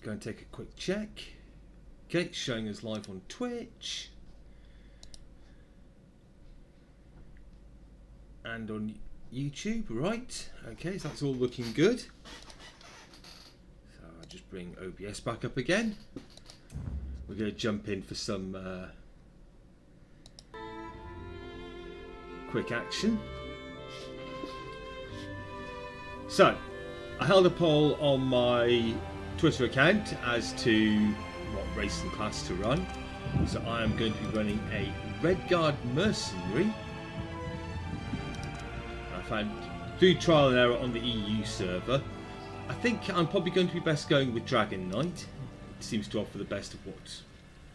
go and take a quick check. Okay, it's showing us live on Twitch. And on YouTube, right. Okay, so that's all looking good. So I'll just bring OBS back up again. We're going to jump in for some quick action. So, I held a poll on my Twitter account as to what racing class to run. So I am going to be running a Redguard Mercenary. I found through trial and error on the EU server. I think I'm probably going to be best going with Dragon Knight. It seems to offer the best of what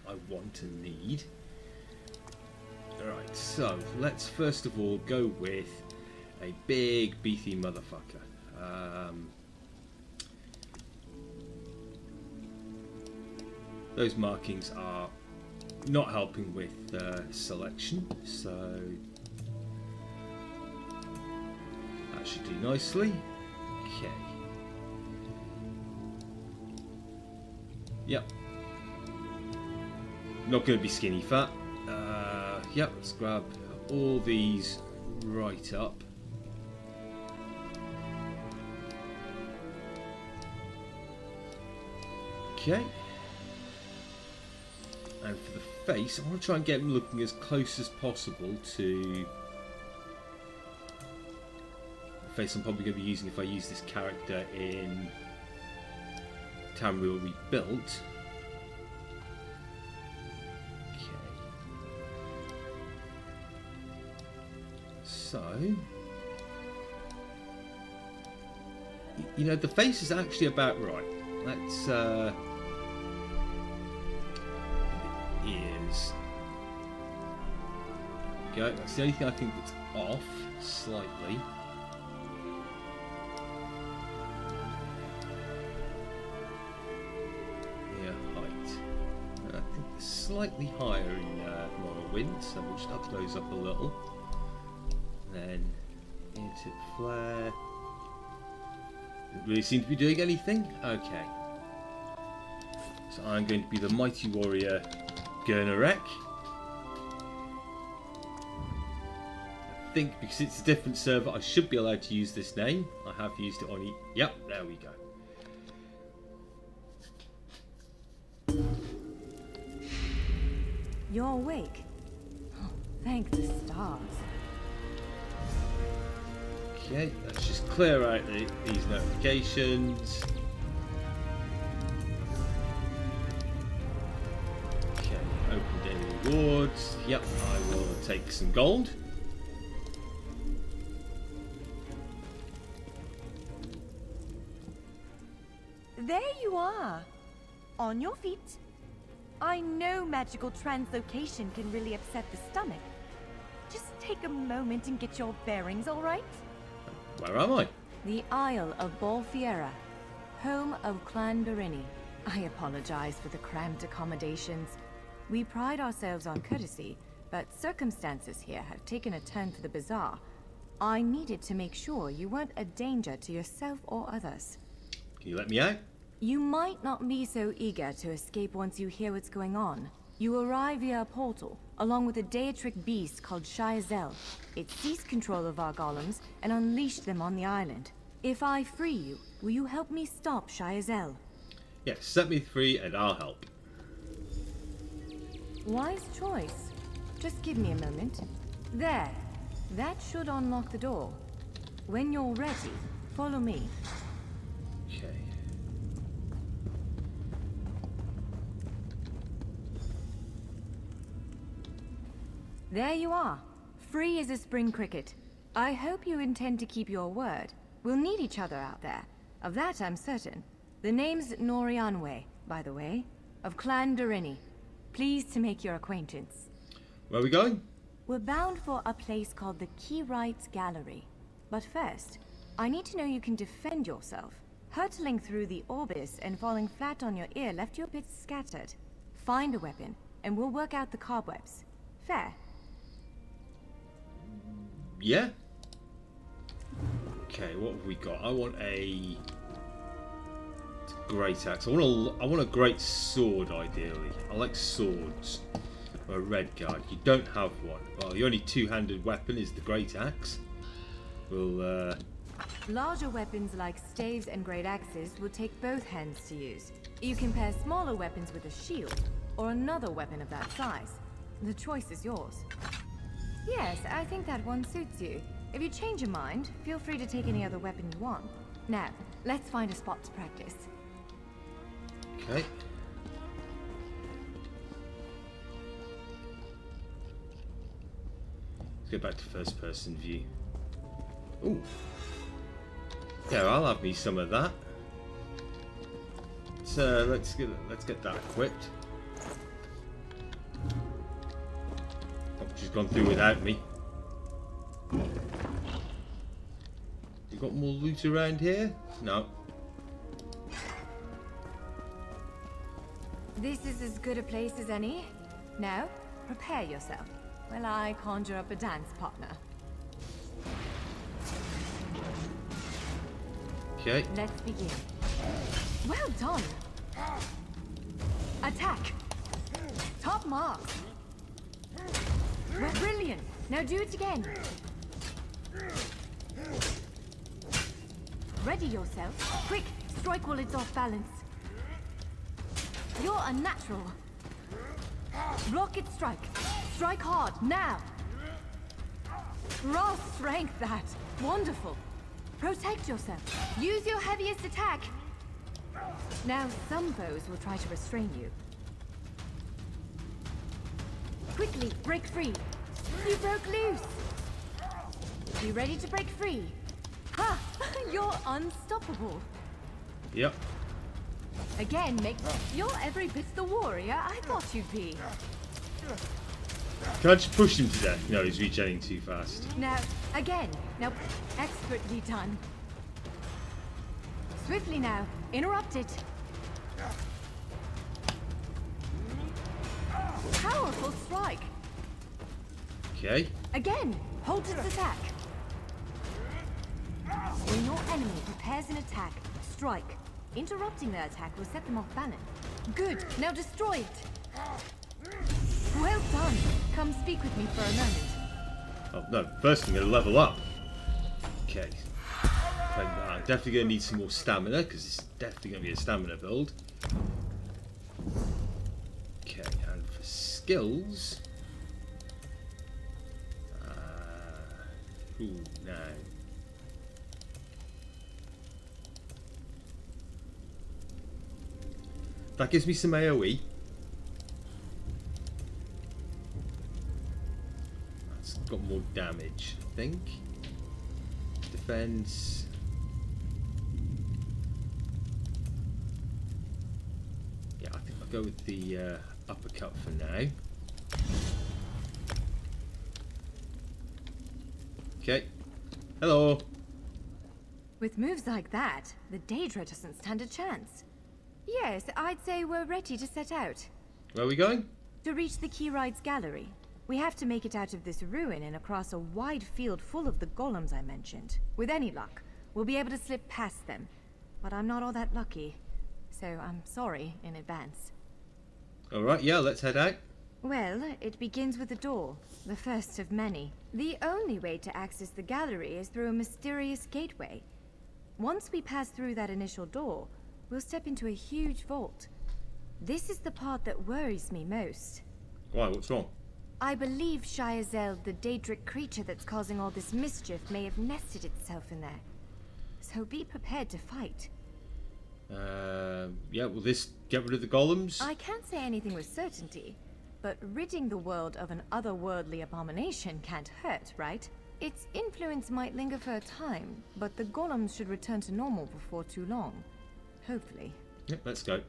I want and need. Alright, so let's first of all go with a big beefy motherfucker. Those markings are not helping with selection, so that should do nicely. Okay. Yep. Not going to be skinny fat. Yep, let's grab all these right up. Okay. And for the face, I want to try and get him looking as close as possible to the face I'm probably going to be using if I use this character in Tamriel Rebuilt. So, you know, the face is actually about right. Let's ears. Go. That's the only thing I think that's off slightly. Yeah, height. I think it's slightly higher in Morrowind, so we'll just up those up a little. Then ear-tip flare. Doesn't really seem to be doing anything. Okay. So I'm going to be the mighty warrior Gernarek. I think because it's a different server, I should be allowed to use this name. I have used it on Yep, there we go. You're awake. Oh, thank the stars. Okay, let's just clear out these notifications. Okay, open daily rewards. Yep, I will take some gold. There you are. On your feet. I know magical translocation can really upset the stomach. Just take a moment and get your bearings, all right? Where am I? The Isle of Bolfiera, home of Clan Berini. I apologize for the cramped accommodations. We pride ourselves on courtesy, but circumstances here have taken a turn for the bizarre. I needed to make sure you weren't a danger to yourself or others. Can you let me out? You might not be so eager to escape once you hear what's going on. You arrive via a portal, along with a Daetric beast called Shayazel. It seized control of our golems and unleashed them on the island. If I free you, will you help me stop Shayazel? Yes, set me free and I'll help. Wise choice. Just give me a moment. There. That should unlock the door. When you're ready, follow me. Okay. There you are. Free as a spring cricket. I hope you intend to keep your word. We'll need each other out there. Of that I'm certain. The name's Norianwe, by the way, of Clan Berini. Pleased to make your acquaintance. Where are we going? We're bound for a place called the Key Rights Gallery. But first, I need to know you can defend yourself. Hurtling through the Orbis and falling flat on your ear left you a bit scattered. Find a weapon, and we'll work out the cobwebs. Fair? Yeah. Okay, what have we got? I want a It's a great axe. I want a great sword, ideally. I like swords. Or a red guard. You don't have one. Well, the only two-handed weapon is the great axe. We'll, Larger weapons like staves and great axes will take both hands to use. You can pair smaller weapons with a shield, or another weapon of that size. The choice is yours. Yes, I think that one suits you. If you change your mind, feel free to take any other weapon you want. Now, let's find a spot to practice. Okay. Let's go back to first-person view. Ooh. Yeah, I'll have me some of that. So let's get that equipped. Oh, she's gone through without me. You got more loot around here? No. This is as good a place as any. Now, prepare yourself while I conjure up a dance partner. Okay. Let's begin. Well done. Attack. Top marks. Well, brilliant. Now do it again. Ready yourself. Quick, strike while it's off balance. You're a natural. Block it, strike. Strike hard, now. Raw strength, that. Wonderful. Protect yourself. Use your heaviest attack. Now, some foes will try to restrain you. Quickly, break free. You broke loose. You ready to break free? Ha! You're unstoppable. Yep. Again, you're every bit the warrior I thought you'd be. Can I just push him to death? No, he's regenerating too fast. Now, again. Now, expertly done. Swiftly now. Interrupt it. Powerful strike. Okay. Again, hold its attack. When your enemy prepares an attack, strike. Interrupting their attack will set them off balance. Good, now destroy it. Well done. Come speak with me for a moment. Oh no, first I'm going to level up. Okay. I'm definitely going to need some more stamina, because it's definitely going to be a stamina build. Okay, and for skills... ooh, now. That gives me some AoE. That's got more damage, I think. Defense. Yeah, I think I'll go with the uppercut for now. Okay. Hello. With moves like that, the Daedra doesn't stand a chance. Yes, I'd say we're ready to set out. Where are we going? To reach the Keyride's gallery, we have to make it out of this ruin and across a wide field full of the golems I mentioned. With any luck, we'll be able to slip past them. But I'm not all that lucky, so I'm sorry in advance. Alright, yeah, let's head out. Well, it begins with a door, the first of many. The only way to access the gallery is through a mysterious gateway. Once we pass through that initial door, we'll step into a huge vault. This is the part that worries me most. Why, what's wrong? I believe Shiazel, the Daedric creature that's causing all this mischief, may have nested itself in there. So be prepared to fight. Yeah, will this get rid of the golems? I can't say anything with certainty, but ridding the world of an otherworldly abomination can't hurt, right? Its influence might linger for a time, but the golems should return to normal before too long. Hopefully. Yep, let's go.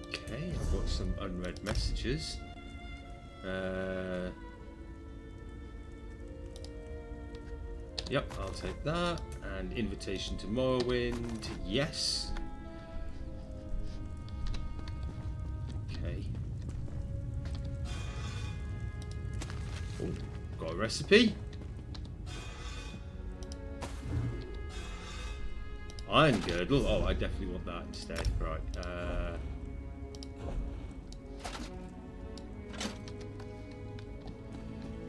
Okay, I've got some unread messages. Yep, I'll take that. And invitation to Morrowind, yes. Okay. Oh, got a recipe. Iron girdle. Oh, I definitely want that instead. Right.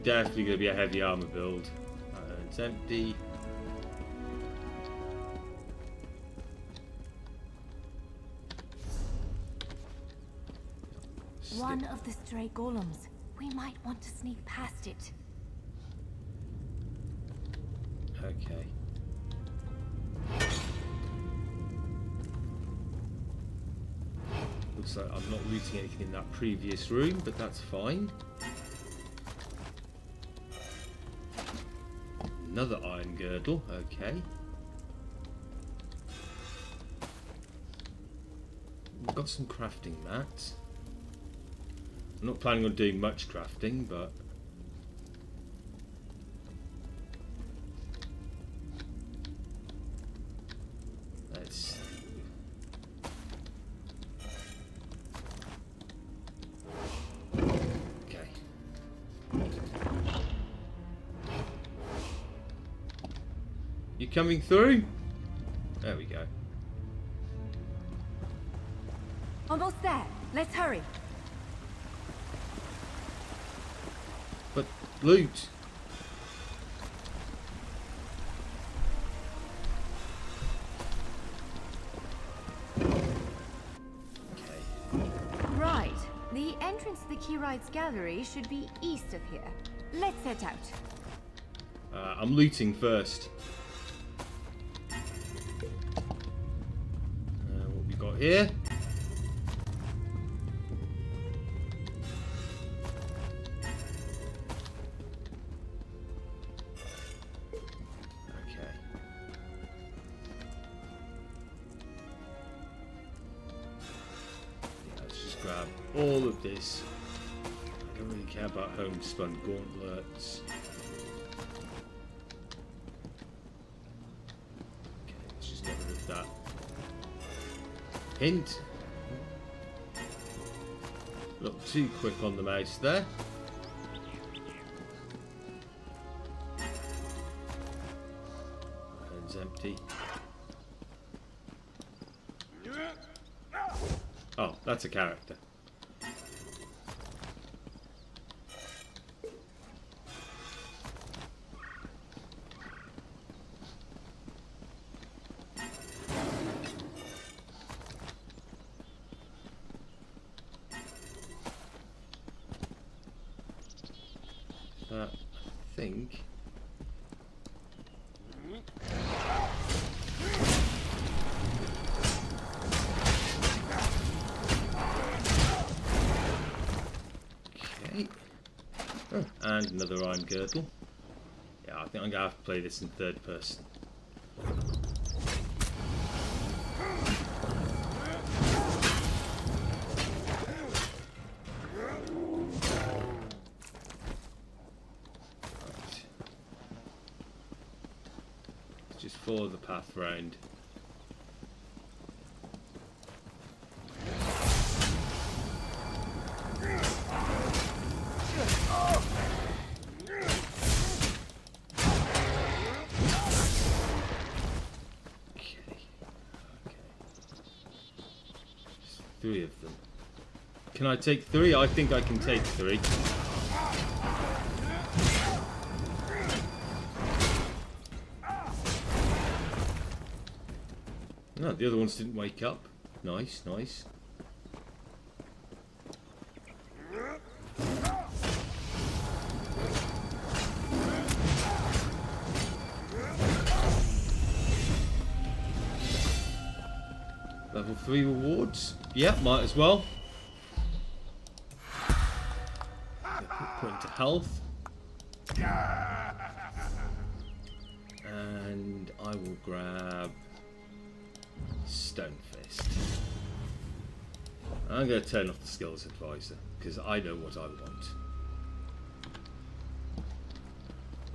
Definitely going to be a heavy armor build. It's empty. One of the stray golems. We might want to sneak past it. Okay. Looks like I'm not looting anything in that previous room, but that's fine. Another iron girdle, okay. We've got some crafting mats. I'm not planning on doing much crafting, but let's see. Okay. You coming through? There we go. Almost there. Let's hurry. But loot. Right. The entrance to the Keyride's gallery should be east of here. Let's set out. I'm looting first. What we got here? Okay. Yeah, let's just grab all of this. I don't really care about homespun gauntlets. That hint. Not too quick on the mouse there. Hand's empty. Oh, that's a character. I think. Okay. Oh, and another iron girdle. Yeah, I think I'm gonna have to play this in third person. Just follow the path round. Three of them. Can I take three? I think I can take three. No, the other ones didn't wake up. Nice, nice. Level 3 rewards. Yeah, might as well. Put into health. And I will grab Stone Fist. I'm going to turn off the skills advisor because I know what I want.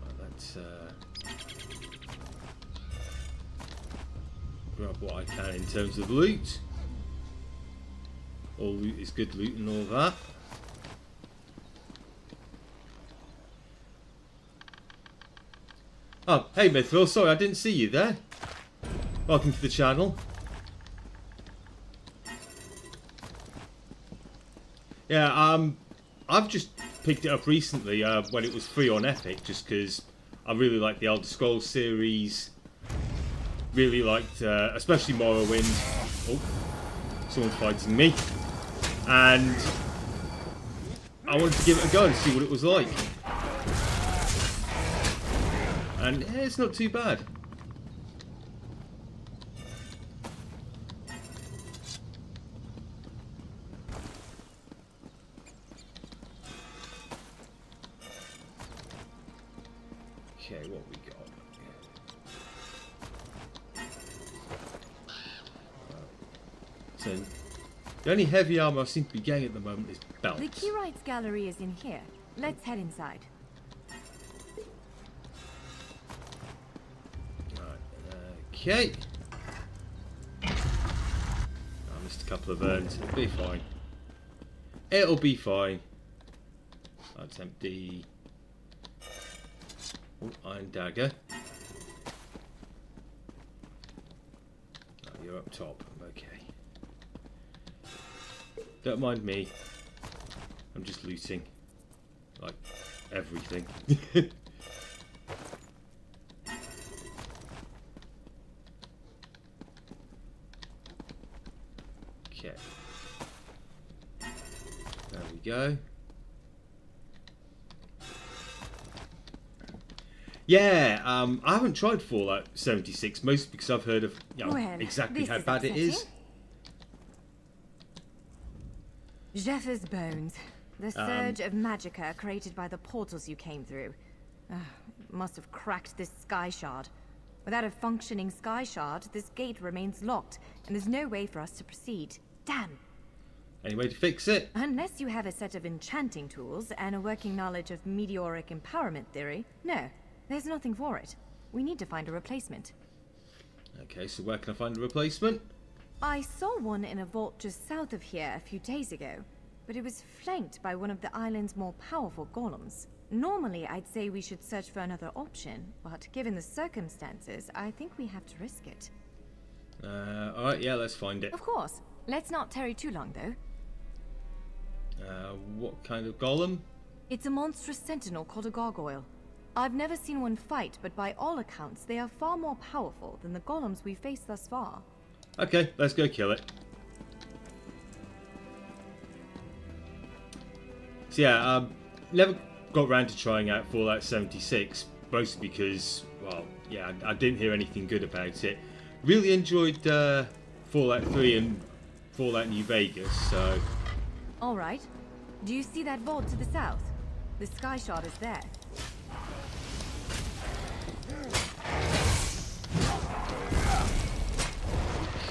Right, let's grab what I can in terms of loot. All loot is good loot and all that. Oh, hey Mithril, sorry I didn't see you there. Welcome to the channel. Yeah, I've just picked it up recently when it was free on Epic, just because I really like the Elder Scrolls series. Really liked, especially Morrowind. Oh, someone's fighting me. And I wanted to give it a go and see what it was like. And yeah, it's not too bad. Okay, what we got? So, the only heavy armor I seem to be getting at the moment is belts. The Keyrights gallery is in here. Let's head inside. Okay. I missed a couple of urns. It'll be fine. It'll be fine. That's empty. Oh, iron dagger. Oh, you're up top. Okay. Don't mind me. I'm just looting. Like everything. Okay. There we go. Yeah, I haven't tried Fallout 76, mostly because I've heard of exactly how bad it is. Zephyrs' bones. The surge of magicka created by the portals you came through. Must have cracked this sky shard. Without a functioning sky shard, this gate remains locked, and there's no way for us to proceed. Damn! Any way to fix it? Unless you have a set of enchanting tools and a working knowledge of meteoric empowerment theory, no. There's nothing for it. We need to find a replacement. Okay, so where can I find a replacement? I saw one in a vault just south of here a few days ago, but it was flanked by one of the island's more powerful golems. Normally, I'd say we should search for another option, but given the circumstances, I think we have to risk it. Alright, yeah, let's find it. Of course. Let's not tarry too long, though. What kind of golem? It's a monstrous sentinel called a gargoyle. I've never seen one fight, but by all accounts, they are far more powerful than the golems we've faced thus far. Okay, let's go kill it. So yeah, never got around to trying out Fallout 76, mostly because, well, yeah, I didn't hear anything good about it. Really enjoyed Fallout 3 and Fallout New Vegas, so... Alright. Do you see that vault to the south? The sky shard is there.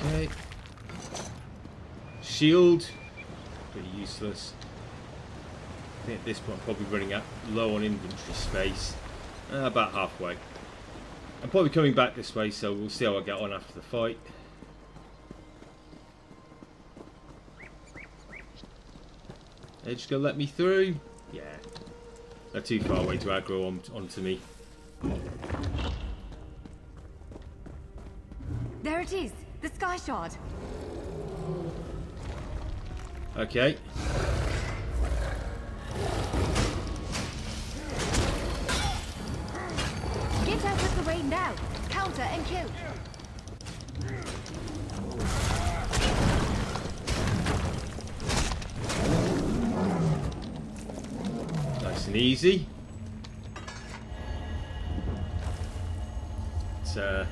Okay. Shield. Pretty useless. I think at this point I'm probably running out low on inventory space. About halfway. I'm probably coming back this way, so we'll see how I get on after the fight. They're just gonna let me through? Yeah. They're too far away to aggro onto me. There it is! The sky shard! Okay. Get out of the way now! Counter and kill! Nice and easy. It's got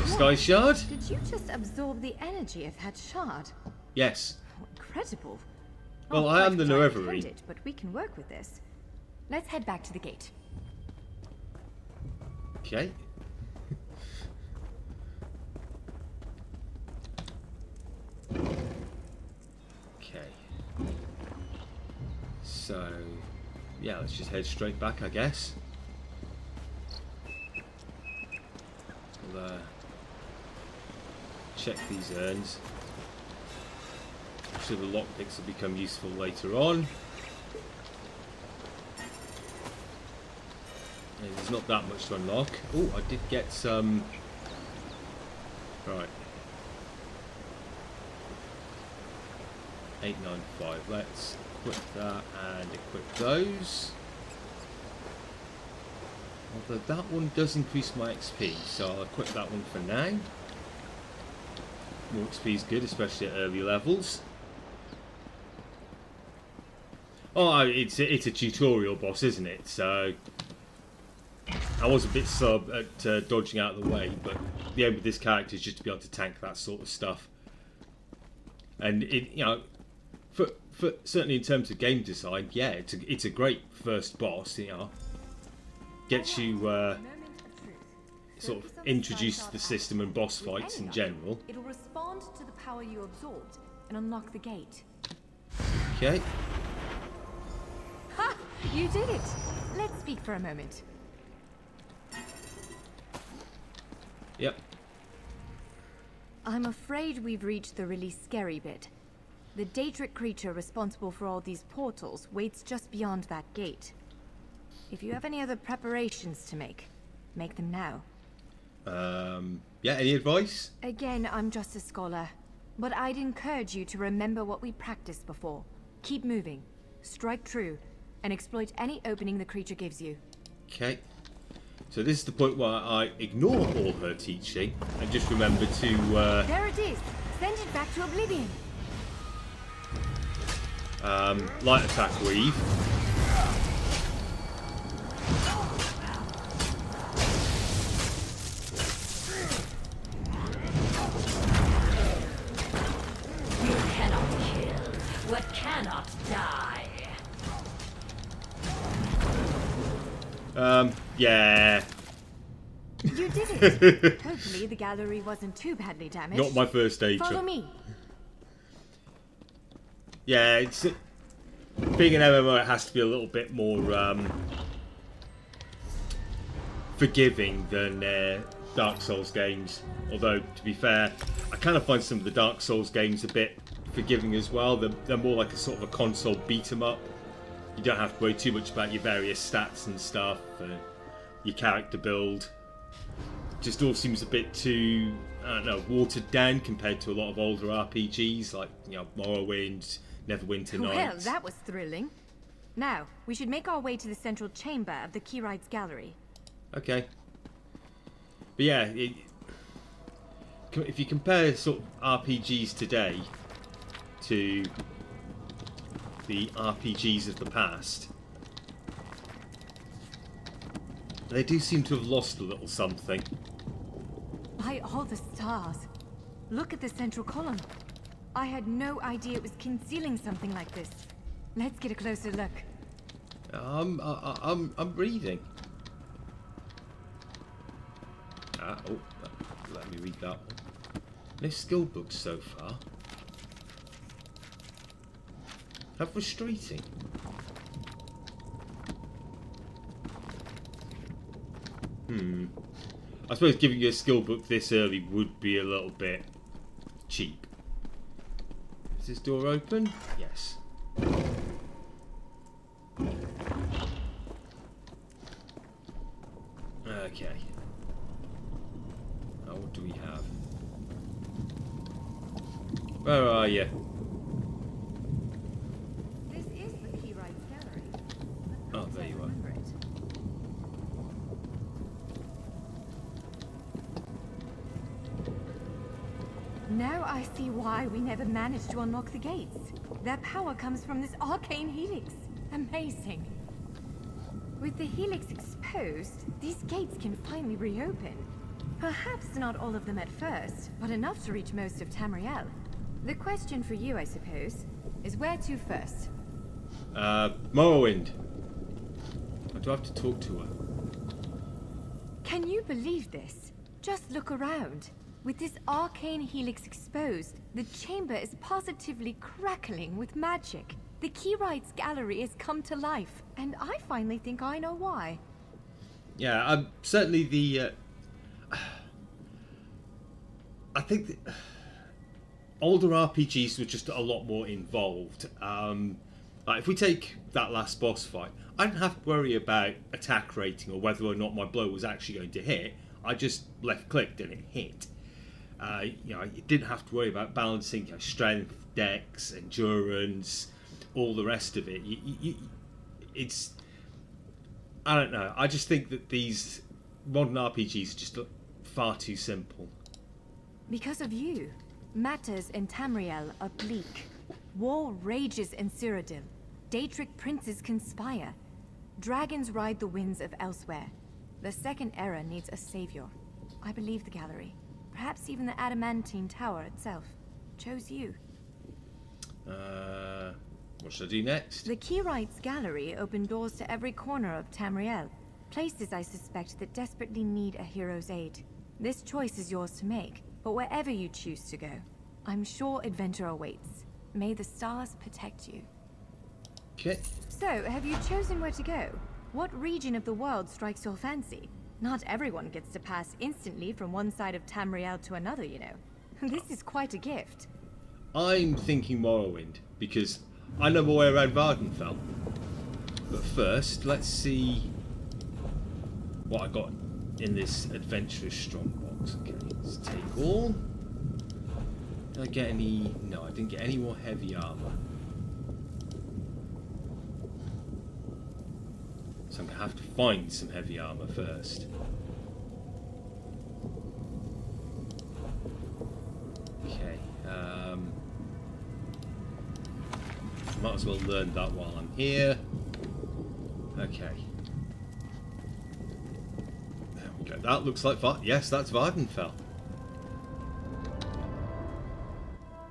the sky shard. Did you just absorb the energy of that shard? Yes. Oh, incredible. Well, Oh, I am quite the try to Reverie. defend it, but we can work with this. Let's head back to the gate. Okay. Okay. So, yeah, let's just head straight back, I guess. We'll check these urns. I'm sure the lockpicks will become useful later on. And there's not that much to unlock. Oh, I did get some... Right. 895. Let's equip that and equip those. Although that one does increase my XP, so I'll equip that one for now. More XP is good, especially at early levels. Oh, it's a tutorial boss, isn't it? So I was a bit sub at dodging out of the way, but the aim of this character is just to be able to tank that sort of stuff. And it, you know, for certainly in terms of game design, yeah, it's a great first boss. You know, gets you sort of introduced to the system and boss fights in general. It'll respond to the power you absorbed and unlock the gate. Okay. Ha! You did it! Let's speak for a moment. Yep. I'm afraid we've reached the really scary bit. The Daedric creature responsible for all these portals waits just beyond that gate. If you have any other preparations to make them now. Yeah, any advice? Again, I'm just a scholar, but I'd encourage you to remember what we practiced before. Keep moving, strike true, and exploit any opening the creature gives you. Okay. So this is the point where I ignore all her teaching and just remember to... There it is! Send it back to oblivion! light attack weave. You cannot kill what cannot die. Yeah. You did it! Hopefully the gallery wasn't too badly damaged. Not my first aid. Follow me. Yeah, it's being an MMO. It has to be a little bit more forgiving than Dark Souls games. Although, to be fair, I kind of find some of the Dark Souls games a bit forgiving as well. They're more like a sort of a console beat 'em up. You don't have to worry too much about your various stats and stuff, your character build. Just all seems a bit too, I don't know, watered down compared to a lot of older RPGs like, you know, Morrowind, Neverwinter Nights. Well, that was thrilling. Now, we should make our way to the central chamber of the Keyride's gallery. Okay. But yeah, if you compare sort of RPGs today to the RPGs of the past, they do seem to have lost a little something. By all the stars. Look at the central column. I had no idea it was concealing something like this. Let's get a closer look. I'm reading. Let me read that one. No skill books so far. How frustrating. I suppose giving you a skill book this early would be a little bit cheap. Is this door open? Yes. Okay. Now what do we have? Where are you? This is the Keyride's gallery. Oh, there you are. Now I see why we never managed to unlock the gates. Their power comes from this arcane helix. Amazing. With the helix exposed, these gates can finally reopen. Perhaps not all of them at first, but enough to reach most of Tamriel. The question for you, I suppose, is where to first? Morrowind. I do have to talk to her. Can you believe this? Just look around. With this arcane helix exposed, the chamber is positively crackling with magic. The Keyride's gallery has come to life, and I finally think I know why. Yeah, certainly the... I think older RPGs were just a lot more involved. A Like, if we take that last boss fight, I didn't have to worry about attack rating or whether or not my blow was actually going to hit. I just left-clicked and it hit. You know, you didn't have to worry about balancing, you know, strength, dex, endurance, all the rest of it. It's, I don't know. I just think that these modern RPGs are just far too simple. Because of you, matters in Tamriel are bleak. War rages in Cyrodiil. Daedric princes conspire. Dragons ride the winds of elsewhere. The Second Era needs a savior. I believe the gallery, perhaps even the Adamantine Tower itself, chose you. What should I do next? The Keyrights Gallery opened doors to every corner of Tamriel. Places I suspect that desperately need a hero's aid. This choice is yours to make, but wherever you choose to go, I'm sure adventure awaits. May the stars protect you. Okay. So, have you chosen where to go? What region of the world strikes your fancy? Not everyone gets to pass instantly from one side of Tamriel to another, you know. This is quite a gift. I'm thinking Morrowind, because I know my way around Vardenfell. But first, let's see what I got in this adventurous strongbox. Okay, let's take all. Did I get any? No, I didn't get any more heavy armor. So I'm going to have to find some heavy armor first. Okay. Might as well learn that while I'm here. Okay. There we go. That looks like yes, that's Vardenfell.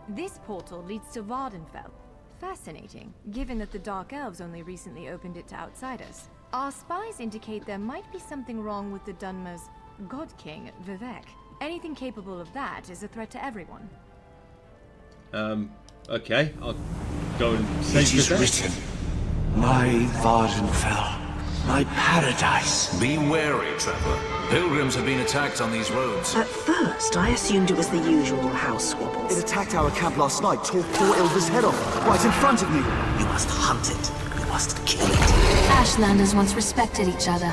This portal leads to Vardenfell. Fascinating, given that the Dark Elves only recently opened it to outsiders. Our spies indicate there might be something wrong with the Dunmer's God King, Vivek. Anything capable of that is a threat to everyone. Okay, I'll go and save It is Vivek. written, my Vardenfell, my paradise. Be wary, traveller. Pilgrims have been attacked on these roads. At first, I assumed it was the usual house squabbles. It attacked our camp last night, tore poor Ilva's head off, right in front of me. You must hunt it. You must kill it. Ashlanders once respected each other,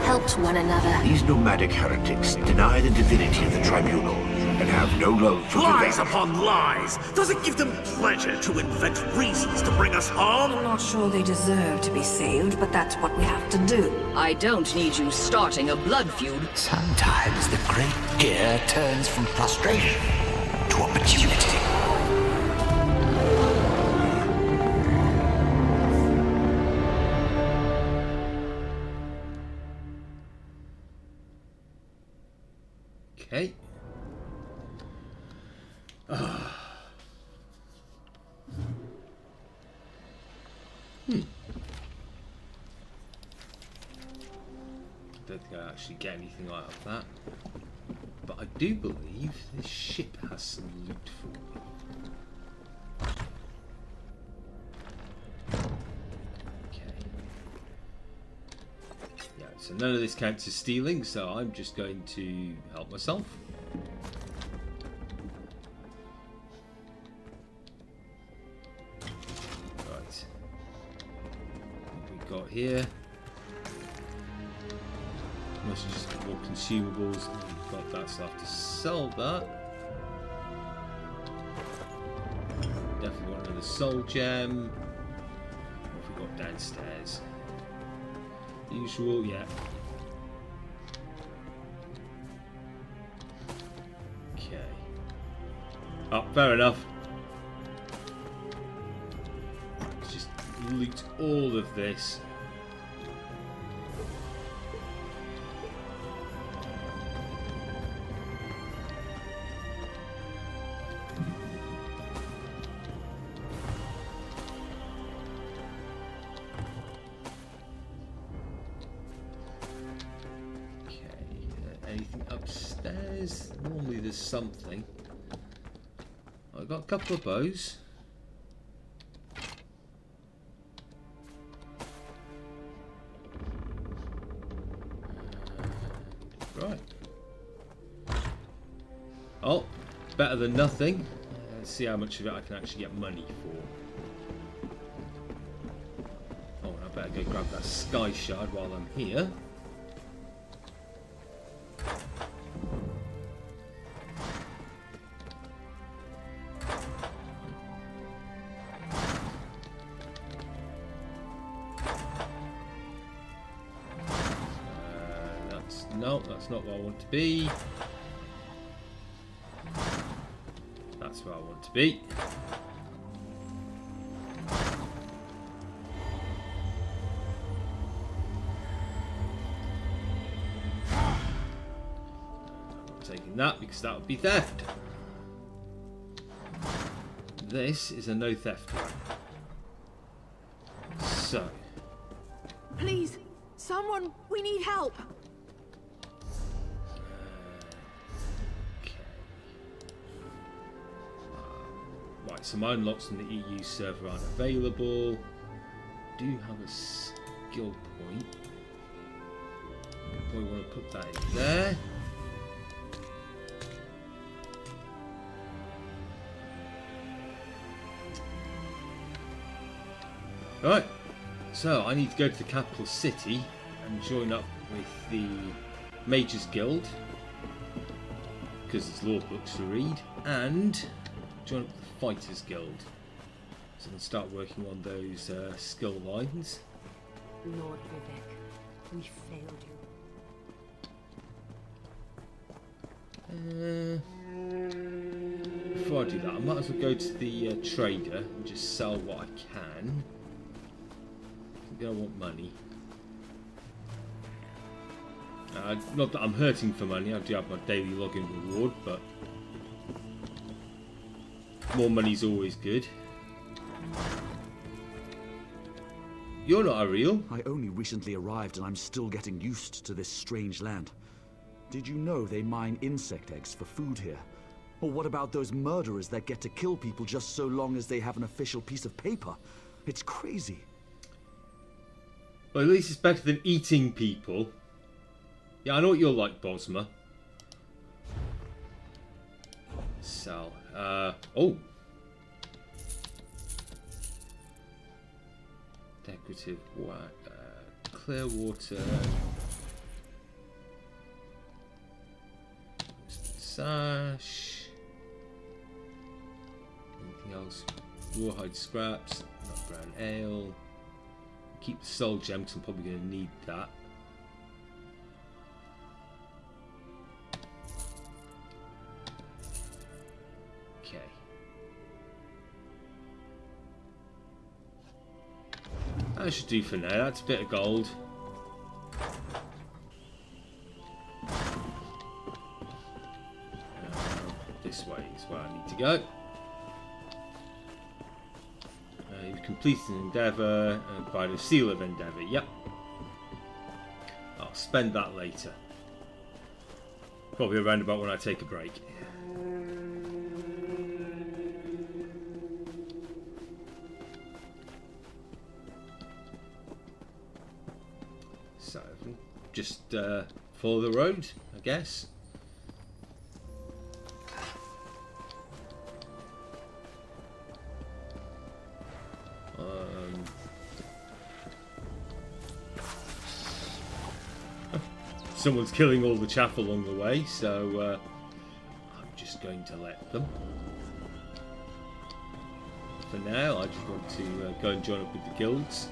helped one another. These nomadic heretics deny the divinity of the tribunal and have no love for Lies Vivek. upon lies! Does it give them pleasure to invent reasons to bring us harm? I'm not sure they deserve to be saved, but that's what we have to do. I don't need you starting a blood feud. Sometimes the great gear turns from frustration to opportunity. Okay. Don't think I actually get anything out of that. But I do believe this ship has some loot for me. Okay. Yeah, so none of this counts as stealing, so I'm just going to help myself. Right. What we got here? Must just get more consumables. We've got that, so I have to sell that. Definitely want another soul gem. What have we got downstairs? Usual, yeah. Okay. Oh, fair enough. Let's just loot all of this. Anything upstairs? Normally there's something. I've got a couple of bows. Right. Oh, better than nothing. Let's see how much of it I can actually get money for. better go grab that sky shard while I'm here. No, that's not where I want to be. That's where I want to be. Taking that because that would be theft. This is a no theft one. So, Please, someone, we need help. okay. Right, so my unlocks on the EU server aren't available. Do have a skill point. Probably want to put that in there. Right, so I need to go to the capital city and join up with the Mages Guild because there's law books to read, and join up with the Fighters Guild so I can start working on those skill lines. Lord Vivek, we failed you. Before I do that, I might as well go to the trader and just sell what I can. I want money. Not that I'm hurting for money, I do have my daily login reward, but more money's always good. You're not a real. I only recently arrived and I'm still getting used to this strange land. Did you know they mine insect eggs for food here? Or what about those murderers that get to kill people just so long as they have an official piece of paper? It's crazy. Well, at least it's better than eating people. Yeah, I know what you're like, Bosma. So, oh. Decorative clear water. Sash. Anything else? Rawhide scraps. Not brown ale. Keep the soul gem because I'm probably going to need that. Okay. That should do for now. That's a bit of gold. This way is where I need to go. You've completed an endeavour by the seal of endeavour. Yep. I'll spend that later. Probably around about when I take a break. So, just follow the road, I guess. Someone's killing all the chaff along the way, so I'm just going to let them. For now, I just want to go and join up with the guilds.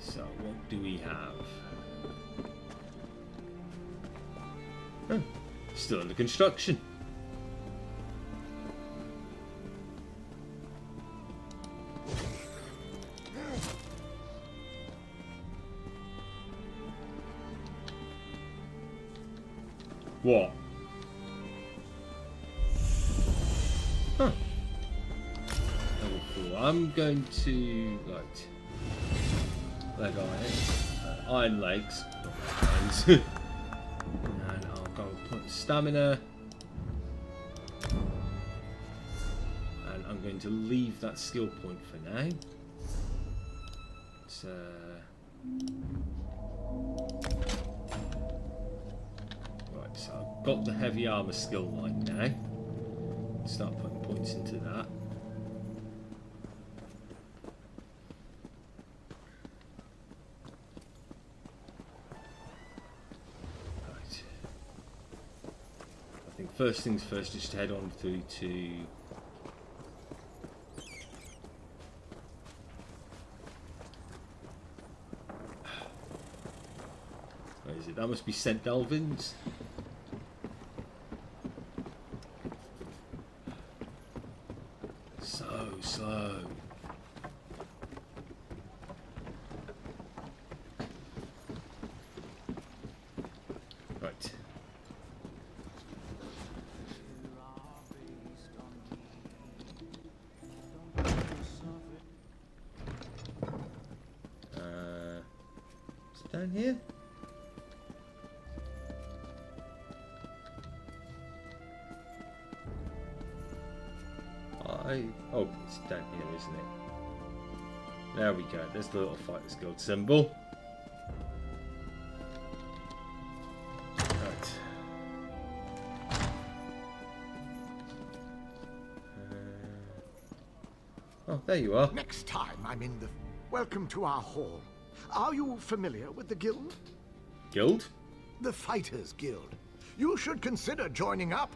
So, what do we have? Oh, still under construction. What? Huh. Level 4. I'm going to leg iron legs, and I'll go a point of stamina, and I'm going to leave that skill point for now. It's so I've got the heavy armour skill line now. start putting points into that. Right. I think first things first, just head on through to... Where is it? That must be St. Delvin's. So slow. Right. Is it down here? Oh, it's down here, isn't it? There we go. There's the little Fighters Guild symbol. Right. Oh, there you are. Next time I'm in the... Welcome to our hall. Are you familiar with the guild? Guild? The Fighters Guild. You should consider joining up.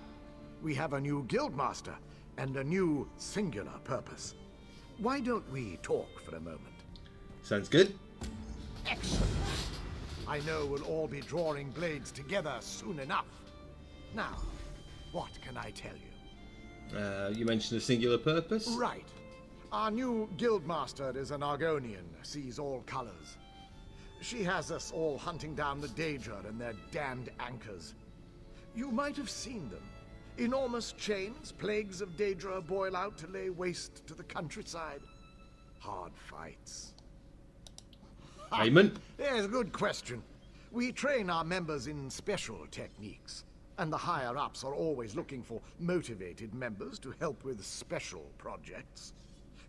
We have a new guild master and a new singular purpose. Why don't we talk for a moment? Sounds good. Excellent. I know we'll all be drawing blades together soon enough. Now, what can I tell you? You mentioned a singular purpose? Right. Our new guildmaster is an Argonian, sees all colors. She has us all hunting down the Daedra and their damned anchors. You might have seen them. Enormous chains, plagues of Daedra boil out to lay waste to the countryside. Hard fights. Payment? Yes, good question. We train our members in special techniques, and the higher-ups are always looking for motivated members to help with special projects.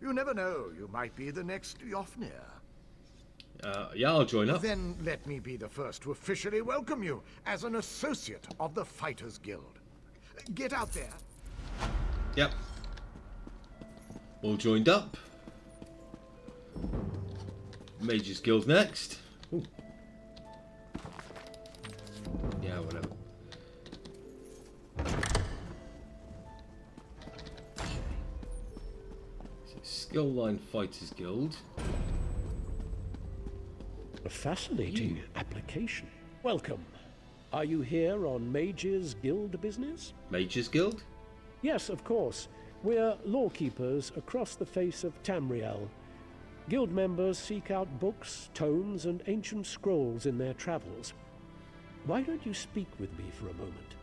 You never know, you might be the next Yofnir. Yeah, I'll join up. Then let me be the first to officially welcome you as an associate of the Fighters Guild. Get out there. Yep. All joined up. Mages Guild next. Ooh. Yeah, whatever. Okay. So Skill Line Fighters Guild. A fascinating application. Welcome. Are you here on Mages Guild business? Mages Guild? Yes, of course. We're lawkeepers across the face of Tamriel. Guild members seek out books, tomes, and ancient scrolls in their travels. Why don't you speak with me for a moment?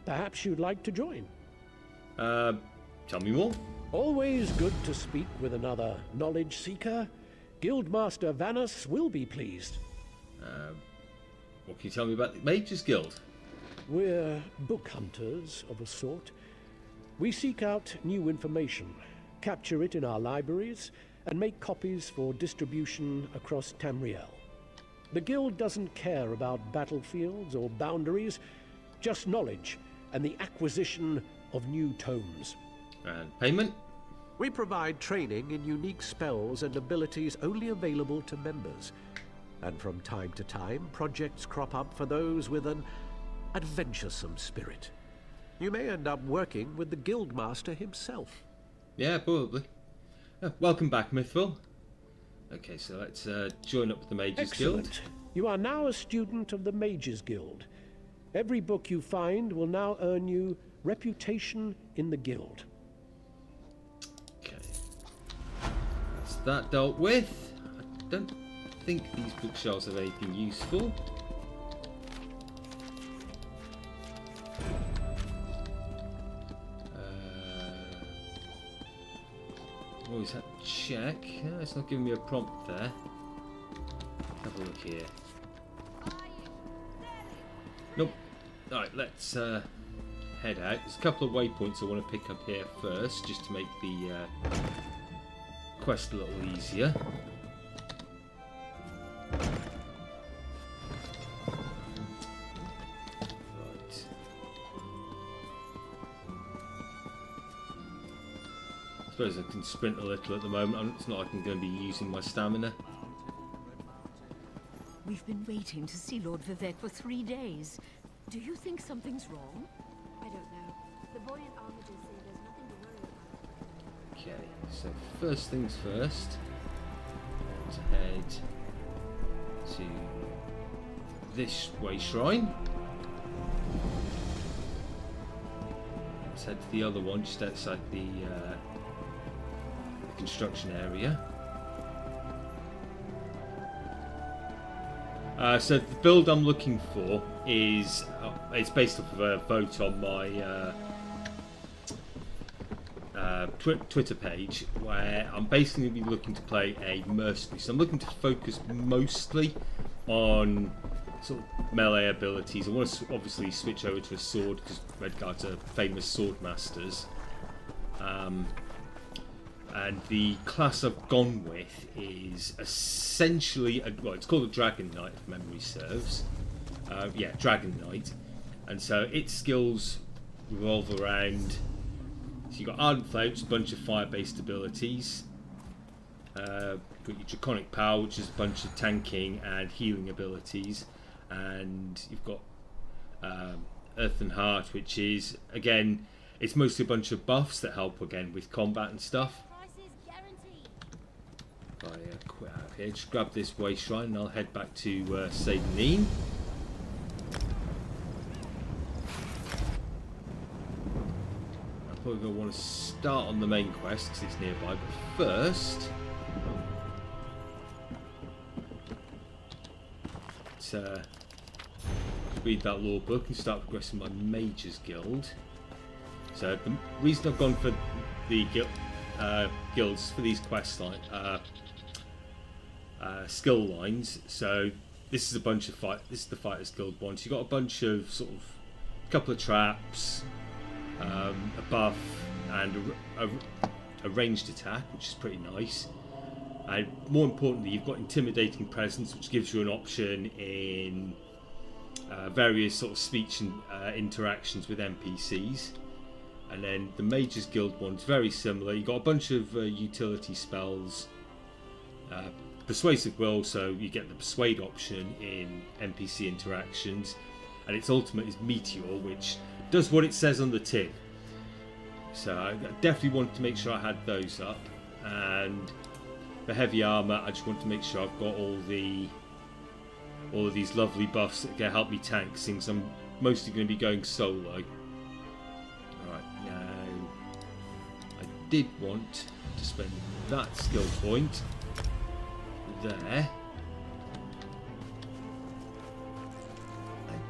Perhaps you'd like to join. Tell me more. Always good to speak with another knowledge seeker. Guildmaster Vanus will be pleased. What can you tell me about the Mages Guild? We're book hunters of a sort. We seek out new information, capture it in our libraries, and make copies for distribution across Tamriel. The Guild doesn't care about battlefields or boundaries, just knowledge and the acquisition of new tomes. And payment? We provide training in unique spells and abilities only available to members. And from time to time, projects crop up for those with an adventuresome spirit. You may end up working with the Guildmaster himself. Yeah, probably. Welcome back, Mythville. Okay, so let's join up with the Mages Guild. Excellent. You are now a student of the Mages Guild. Every book you find will now earn you reputation in the Guild. Okay. That's that dealt with. I don't think these bookshelves have anything useful. Always have to check. No, it's not giving me a prompt there. Have a look here. Nope. Alright, let's head out. There's a couple of waypoints I want to pick up here first, just to make the quest a little easier. Right. suppose I can sprint a little at the moment. It's not like I'm going to be using my stamina. We've been waiting to see Lord Vivek for 3 days. Do you think something's wrong? I don't know. The buoyant armatures say there's nothing to worry about. Okay, so first things first. Let's head to this way shrine. Let's head to the other one just outside the construction area. So the build I'm looking for is it's based off of a vote on my Twitter page, where I'm basically going to be looking to play a mercenary. So I'm looking to focus mostly on sort of melee abilities. I want to obviously switch over to a sword because Redguards are famous sword masters. And the class I've gone with is essentially, well, it's called a Dragon Knight if memory serves. Yeah, Dragon Knight. And so its skills revolve around, so you've got Ardent Flame, which is a bunch of fire-based abilities. Got your Draconic Power, which is a bunch of tanking and healing abilities. And you've got Earthen Heart, which is, again, it's mostly a bunch of buffs that help, again, with combat and stuff. I quit out here, just grab this way shrine and I'll head back to Sadenine. I'm probably going to want to start on the main quest because it's nearby, but first let's read that lore book and start progressing my Mage's Guild. So the reason I've gone for the guilds for these quest skill lines. So this is a bunch of this is the Fighters Guild one. So you've got a bunch of sort of couple of traps, a buff, and a ranged attack, which is pretty nice. And more importantly, you've got Intimidating Presence, which gives you an option in various sort of speech and interactions with NPCs. And then the Mage's Guild one's very similar. You've got a bunch of utility spells. Persuasive Will, so you get the Persuade option in NPC interactions. And its ultimate is Meteor, which does what it says on the tin. So I definitely wanted to make sure I had those up. And for heavy armour, I just want to make sure I've got all of these lovely buffs that can help me tank, since I'm mostly going to be going solo. I did want to spend that skill point there.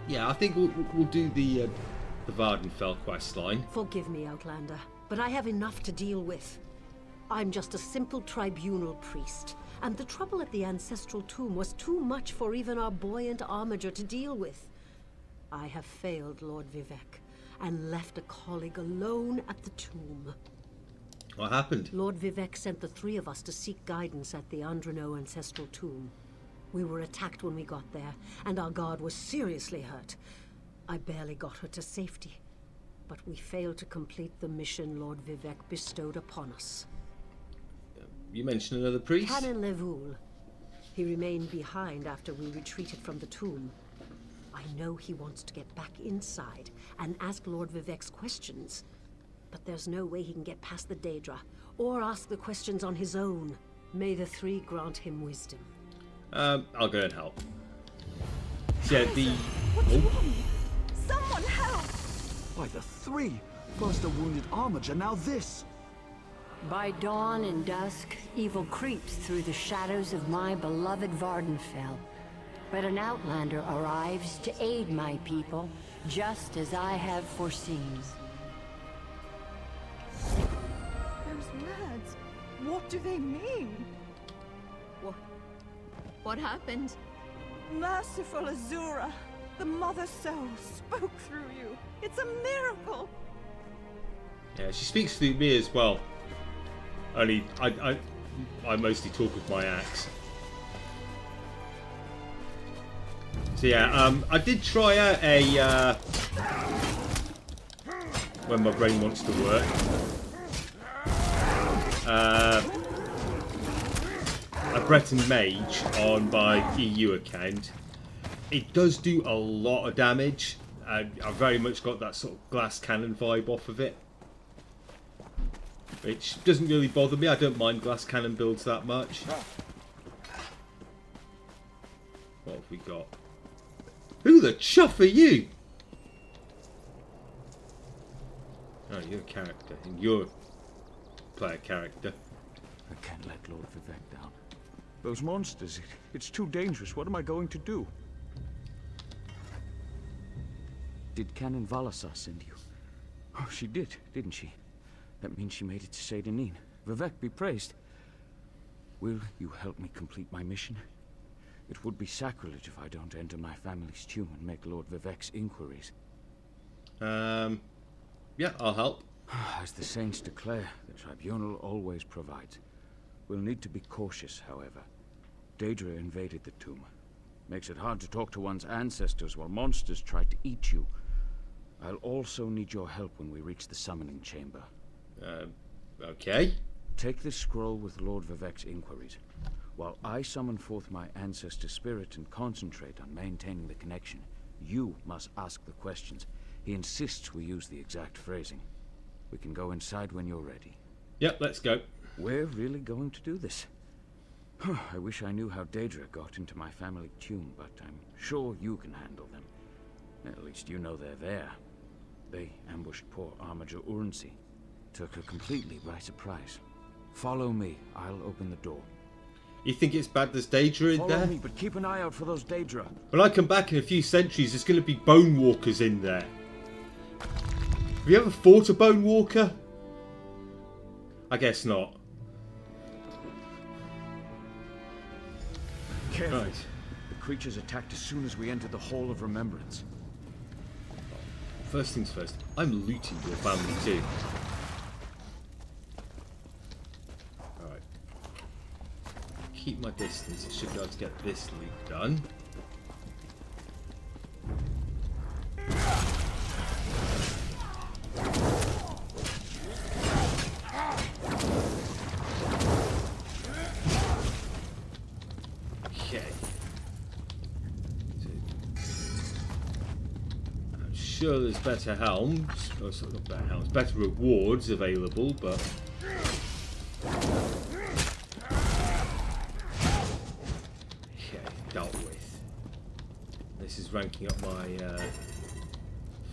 Yeah, I think we'll do the Vardenfell quest line. Forgive me, Outlander, but I have enough to deal with. I'm just a simple tribunal priest, and the trouble at the ancestral tomb was too much for even our buoyant armiger to deal with. I have failed Lord Vivek, and left a colleague alone at the tomb. What happened? Lord Vivek sent the three of us to seek guidance at the Andrino ancestral tomb. We were attacked when we got there, and our guard was seriously hurt. I barely got her to safety, but we failed to complete the mission Lord Vivek bestowed upon us. You mentioned another priest? Canon Levoul. He remained behind after we retreated from the tomb. I know he wants to get back inside and ask Lord Vivek's questions, but there's no way he can get past the Daedra, or ask the questions on his own. May the three grant him wisdom. I'll go and help. So, yeah, the... What's wrong? Someone help! By the three! First a wounded armiger, now this! By dawn and dusk, evil creeps through the shadows of my beloved Vardenfell. But an outlander arrives to aid my people, just as I have foreseen. Those words, what do they mean? What happened? Merciful Azura, the Mother Soul spoke through you. It's a miracle. Yeah, she speaks through me as well. Only I mostly talk with my axe. So yeah, I did try out a when my brain wants to work. a Breton mage on my EU account, it does do a lot of damage. And I very much got that sort of glass cannon vibe off of it, which doesn't really bother me. I don't mind glass cannon builds that much. What have we got? Who the chuff are you? Oh, you're a character. And you're a player character. I can't let Lord Vivek down. Those monsters, it's too dangerous. What am I going to do? Did Canon Valasar send you? Oh, she did, didn't she? That means she made it to Seydanin. Vivek be praised. Will you help me complete my mission? It would be sacrilege if I don't enter my family's tomb and make Lord Vivek's inquiries. Yeah, I'll help. As the saints declare, the tribunal always provides. We'll need to be cautious, however. Daedra invaded the tomb. Makes it hard to talk to one's ancestors while monsters try to eat you. I'll also need your help when we reach the summoning chamber. Okay. Take this scroll with Lord Vivek's inquiries. While I summon forth my ancestor spirit and concentrate on maintaining the connection, you must ask the questions. He insists we use the exact phrasing. We can go inside when you're ready. Yep, let's go. We're really going to do this. I wish I knew how Daedra got into my family tomb, but I'm sure you can handle them. At least you know they're there. They ambushed poor Armiger Urnsi. Took her completely by surprise. Follow me. I'll open the door. You think it's bad there's Daedra in there? Follow me, but keep an eye out for those Daedra. When I come back in a few centuries, there's going to be Bone Walkers in there. Have you ever fought a Bone Walker? I guess not. Careful. Right. The creatures attacked as soon as we entered the Hall of Remembrance. First things first, I'm looting your family too. Alright. Keep my distance. I should be able to get this loot done. Sure, there's better helms, or sort of better helms, better rewards available, but okay, dealt with. This is ranking up my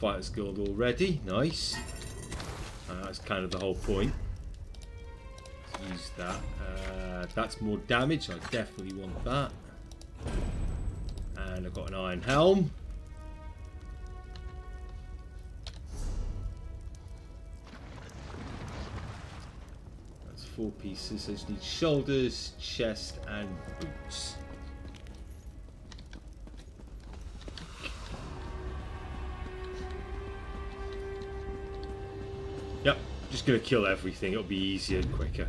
Fighters Guild already. Nice. That's kind of the whole point. Let's use that. That's more damage. I definitely want that. And I've got an iron helm. That's 4 pieces. I just need shoulders, chest, and boots. Yep, just gonna kill everything. It'll be easier and quicker.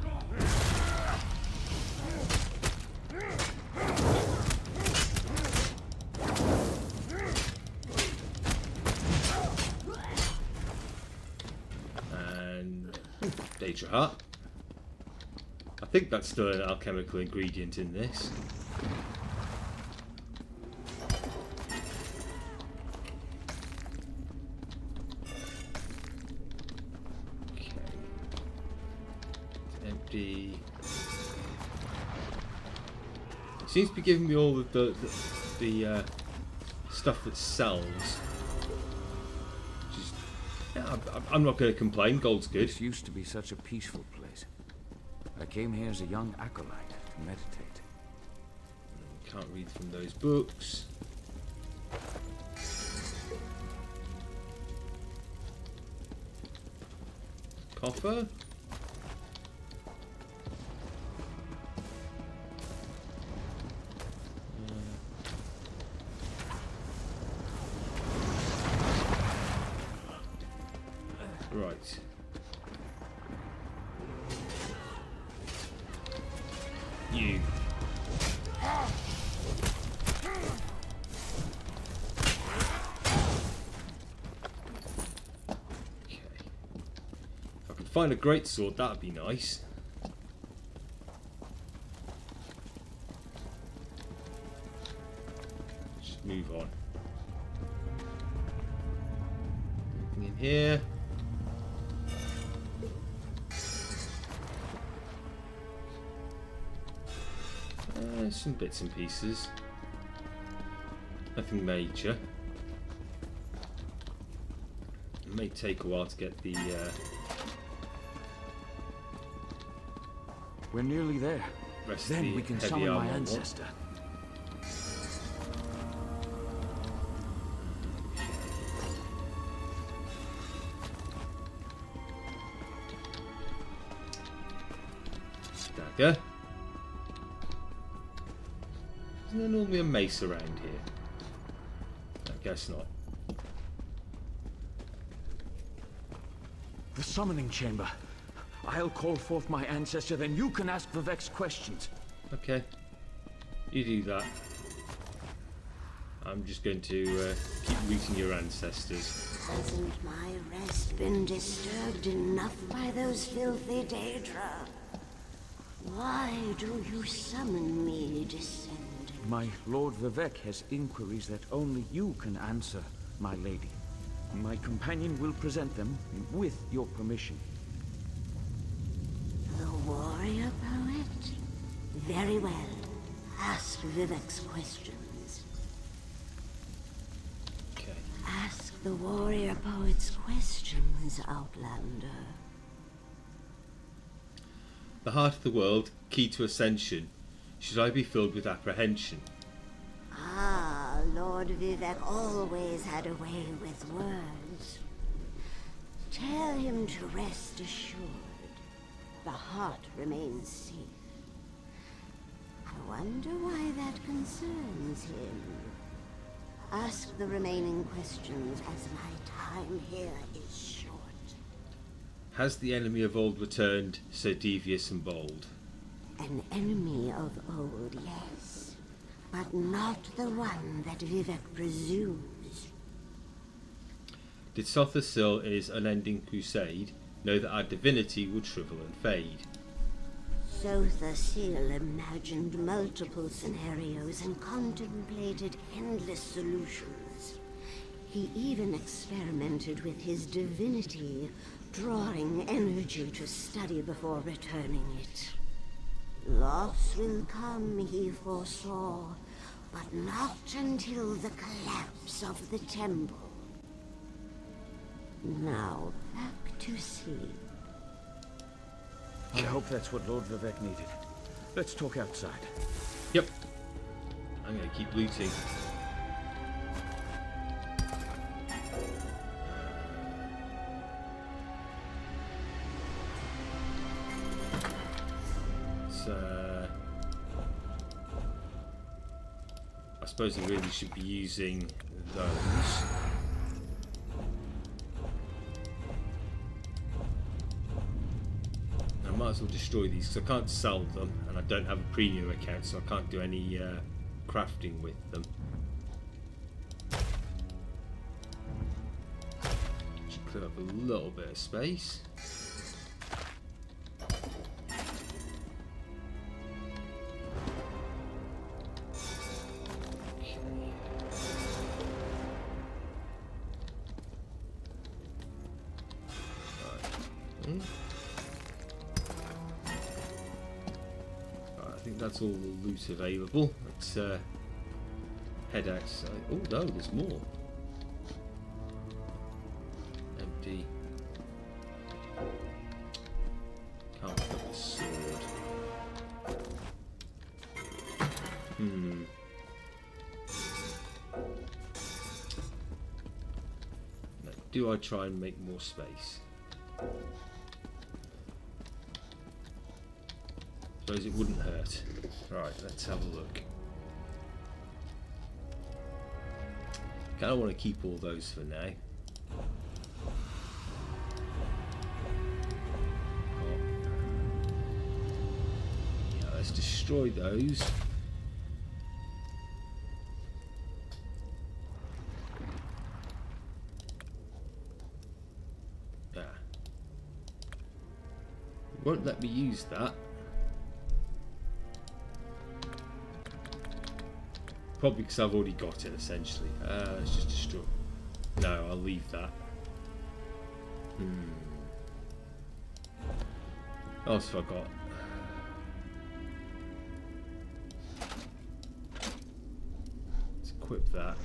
And Daedra Heart. I think that's still an alchemical ingredient in this. Empty. It seems to be giving me all of the stuff that sells. Just, yeah, I'm not going to complain. Gold's good. This used to be such a peaceful place. I came here as a young acolyte to meditate. Can't read from those books. Coffer. Right. You. Okay. If I could find a great sword, that'd be nice. move on. Anything in here? Some bits and pieces. Nothing major. It may take a while to get the... We're nearly there. Then we can summon my ancestor. Dagger. Isn't there normally a mace around here? I guess not. The summoning chamber. I'll call forth my ancestor, then you can ask Vivek's questions. Okay. You do that. I'm just going to keep looting your ancestors. Hasn't my rest been disturbed enough by those filthy Daedra? Why do you summon me, Descendant? My Lord Vivek has inquiries that only you can answer, my lady. My companion will present them with your permission. The warrior poet? Very well. Ask Vivek's questions. Okay. Ask the warrior poet's questions, Outlander. The heart of the world, key to ascension. Should I be filled with apprehension? Ah, Lord Vivek always had a way with words. Tell him to rest assured. The heart remains safe. I wonder why that concerns him. Ask the remaining questions as my time here is short. Has the enemy of old returned, so devious and bold? An enemy of old, yes. But not the one that Vivek presumes. Did Sothersil in his unending crusade know that our divinity would shrivel and fade? Sothersil imagined multiple scenarios and contemplated endless solutions. He even experimented with his divinity, drawing energy to study before returning it. Loss will come, he foresaw, but not until the collapse of the temple. Now, back to sleep. I hope that's what Lord Vivek needed. Let's talk outside. Yep. I'm going to keep looting. I suppose I really should be using those. I might as well destroy these because I can't sell them and I don't have a premium account, so I can't do any crafting with them. Should clear up a little bit of space. I think that's all the loot available. Let's head outside. Oh no, there's more. Empty. Can't put the sword. Now, do I try and make more space? Suppose it wouldn't hurt. Right, let's have a look. Kind of want to keep all those for now. Yeah, let's destroy those. Yeah. It won't let me use that. Probably because I've already got it, essentially. Let's just destroy. No, I'll leave that. What else have I got? Let's equip that.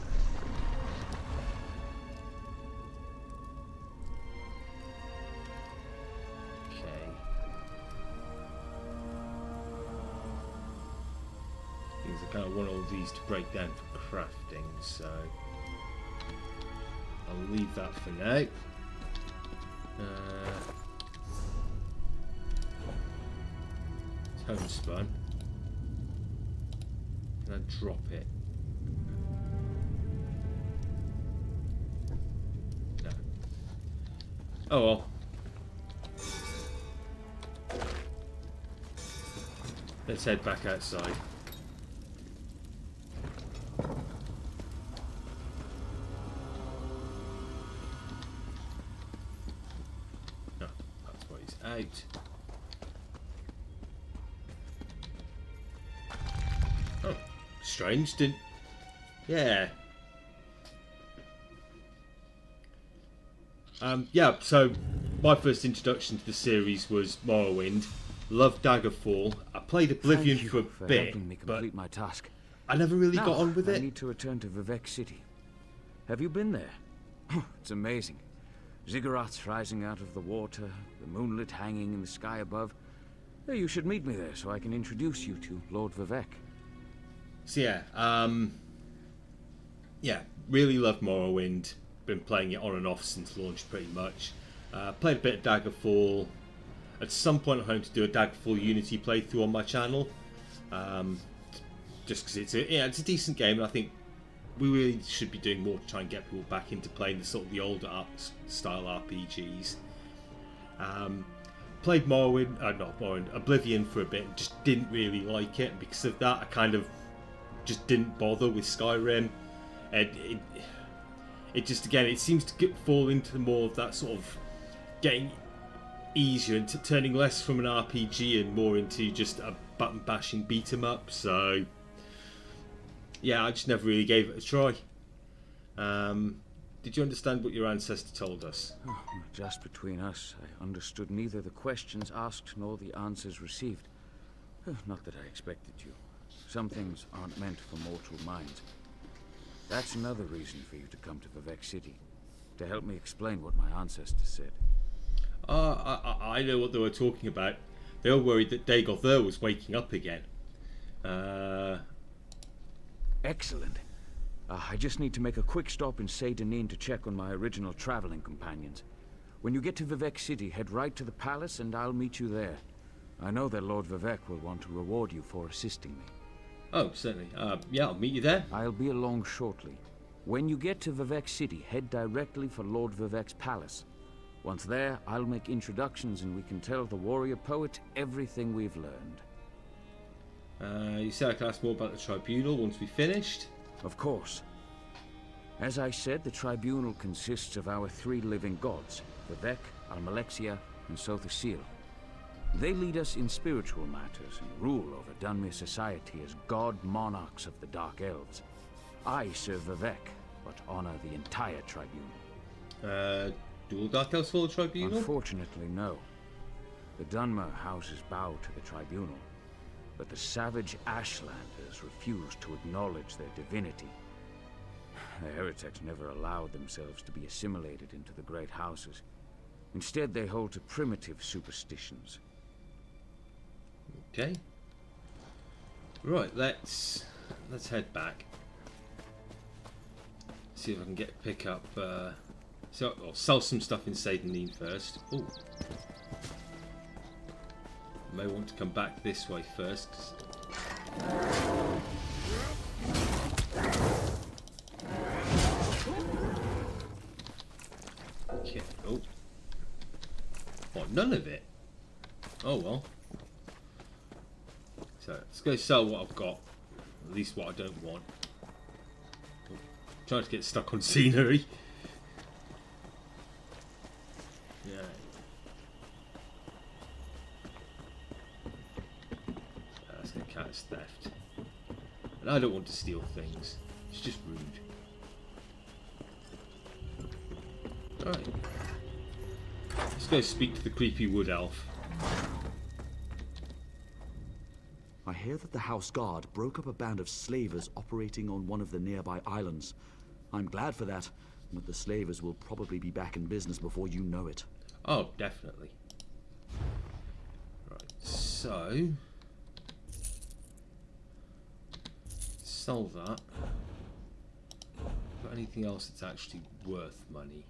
I kind of want all these to break down for crafting, so I'll leave that for now. It's homespun. Can I drop it? No. Oh well. Let's head back outside. Out. Oh, strange, didn't... Yeah. Yeah, so my first introduction to the series was Morrowind. Loved Daggerfall. I played Oblivion for a bit, me complete my task. I never really got on with it. I need to return to Vivek City. Have you been there? It's amazing. Ziggurats rising out of the water, the moonlit hanging in the sky above. You should meet me there so I can introduce you to Lord Vivek. So yeah, really love Morrowind. Been playing it on and off since launch pretty much. Played a bit of Daggerfall. At some point I'm hoping to do a Daggerfall Unity playthrough on my channel. Just because it's a decent game, and I think we really should be doing more to try and get people back into playing the sort of the older style RPGs. Played Oblivion for a bit and just didn't really like it. Because of that, I kind of just didn't bother with Skyrim. And it just, again, it seems to fall into more of that sort of getting easier and turning less from an RPG and more into just a button bashing beat 'em up. So yeah, I just never really gave it a try. Did you understand what your ancestor told us? Oh, just between us, I understood neither the questions asked nor the answers received. Not that I expected you. Some things aren't meant for mortal minds. That's another reason for you to come to Vivek City, to help me explain what my ancestors said. I know what they were talking about. They were worried that Dagoth was waking up again. Excellent. I just need to make a quick stop in Seydanin to check on my original traveling companions. When you get to Vivek City, head right to the palace and I'll meet you there. I know that Lord Vivek will want to reward you for assisting me. Oh, certainly. Yeah, I'll meet you there. I'll be along shortly. When you get to Vivek City, head directly for Lord Vivek's palace. Once there, I'll make introductions and we can tell the warrior poet everything we've learned. You said I can ask more about the tribunal once we've finished? Of course. As I said, the tribunal consists of our 3 living gods, Vivek, Almalexia, and Sothasil. They lead us in spiritual matters and rule over Dunmere society as god monarchs of the Dark Elves. I serve Vivek, but honor the entire tribunal. Do all Dark Elves follow the tribunal? Unfortunately, no. The Dunmer houses bow to the tribunal, but the savage Ashlanders refuse to acknowledge their divinity. The heretics never allowed themselves to be assimilated into the great houses. Instead, they hold to primitive superstitions. Okay. Right, let's head back. See if I can pick up. So I'll sell some stuff in Seydanin first. Ooh. May want to come back this way first. Okay. Oh. Oh, none of it. Oh well. So let's go sell what I've got. At least what I don't want. Oh, trying to get stuck on scenery. Yeah. That's going to count as theft. And I don't want to steal things. It's just rude. Alright. Let's go speak to the creepy wood elf. I hear that the House Guard broke up a band of slavers operating on one of the nearby islands. I'm glad for that, but the slavers will probably be back in business before you know it. Oh, definitely. Right, so... sell that. Got anything else that's actually worth money?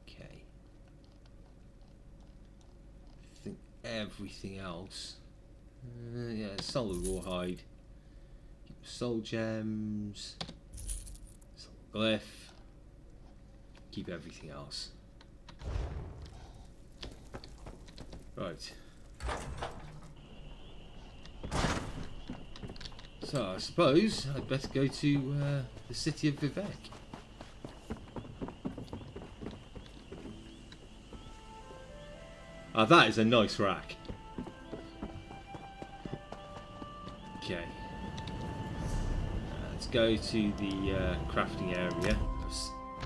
Okay. I think everything else. Yeah, sell the rawhide. Keep the soul gems. Sell the glyph. Keep everything else. Right. So I suppose I'd better go to the city of Vivek. Ah, that is a nice rack. Okay. Let's go to the crafting area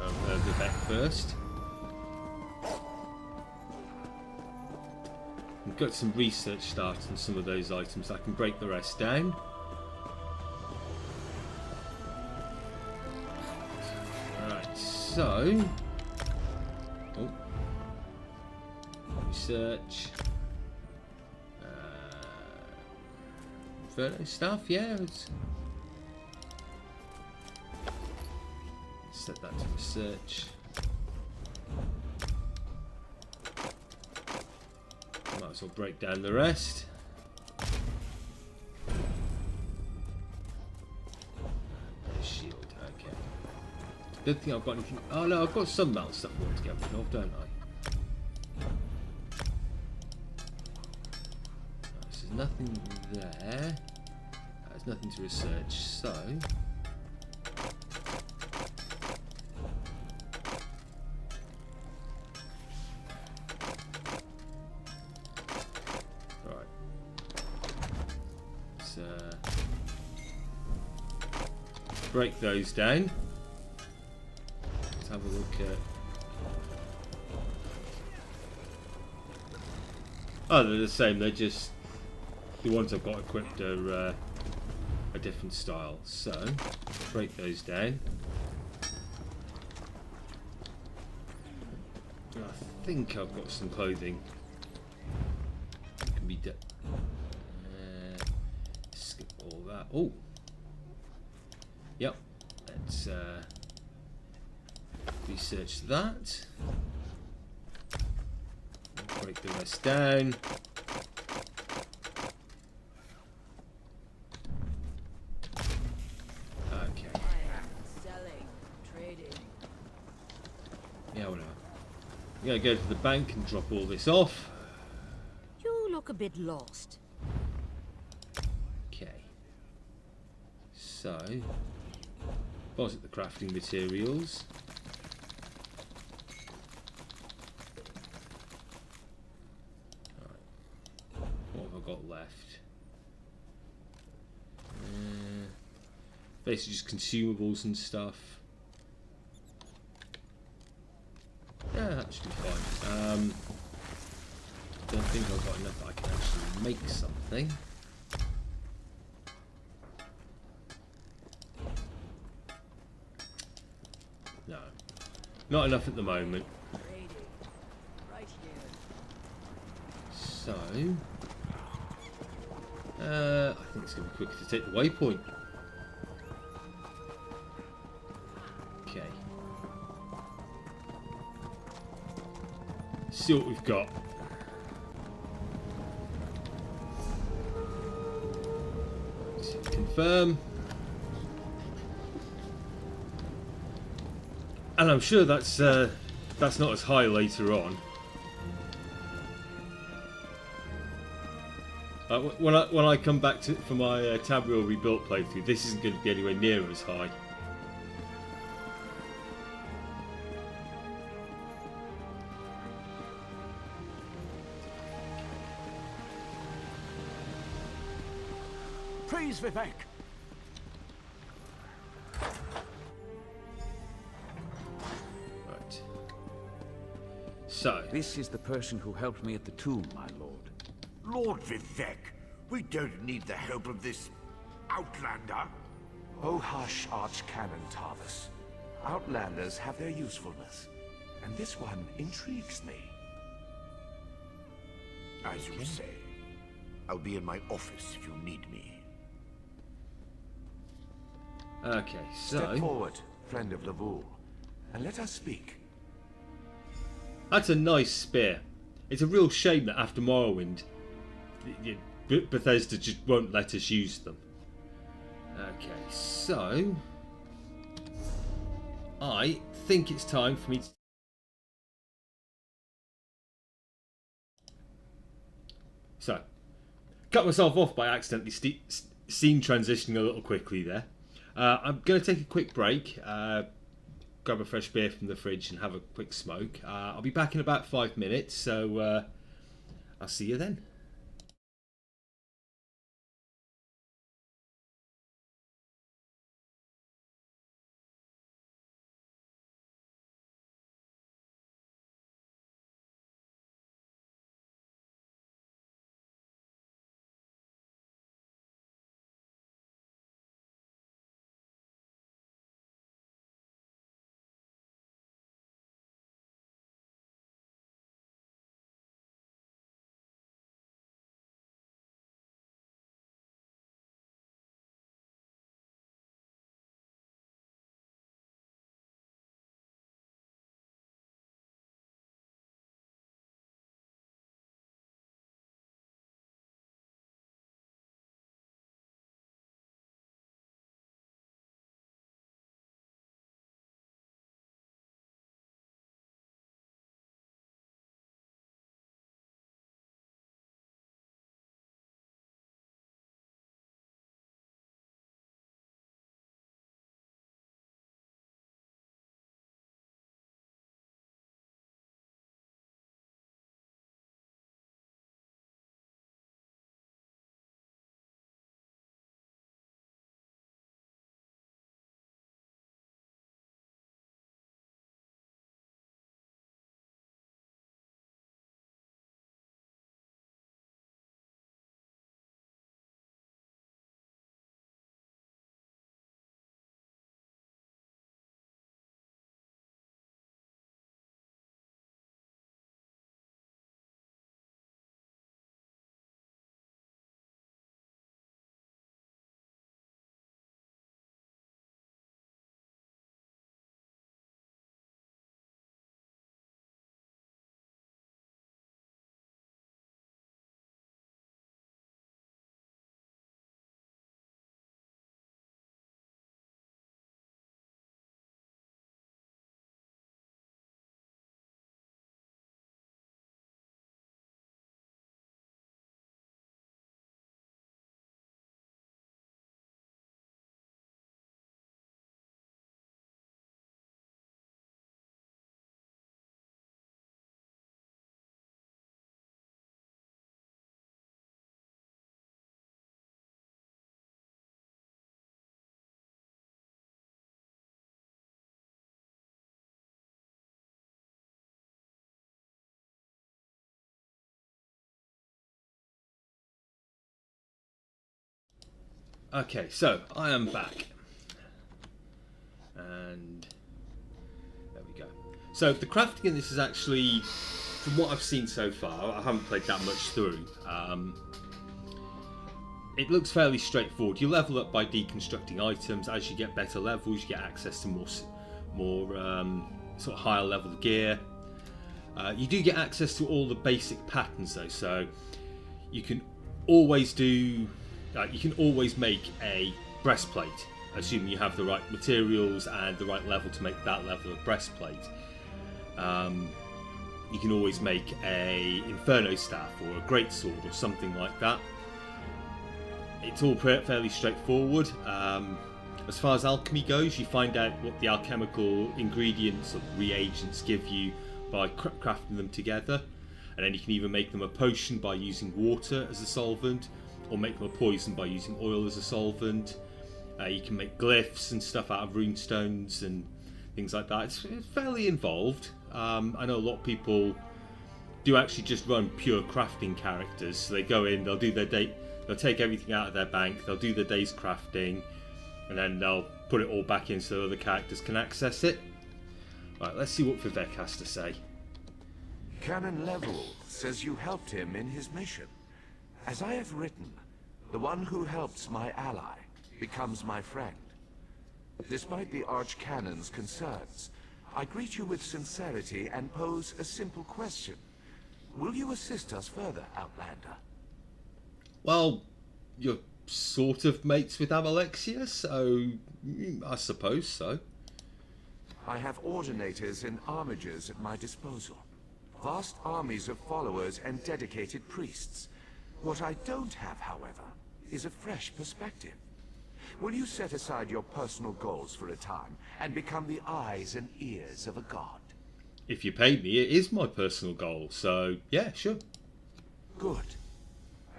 of Vivek first. We've got some research started on some of those items. I can break the rest down. Right, so... oh. Research. Inferno stuff, yeah. Let's set that to research. Might as well break down the rest. Shield, okay. Don't think I've got anything. Oh no, I've got some melt stuff I want to get rid of, don't I? So there's nothing there. There's nothing to research, so. Break those down. Let's have a look at... oh, they're the same. They're just... the ones I've got equipped are a different style. So, break those down. I think I've got some clothing. It can be done. Skip all that. Oh! Yep, let's research that. Break the rest down. Okay. Selling, trading. Yeah, whatever. I'm gonna go to the bank and drop all this off. You look a bit lost. Okay. So. Deposit the crafting materials. Right. What have I got left? Basically just consumables and stuff. Yeah, that should be fine. Don't think I've got enough that I can actually make something. No, not enough at the moment. So, I think it's going to be quicker to take the waypoint. Okay. See what we've got. Let's confirm. And I'm sure that's not as high later on. When I come back for my Tamriel rebuilt playthrough, this isn't going to be anywhere near as high. Freeze, Vivek! Right. So. This is the person who helped me at the tomb, my lord. Lord Vivek, we don't need the help of this outlander. Oh hush, Archcanon Tarvis. Outlanders have their usefulness, and this one intrigues me. As you say. I'll be in my office if you need me. Okay, so... Step forward, friend of Lavul, and let us speak. That's a nice spear. It's a real shame that after Morrowind, Bethesda just won't let us use them. Okay, so... I think it's time for me to... So, cut myself off by accidentally scene transitioning a little quickly there. I'm going to take a quick break, grab a fresh beer from the fridge and have a quick smoke. I'll be back in about 5 minutes, so I'll see you then. Okay, so I am back. And there we go. So the crafting in this is actually, from what I've seen so far, I haven't played that much through. It looks fairly straightforward. You level up by deconstructing items. As you get better levels, you get access to more sort of higher level gear. You do get access to all the basic patterns though, so you can always do. You can always make a breastplate, assuming you have the right materials and the right level to make that level of breastplate. You can always make a Inferno staff or a greatsword or something like that. It's all fairly straightforward. As far as alchemy goes, you find out what the alchemical ingredients or reagents give you by crafting them together, and then you can either make them a potion by using water as a solvent, or make them a poison by using oil as a solvent. You can make glyphs and stuff out of runestones and things like that. It's fairly involved. I know a lot of people do actually just run pure crafting characters. So they go in, they'll do their day, they'll take everything out of their bank, they'll do their day's crafting, and then they'll put it all back in so other characters can access it. Right, let's see what Vivek has to say. Canon Level says you helped him in his mission. As I have written, the one who helps my ally becomes my friend. Despite the Archcanon's concerns, I greet you with sincerity and pose a simple question. Will you assist us further, Outlander? Well, you're sort of mates with Amalexia, so I suppose so. I have ordinators and armigers at my disposal. Vast armies of followers and dedicated priests. What I don't have, however, is a fresh perspective. Will you set aside your personal goals for a time and become the eyes and ears of a god? If you paid me, it is my personal goal, so yeah, sure. Good.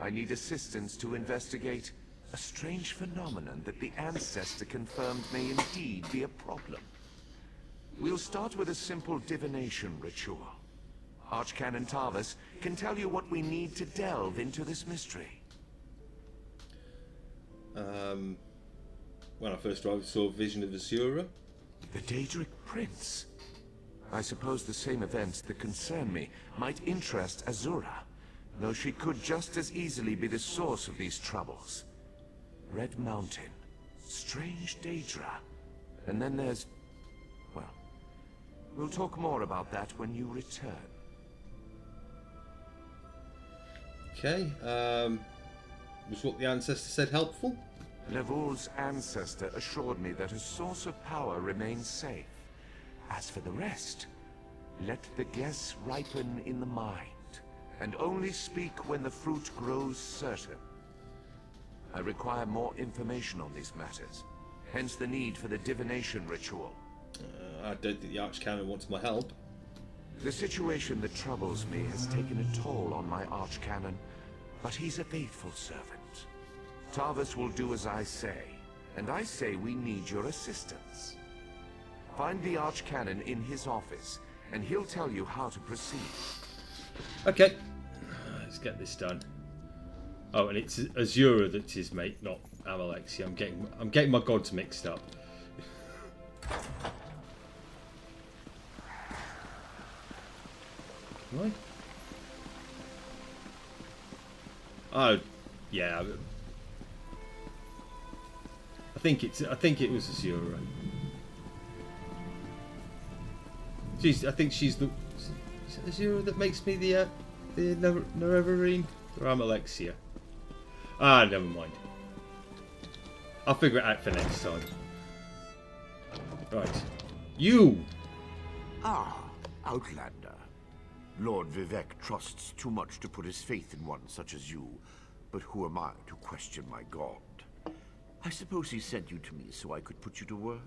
I need assistance to investigate a strange phenomenon that the Ancestor confirmed may indeed be a problem. We'll start with a simple divination ritual. Archcanon Tarvis can tell you what we need to delve into this mystery. When I first saw a vision of Azura. The Daedric Prince. I suppose the same events that concern me might interest Azura, though she could just as easily be the source of these troubles. Red Mountain, strange Daedra, and then there's... well, we'll talk more about that when you return. Okay, was what the Ancestor said helpful? Levoul's Ancestor assured me that a source of power remains safe. As for the rest, let the guess ripen in the mind, and only speak when the fruit grows certain. I require more information on these matters, hence the need for the divination ritual. I don't think the Archcanon wants my help. The situation that troubles me has taken a toll on my Archcanon, but he's a faithful servant. Tarvis will do as I say, and I say we need your assistance. Find the Archcanon in his office, and he'll tell you how to proceed. Okay, let's get this done. Oh, and it's Azura that's his mate, not Amalexia. I'm getting my gods mixed up. Right. Oh, yeah. I think it was Azura. I think she's the... Is it Azura that makes me the Nerevarine? Or Amalexia? Ah, never mind. I'll figure it out for next time. Right. You! Ah, Outlander. Lord Vivek trusts too much to put his faith in one such as you, but who am I to question my god? I suppose he sent you to me so I could put you to work?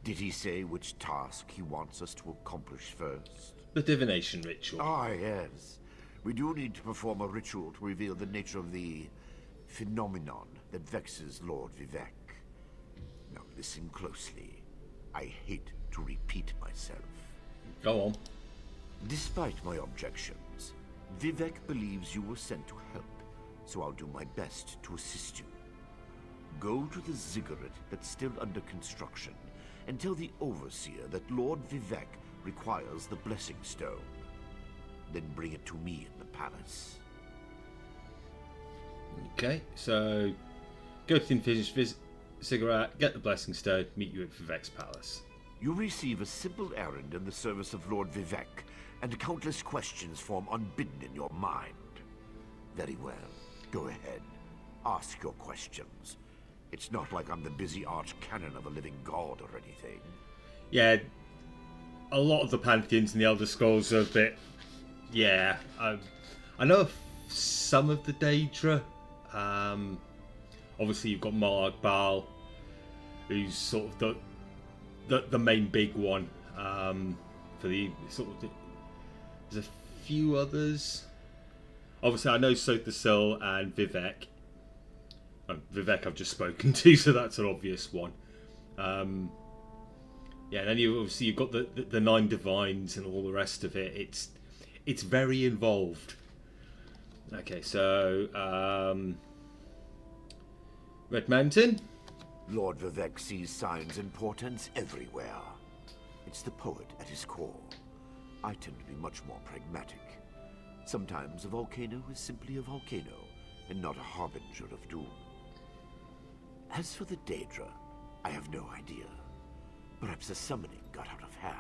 Did he say which task he wants us to accomplish first? The divination ritual. Ah, yes. We do need to perform a ritual to reveal the nature of the phenomenon that vexes Lord Vivek. Now listen closely. I hate to repeat myself. Go on. Despite my objections, Vivek believes you were sent to help, so I'll do my best to assist you. Go to the ziggurat that's still under construction and tell the Overseer that Lord Vivek requires the Blessing Stone. Then bring it to me in the palace. Okay, so go to the unfinished ziggurat, get the Blessing Stone, meet you at Vivek's palace. You receive a simple errand in the service of Lord Vivek, and countless questions form unbidden in your mind. Very well. Go ahead. Ask your questions. It's not like I'm the busy Archcanon of a living god or anything. Yeah, a lot of the Pantheons and the Elder Scrolls are a bit... Yeah, I know some of the Daedra. Obviously you've got Marg Baal, who's sort of the main big one. For the sort of... There's a few others. Obviously I know Sothasil and Vivek. Vivek I've just spoken to, so that's an obvious one. Yeah, and then you've got the 9 divines and all the rest of it. It's very involved. Okay, so Red Mountain. Lord Vivek sees signs and portents everywhere. It's the poet at his core. I tend to be much more pragmatic. Sometimes a volcano is simply a volcano, and not a harbinger of doom. As for the Daedra, I have no idea. Perhaps the summoning got out of hand.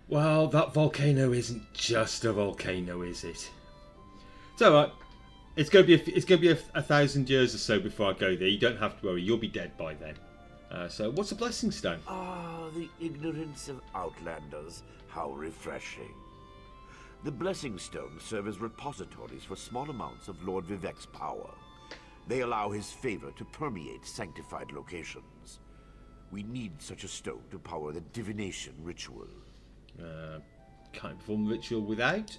Well, that volcano isn't just a volcano, is it? It's alright. It's gonna be 1,000 years or so before I go there. You don't have to worry. You'll be dead by then. So, what's a blessing stone? Ah, the ignorance of outlanders. How refreshing. The blessing stones serve as repositories for small amounts of Lord Vivek's power. They allow his favor to permeate sanctified locations. We need such a stone to power the divination ritual. Can't perform the ritual without?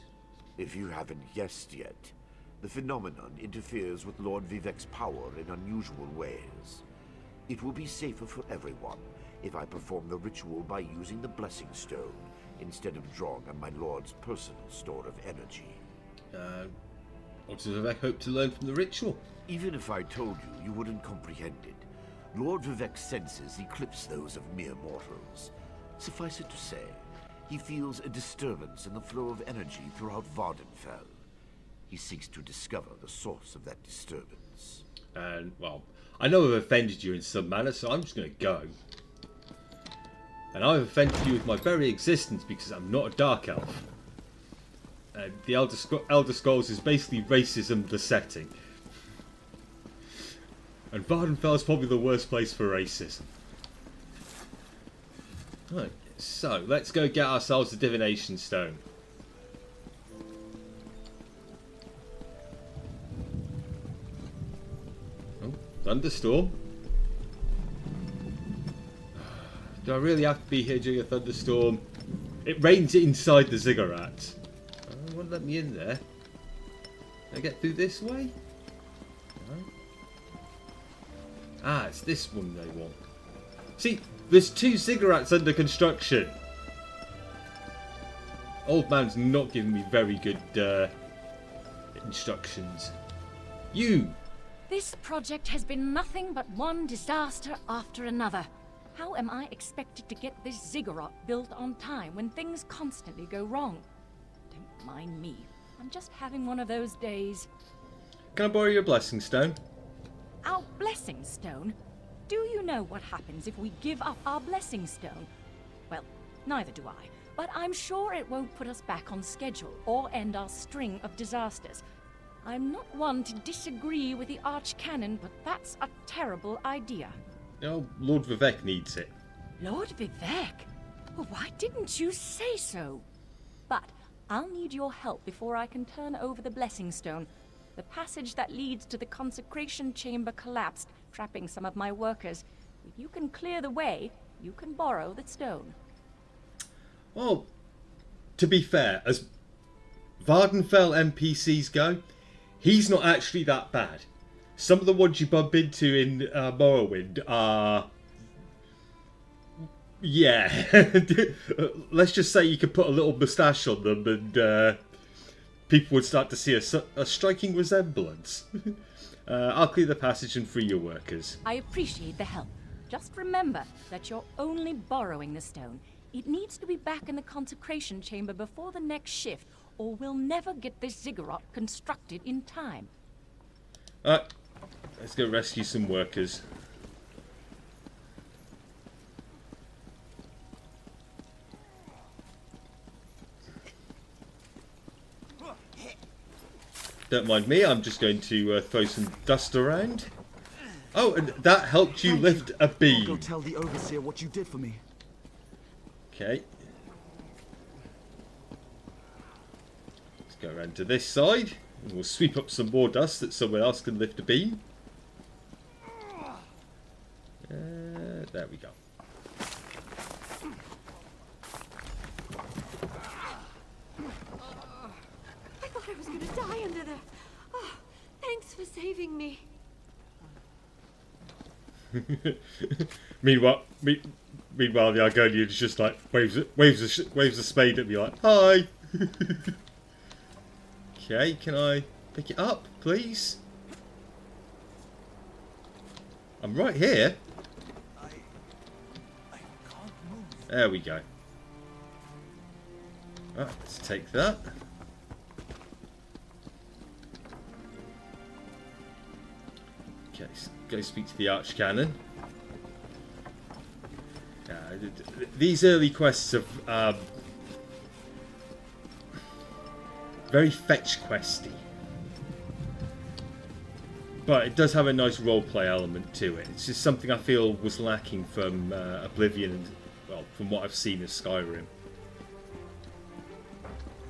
If you haven't guessed yet, the phenomenon interferes with Lord Vivek's power in unusual ways. It will be safer for everyone if I perform the ritual by using the blessing stone instead of drawing on my Lord's personal store of energy. What does Vivek hope to learn from the ritual? Even if I told you, you wouldn't comprehend it. Lord Vivek's senses eclipse those of mere mortals. Suffice it to say, he feels a disturbance in the flow of energy throughout Vardenfell. He seeks to discover the source of that disturbance. And, well, I know I've offended you in some manner, so I'm just going to go. And I've offended you with my very existence because I'm not a Dark Elf. And the Elder Scrolls is basically racism, the setting. And Vardenfell is probably the worst place for racism. Right, so let's go get ourselves a divination stone. Oh, thunderstorm. Do I really have to be here during a thunderstorm? It rains inside the ziggurat. Oh, it won't let me in there. Can I get through this way? No. Ah, it's this one they want. See, there's 2 ziggurats under construction. Old man's not giving me very good instructions. You! This project has been nothing but one disaster after another. How am I expected to get this ziggurat built on time when things constantly go wrong? Don't mind me. I'm just having one of those days. Can I borrow your blessing stone? Our blessing stone? Do you know what happens if we give up our blessing stone? Well, neither do I, but I'm sure it won't put us back on schedule or end our string of disasters. I'm not one to disagree with the Archcanon, but that's a terrible idea. Oh, Lord Vivek needs it. Lord Vivek? Well, why didn't you say so? But I'll need your help before I can turn over the blessing stone. The passage that leads to the consecration chamber collapsed, trapping some of my workers. If you can clear the way, you can borrow the stone. Well, to be fair, as Vardenfell NPCs go, he's not actually that bad. Some of the ones you bump into in Morrowind are... yeah. Let's just say you could put a little moustache on them and people would start to see a striking resemblance. I'll clear the passage and free your workers. I appreciate the help. Just remember that you're only borrowing the stone. It needs to be back in the consecration chamber before the next shift, or we'll never get this ziggurat constructed in time. Let's go rescue some workers. Don't mind me, I'm just going to throw some dust around. Oh, and that helped you lift a beam. I'll go tell the overseer what you did for me. Okay. Let's go around to this side. And we'll sweep up some more dust that someone else can lift a beam. There we go. I thought I was going to die under there. Oh, thanks for saving me. Meanwhile, the Argonian is just like waves a spade at me like, hi. Okay, can I pick it up, please? I'm right here. There we go. Right, let's take that. Okay, let's go speak to the Archcanon. These early quests are very fetch questy, but it does have a nice roleplay element to it. It's just something I feel was lacking from Oblivion, and well, from what I've seen of Skyrim,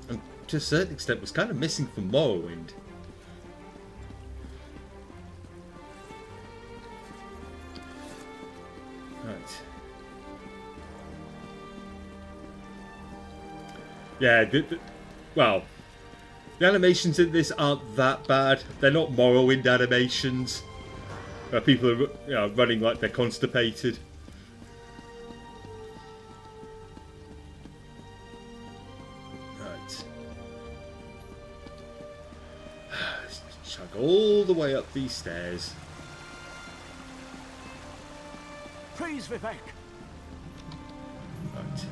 and to a certain extent was kind of missing from Morrowind. Right. Yeah, well, the animations in this aren't that bad. They're not Morrowind animations, where people are running like they're constipated. Right. Let's chug all the way up these stairs. Praise Vivek! Right.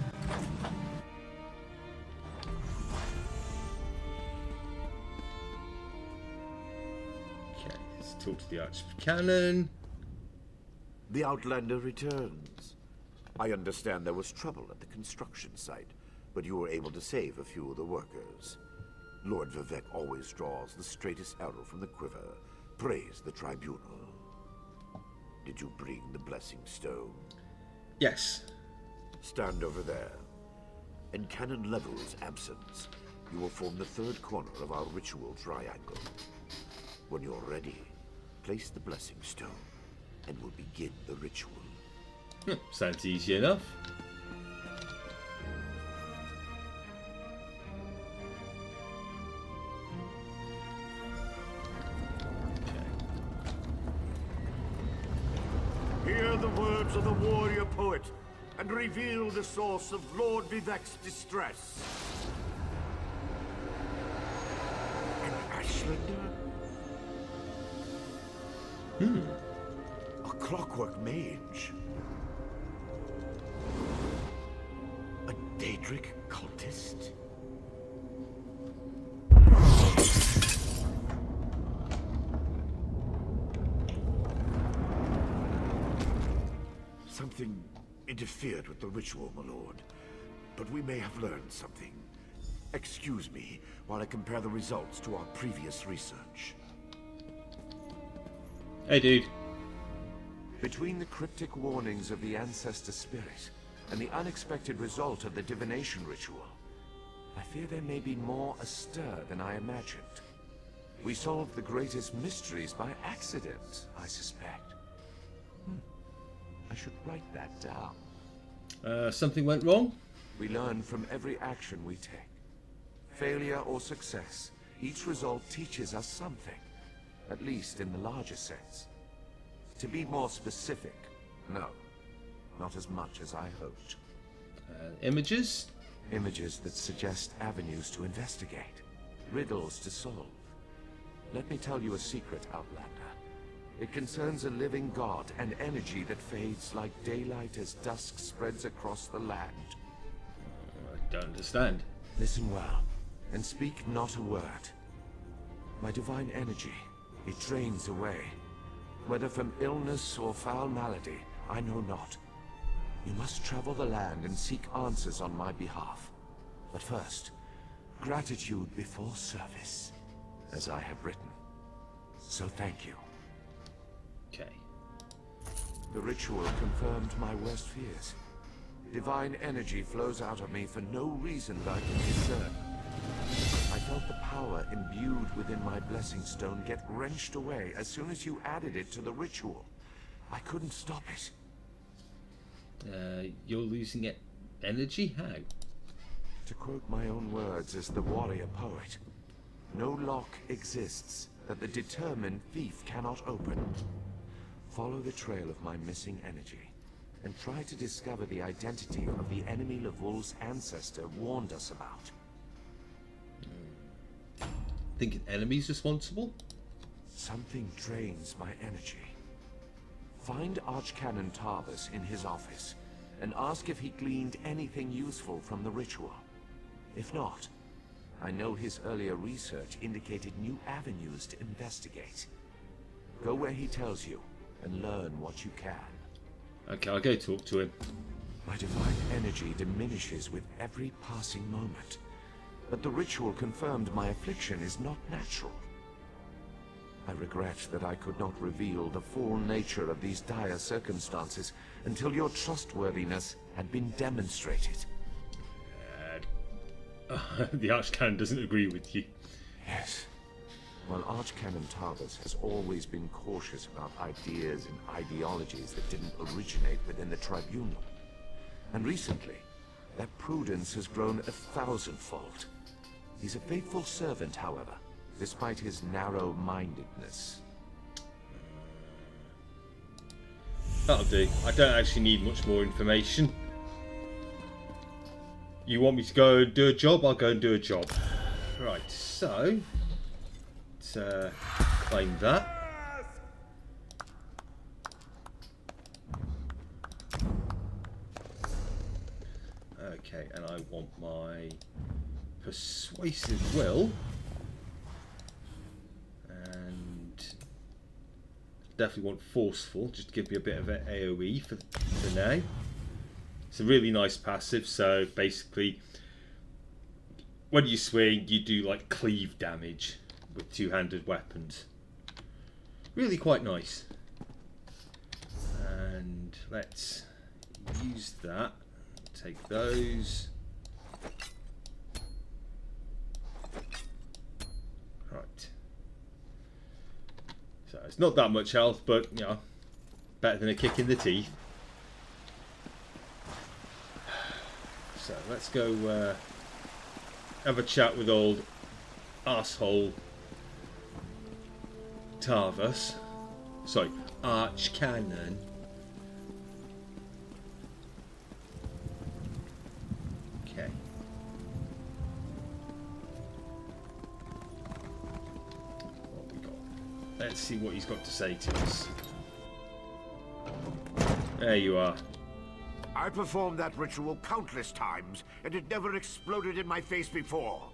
Talk to the Archcanon. The Outlander returns. I understand there was trouble at the construction site, but you were able to save a few of the workers. Lord Vivek always draws the straightest arrow from the quiver. Praise the Tribunal. Did you bring the Blessing Stone? Yes. Stand over there. In Canon Level's absence, you will form the third corner of our ritual triangle. When you're ready, place the Blessing Stone, and we'll begin the ritual. Sounds easy enough. Hear the words of the warrior poet, and reveal the source of Lord Vivek's distress. An Ashlander? A clockwork mage. A Daedric cultist. Something interfered with the ritual, my lord. But we may have learned something. Excuse me while I compare the results to our previous research. Hey, dude. Between the cryptic warnings of the Ancestor Spirit and the unexpected result of the divination ritual, I fear there may be more astir than I imagined. We solved the greatest mysteries by accident, I suspect. I should write that down. Something went wrong? We learn from every action we take. Failure or success, each result teaches us something. At least in the larger sense. To be more specific, no. Not as much as I hoped. Images? Images that suggest avenues to investigate. Riddles to solve. Let me tell you a secret, Outlander. It concerns a living god, an energy that fades like daylight as dusk spreads across the land. I don't understand. Listen well, and speak not a word. My divine energy, it drains away. Whether from illness or foul malady, I know not. You must travel the land and seek answers on my behalf. But first, gratitude before service, as I have written. So thank you. Okay. The ritual confirmed my worst fears. Divine energy flows out of me for no reason that I can discern. I felt the power imbued within my blessing stone get wrenched away as soon as you added it to the ritual. I couldn't stop it. You're losing it energy? How? To quote my own words as the warrior poet, no lock exists that the determined thief cannot open. Follow the trail of my missing energy, and try to discover the identity of the enemy Levol's ancestor warned us about. Think an enemy's responsible? Something drains my energy. Find Archcanon Tarvus in his office, and ask if he gleaned anything useful from the ritual. If not, I know his earlier research indicated new avenues to investigate. Go where he tells you, and learn what you can. Okay, I'll go talk to him. My divine energy diminishes with every passing moment, but the ritual confirmed my affliction is not natural. I regret that I could not reveal the full nature of these dire circumstances until your trustworthiness had been demonstrated. The Archcanon doesn't agree with you. Yes. While Archcanon Tarvus has always been cautious about ideas and ideologies that didn't originate within the Tribunal. And recently, that prudence has grown 1,000-fold. He's a faithful servant, however, despite his narrow-mindedness. That'll do. I don't actually need much more information. You want me to go and do a job? I'll go and do a job. Right, so let's claim that. Okay, and I want my persuasive will, and definitely want forceful, just to give me a bit of an AoE for now. It's a really nice passive, so basically when you swing you do like cleave damage with two-handed weapons. Really quite nice. And let's use that. Take those. Right. So it's not that much health, but you know, better than a kick in the teeth. So let's go have a chat with old arsehole Tarvus. Sorry, Archcanon. Okay. What we got? Let's see what he's got to say to us. There you are. I performed that ritual countless times, and it never exploded in my face before.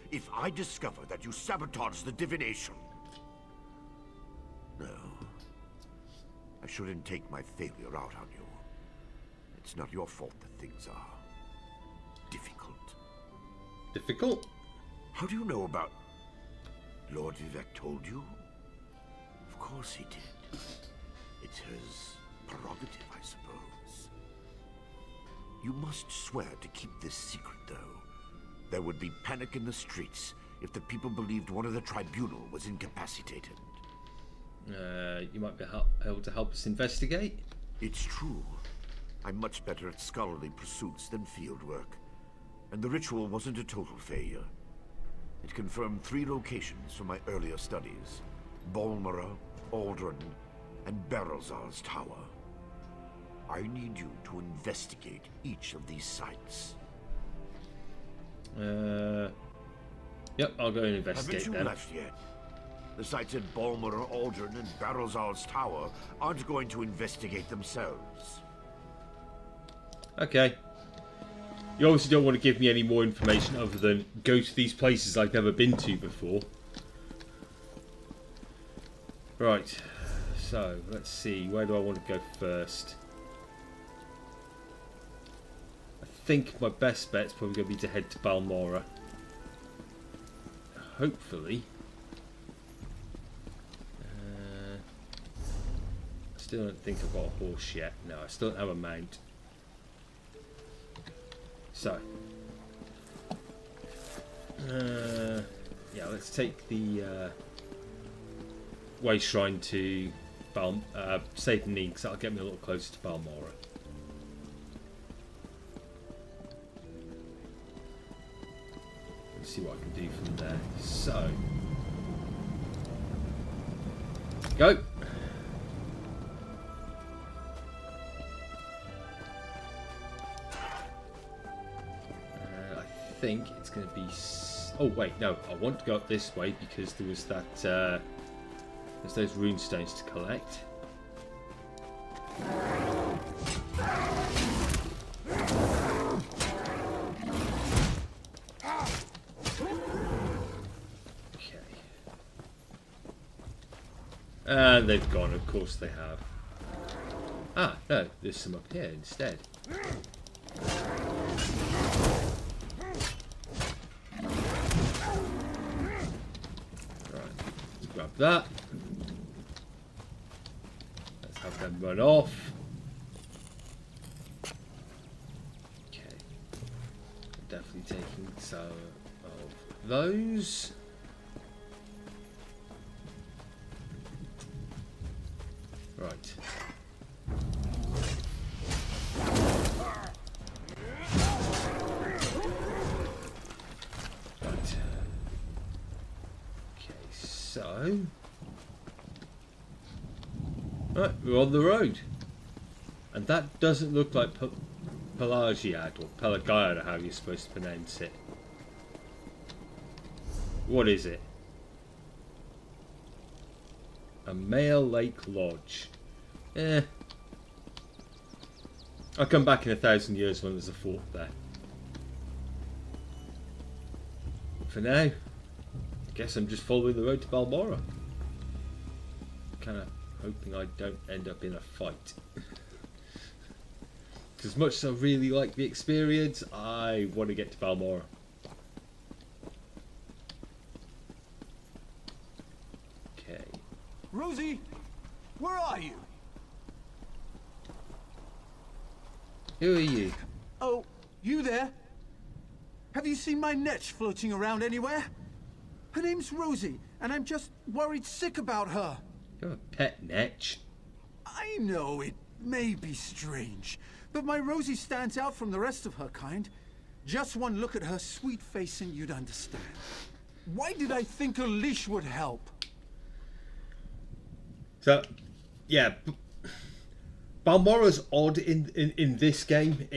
If I discover that you sabotaged the divination... No. I shouldn't take my failure out on you. It's not your fault that things are... difficult. Difficult? How do you know about... Lord Vivek told you? Of course he did. It's his prerogative, I suppose. You must swear to keep this secret, though. There would be panic in the streets if the people believed one of the Tribunal was incapacitated. You might be able to help us investigate? It's true. I'm much better at scholarly pursuits than field work. And the ritual wasn't a total failure. It confirmed 3 locations from my earlier studies. Balmora, Aldrin, and Barrelzar's Tower. I need you to investigate each of these sites. Yep, I'll go and investigate Haven't you them. left yet? The sites at Balmora, Aldrin, and Barrelzar's Tower aren't going to investigate themselves. Okay. You obviously don't want to give me any more information other than go to these places I've never been to before. Right. So, let's see. Where do I want to go first? I think my best bet's probably going to be to head to Balmora. Hopefully. I still don't think I've got a horse yet. No, I still don't have a mount. So. Yeah, let's take the way shrine to Save the Knee, because that'll get me a little closer to Balmora. Let's see what I can do from there. So, go. I think it's going to be... Oh, wait, no. I want to go up this way because there was that... there's those rune stones to collect. Okay. And they've gone, of course they have. Ah, no, there's some up here instead. Grab that. Let's have them run off. Okay. Definitely taking some of those. Right. So, right, we're on the road, and that doesn't look like Pelagiad or Pelagaiad, or how you're supposed to pronounce it. What is it? A Male Lake Lodge. I'll come back in 1,000 years when there's a fort there. But for now, I guess I'm just following the road to Balmorra. Kind of hoping I don't end up in a fight. As much as I really like the experience, I want to get to Balmorra. Okay. Rosie, where are you? Who are you? Oh, you there? Have you seen my netch floating around anywhere? Her name's Rosie, and I'm just worried sick about her. You're a pet netch. I know it may be strange, but my Rosie stands out from the rest of her kind. Just one look at her sweet face and you'd understand. Why did I think a leash would help? So, yeah, Balmorra's odd in this game.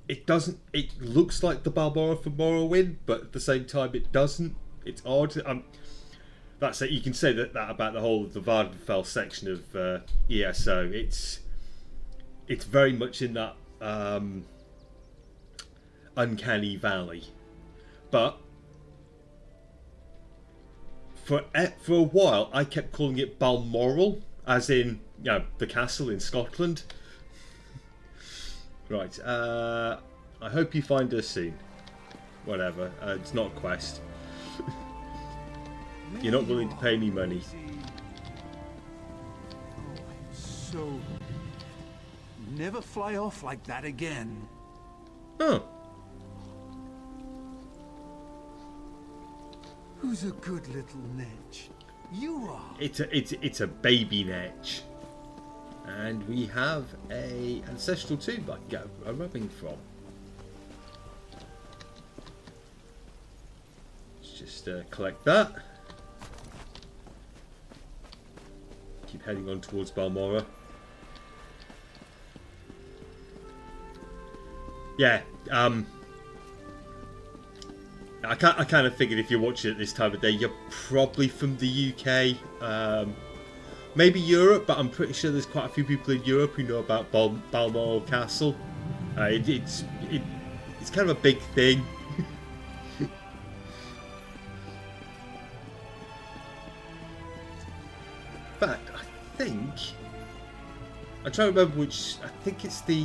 It doesn't. It looks like the Balmorra from Morrowind, but at the same time, it doesn't. It's odd. That's it. You can say that about the whole of the Vardenfell section of ESO. It's very much in that uncanny valley, but for a while, I kept calling it Balmoral, as in the castle in Scotland. Right, I hope you find her soon. Whatever, it's not a quest. You're not willing to pay me money. So, never fly off like that again. Oh. Who's a good little netch? You are. It's a baby netch. And we have a ancestral tomb I can get a rubbing from. Let's just collect that. Keep heading on towards Balmorra. Yeah, I kind of figured if you're watching it this time of day, you're probably from the UK. Maybe Europe, but I'm pretty sure there's quite a few people in Europe who know about Balmoral Castle. It's kind of a big thing. In fact, I think I'm trying to remember which. I think it's the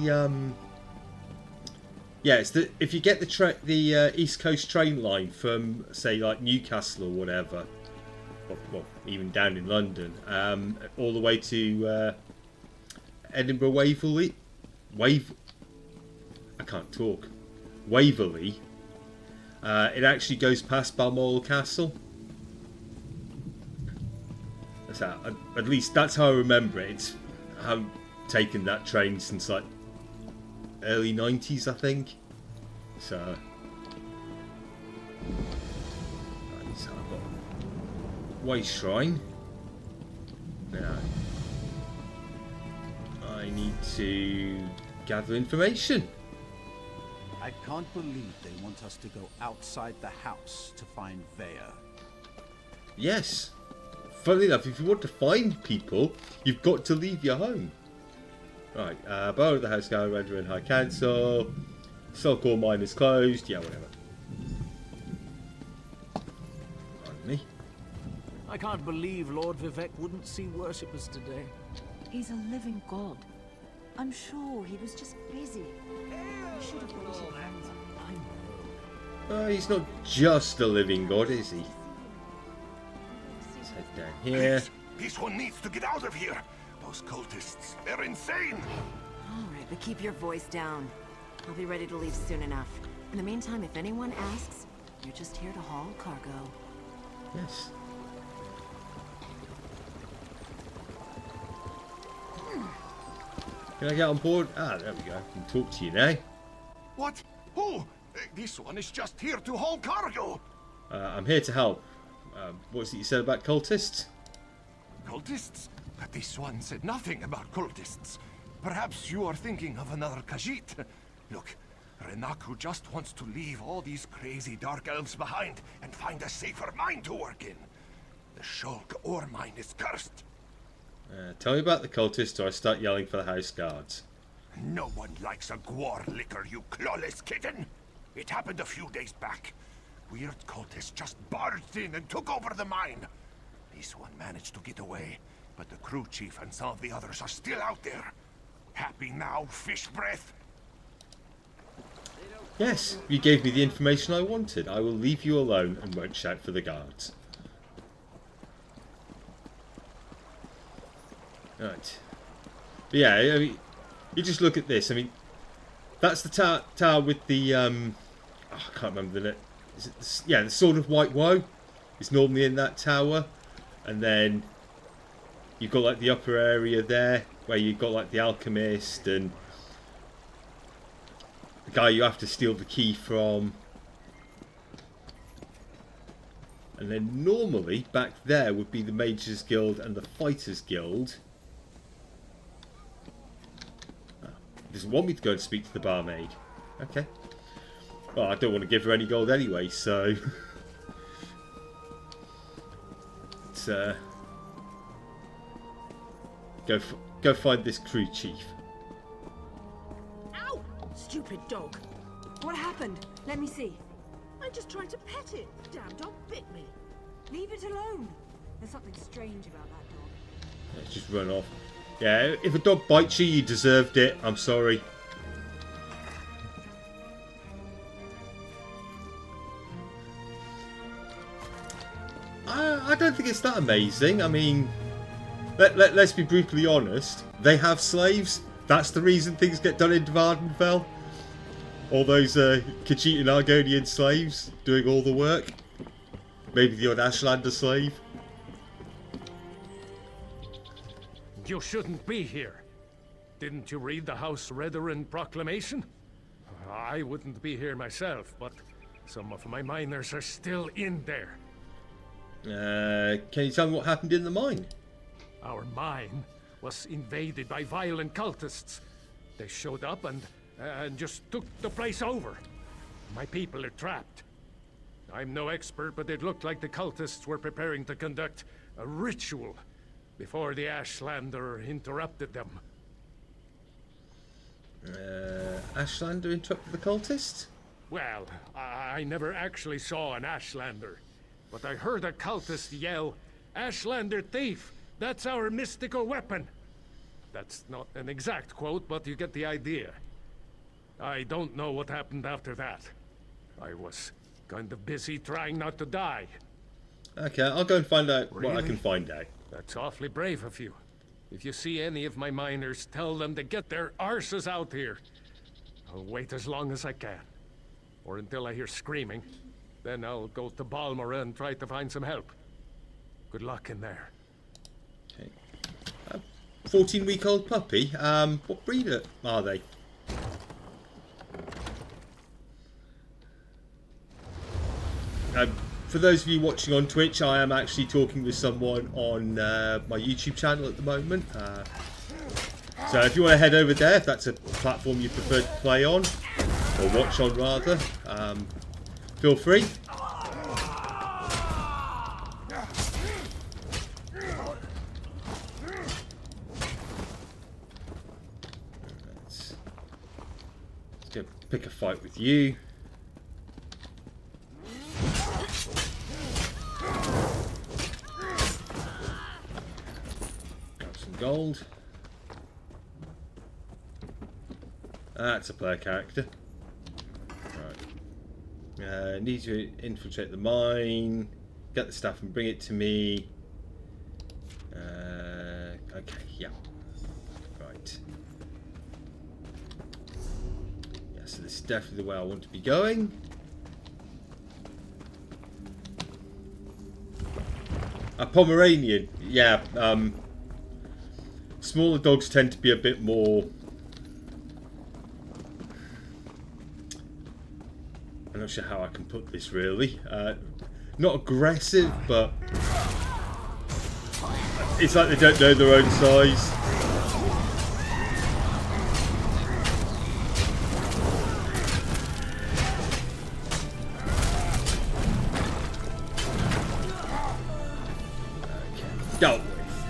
yeah, it's the if you get the East Coast train line from say like Newcastle or whatever. Well, even down in London, all the way to Edinburgh Waverley. I can't talk. Waverley. It actually goes past Balmoral Castle. That's how, at least that's how I remember it. I haven't taken that train since like early 90s, I think. So. Way Shrine. Now, I need to gather information. I can't believe they want us to go outside the house to find Vea. Yes. Funnily enough, if you want to find people, you've got to leave your home. Right, borrow the house guard, render in High Council. Sulcore mine is closed. Yeah, whatever. Pardon me. I can't believe Lord Vivek wouldn't see worshippers today. He's a living god. I'm sure he was just busy. He should have washed his hands. He's not just a living god, is he? Let's head down here. This one needs to get out of here. Those cultists, they're insane. Alright, but keep your voice down. I'll be ready to leave soon enough. In the meantime, if anyone asks, you're just here to haul cargo. Yes. Can I get on board? Ah, there we go. I can talk to you now. What? Who? This one is just here to haul cargo. I'm here to help. What was it you said about cultists? Cultists? This one said nothing about cultists. Perhaps you are thinking of another Khajiit. Look, Renaku just wants to leave all these crazy dark elves behind and find a safer mine to work in. The Shulk ore mine is cursed. Tell me about the cultists or I start yelling for the house guards. No one likes a gwar licker, you clawless kitten. It happened a few days back. Weird cultists just barged in and took over the mine. This one managed to get away, but the crew chief and some of the others are still out there. Happy now, fish breath? Yes, you gave me the information I wanted. I will leave you alone and won't shout for the guards. Right. But yeah, I mean, you just look at this. I mean, that's the tower with the I can't remember the name. Is it the Sword of White Woe is normally in that tower, and then you've got like the upper area there where you've got like the alchemist and the guy you have to steal the key from, and then normally back there would be the Mages Guild and the Fighters Guild. He doesn't want me to go and speak to the barmaid. Okay. Well, I don't want to give her any gold anyway, so let's go find this crew chief. Ow! Stupid dog. What happened? Let me see. I just tried to pet it. The damn dog bit me. Leave it alone. There's something strange about that dog. Let's just run off. Yeah, if a dog bites you, you deserved it. I'm sorry. I don't think it's that amazing. I mean, let's be brutally honest. They have slaves. That's the reason things get done in Vardenfell. All those Khajiit and Argonian slaves doing all the work. Maybe the odd Ashlander slave. You shouldn't be here. Didn't you read the House Redarin proclamation? I wouldn't be here myself, but some of my miners are still in there. Can you tell me what happened in the mine? Our mine was invaded by violent cultists. They showed up and just took the place over. My people are trapped. I'm no expert, but it looked like the cultists were preparing to conduct a ritual before the Ashlander interrupted them. Ashlander interrupted the cultists? Well, I never actually saw an Ashlander, but I heard a cultist yell, "Ashlander thief! That's our mystical weapon!" That's not an exact quote, but you get the idea. I don't know what happened after that. I was kind of busy trying not to die. Okay, I'll go and find out what I Really? can find out. That's awfully brave of you. If you see any of my miners, tell them to get their arses out here. I'll wait as long as I can. Or until I hear screaming. Then I'll go to Balmora and try to find some help. Good luck in there. Okay. 14-week-old puppy? What breed are they? for those of you watching on Twitch, I am actually talking with someone on my YouTube channel at the moment. So if you want to head over there, if that's a platform you prefer to play on, or watch on rather, feel free. Let's go pick a fight with you. Grab some gold. That's a player character. Right. Need to infiltrate the mine. Get the stuff and bring it to me. Okay, yeah. Right. Yeah, so this is definitely the way I want to be going. A Pomeranian. Yeah. Smaller dogs tend to be a bit more... I'm not sure how I can put this really. Not aggressive, but it's like they don't know their own size. Okay, dealt with.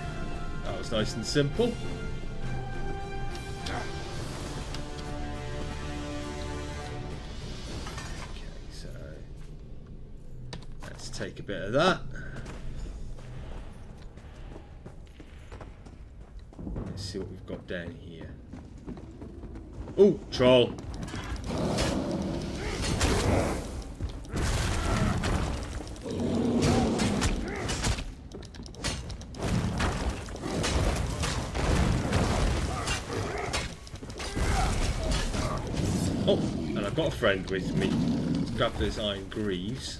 That was nice and simple. Take a bit of that. Let's see what we've got down here. Oh, troll. Oh, and I've got a friend with me. Let's grab those iron greaves.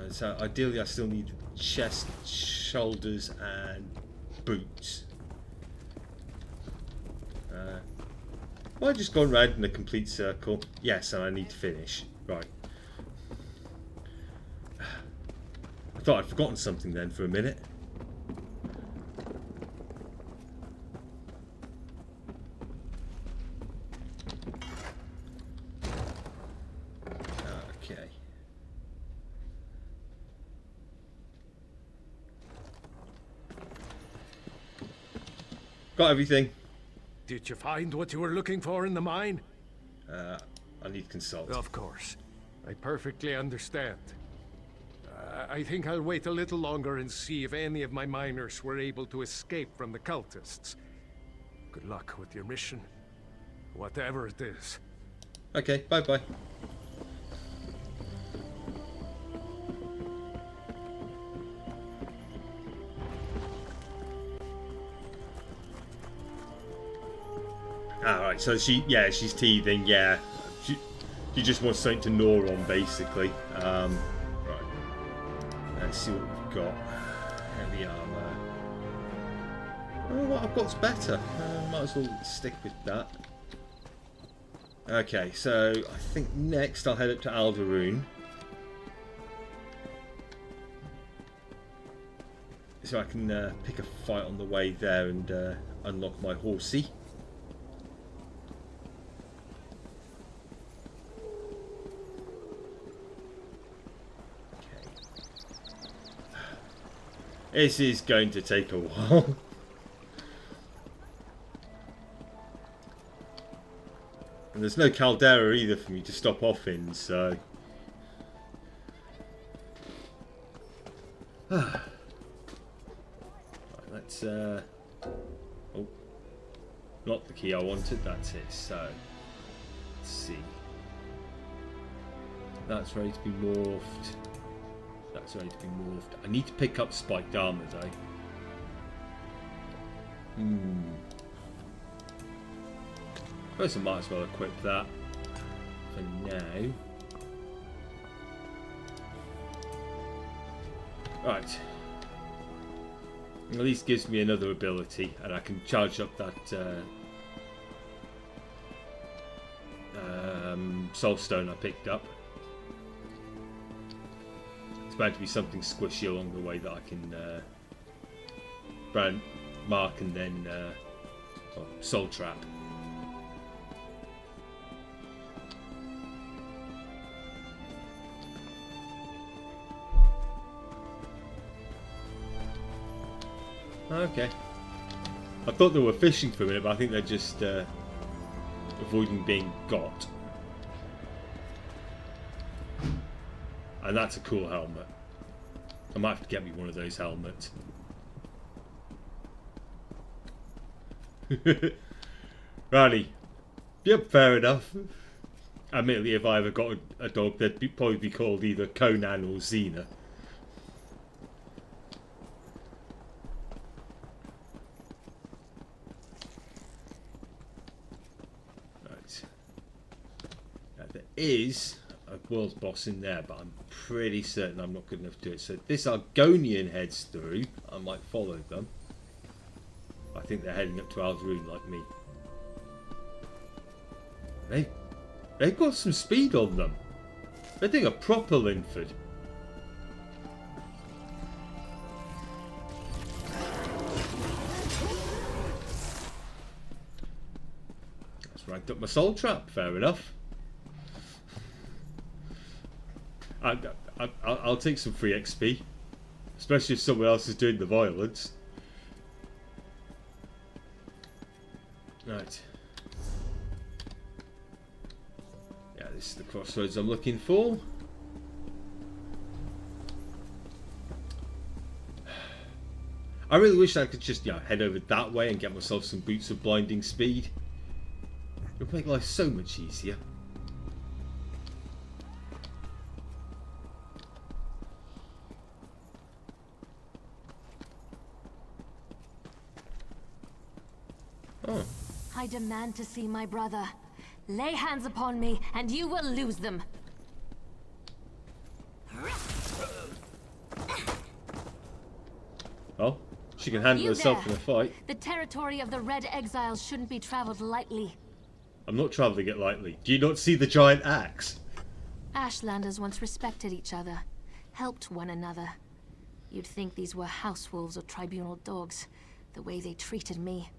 So ideally I still need chest, shoulders and boots. Well, I've just gone round in a complete circle. Yes, and I need to finish. Right. I thought I'd forgotten something then for a minute. Okay. Got everything. Did you find what you were looking for in the mine? I need to consult. Of course. I perfectly understand. I think I'll wait a little longer and see if any of my miners were able to escape from the cultists. Good luck with your mission, whatever it is. Okay, bye-bye. Alright, so she's teething, yeah. She just wants something to gnaw on, basically. Right. Let's see what we've got. Heavy armour. Oh, what I've got's better. Might as well stick with that. Okay, so I think next I'll head up to Alderoon. So I can pick a fight on the way there and unlock my horsey. This is going to take a while. And there's no caldera either for me to stop off in, so... Right, let's... Oh. Not the key I wanted, that's it, so... Let's see. That's ready to be morphed. That's ready to be morphed. I need to pick up spiked armor though. First I might as well equip that for now. Right. At least gives me another ability and I can charge up that soul stone I picked up. bound to be something squishy along the way that I can brand mark and then soul trap. Okay. I thought they were fishing for a minute, but I think they're just avoiding being got. And that's a cool helmet. I might have to get me one of those helmets. Righty. Yep, fair enough. Admittedly, if I ever got a dog, they'd probably be called either Conan or Xena. Right. Now, there is a world boss in there, but I'm pretty certain I'm not good enough to do it. So this Argonian heads through. I might follow them. I think they're heading up to Alderun like me. They've got some speed on them. They're doing a proper Linford. That's ranked up my soul trap. Fair enough. I'll take some free XP, especially if someone else is doing the violence. Right. Yeah, this is the crossroads I'm looking for. I really wish I could just, head over that way and get myself some boots of blinding speed. It would make life so much easier. Oh. I demand to see my brother. Lay hands upon me, and you will lose them. Well, she can handle herself in a fight. The territory of the Red Exiles shouldn't be traveled lightly. I'm not traveling it lightly. Do you not see the giant axe? Ashlanders once respected each other, helped one another. You'd think these were house wolves or tribunal dogs, the way they treated me.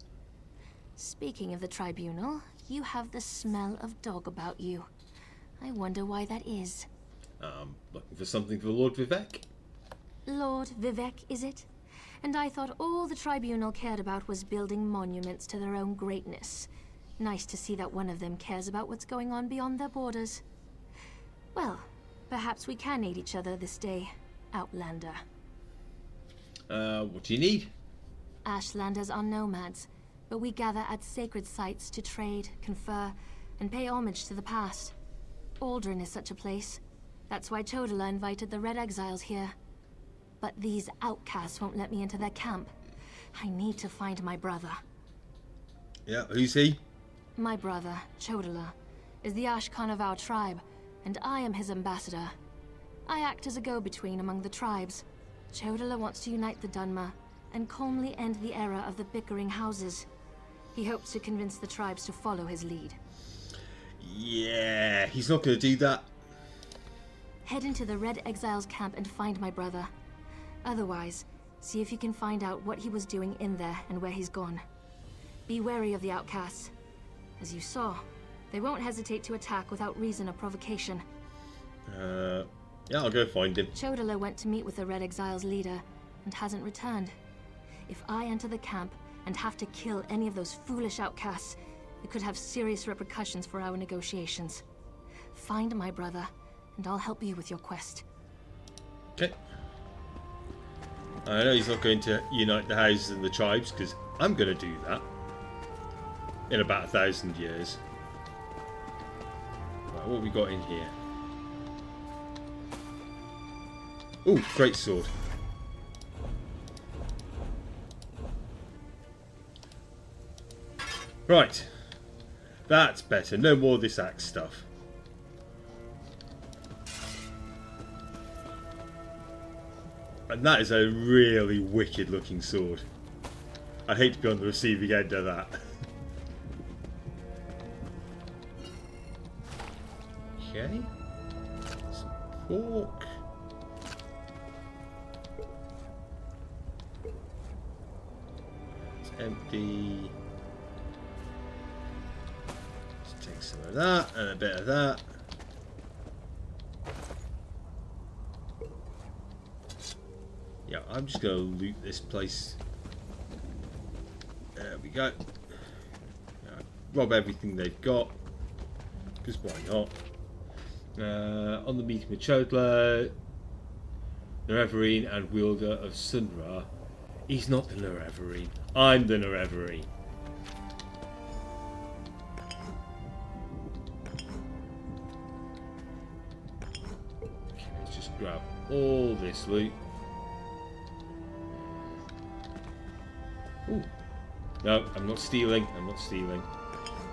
Speaking of the tribunal, you have the smell of dog about you. I wonder why that is. Looking for something for Lord Vivek? Lord Vivek, is it? And I thought all the tribunal cared about was building monuments to their own greatness. Nice to see that one of them cares about what's going on beyond their borders. Well, perhaps we can aid each other this day, Outlander. What do you need? Ashlanders are nomads, but we gather at sacred sites to trade, confer, and pay homage to the past. Aldrin is such a place. That's why Chodala invited the Red Exiles here. But these outcasts won't let me into their camp. I need to find my brother. Yeah, who's he? My brother, Chodala, is the Ashkan of our tribe, and I am his ambassador. I act as a go-between among the tribes. Chodala wants to unite the Dunmer and calmly end the era of the bickering houses. He hopes to convince the tribes to follow his lead. Yeah, he's not going to do that. Head into the Red Exiles camp and find my brother. Otherwise, see if you can find out what he was doing in there and where he's gone. Be wary of the outcasts. As you saw, they won't hesitate to attack without reason or provocation. Yeah, I'll go find him. Chodala went to meet with the Red Exiles leader and hasn't returned. If I enter the camp and have to kill any of those foolish outcasts, it could have serious repercussions for our negotiations. Find my brother, and I'll help you with your quest. Okay. I know he's not going to unite the houses and the tribes, because I'm going to do that. In about 1,000 years. Right, what have we got in here? Ooh, great sword. Right. That's better. No more of this axe stuff. And that is a really wicked looking sword. I'd hate to be on the receiving end of that. Okay. Some pork. empty. Let's take some of that and a bit of that. Yeah, I'm just going to loot this place. There we go. Rob everything they've got. Because why not? On the meeting with Chodler, Nerevarine and wielder of Sunra. He's not the Nerevarine. I'm the Nerevarine. Okay, let's just grab all this loot. Ooh. No, I'm not stealing. I'm not stealing.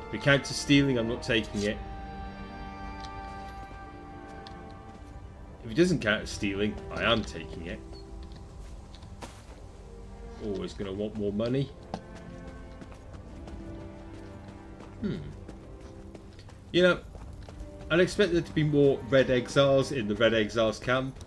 If it counts as stealing, I'm not taking it. If it doesn't count as stealing, I am taking it. Always going to want more money. You know, I'd expect there to be more Red Exiles in the Red Exiles camp.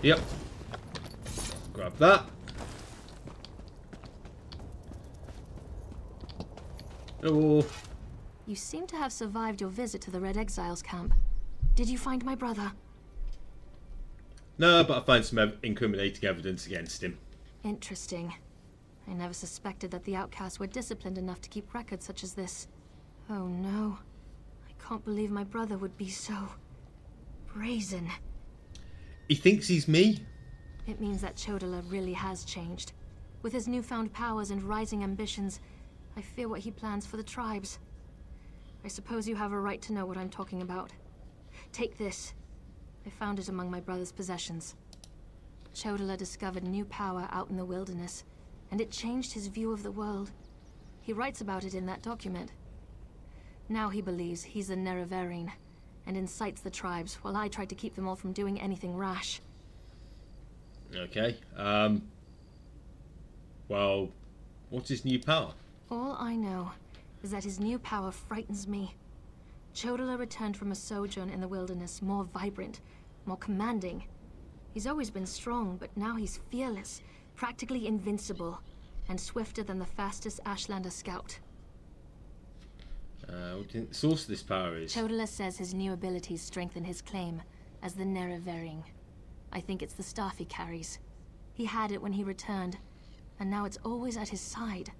Yep. Grab that. Oh. You seem to have survived your visit to the Red Exiles camp. Did you find my brother? No, but I find some incriminating evidence against him. Interesting. I never suspected that the outcasts were disciplined enough to keep records such as this. Oh no. I can't believe my brother would be so brazen. He thinks he's me? It means that Chodler really has changed. With his newfound powers and rising ambitions, I fear what he plans for the tribes. I suppose you have a right to know what I'm talking about. Take this. I found it among my brother's possessions. Chodler discovered new power out in the wilderness, and it changed his view of the world. He writes about it in that document. Now he believes he's a Nerevarine, and incites the tribes, while I try to keep them all from doing anything rash. Okay, well, what's his new power? All I know is that his new power frightens me. Chodler returned from a sojourn in the wilderness more vibrant, more commanding. He's always been strong, but now he's fearless, practically invincible, and swifter than the fastest Ashlander scout. What do you think the source of this power is? Chodler says his new abilities strengthen his claim as the Nerevarine. I think it's the staff he carries. He had it when he returned, and now it's always at his side.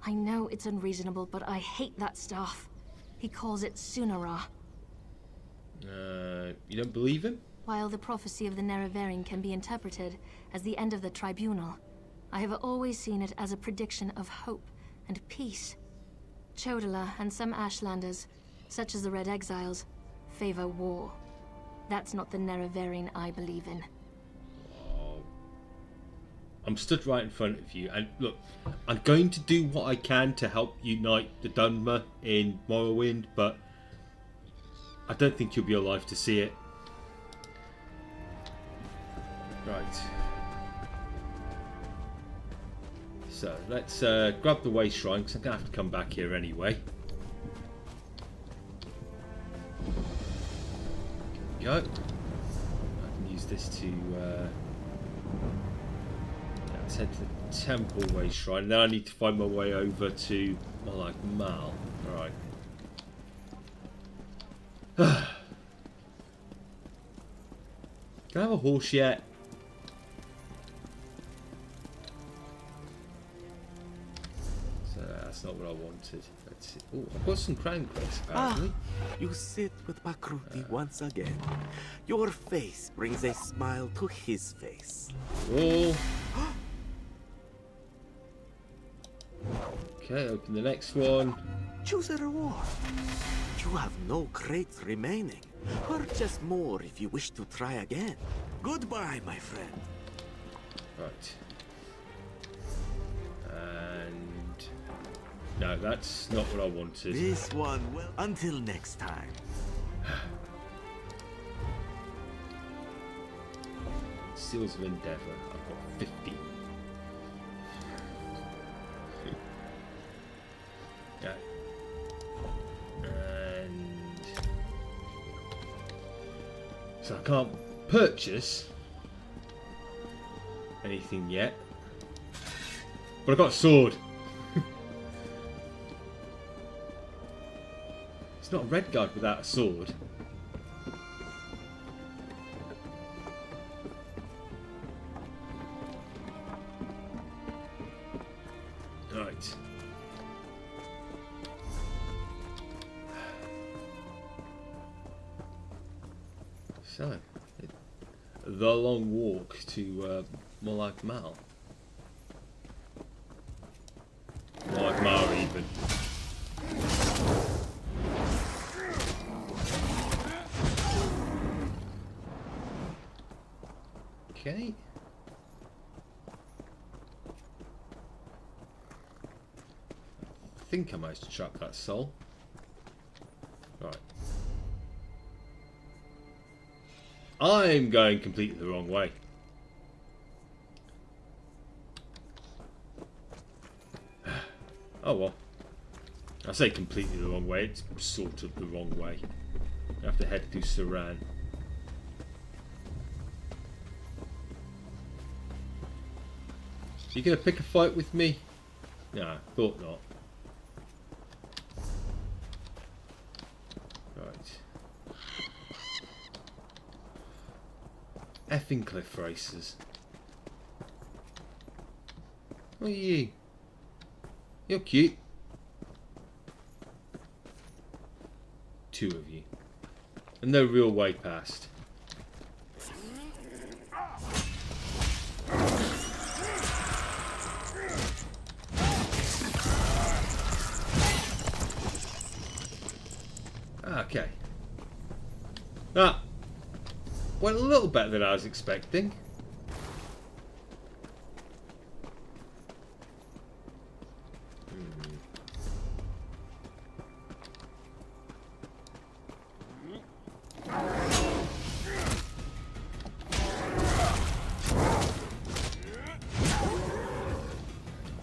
I know it's unreasonable, but I hate that staff. He calls it Sunara. You don't believe him? While the prophecy of the Nerevarine can be interpreted as the end of the tribunal, I have always seen it as a prediction of hope and peace. Chodler and some Ashlanders, such as the Red Exiles, favor war. That's not the Nerevarine I believe in. I'm stood right in front of you, and look, I'm going to do what I can to help unite the Dunmer in Morrowind, but I don't think you'll be alive to see it. Right. So, let's grab the Way Shrine, because I'm going to have to come back here anyway. There we go. I can use this to... let's head to the Temple Way Shrine. Now I need to find my way over to Malak Mal. Alright. Can I have a horse yet? So that's not what I wanted. Let's see. Oh, I've got some crown crates apparently. You sit with Bakruti once again. Your face brings a smile to his face. Oh. Okay, open the next one. Choose a reward. You have no crates remaining. Purchase more if you wish to try again. Goodbye, my friend. Right. And... no, that's not what I wanted. This one will... until next time. Seals of Endeavour. I've got 50. Yeah. can't purchase anything yet. But I've got a sword. It's not a red guard without a sword. Right. So, the long walk to Molag Mal. Molag Mar even. Okay. I think I managed to track that soul. Right. I'm going completely the wrong way. Oh well. I say completely the wrong way, it's sort of the wrong way. I have to head through Saran. You gonna pick a fight with me? Nah, thought not. Right. Effing cliff racers. What are you? You're cute. Two of you. And no real way past. Okay. Ah. Went a little better than I was expecting.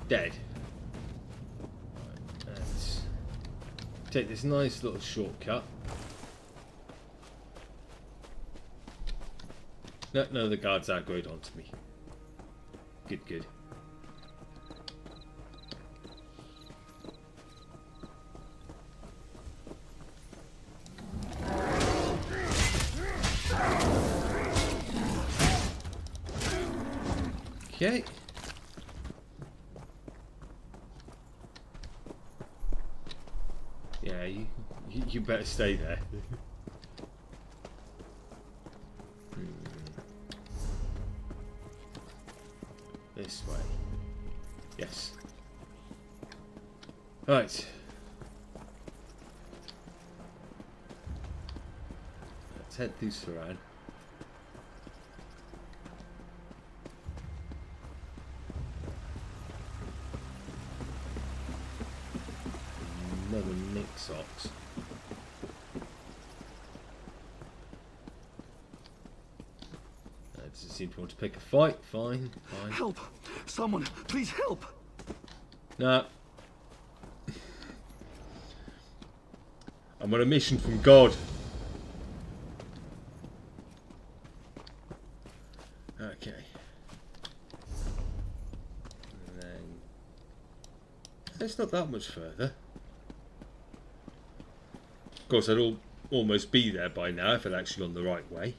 Dead. Let's take this nice little shortcut. No, none of the guards aggroed onto me. Good, good. Okay. Yeah, you better stay there. This way. Yes. Right. Let's head through Saran. Another Nick's ox. Doesn't seem to want to pick a fight. Fine, fine. Help! Someone, please help! Nah. I'm on a mission from God. Okay. And then... It's not that much further. Of course, I'd almost be there by now if I'd actually gone the right way.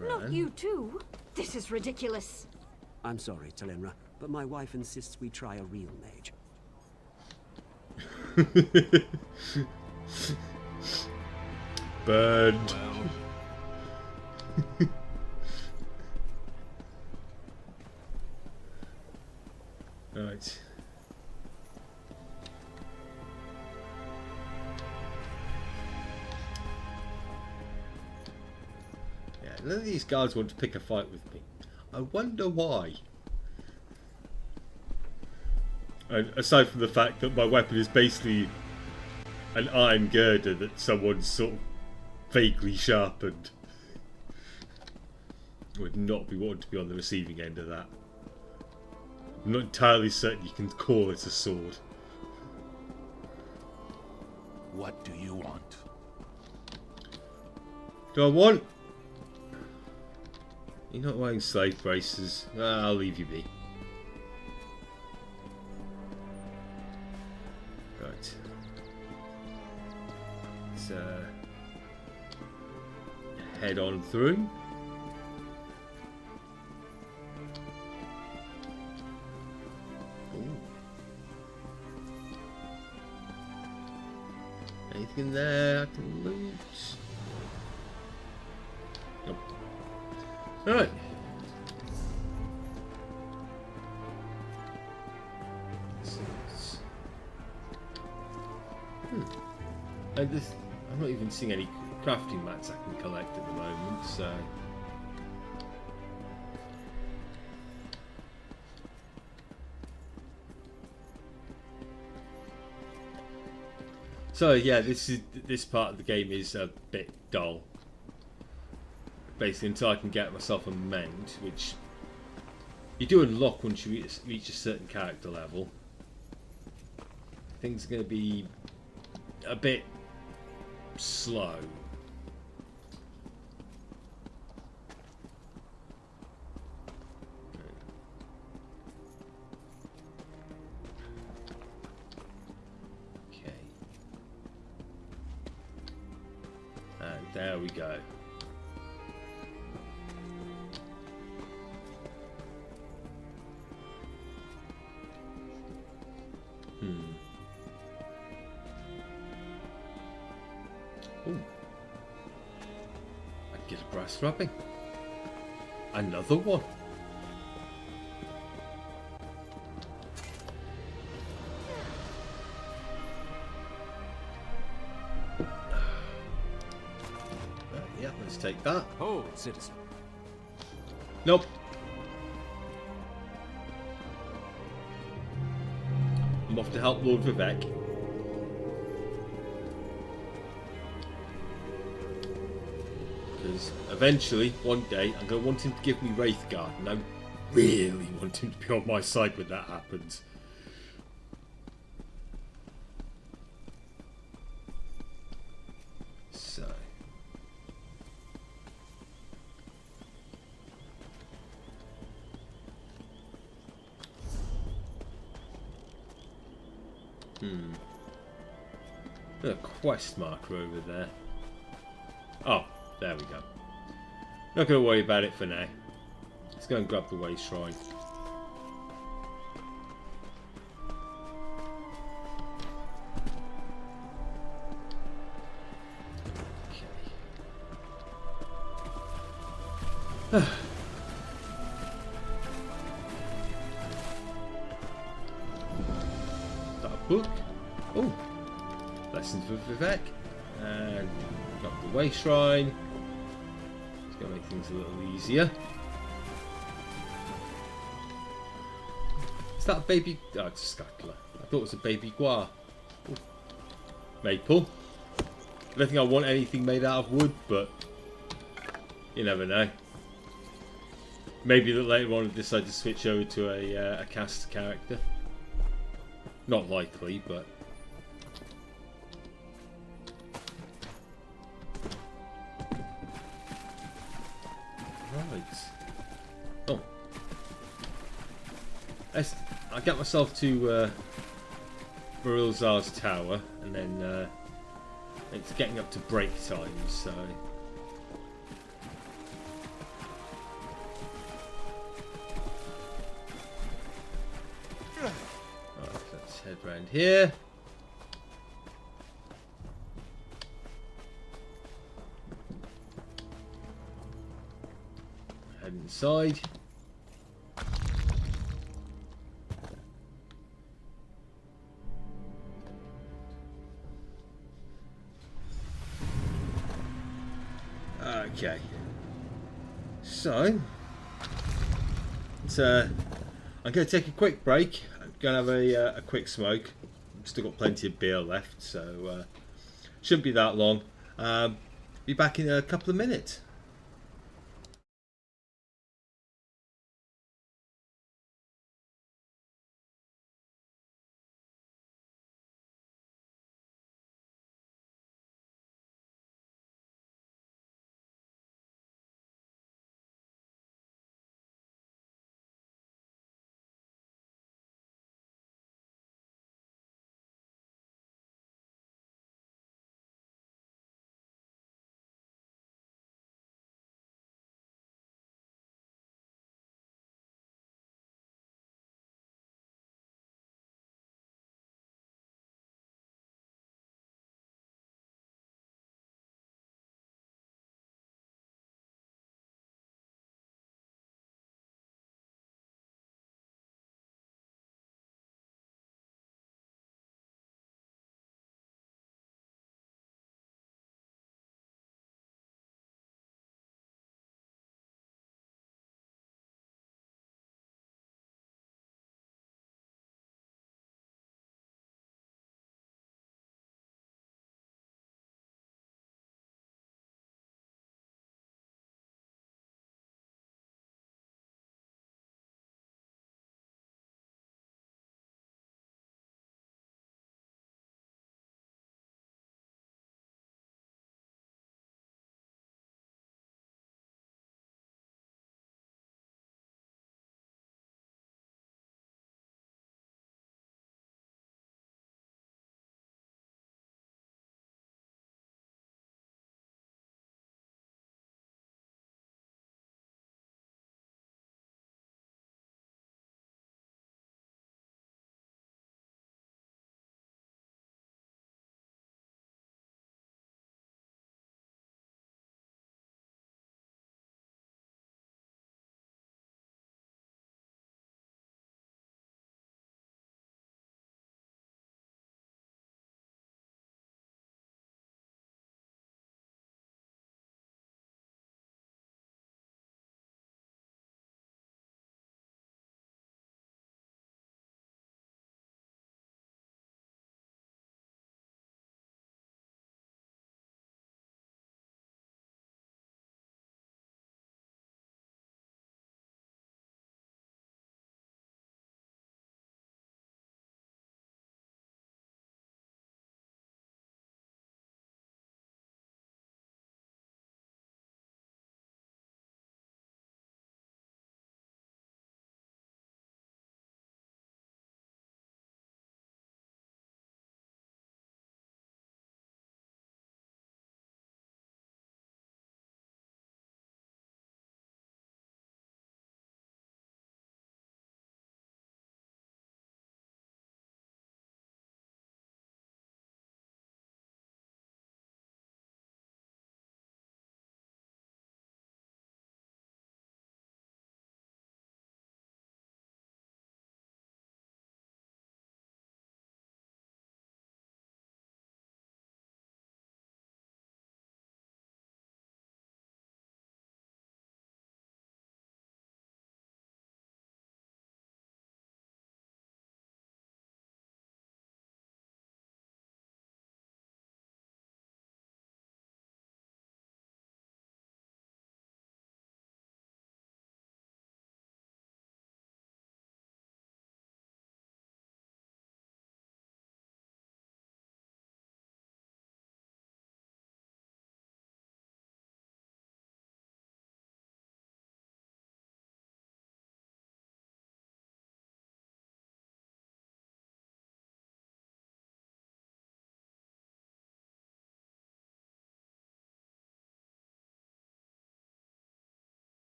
Not you too. This is ridiculous. I'm sorry, Talenra, but my wife insists we try a real mage. Burned. Right. None of these guards want to pick a fight with me. I wonder why. And aside from the fact that my weapon is basically an iron girder that someone's sort of vaguely sharpened. I would not be wanting to be on the receiving end of that. I'm not entirely certain you can call it a sword. What do you want? Do I want? You're not wearing slave braces. I'll leave you be. Right. Let's head on through. Ooh. Anything in there I can loot? Nope. Alright. I'm not even seeing any crafting mats I can collect at the moment, so... So yeah, this part of the game is a bit dull. Basically, until I can get myself a mend, which you do unlock once you reach a certain character level. Things are going to be a bit slow. Okay. And there we go. Ooh. I get a brass wrapping. Another one. Yeah, let's take that. Hold, citizen. Nope. I'm off to help Lord Vivek. Because eventually, one day, I'm going to want him to give me Wraithguard, and I really want him to be on my side when that happens. So. There's a quest marker over there. Oh, there we go. Not going to worry about it for now. Let's go and grab the Way Shrine. Okay. That a book? Oh, lessons for Vivek. And got the Way Shrine. It's going to make things a little easier. Is that a baby? Oh, it's a scuttler. I thought it was a baby guar. Ooh. Maple. I don't think I want anything made out of wood, but you never know. Maybe that later on I decide to switch over to a cast character. Not likely, but. Right. Oh. I get myself to Marilzar's tower, and then it's getting up to break time, so. Right, let's head round here. Head inside. Okay. So, I'm going to take a quick break. I'm going to have a quick smoke. I've still got plenty of beer left, so shouldn't be that long. Be back in a couple of minutes.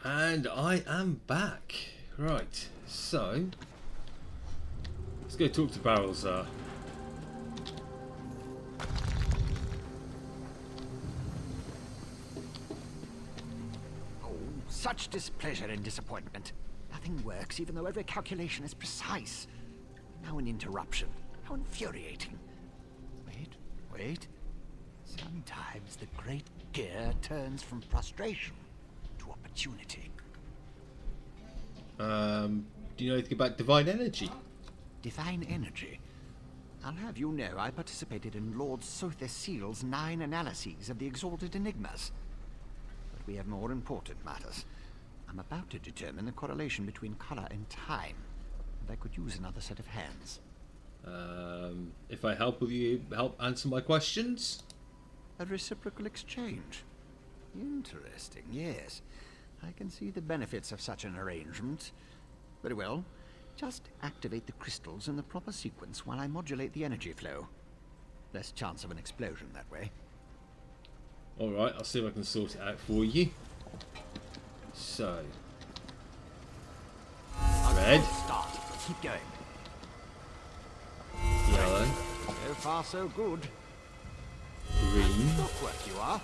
And I am back. Right, so let's go talk to Barrelzar. Such displeasure and disappointment. Nothing works, even though every calculation is precise. Now an interruption. How infuriating. Wait. Sometimes the great gear turns from frustration to opportunity. Do you know anything about divine energy? Divine energy? I'll have you know I participated in Lord Sother Seal's 9 analyses of the exalted enigmas. But we have more important matters. I'm about to determine the correlation between color and time, and I could use another set of hands. If I help, will you help answer my questions? A reciprocal exchange. Interesting, yes. I can see the benefits of such an arrangement. Very well. Just activate the crystals in the proper sequence while I modulate the energy flow. Less chance of an explosion that way. Alright, I'll see if I can sort it out for you. So, red. Start. Keep going. Yellow. So far, so good. Green. Clockwork you are.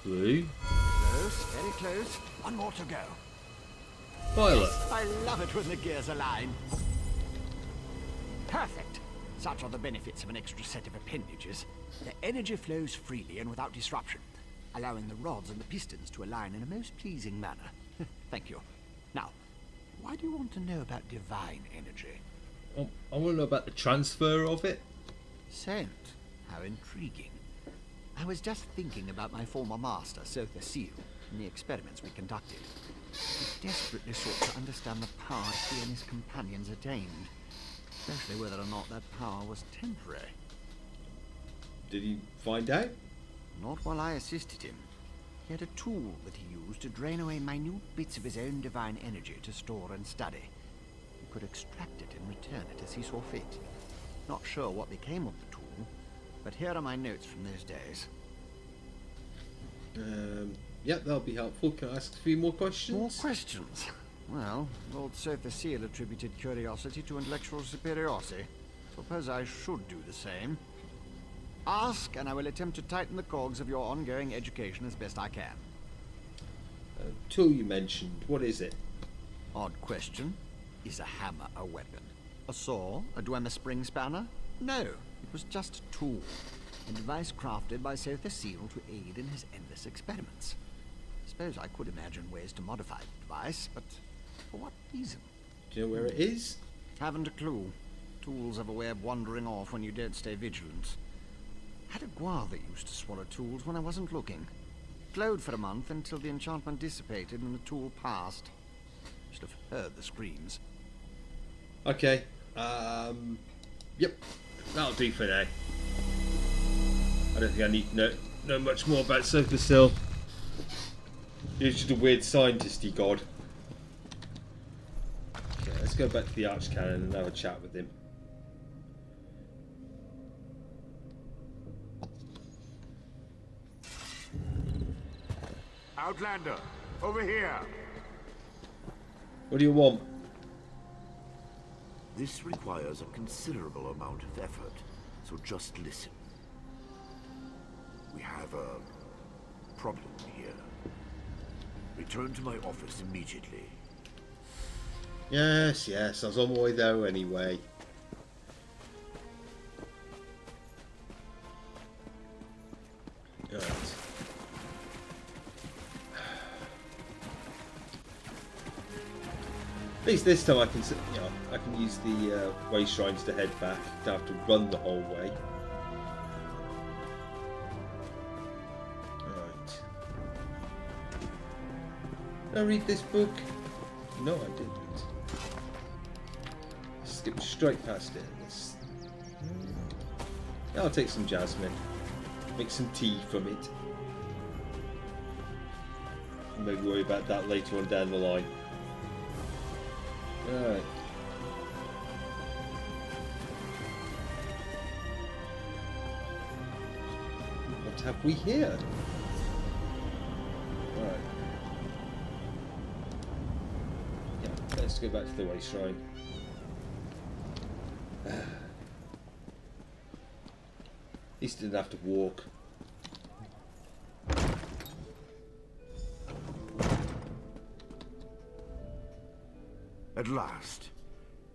Blue. Close, very close. One more to go. Violet. I love it when the gears align. Perfect. Such are the benefits of an extra set of appendages. The energy flows freely and without disruption, allowing the rods and the pistons to align in a most pleasing manner. Thank you. Now, why do you want to know about divine energy? I want to know about the transfer of it. Scent. How intriguing. I was just thinking about my former master, Sother Seal, and the experiments we conducted. He desperately sought to understand the power he and his companions attained, especially whether or not that power was temporary. Did he find out? Not while I assisted him. He had a tool that he used to drain away minute bits of his own divine energy to store and study. He could extract it and return it as he saw fit. Not sure what became of the tool, but here are my notes from those days. Yep, that'll be helpful. Can I ask a few more questions? More questions? Well, Lord Sother Seal attributed curiosity to intellectual superiority. Suppose I should do the same. Ask, and I will attempt to tighten the cogs of your ongoing education as best I can. Tool you mentioned, what is it? Odd question. Is a hammer a weapon? A saw? A Dwemer spring spanner? No, it was just a tool. A device crafted by Sother Seal to aid in his endless experiments. Suppose I could imagine ways to modify the device, but for what reason? Do you know where it is? Haven't a clue. Tools have a way of wandering off when you don't stay vigilant. Had a guar that used to swallow tools when I wasn't looking. Glowed for a month until the enchantment dissipated and the tool passed. Should have heard the screams. Okay. Yep. That'll do for now. I don't think I need to know much more about Sother Seal. He's just a weird scientisty god. Okay, let's go back to the Archcanon and have a chat with him. Outlander, over here. What do you want? This requires a considerable amount of effort, so just listen. We have a problem here. Return to my office immediately. Yes, I was on my way there anyway. Right. At least this time I can, I can use the way shrines to head back. Don't have to run the whole way. Right. Did I read this book? No, I didn't. Skip straight past it. I'll take some jasmine. Make some tea from it. Maybe worry about that later on down the line. Right. What have we here? Right. go back to the Way Shrine. At least didn't have to walk. At last.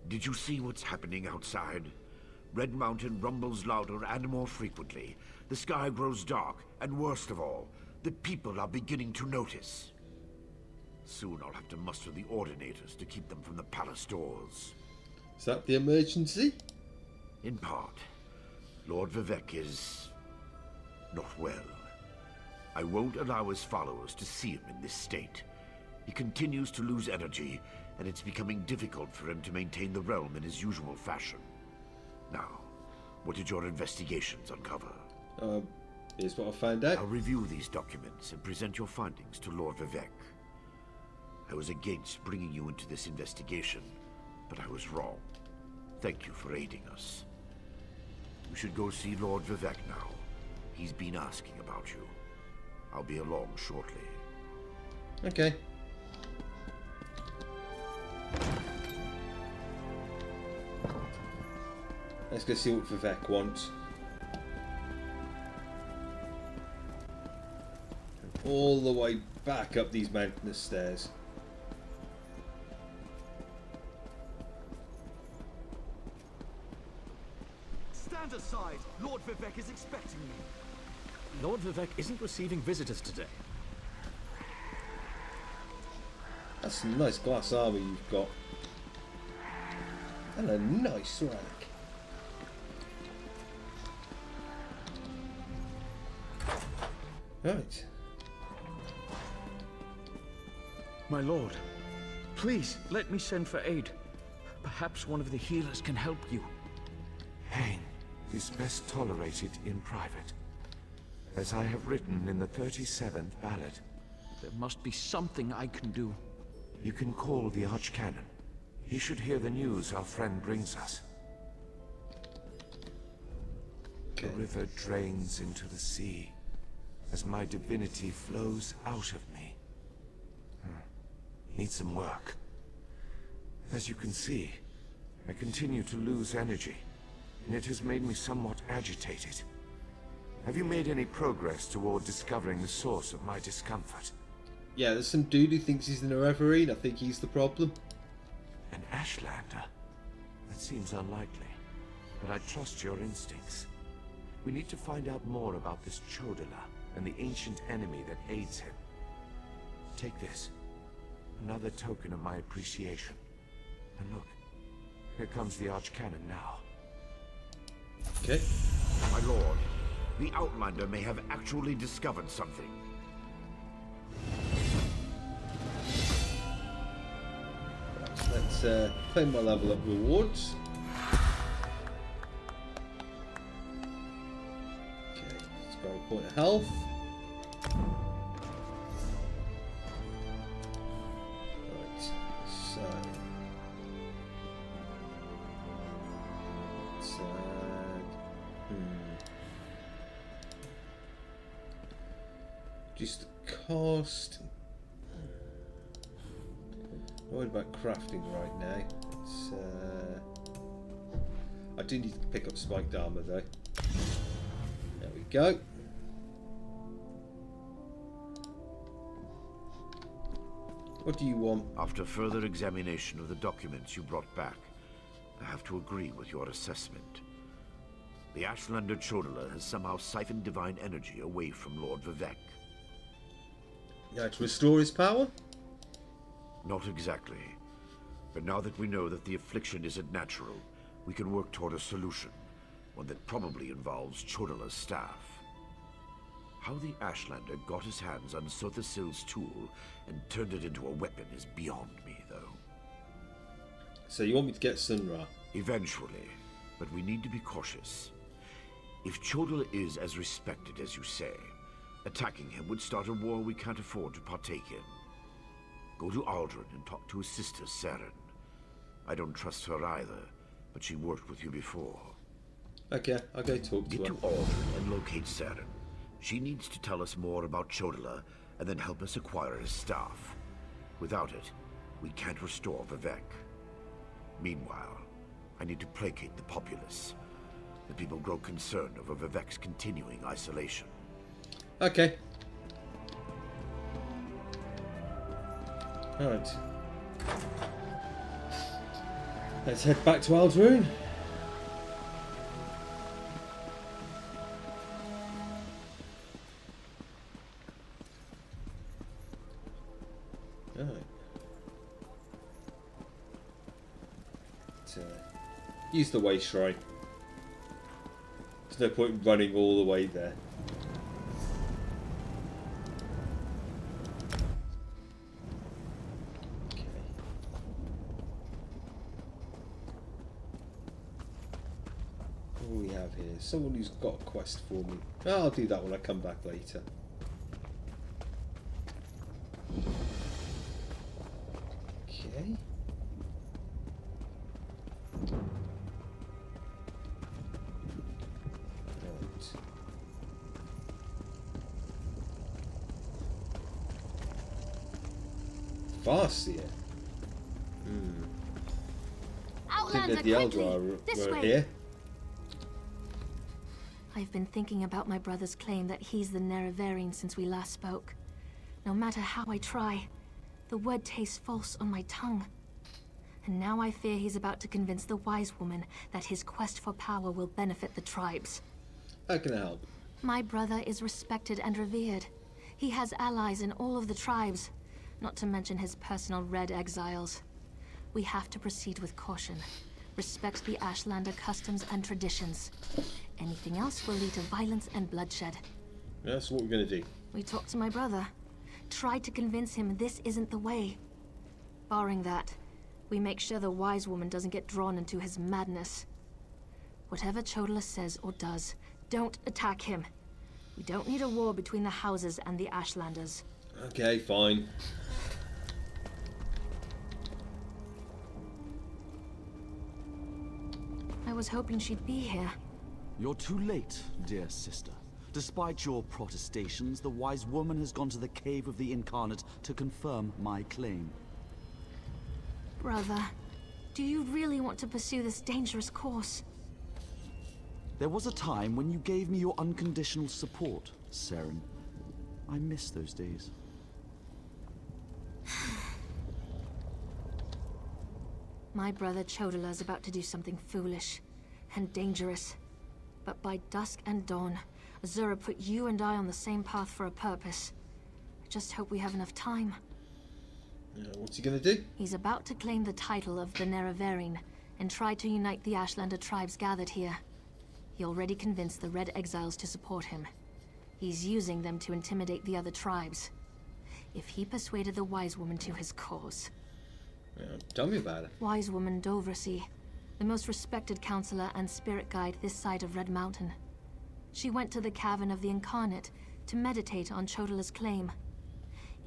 Did you see what's happening outside? Red Mountain rumbles louder and more frequently. The sky grows dark, and worst of all, the people are beginning to notice. Soon I'll have to muster the Ordinators to keep them from the palace doors. Is that the emergency? In part. Lord Vivec is... not well. I won't allow his followers to see him in this state. He continues to lose energy, and it's becoming difficult for him to maintain the realm in his usual fashion. Now, what did your investigations uncover? Here's what I found out. I'll review these documents and present your findings to Lord Vivec. I was against bringing you into this investigation, but I was wrong. Thank you for aiding us. You should go see Lord Vivec now. He's been asking about you. I'll be along shortly. Okay. Let's go see what Vivec wants. All the way back up these mountainous stairs. Stand aside! Lord Vivec is expecting you. Lord Vivec isn't receiving visitors today. That's some nice glass armour you've got. And a nice relic. Right. My lord, please let me send for aid. Perhaps one of the healers can help you. Pain is best tolerated in private, as I have written in the 37th ballad. There must be something I can do. You can call the Archcanon. He should hear the news our friend brings us. Okay. The river drains into the sea, as my divinity flows out of me. Need some work. As you can see, I continue to lose energy, and it has made me somewhat agitated. Have you made any progress toward discovering the source of my discomfort? Yeah, there's some dude who thinks he's in a reverie, and I think he's the problem. An Ashlander? That seems unlikely, but I trust your instincts. We need to find out more about this Chodala and the ancient enemy that aids him. Take this. Another token of my appreciation. And look, here comes the Archcanon now. Okay. My lord, the Outlander may have actually discovered something. Let's claim my level up rewards. Okay, let's grab a point of health. Right, so let's just cost. I'm worried about crafting right now. It's, I do need to pick up spiked armor though. There we go. What do you want? After further examination of the documents you brought back, I have to agree with your assessment. The Ashlander Chodala has somehow siphoned divine energy away from Lord Vivec. To restore his power? Not exactly. But now that we know that the affliction isn't natural, we can work toward a solution. One that probably involves Chodala's staff. How the Ashlander got his hands on Sothasil's tool and turned it into a weapon is beyond me, though. So you want me to get Sunra? Eventually. But we need to be cautious. If Chodala is as respected as you say, attacking him would start a war we can't afford to partake in. Go to Aldrin and talk to his sister, Saren. I don't trust her either, but she worked with you before. Okay, I'll go talk to her. Get to Aldrin and locate Saren. She needs to tell us more about Chodala, and then help us acquire his staff. Without it, We can't restore Vivek. Meanwhile, I need to placate the populace. The people grow concerned over Vivek's continuing isolation. Okay. Alright. Let's head back to Aldrune. Alright. Use the way shrine. There's no point in running all the way there. Okay. What do we have here? Someone who's got a quest for me. Oh, I'll do that when I come back later. Okay. Fast here. I think that the Eldar were here. I've been thinking about my brother's claim that he's the Nerevarine since we last spoke. No matter how I try, the word tastes false on my tongue. And now I fear he's about to convince the wise woman that his quest for power will benefit the tribes. How can I help? My brother is respected and revered. He has allies in all of the tribes, not to mention his personal Red Exiles. We have to proceed with caution. Respect the Ashlander customs and traditions. Anything else will lead to violence and bloodshed. That's what we're going to do. We talked to my brother. Tried to convince him this isn't the way. Barring that, we make sure the wise woman doesn't get drawn into his madness. Whatever Chodola says or does, don't attack him. We don't need a war between the houses and the Ashlanders. Okay, fine. I was hoping she'd be here. You're too late, dear sister. Despite your protestations, the wise woman has gone to the Cave of the Incarnate to confirm my claim. Brother, do you really want to pursue this dangerous course? There was a time when you gave me your unconditional support, Seren. I miss those days. My brother Chodola is about to do something foolish and dangerous. But by dusk and dawn, Azura put you and I on the same path for a purpose. I just hope we have enough time. What's he gonna do? He's about to claim the title of the Nerevarine and try to unite the Ashlander tribes gathered here. He already convinced the Red Exiles to support him. He's using them to intimidate the other tribes. If he persuaded the Wise Woman to his cause... tell me about it. Wise Woman Dovrasi, the most respected counselor and spirit guide this side of Red Mountain. She went to the Cavern of the Incarnate to meditate on Chodola's claim.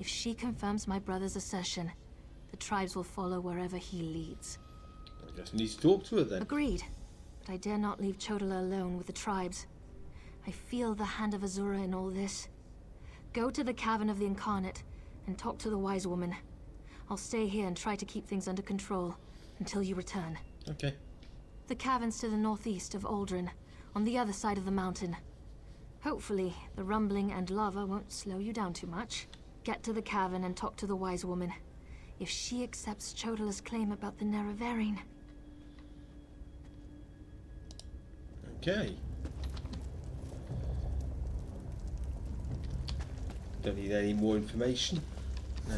If she confirms my brother's assertion, the tribes will follow wherever he leads. I guess we need to talk to her then. Agreed, but I dare not leave Chodola alone with the tribes. I feel the hand of Azura in all this. Go to the Cavern of the Incarnate and talk to the Wise Woman. I'll stay here and try to keep things under control until you return. Okay. The cavern's to the northeast of Aldrin, on the other side of the mountain. Hopefully, the rumbling and lava won't slow you down too much. Get to the cavern and talk to the Wise Woman. If she accepts Chodola's claim about the Nerevarine... Okay. Don't need any more information. No.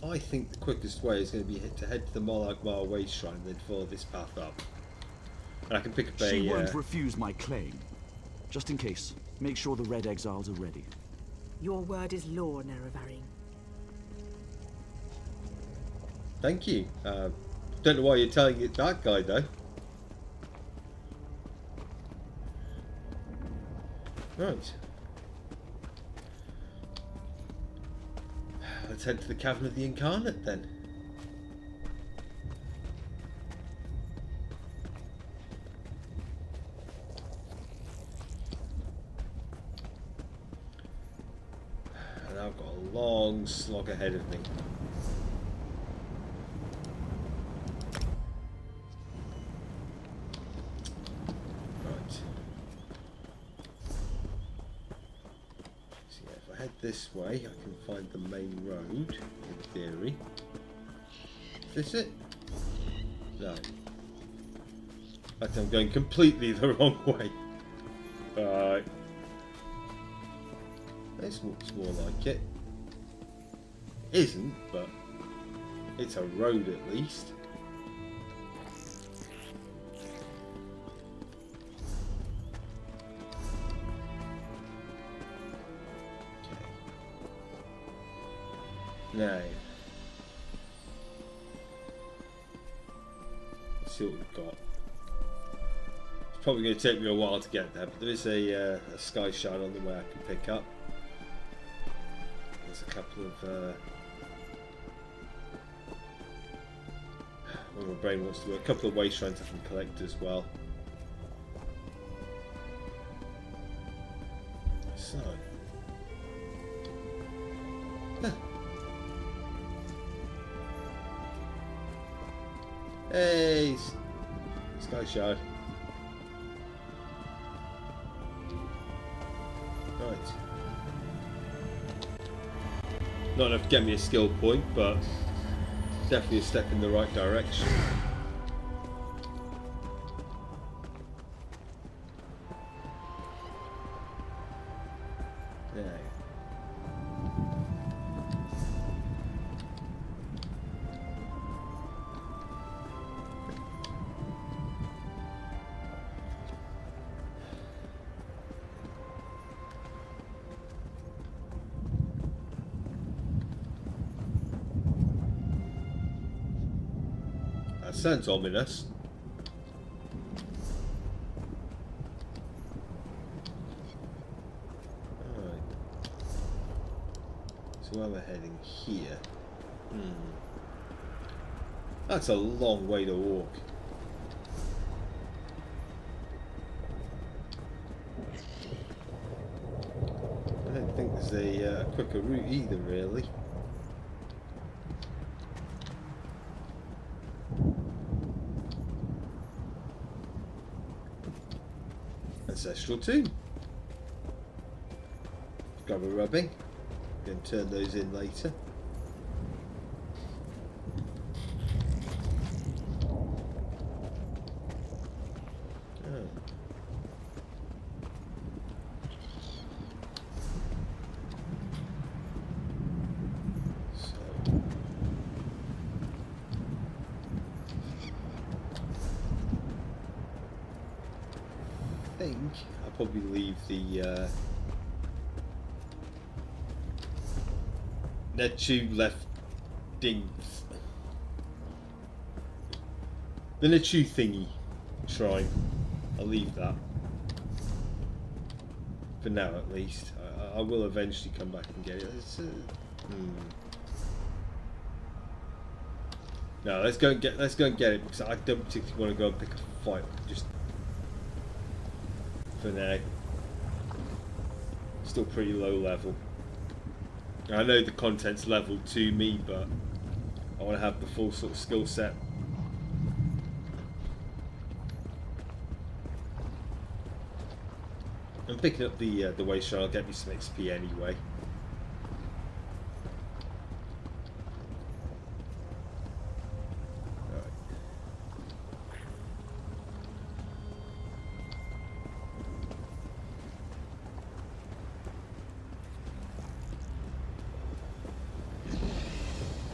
I think the quickest way is going to be to head to the Malagmar Way Shrine and then follow this path up. And I can pick up a... She won't refuse my claim. Just in case, make sure the Red Exiles are ready. Your word is law, Nerevarine. Thank you. Don't know why you're telling it that guy though. Right. Let's head to the Cavern of the Incarnate then. Now I've got a long slog ahead of me. Right. So yeah, if I head this way, I can find the main road, in theory. Is this it? No. In fact, I'm going completely the wrong way. Right. This looks more like it. It isn't, but it's a road at least. Okay. Now, let's see what we've got. It's probably going to take me a while to get there, but there is a sky shard on the way I can pick up. There's a couple of well, my brain wants to do a couple of waste shrines I can collect as well. So hey, sky shard. Right. Not enough to get me a skill point, but definitely a step in the right direction. There. That sounds ominous. Alright. So where am I heading here? That's a long way to walk. I don't think there's a quicker route either, really. Ancestral tomb. Grab a rubbing. Going to turn those in later. Oh. So. I think I'll probably leave the Nechu left dings. The Nechu thingy shrine. I'll leave that. For now at least. I will eventually come back and get it. No, let's go and get it because I don't particularly want to go and pick a fight. Just for now. Still pretty low level. I know the content's level to me, but I want to have the full sort of skill set. I'm picking up the waste shrine. I'll get me some XP anyway.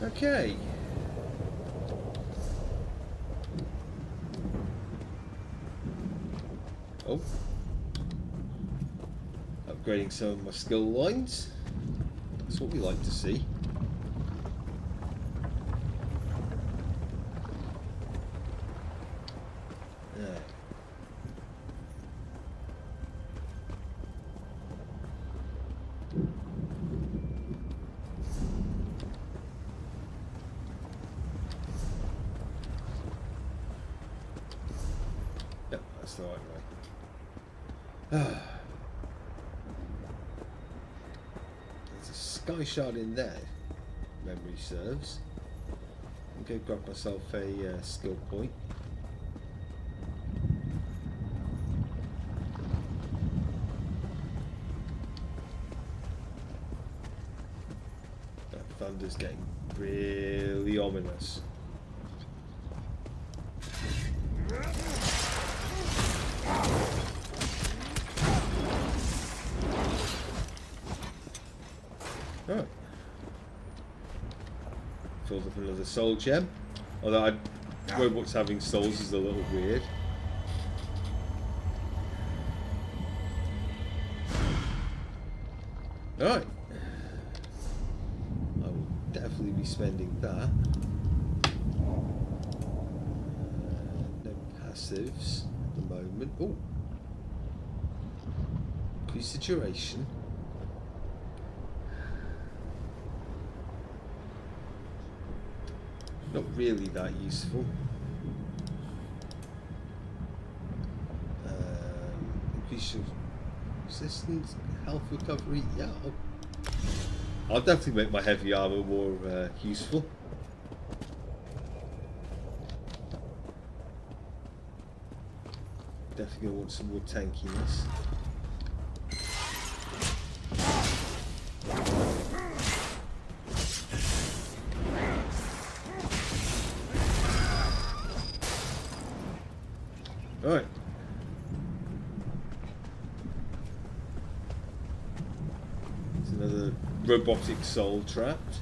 Okay. Oh. Upgrading some of my skill lines. That's what we like to see. There. Yep, that's the right way. There's a sky shard in there, memory serves. I'll go grab myself a skill point. That thunder's getting really ominous. Right. Fills up another soul gem. Although robots having souls is a little weird. Alright. I will definitely be spending that. No passives at the moment. Oh. Increase the duration. Not really that useful. Increase your resistance, health recovery. Yeah, I'll definitely make my heavy armor more useful. Definitely gonna want some more tankiness. Alright. There's another robotic soul trapped.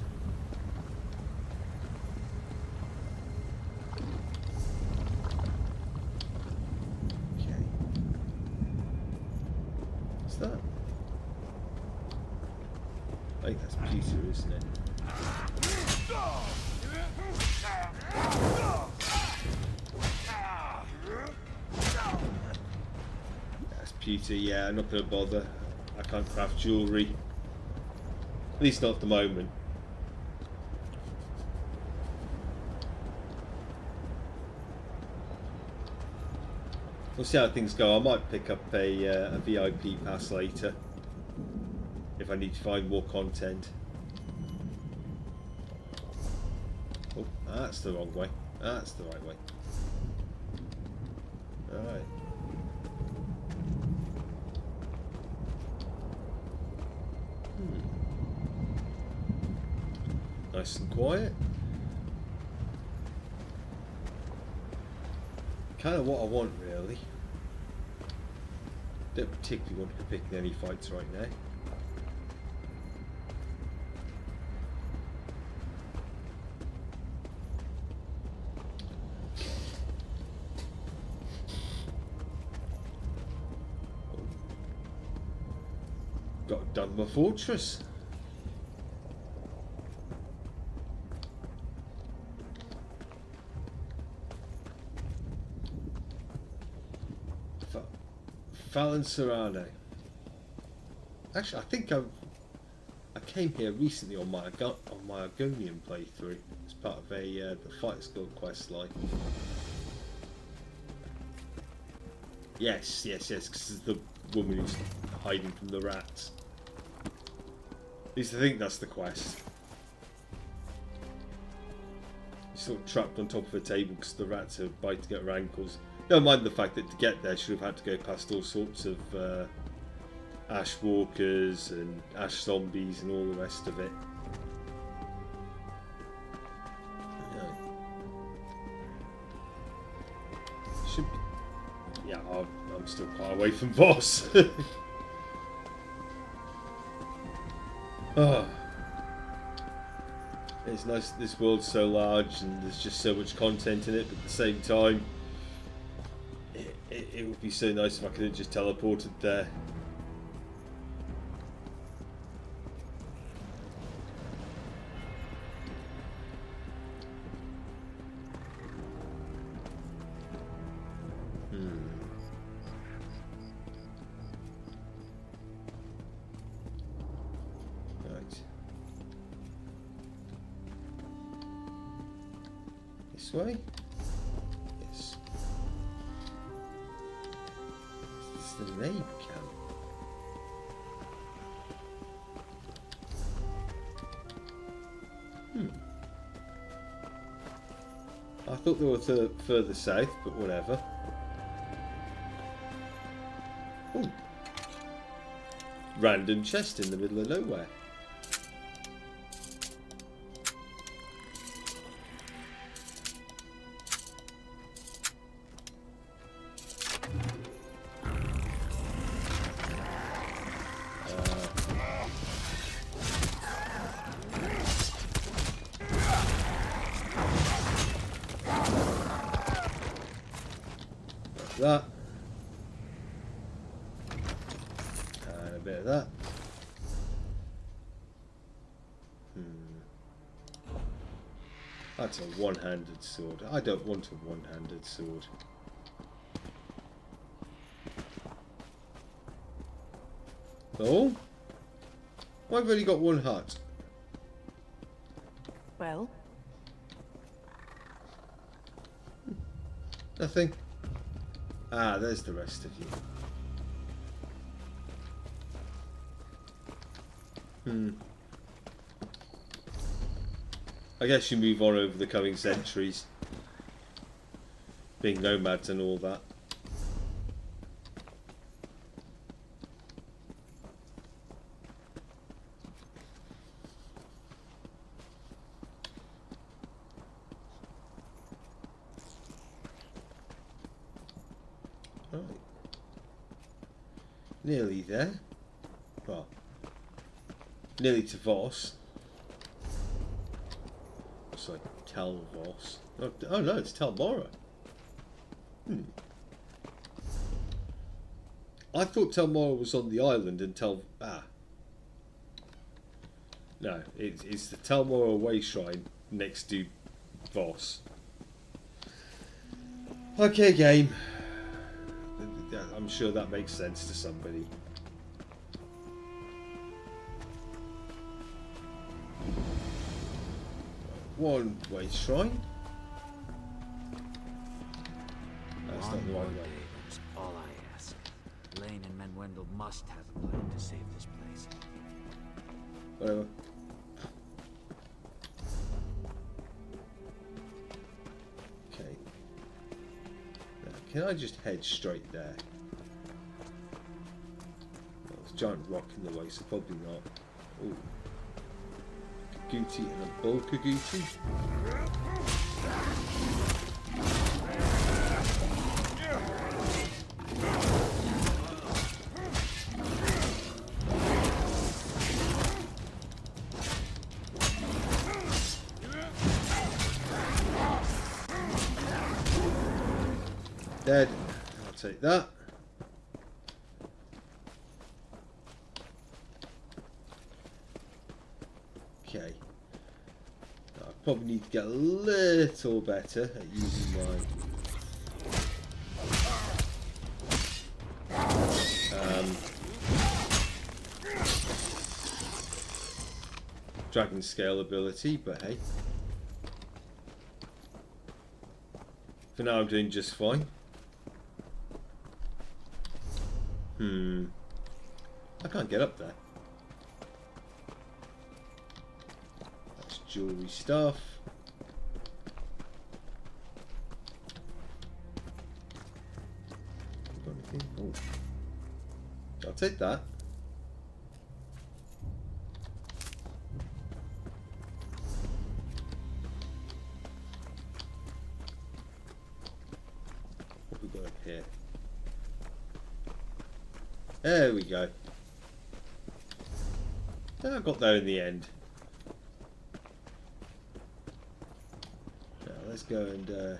Okay. What's that? I think that's Peter, isn't it? Peter, yeah, I'm not going to bother. I can't craft jewellery. At least not at the moment. We'll see how things go. I might pick up a VIP pass later if I need to find more content. Oh, that's the wrong way. That's the right way. Alright. Nice and quiet. Kind of what I want, really. Don't particularly want to be picking any fights right now. Got done my fortress. Fallon Serrano. Actually, I think I came here recently on my Argonian playthrough as part of the Fighters Guild quest line. Yes, because it's the woman who's hiding from the rats. At least I think that's the quest. She's sort of trapped on top of a table because the rats are biting at her ankles. Never mind the fact that to get there she would have had to go past all sorts of ash walkers and ash zombies and all the rest of it. Should be, yeah, I'm still quite away from boss. Oh. It's nice that this world's so large and there's just so much content in it, but at the same time it would be so nice if I could have just teleported there. Right. This way? Yes. It's the name camp. thought they were further south, but whatever. Ooh. Random chest in the middle of nowhere. That. And a bit of that. That's a one-handed sword. I don't want a one-handed sword. Oh? I've only got one heart. Well? Nothing. Ah, there's the rest of you. I guess you move on over the coming centuries. Being nomads and all that. Right. Nearly there. Well, nearly to Voss. It's like Tel Voss. Oh no, it's Tel Morra. I thought Tel Morra was on the island until no, it's the Tel Morra Way Shrine next to Voss. Okay, game. I'm sure that makes sense to somebody. One way shrine. That's not the right way. That's all I ask. Lane and Menwendel must have a plan to save this place. Whatever. Okay. Now, can I just head straight there? Well, there's a giant rock in the way, so probably not. Ooh. Kagouti and a bull Kagouti. Dead. I'll take that. Okay. I probably need to get a little better at using my dragon scale ability, but hey. For now I'm doing just fine. I can't get up there. That's jewelry stuff. Got anything? Oh. I'll take that. What have we got up here? There we go. I got there in the end. Now let's go and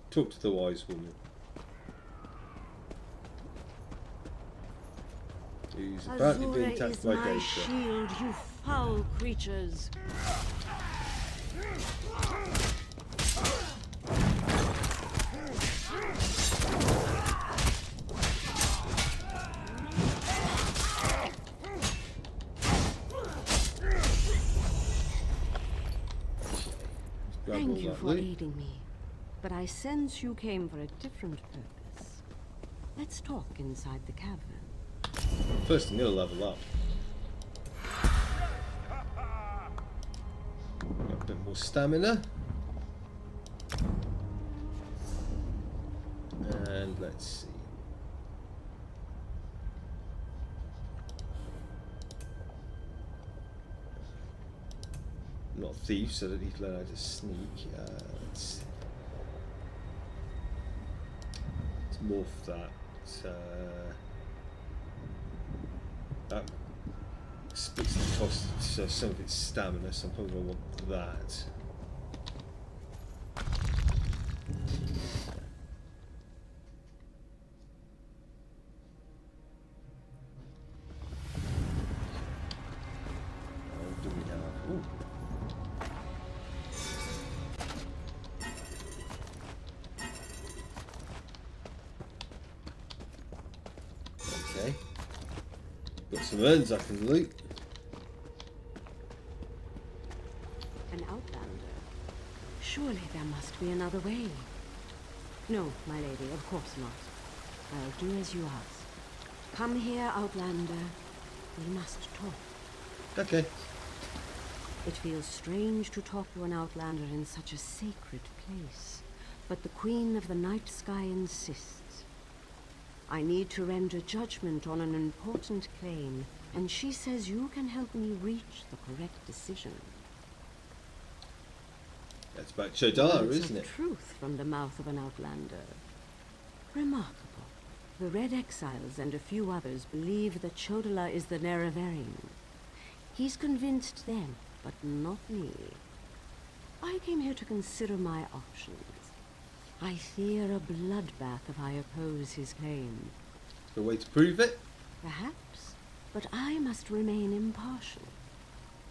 talk to the wise woman. Who's apparently being attacked by Dacia. Shield, you foul creatures. Thank you for aiding me, but I sense you came for a different purpose. Let's talk inside the cavern. First I'm gonna level up. Got a bit more stamina. And let's see. I'm not a thief, so I don't need to learn how to sneak. Let's morph that. That splits the cost, so some of its stamina, so I'm probably going to want that. What do we have? Ooh. Okay. Got some urns I can loot. An outlander? Surely there must be another way. No, my lady, of course not. I'll do as you ask. Come here, outlander. We must talk. Okay. It feels strange to talk to an outlander in such a sacred place, but the Queen of the Night Sky insists. I need to render judgment on an important claim, and she says you can help me reach the correct decision. That's about Chodar, Words isn't of it? Truth from the mouth of an outlander. Remarkable. The Red Exiles and a few others believe that Chodala is the Nerevarine. He's convinced them, but not me. I came here to consider my options. I fear a bloodbath if I oppose his claim. The way to prove it? Perhaps, but I must remain impartial.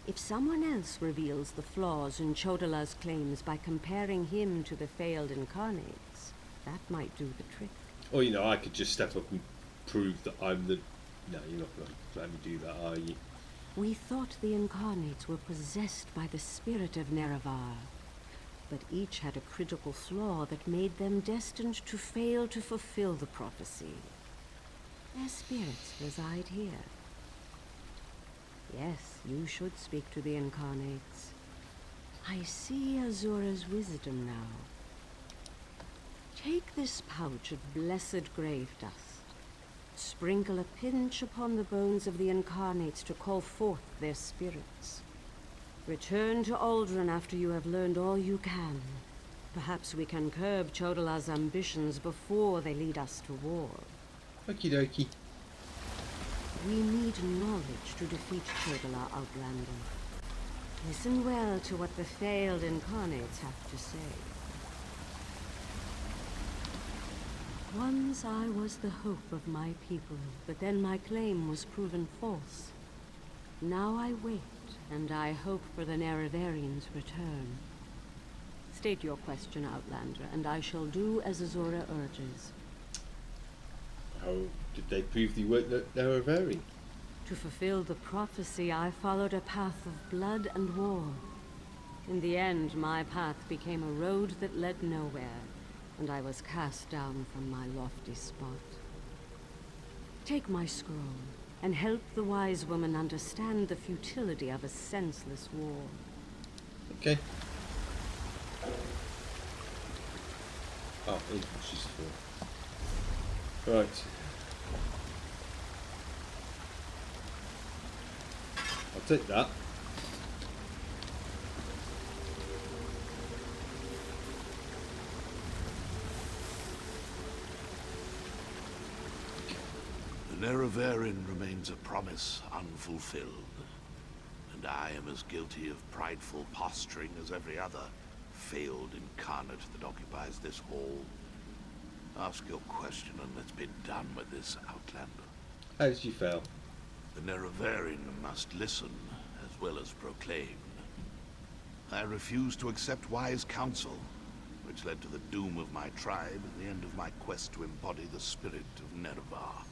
If someone else reveals the flaws in Chodala's claims by comparing him to the failed incarnates, that might do the trick. Or, you know, I could just step up and prove that I'm the... No, you're not going to let me do that, are you? We thought the incarnates were possessed by the spirit of Nerevar, but each had a critical flaw that made them destined to fail to fulfill the prophecy. Their spirits reside here. Yes, you should speak to the incarnates. I see Azura's wisdom now. Take this pouch of blessed grave dust. Sprinkle a pinch upon the bones of the incarnates to call forth their spirits. Return to Aldrin after you have learned all you can. Perhaps we can curb Chodala's ambitions before they lead us to war. Okie dokie. We need knowledge to defeat Chodala, Outlander. Listen well to what the failed incarnates have to say. Once I was the hope of my people, but then my claim was proven false. Now I wait, and I hope for the Nerevarion's return. State your question, Outlander, and I shall do as Azura urges. How did they prove the work that they were very? To fulfill the prophecy, I followed a path of blood and war. In the end, my path became a road that led nowhere, and I was cast down from my lofty spot. Take my scroll, and help the wise woman understand the futility of a senseless war. Okay. Oh, she's full. Right. I'll take that. The Nerevarine remains a promise unfulfilled, and I am as guilty of prideful posturing as every other failed incarnate that occupies this hall. Ask your question and let's be done with this, Outlander. How did you fail? The Nerevarine must listen as well as proclaim. I refused to accept wise counsel, which led to the doom of my tribe and the end of my quest to embody the spirit of Nerevar.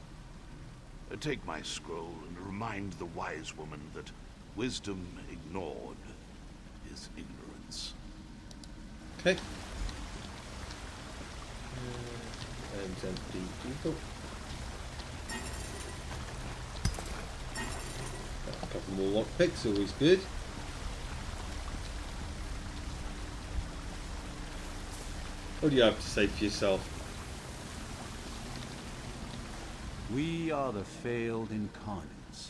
Take my scroll and remind the wise woman that wisdom ignored is ignorance. Okay. And empty people. A couple more lockpicks, always good. What do you have to say for yourself? We are the failed incarnates.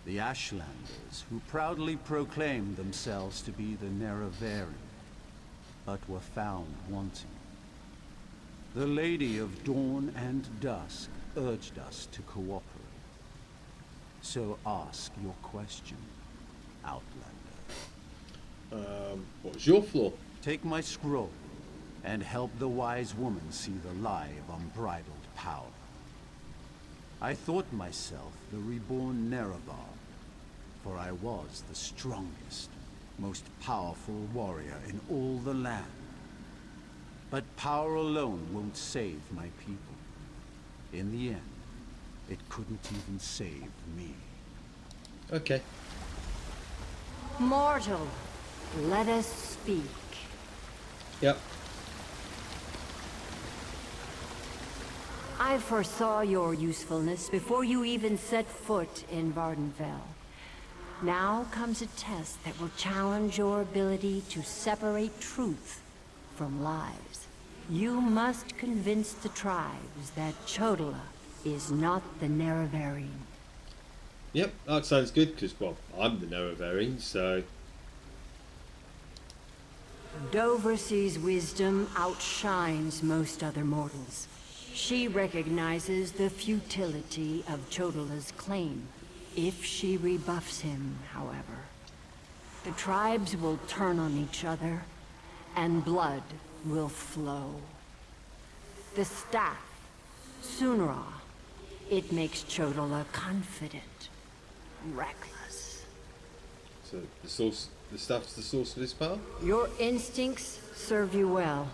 The Ashlanders, who proudly proclaimed themselves to be the Nerevarine, but were found wanting. The Lady of Dawn and Dusk urged us to cooperate. So ask your question, Outlander. What's your flaw? Take my scroll, and help the wise woman see the lie of unbridled power. I thought myself the reborn Nerevar, for I was the strongest, most powerful warrior in all the land. But power alone won't save my people. In the end, it couldn't even save me. Okay. Mortal, let us speak. Yep. I foresaw your usefulness before you even set foot in Vardenfell. Now comes a test that will challenge your ability to separate truth from lies. You must convince the tribes that Chodola is not the Nerevarine. Yep, that sounds good, because, well, I'm the Nerevarine, so... Doversee's wisdom outshines most other mortals. She recognizes the futility of Chodola's claim. If she rebuffs him, however, the tribes will turn on each other, and blood will flow. The staff, Sunra, it makes Chodola confident, reckless. So the staff's the source of this power? Your instincts serve you well.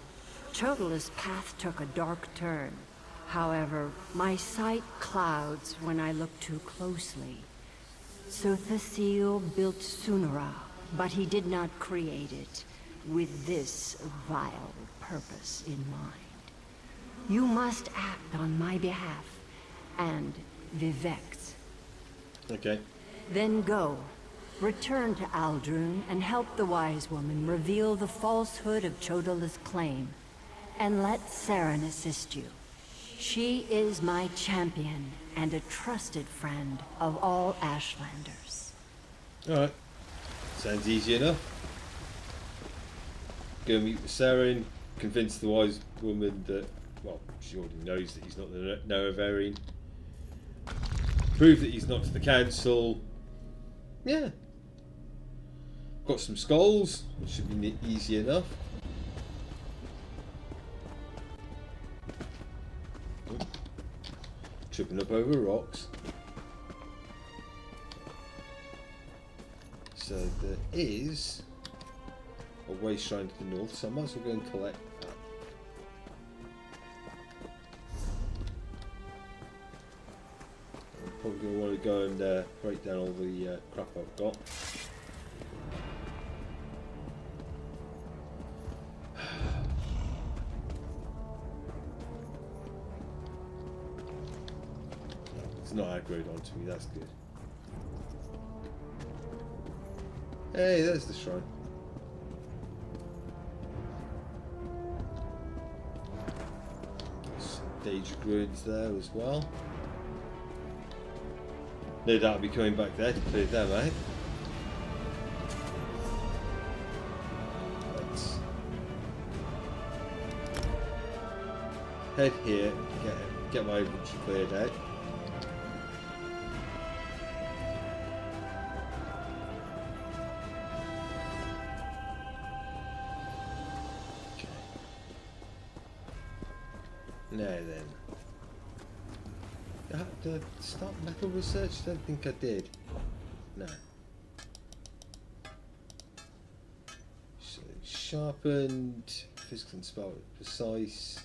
Chodola's path took a dark turn. However, my sight clouds when I look too closely. Sothasil built Sunra, but he did not create it with this vile purpose in mind. You must act on my behalf, and Vivek's. Okay. Then go. Return to Aldrun and help the wise woman reveal the falsehood of Chodola's claim. And let Saren assist you. She is my champion and a trusted friend of all Ashlanders. Alright. Sounds easy enough. Go meet with Saren, convince the wise woman that, well, she already knows that he's not the Nerevarine. Prove that he's not to the council. Yeah. Got some skulls, which should be easy enough. Tripping up over rocks. So there is a way shrine to the north, so I might as well go and collect that. I'm probably going to want to go and break down all the crap I've got. It's not aggroed onto me, that's good. Hey, there's the shrine. Stage ruins there as well. No doubt I'll be coming back there to clear them out. Let's head here, get my inventory cleared out. Now then, did I start metal research? I don't think I did. No. So sharpened, physical and spell precise.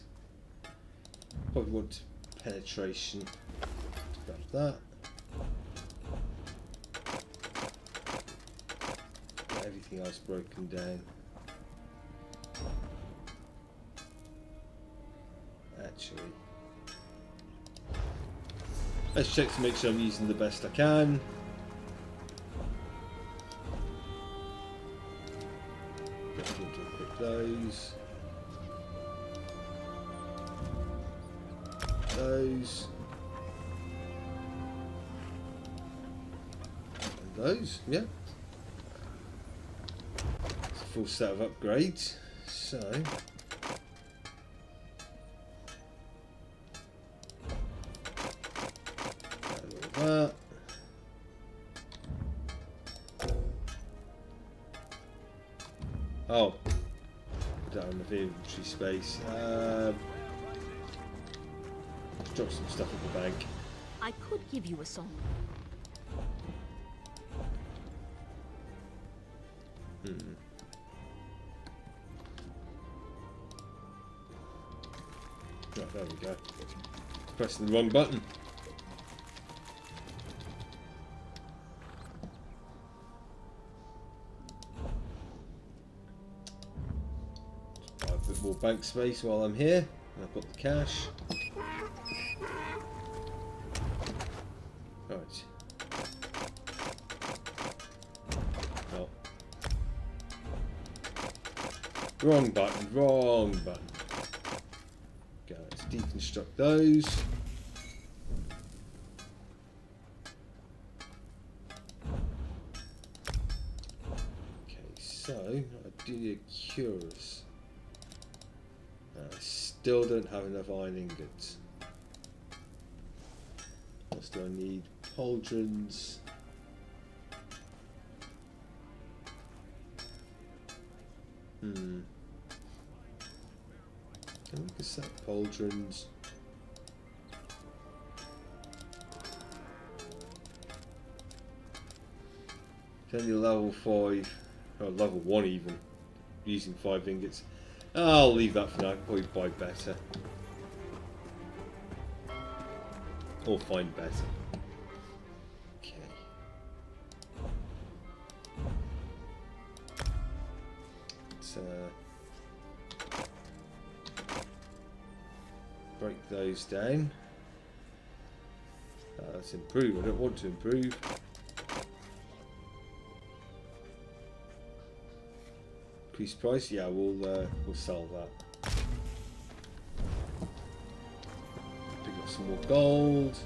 Probably want penetration. Grab that. Everything else broken down. Actually, let's check to make sure I'm using the best I can. Just want to equip those. Those. those, yeah. It's a full set of upgrades, so that. Oh, down the inventory space. Let's drop some stuff at the bank. I could give you a song. Right, there we go. Pressing the wrong button. Just buy a bit more bank space while I'm here. And I've got the cash. Right. Oh. Wrong button, wrong button. Go, let's deconstruct those. Okay, so I do a curious. I still don't have enough iron ingots. What else do I need? Pauldrons. Can we set pauldrons? It's only level 5, or level 1 even, using 5 ingots. I'll leave that for now, probably buy better. Or find better. Okay. Let's break those down. Let's improve. I don't want to improve. Increase price. Yeah, we'll sell that. Pick up some more gold.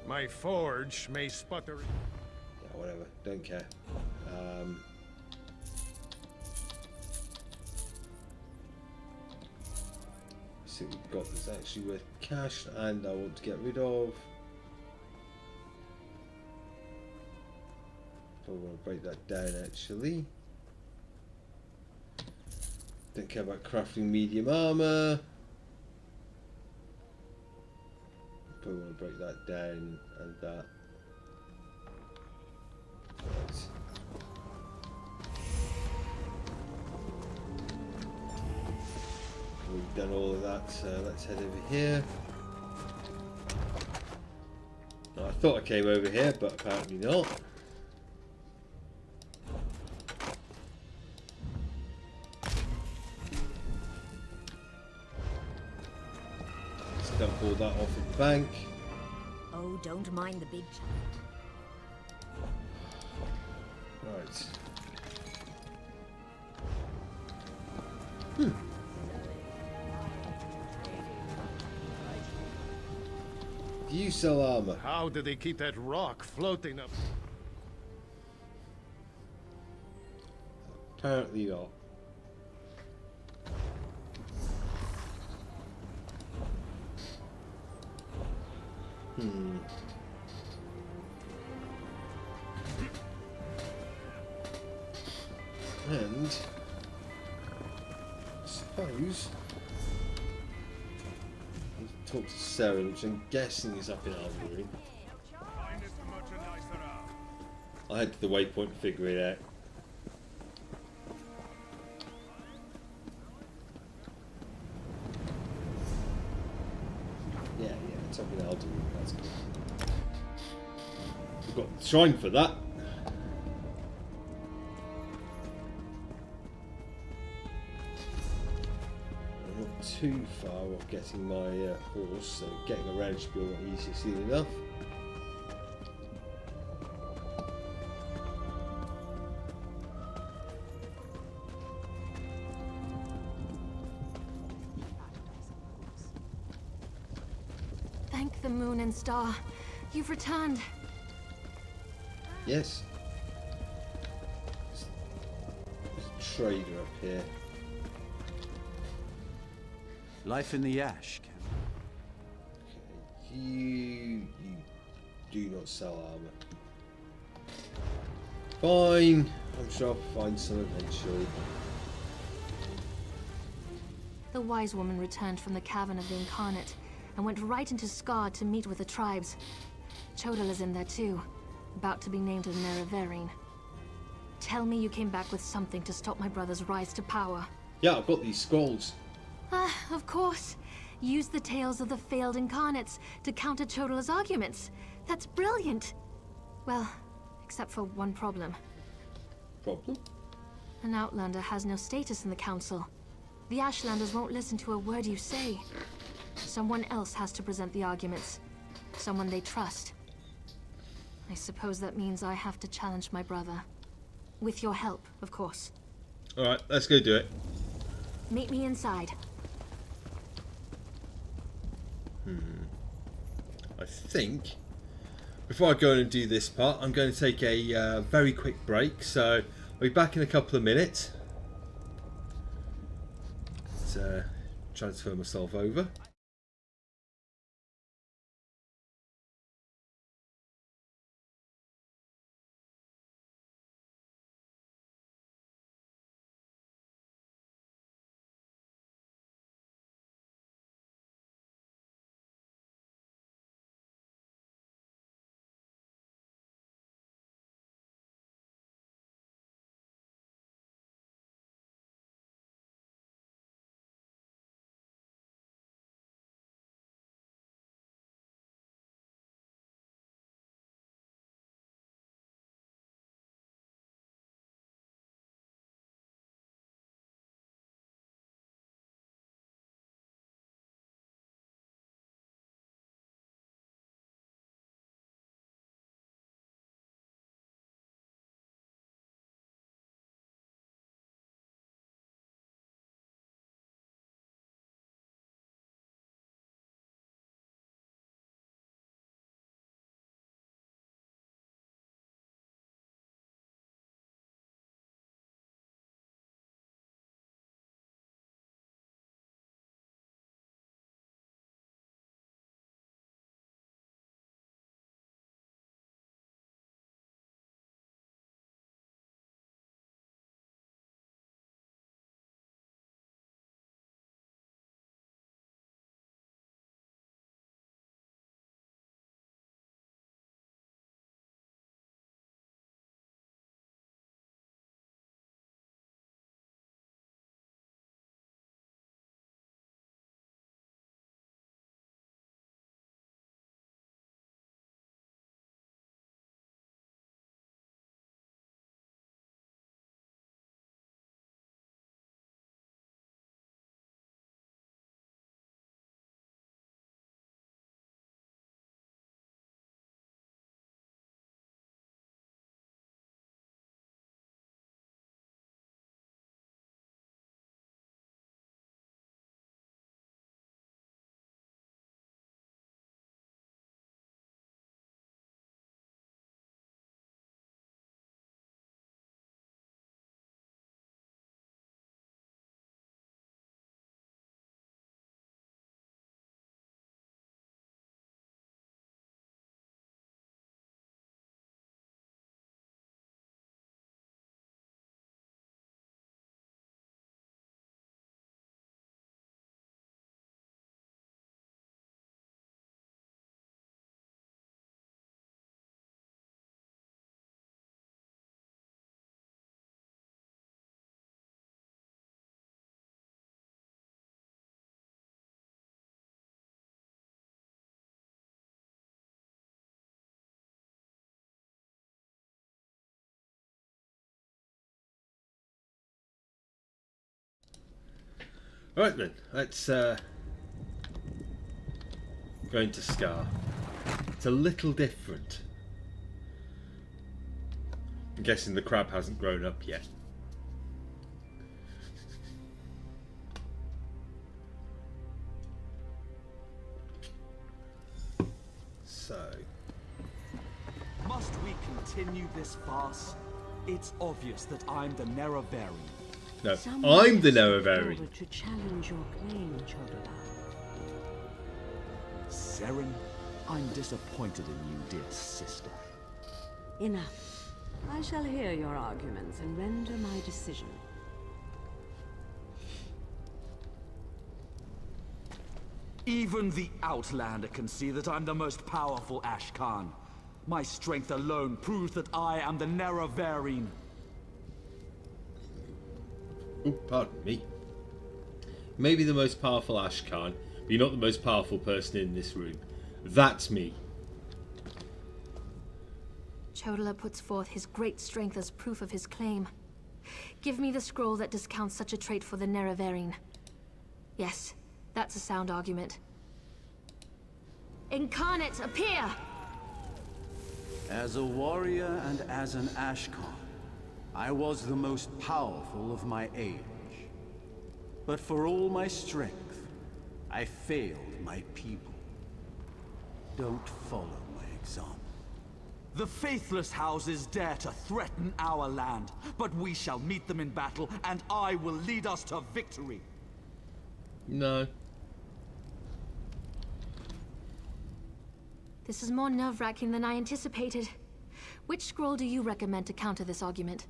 My forge may sputter. Yeah, whatever. Don't care. See what we've got that's actually worth cash, and I want to get rid of. Probably want to break that down actually. Don't care about crafting medium armor. Probably want to break that down and that. Right. We've done all of that, so let's head over here. Now, I thought I came over here, but apparently not. Let's dump all that off at the bank. Oh, don't mind the big child. Right. Do you sell armor? How did they keep that rock floating up? Apparently not. And I suppose I'll talk to Sarah, which I'm guessing is up in Albury. I'll head to the waypoint and figure it out. Yeah, it's up in Albury. That's good. We've got the shrine for that. Too far off getting my horse, so getting around should be a lot easier soon enough. Thank the moon and star. You've returned. Yes, trader up here? Life in the ash, Captain. You do not sell armor. Fine. I'm sure I'll find some eventually. The wise woman returned from the cavern of the Incarnate and went right into Scar to meet with the tribes. Chodala's in there too, about to be named as Nerevarine. Tell me you came back with something to stop my brother's rise to power. Yeah, I've got these scrolls. Ah, of course. Use the tales of the failed Incarnates to counter Chodala's arguments. That's brilliant. Well, except for one problem. Problem? An Outlander has no status in the Council. The Ashlanders won't listen to a word you say. Someone else has to present the arguments. Someone they trust. I suppose that means I have to challenge my brother. With your help, of course. Alright, let's go do it. Meet me inside. I think before I go in and do this part, I'm going to take a very quick break. So I'll be back in a couple of minutes. Let's transfer myself over. Right then, let's go into Scar. It's a little different. I'm guessing the crab hasn't grown up yet. So, must we continue this farce? It's obvious that I'm the Nerevarine. No, Someone I'm the has come Nerevarine. forward to challenge your claim, Chodala. Seren, I'm disappointed in you, dear sister. Enough. I shall hear your arguments and render my decision. Even the Outlander can see that I'm the most powerful Ashkan. My strength alone proves that I am the Nerevarine. Oh, pardon me. Maybe the most powerful Ashkan, but you're not the most powerful person in this room. That's me. Chodala puts forth his great strength as proof of his claim. Give me the scroll that discounts such a trait for the Nerevarine. Yes, that's a sound argument. Incarnate, appear! As a warrior and as an Ashkan, I was the most powerful of my age. But for all my strength, I failed my people. Don't follow my example. The faithless houses dare to threaten our land, but we shall meet them in battle, and I will lead us to victory. No. This is more nerve-wracking than I anticipated. Which scroll do you recommend to counter this argument?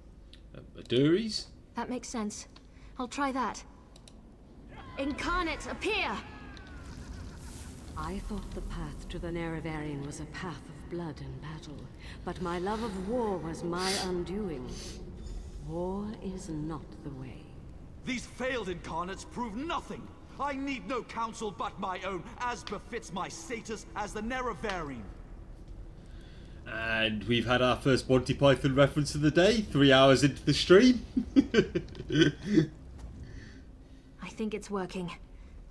Aduri's? That makes sense. I'll try that. Incarnate, appear! I thought the path to the Nerevarine was a path of blood and battle, but my love of war was my undoing. War is not the way. These failed incarnates prove nothing. I need no counsel but my own, as befits my status as the Nerevarine. And we've had our first Monty Python reference of the day, 3 hours into the stream. I think it's working.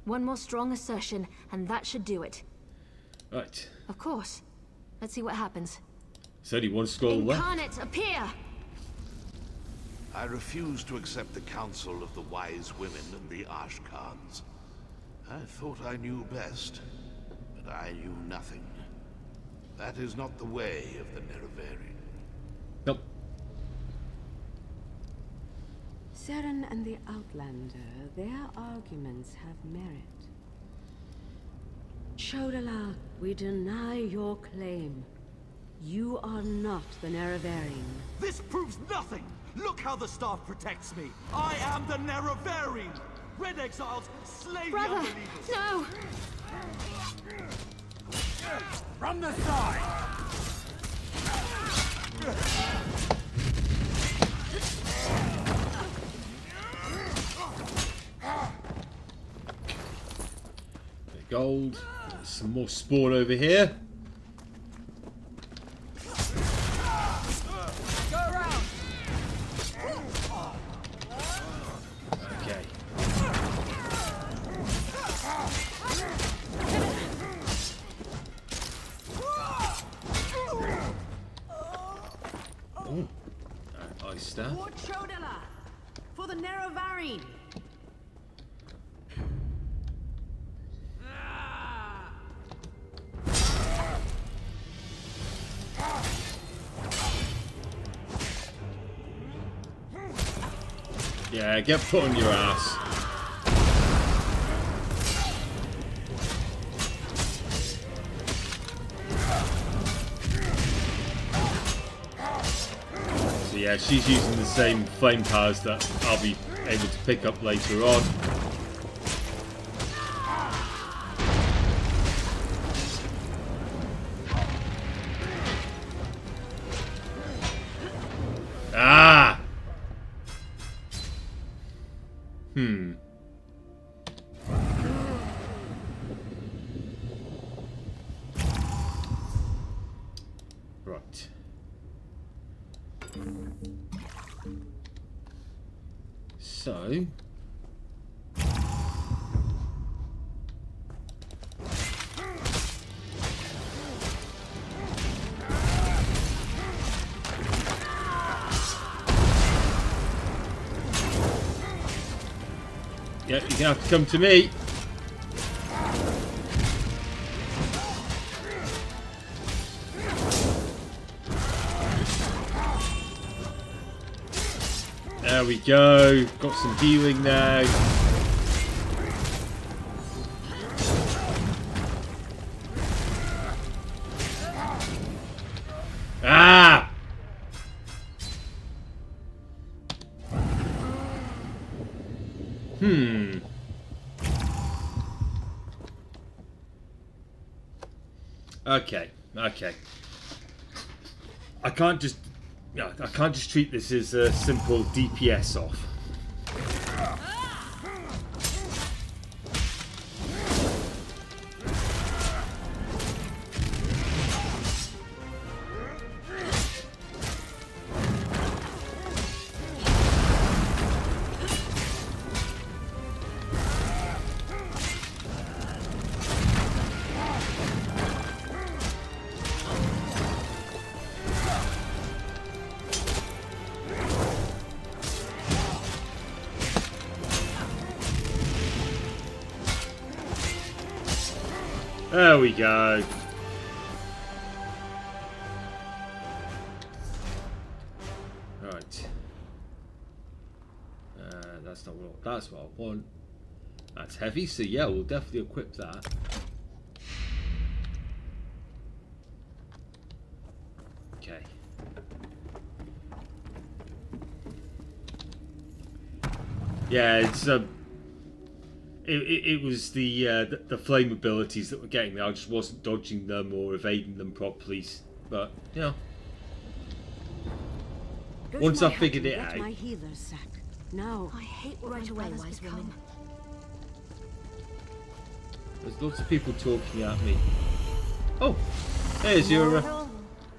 One more strong assertion, and that should do it. Right. Of course. Let's see what happens. There's only one scroll left. Incarnate, appear! I refuse to accept the counsel of the wise women and the Ashkans. I thought I knew best, but I knew nothing. That is not the way of the Nerevarine. Nope. Seren and the Outlander, their arguments have merit. Chodala, we deny your claim. You are not the Nerevarine. This proves nothing! Look how the staff protects me! I am the Nerevarine! Red exiles, slay Brother, the unbelievers! No! From the side! The gold. There's some more spawn over here. Okay. Oh, ice staff. For Chodala! For the Nerevarine! Yeah, get put on your ass. So yeah, she's using the same flame powers that I'll be able to pick up later on. Ah! Right. So... yeah, you're gonna have to come to me. There we go. Got some healing now. Ah! Okay. I can't just treat this as a simple DPS off. There we go. Right. That's not what. That's what I want. That's heavy, so yeah, we'll definitely equip that. Okay. Yeah, it's It was the flame abilities that were getting me. I just wasn't dodging them or evading them properly. But you know, once I figured it out. My healer's sack. Now, I hate what right my away, brother's wise become. woman. There's lots of people talking at me. Oh, there's your. Mortal,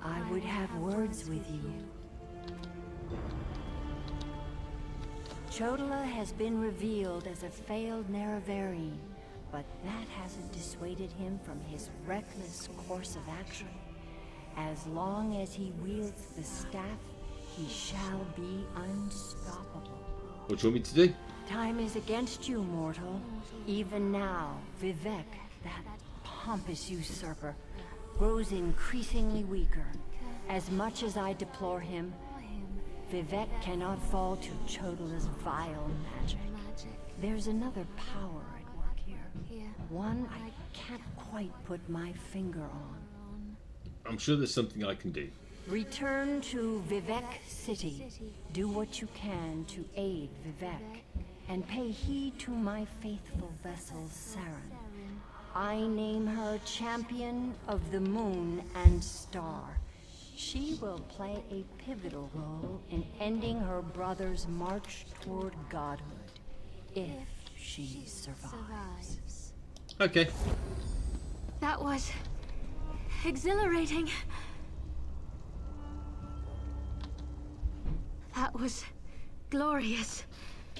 I would have words with you. Chodola has been revealed as a failed Nerevarine, but that hasn't dissuaded him from his reckless course of action. As long as he wields the staff, he shall be unstoppable. What do you want me to do? Time is against you, mortal. Even now, Vivek, that pompous usurper, grows increasingly weaker. As much as I deplore him, Vivek cannot fall to Chodola's vile magic. There's another power at work here. One I can't quite put my finger on. I'm sure there's something I can do. Return to Vivek City. Do what you can to aid Vivek, and pay heed to my faithful vessel, Saren. I name her Champion of the Moon and Star. She will play a pivotal role in ending her brother's march toward godhood, if she survives. Okay. That was exhilarating. That was glorious.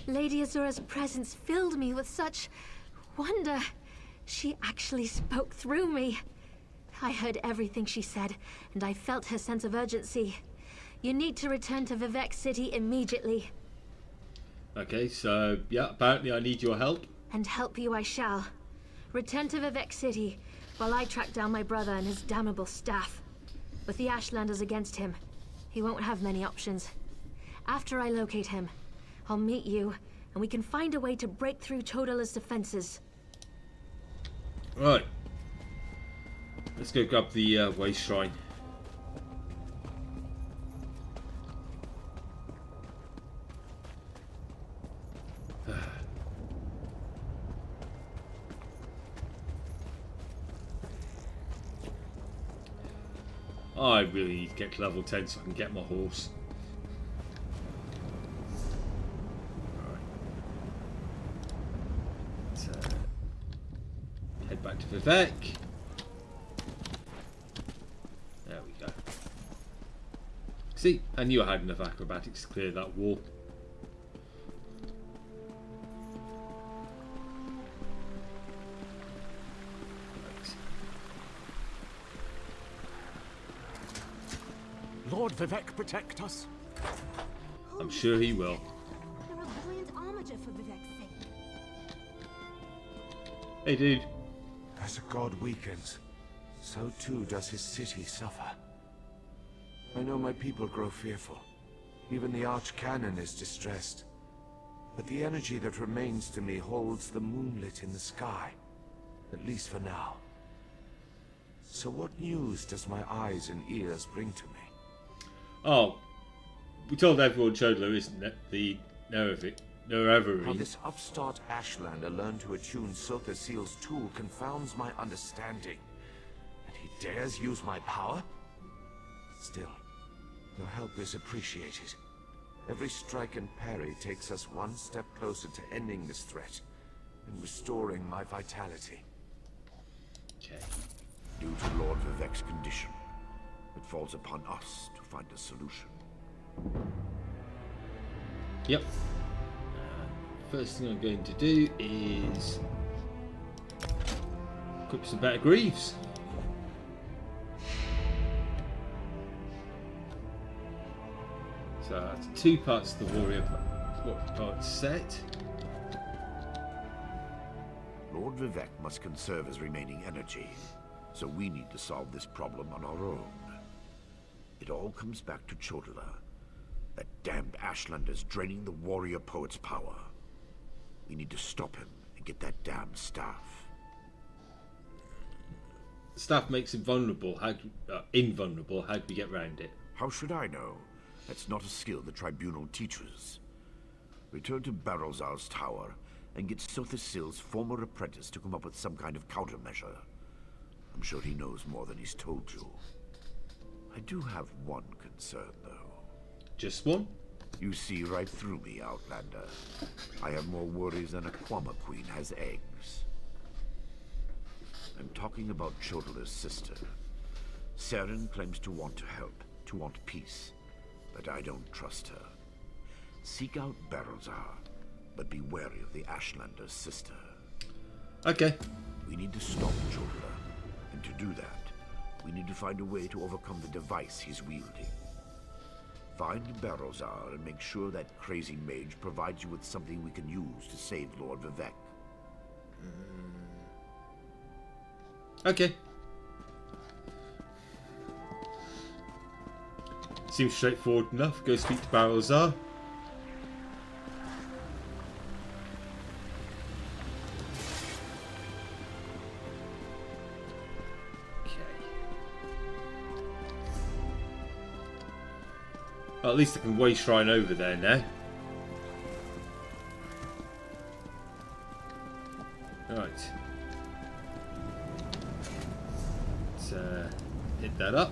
Lady Azura's presence filled me with such wonder. She actually spoke through me. I heard everything she said, and I felt her sense of urgency. You need to return to Vivek City immediately. Okay, so yeah, apparently I need your help. And help you I shall. Return to Vivek City while I track down my brother and his damnable staff. With the Ashlanders against him, he won't have many options. After I locate him, I'll meet you, and we can find a way to break through Chodola's defenses. Right. Let's go grab the waste shrine. I really need to get to level 10 so I can get my horse. Let's head back to Vivek. There we go. See, I knew I had enough acrobatics to clear that wall. Lord Vivek protect us. I'm sure he will. You're a brilliant armiger for Vivek's sake. Hey, dude. As a god weakens, so too does his city suffer. I know my people grow fearful, Even the Archcanon is distressed. But the energy that remains to me holds the moonlit in the sky. At least for now. So what news does my eyes and ears bring to me? Oh, we told everyone Chodler isn't it? The Nerevarine. How this upstart Ashlander learned to attune Sotha Seal's tool confounds my understanding. And he dares use my power? Still, your help is appreciated. Every strike and parry takes us one step closer to ending this threat and restoring my vitality. Okay. Due to Lord Vivek's condition, it falls upon us to find a solution. Yep. First thing I'm going to do is equip some better greaves. So that's 2 parts of the warrior part set. Lord Vivek must conserve his remaining energy, so we need to solve this problem on our own. It all comes back to Chodler. That damned Ashlander's draining the warrior poet's power. We need to stop him and get that damn staff. Staff makes him vulnerable. Invulnerable. How do we get round it? How should I know? That's not a skill the Tribunal teaches. Return to Barrowzar's tower and get Sothasil's former apprentice to come up with some kind of countermeasure. I'm sure he knows more than he's told you. I do have one concern, though. Just one? You see right through me, Outlander. I have more worries than a Kwama queen has eggs. I'm talking about Chodler's sister. Seren claims to want to help, to want peace, but I don't trust her. Seek out Barrowzar, but be wary of the Ashlander's sister. Okay. We need to stop Chodler, and to do that, we need to find a way to overcome the device he's wielding. Find Barrowzar and make sure that crazy mage provides you with something we can use to save Lord Vivek. Okay. Seems straightforward enough. Go speak to Barrowzar. Well, at least I can way shrine over there now. Right. Let's hit that up.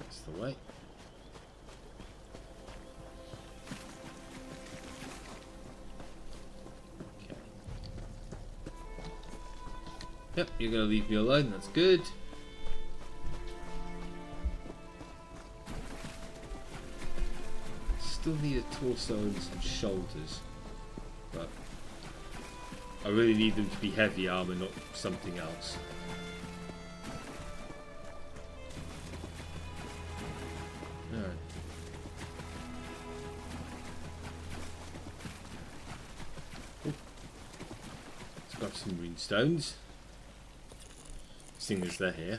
That's the way. Yep, you're going to leave me alone, that's good. Still need a torso and some shoulders. But I really need them to be heavy armor, not something else. Alright. Let's grab some rune stones. Seeing as they're here.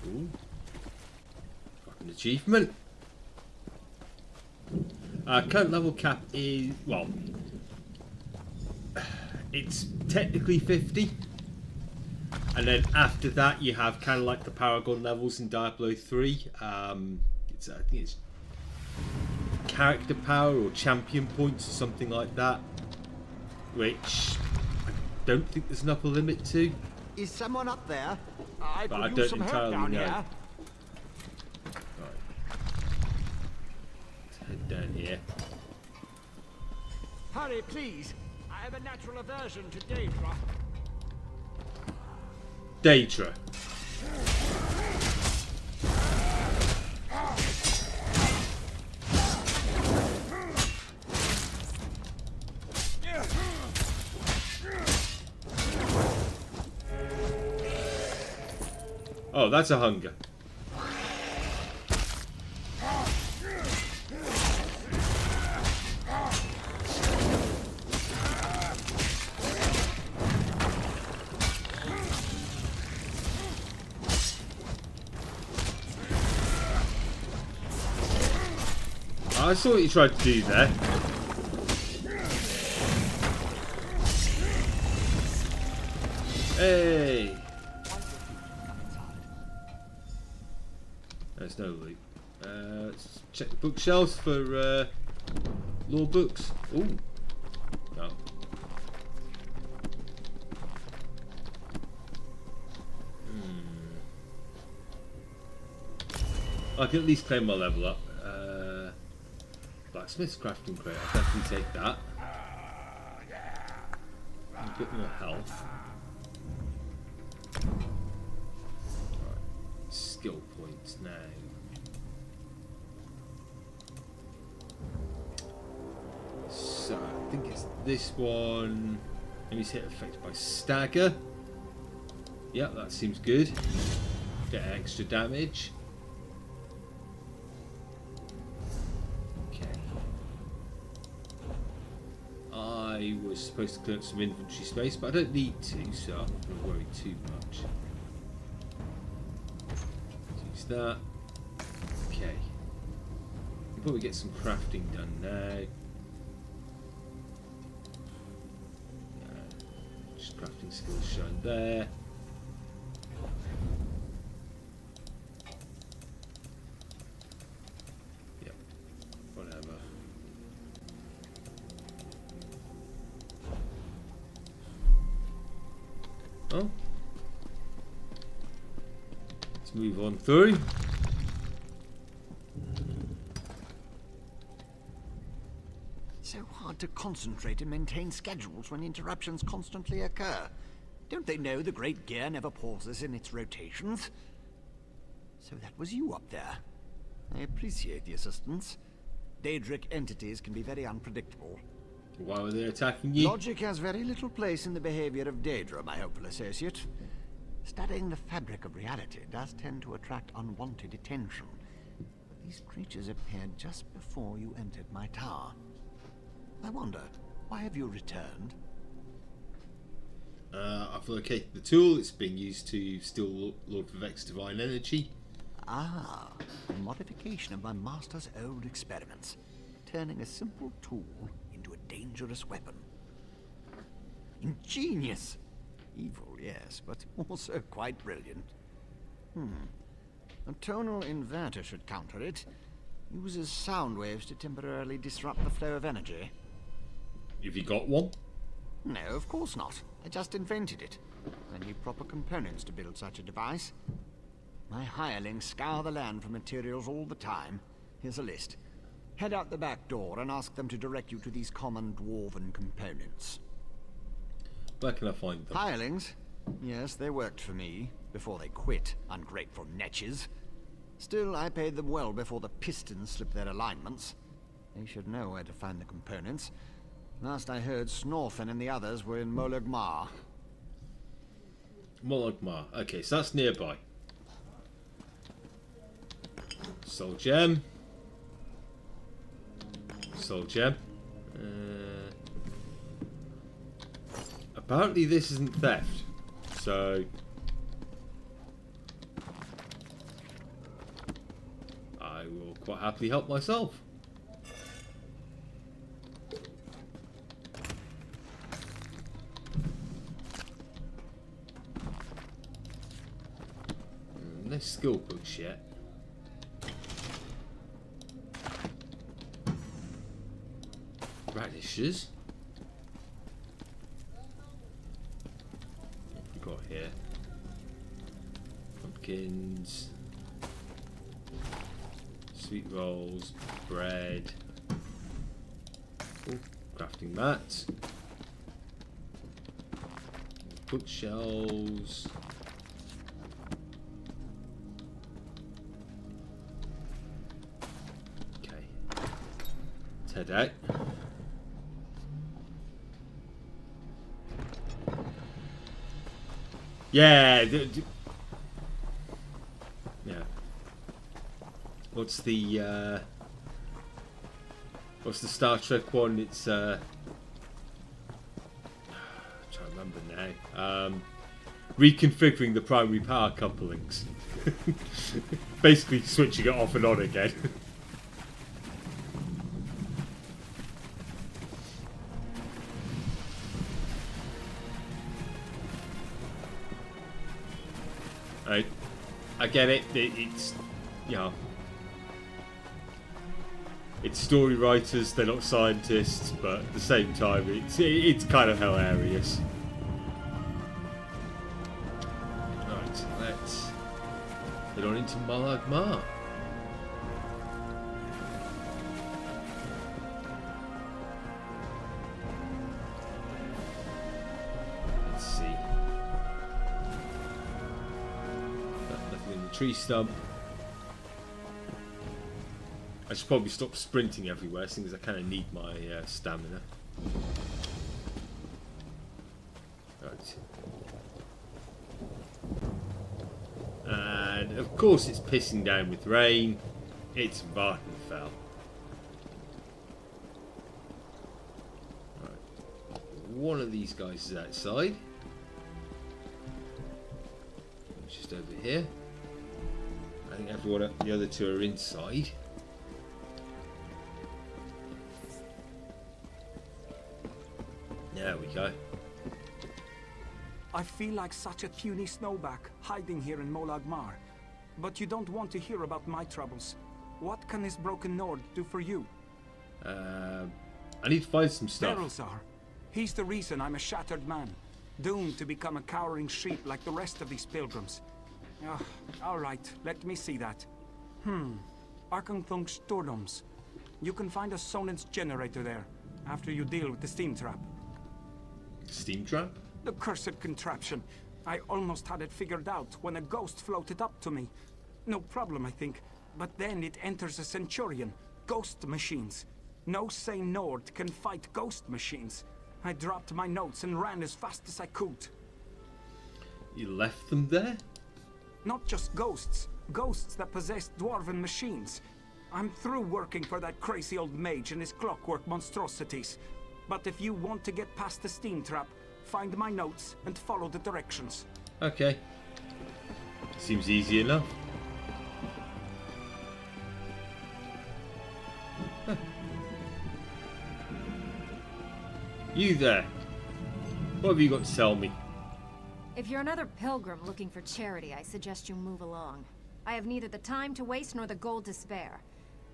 Ooh. Got an achievement. Current level cap is, well, it's technically 50. And then after that you have kind of like the Paragon levels in Diablo 3. I think it's character power or champion points or something like that. Which don't think there's an upper limit to. Is someone up there? But I don't entirely know. Right. Let's head down here. Hurry, please. I have a natural aversion to Daedra. Daedra. Oh, that's a hunger. I saw what you tried to do there. Hey! There's no loot. Let's check the bookshelves for lore books. Ooh. No. I can at least claim my level up. Blacksmith's crafting crate. I'll definitely take that. A bit more health. Right. Skill points now. So I think it's this one. Enemies hit affected by stagger. Yep, that seems good. Get extra damage. I was supposed to clear up some inventory space, but I don't need to, so I'm not going to worry too much. Use that. Okay. We'll probably get some crafting done now. Just crafting skills shown there. Yep. Whatever. Oh. Let's move on through. So hard to concentrate and maintain schedules when interruptions constantly occur. Don't they know the Great Gear never pauses in its rotations? So that was you up there. I appreciate the assistance. Daedric entities can be very unpredictable. Why were they attacking you? Logic has very little place in the behavior of Daedra, my hopeful associate. Studying the fabric of reality does tend to attract unwanted attention. But these creatures appeared just before you entered my tower. I wonder, why have you returned? I've located the tool. It's being used to steal Lord Vivek's divine energy. Ah, a modification of my master's old experiments. Turning a simple tool into a dangerous weapon. Ingenious! Evil, yes, but also quite brilliant. A tonal inverter should counter it. Uses sound waves to temporarily disrupt the flow of energy. Have you got one? No, of course not. I just invented it. I need proper components to build such a device. My hirelings scour the land for materials all the time. Here's a list. Head out the back door and ask them to direct you to these common dwarven components. Where can I find them? Hirelings? Yes, they worked for me, before they quit, ungrateful netches. Still, I paid them well before the pistons slipped their alignments. They should know where to find the components. Last I heard, Snorfen and the others were in Molagmar. Molagmar. Okay, so that's nearby. Soul gem. Soul gem. Apparently this isn't theft, so I will quite happily help myself. No skill books yet. Radishes. What have we got here? Pumpkins. Sweet rolls. Bread. Ooh, crafting mats. Bookshelves. Okay. Let's head out. Yeah. Yeah. What's the Star Trek one? It's I'm trying to remember now. Reconfiguring the primary power couplings. Basically switching it off and on again. I get it. It's, you know, it's story writers. They're not scientists, but at the same time, it's kind of hilarious. Right, let's head on into Malagmar. Let's see. Nothing in the tree stump. I should probably stop sprinting everywhere, seeing as I kind of need my stamina. Right. And of course it's pissing down with rain. It's Vardenfell. Right. One of these guys is outside. Just over here. I think everyone, the other two are inside. There we go. I feel like such a puny snowback hiding here in Molagmar. But you don't want to hear about my troubles. What can this broken Nord do for you? I need to find some stuff. Berylzar. He's the reason I'm a shattered man, doomed to become a cowering sheep like the rest of these pilgrims. All right, let me see that. Arkanthung Stordoms. You can find a Sonance generator there, after you deal with the steam trap. Steam trap? The cursed contraption. I almost had it figured out when a ghost floated up to me. No problem, I think. But then it enters a Centurion. Ghost machines. No sane Nord can fight ghost machines. I dropped my notes and ran as fast as I could. You left them there? Not just ghosts. Ghosts that possess dwarven machines. I'm through working for that crazy old mage and his clockwork monstrosities. But if you want to get past the steam trap, find my notes and follow the directions. Okay. Seems easy enough. Huh. You there. What have you got to tell me? If you're another pilgrim looking for charity, I suggest you move along. I have neither the time to waste nor the gold to spare.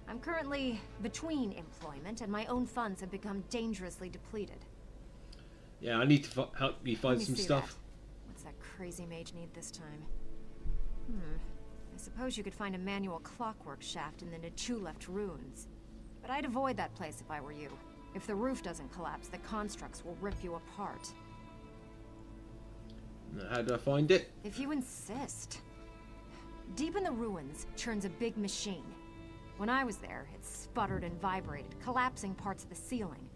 I'm currently between employment, and my own funds have become dangerously depleted. Yeah, I need to help me find some stuff. That. What's that crazy mage need this time? I suppose you could find a manual clockwork shaft in the Nichuleft ruins. But I'd avoid that place if I were you. If the roof doesn't collapse, the constructs will rip you apart. How do I find it? If you insist. Deep in the ruins churns a big machine. When I was there, it sputtered and vibrated, collapsing parts of the ceiling.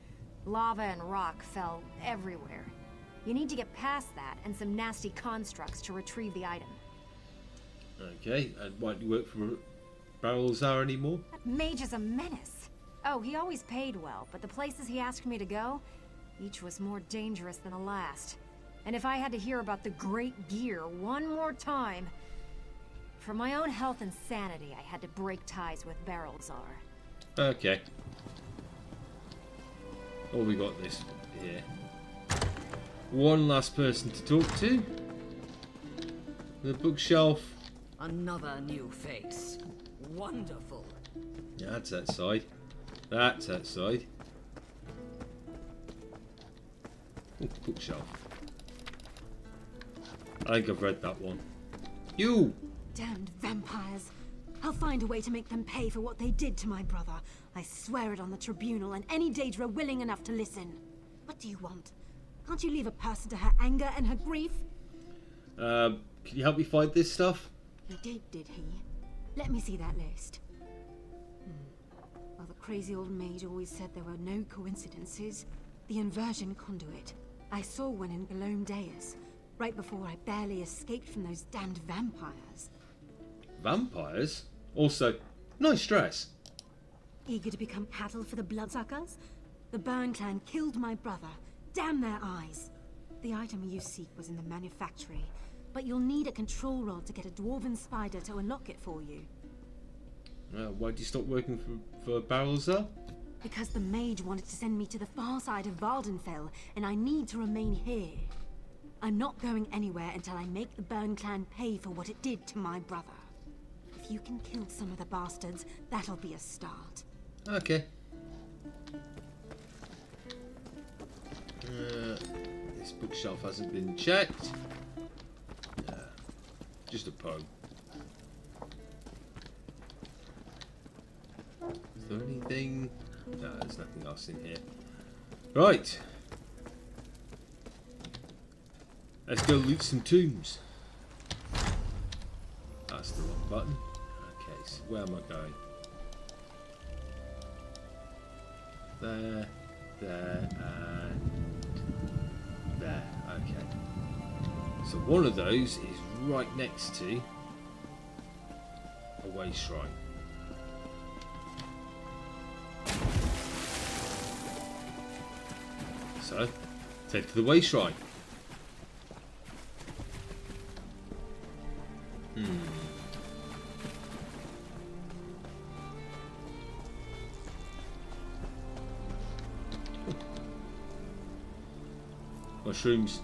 Lava and rock fell everywhere. You need to get past that and some nasty constructs to retrieve the item. Okay, and why don't you work for Berylzar anymore? That mage is a menace. Oh, he always paid well, but the places he asked me to go, each was more dangerous than the last. And if I had to hear about the Great Gear one more time... For my own health and sanity, I had to break ties with Berylzar. Okay. Oh, we got this here. One last person to talk to. The bookshelf. Another new face. Wonderful. Yeah, that's that side. That's that side. Ooh, bookshelf. I think I've read that one. You! Damned vampires. I'll find a way to make them pay for what they did to my brother. I swear it on the tribunal and any Daedra willing enough to listen. What do you want? Can't you leave a person to her anger and her grief? Can you help me find this stuff? He did he? Let me see that list. Well, the crazy old mage always said there were no coincidences. The inversion conduit. I saw one in Galome Deus, right before I barely escaped from those damned vampires. Vampires? Also, nice dress. Eager to become cattle for the bloodsuckers? The Burn clan killed my brother. Damn their eyes. The item you seek was in the manufactory, but you'll need a control rod to get a dwarven spider to unlock it for you. Why'd you stop working for Berylzar? Because the mage wanted to send me to the far side of Vardenfell, and I need to remain here. I'm not going anywhere until I make the Burn Clan pay for what it did to my brother. If you can kill some of the bastards, that'll be a start. Okay. This bookshelf hasn't been checked. Just a poem. Is there anything? No, there's nothing else in here. Right. Let's go loot some tombs. That's the wrong button. Okay, so where am I going? There, there, and there. Okay. So one of those is right next to a way shrine. So, take to the way shrine. Mushrooms.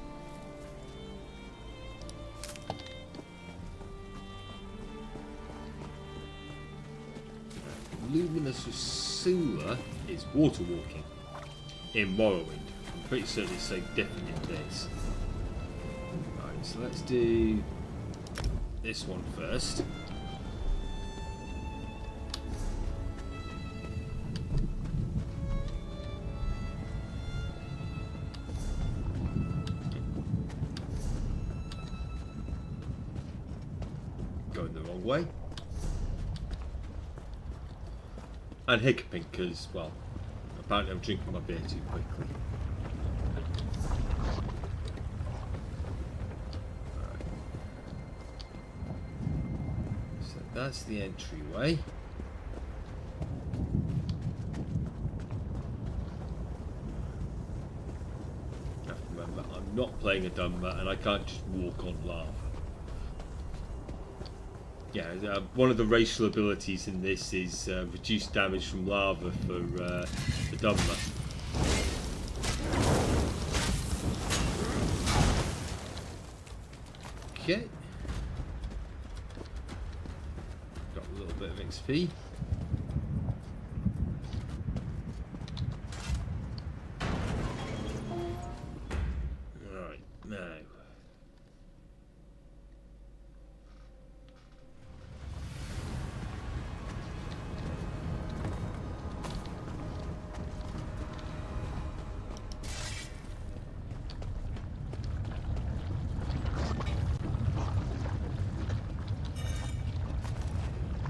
Luminous Usula is water walking in Morrowind. I'm pretty certain it's so different in this. Right, so let's do this one first. Going the wrong way. And hiccuping because, well, apparently I'm drinking my beer too quickly. Right. So that's the entryway. I have to remember, I'm not playing a Dunmer and I can't just walk on lava. Yeah, one of the racial abilities in this is reduced damage from lava for the Dunmer. Okay. Got a little bit of XP. Right, now.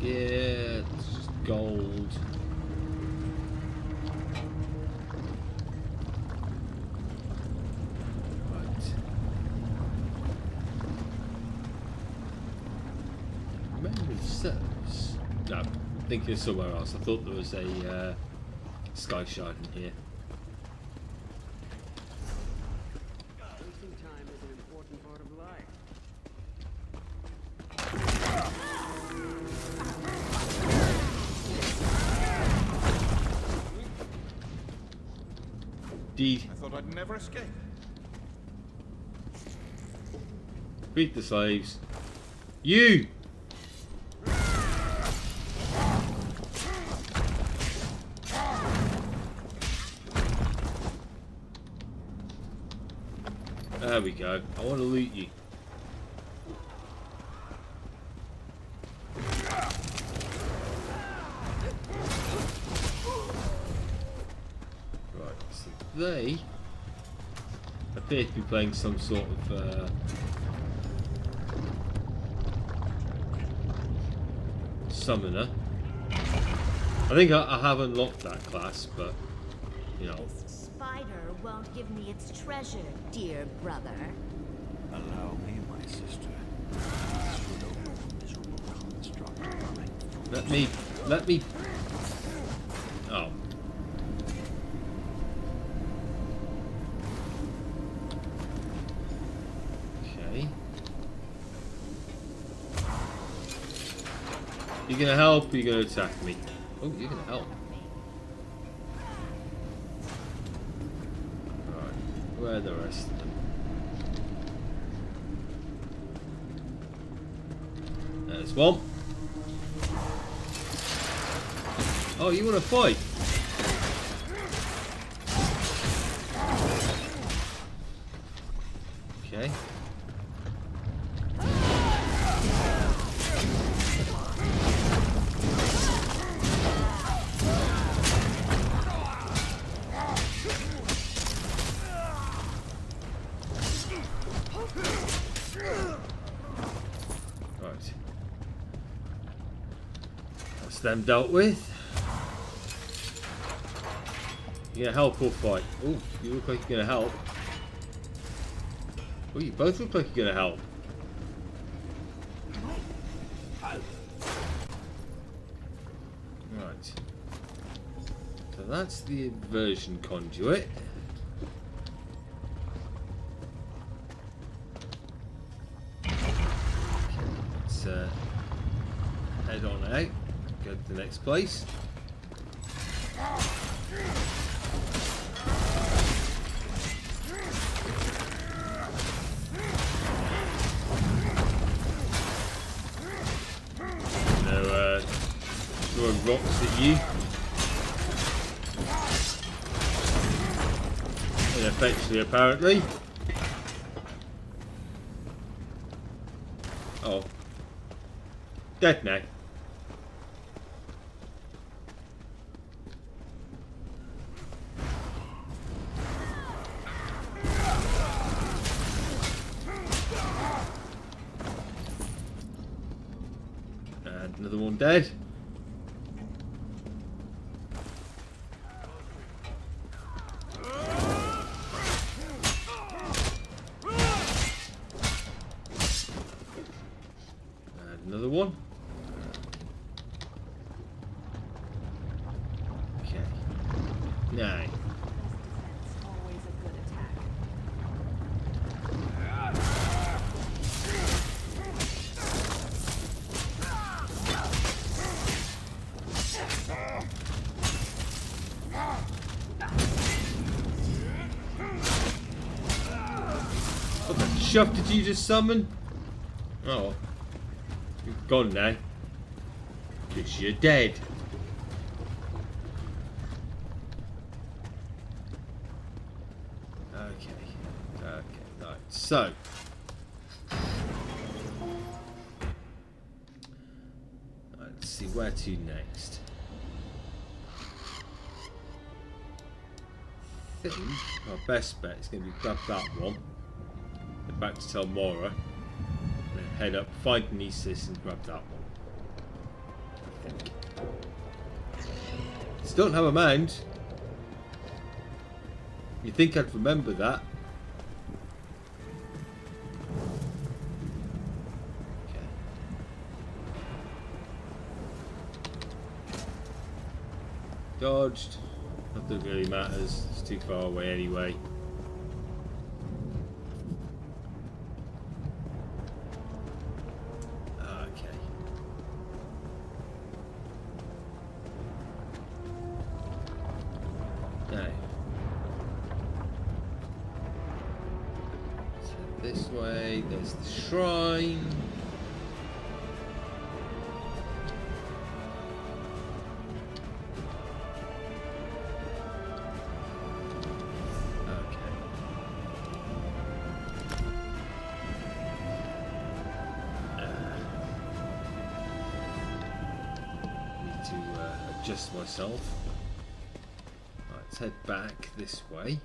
Yeah, it's just gold. Right. Memory serves. No, I'm thinking of somewhere else. I thought there was a sky shard in here. Wasting time is an important part of life. Indeed. I thought I'd never escape. Beat the slaves. You! There we go. I want to loot you. Right, so they appear to be playing some sort of summoner. I think I have unlocked that class, but you know. This spider won't give me its treasure, dear brother. Allow me, my sister. Let me. Oh. Okay. You gonna help or you gonna attack me? Oh, you're gonna help. Right. Where are the rest of them? There's one. Oh, you want to fight? Okay. Them dealt with. You gonna help or fight? Oh, you look like you're gonna help. Oh, you both look like you're gonna help. Right. So that's the inversion conduit. Let's head on out. Go to the next place. No, throwing rocks at you. Ineffectually, apparently. Oh. Dead now. Another one dead. And another one. Okay. Now. What the chuff did you just summon? Oh. You're gone now. Because you're dead. Okay. Okay, right. So. Let's see where to next. I think our best bet is going to be grab that one. Head back to tell Mora. And then head up, find Nisus and grab that one. I think. Still don't have a mount. You'd think I'd remember that. Okay. Dodged. Nothing really matters. It's too far away anyway. Okay. Now. So this way, there's the shrine. Adjust myself. Right, let's head back this way.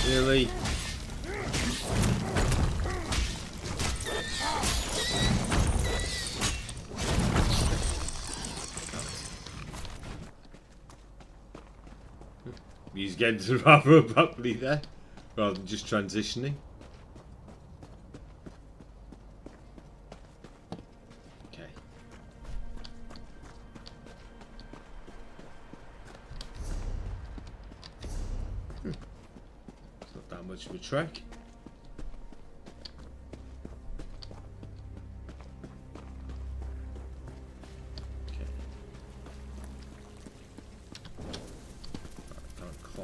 Really? He's getting to rather abruptly there, rather than just transitioning. Okay. It's not that much of a trek.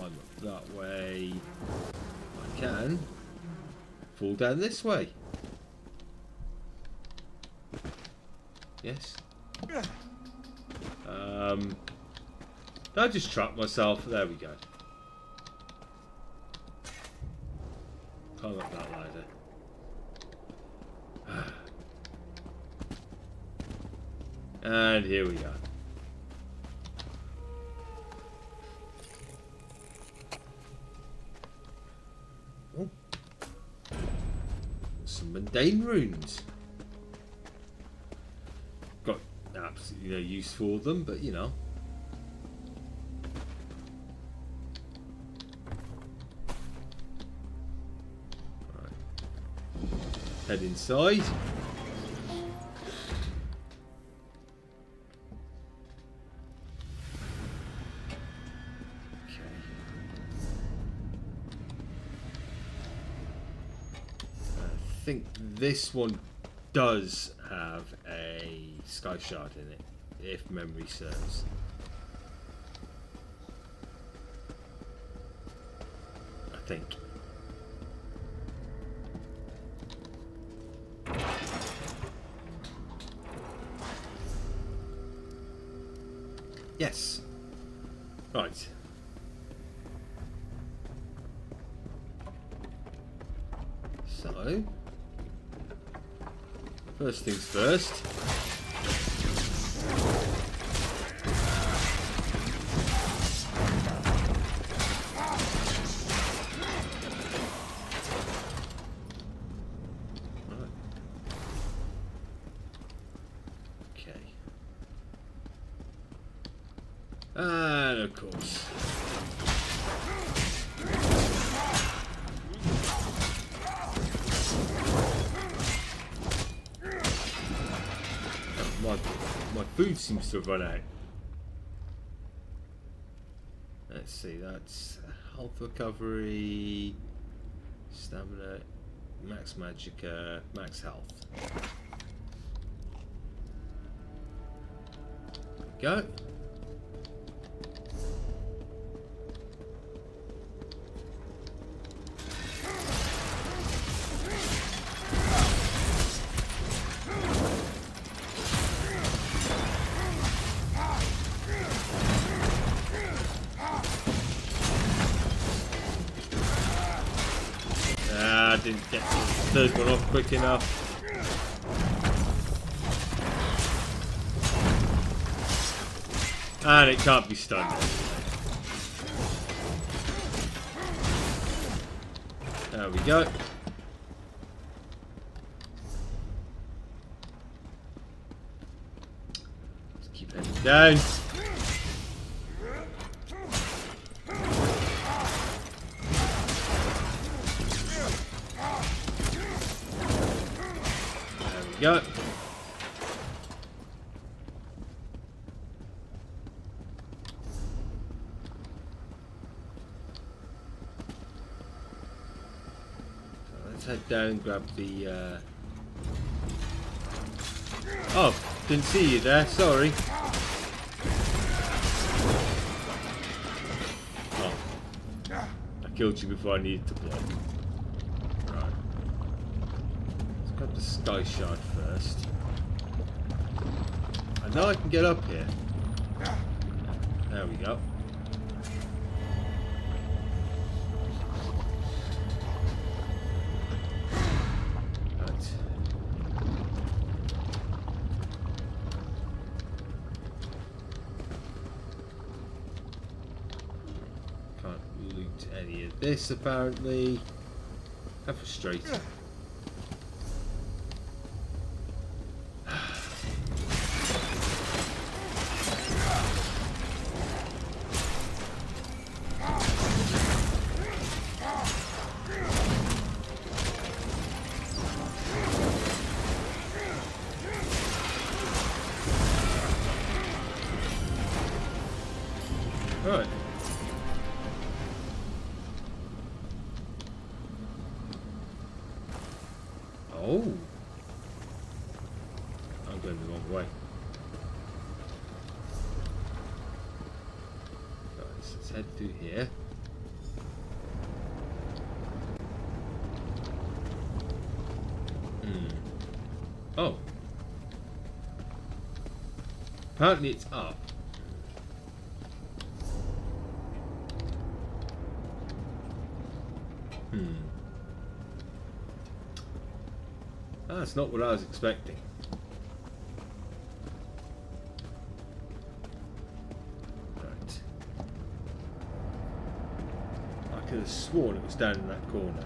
climb up that way. I can fall down this way. Yes. I just trapped myself. There we go. Climb up that ladder. And here we go. Oh. Some mundane runes. Got absolutely no use for them, but you know. Right. Head inside. I think this one does have a sky shard in it, if memory serves. I think. Yes. Right. So, first things first. Right. Okay. And of course. My food seems to have run out. Let's see, that's health recovery, stamina, max magicka, max health. There we go. Didn't get the third one off quick enough. And it can't be stunned. There we go. Just keep heading down. Go. So let's head down and grab the oh, didn't see you there, sorry. Oh. I killed you before I needed to block. Grab the sky shard first. I know I can get up here. There we go. Right. Can't loot any of this apparently. How frustrating. Right. Oh. I'm going the wrong way. Right, so let's head through here. Oh. Apparently it's up. That's not what I was expecting. Right. I could have sworn it was down in that corner.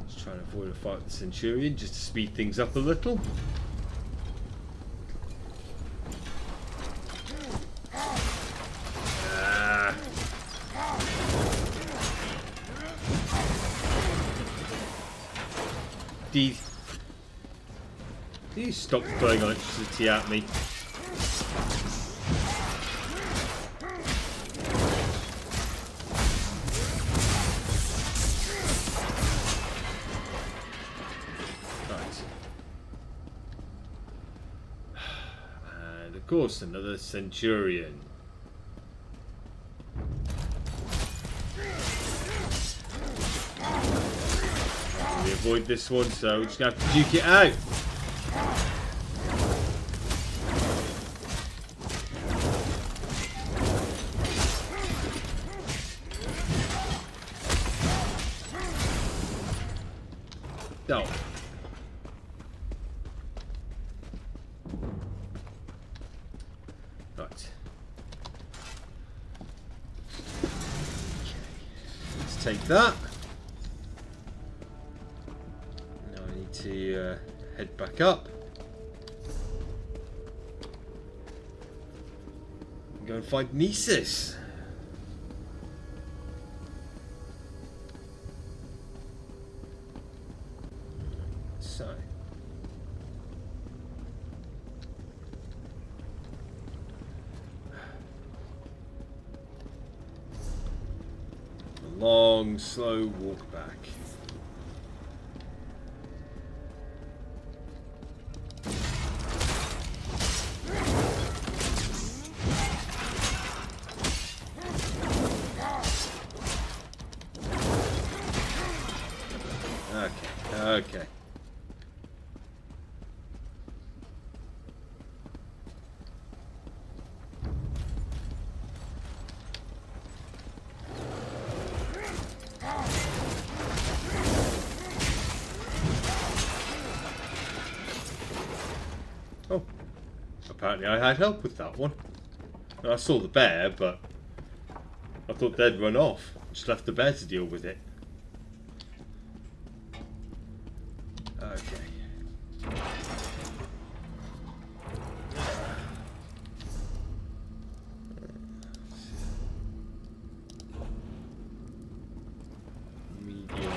Just trying to avoid a fight with the Centurion just to speed things up a little. These stop throwing electricity at me. Right. And of course another Centurion. We avoid this one, so we're just going to have to duke it out. No. Right. Okay. Let's take that. To head back up and go and find Nesis. So a long, slow walk back. Okay. Oh, apparently I had help with that one. I saw the bear, but I thought they'd run off. Just left the bear to deal with it. Okay. Medium.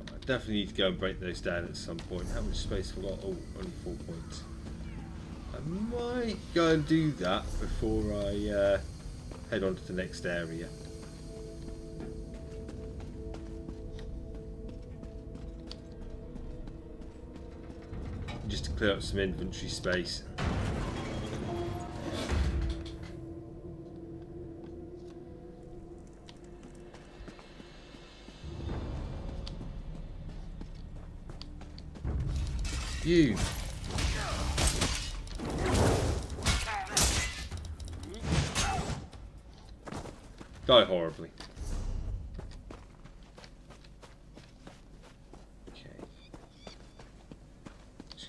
I definitely need to go and break those down at some point. How much space have I got? Oh, only 4 points. I might go and do that before I head on to the next area. Just to clear up some inventory space. You. Die horribly.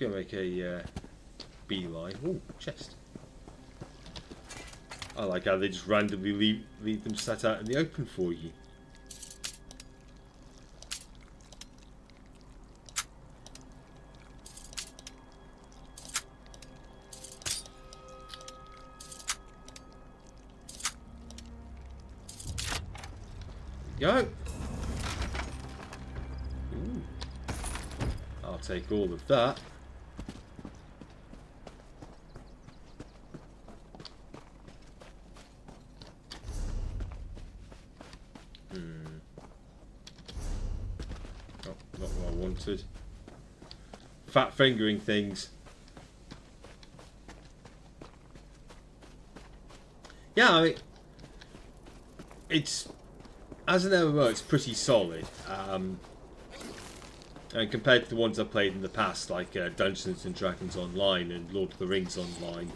Gonna make a beeline. Oh, chest. I like how they just randomly leave them sat out in the open for you. Go. Ooh. I'll take all of that. Not what I wanted. Fat fingering things. yeah, I mean, it's as an MMO, it's pretty solid. And compared to the ones I've played in the past, like Dungeons and Dragons Online and Lord of the Rings Online,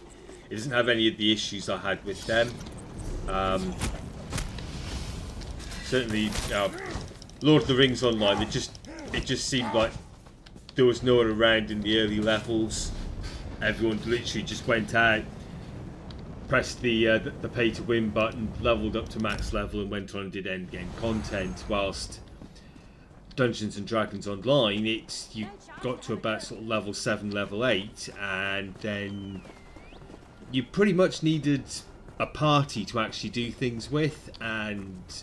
it doesn't have any of the issues I had with them. Certainly, Lord of the Rings Online, it just seemed like there was no one around in the early levels. Everyone literally just went out, pressed the pay to win button, leveled up to max level, and went on and did end game content. Whilst Dungeons and Dragons Online, you got to about sort of level 7, level 8, and then you pretty much needed a party to actually do things with, and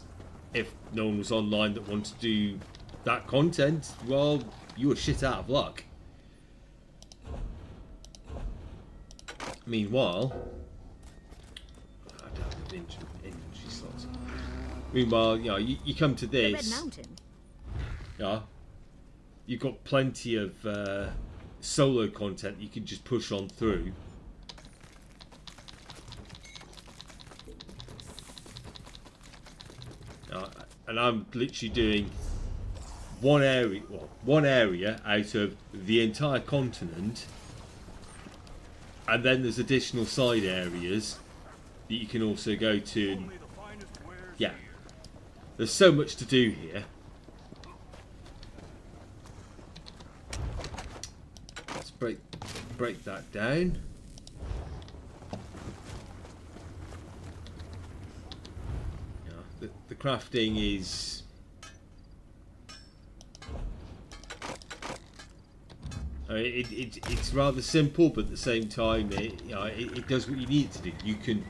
if no one was online that wanted to do that content, well, you were shit out of luck. Meanwhile, I don't have inventory slots. Meanwhile, you know, you come to this. The Red Mountain. Yeah, you've got plenty of solo content you can just push on through. And I'm literally doing one area out of the entire continent, and then there's additional side areas that you can also go to. And yeah, there's so much to do here. Let's break that down. The crafting is it's rather simple, but at the same time it does what you need it to do. You can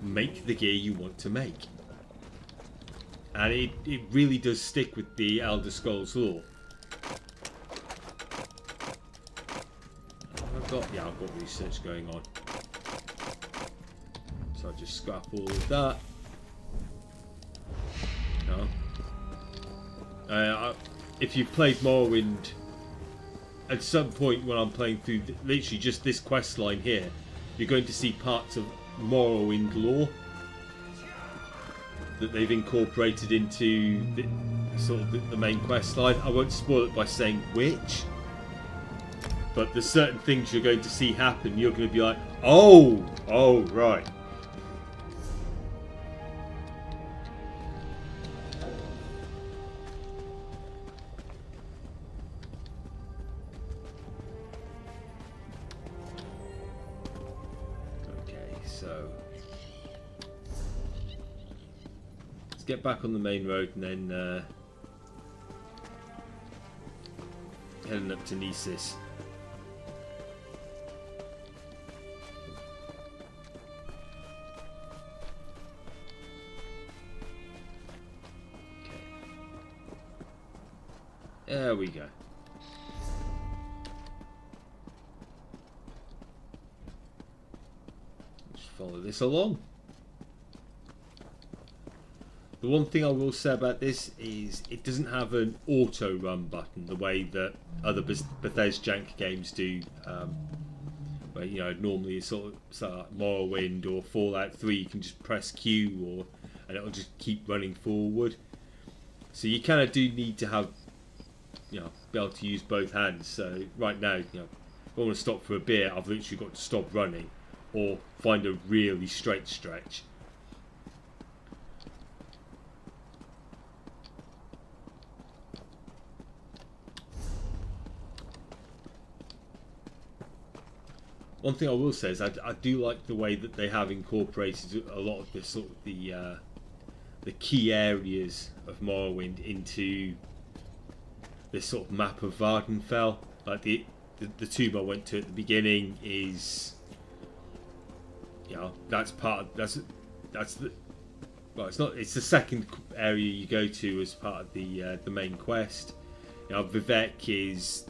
make the gear you want to make, and it really does stick with the Elder Scrolls lore. I've got research going on, so I'll just scrap all of that. If you've played Morrowind, at some point when I'm playing through literally just this quest line here, you're going to see parts of Morrowind lore that they've incorporated into the main quest line. I won't spoil it by saying which, but there's certain things you're going to see happen. You're going to be like, oh right. Get back on the main road and then heading up to Nesis. Okay. There we go. Just follow this along. The one thing I will say about this is it doesn't have an auto run button the way that other Bethesda jank games do, where normally it's sort of like Morrowind or Fallout 3, you can just press Q and it'll just keep running forward. So you kind of do need to have, be able to use both hands. So right now, if I want to stop for a beer, I've literally got to stop running or find a really straight stretch. One thing I will say is I do like the way that they have incorporated a lot of the sort of the key areas of Morrowind into this sort of map of Vardenfell. Like the tomb I went to at the beginning is, that's the well, it's the second area you go to as part of the main quest. Vivek is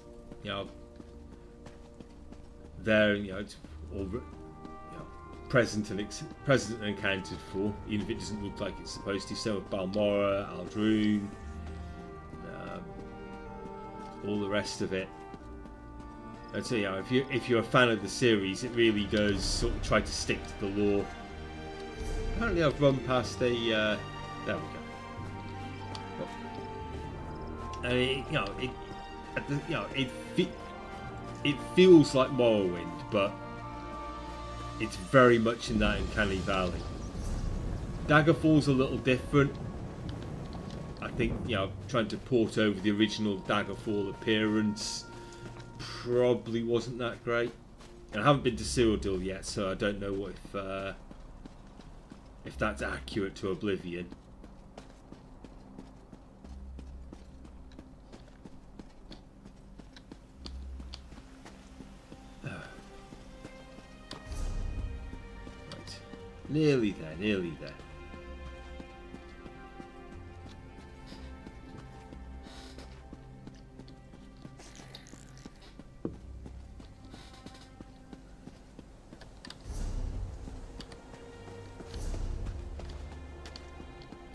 there, it's all present and accounted for, even if it doesn't look like it's supposed to. So with Balmora, Aldrune, all the rest of it. And so if you're a fan of the series, it really does sort of try to stick to the lore. Apparently I've run past a, there we go. And it feels like Morrowind, but it's very much in that uncanny valley. Daggerfall's a little different. I think, trying to port over the original Daggerfall appearance probably wasn't that great. And I haven't been to Cyrodiil yet, so I don't know if that's accurate to Oblivion. Right. Nearly there, nearly there.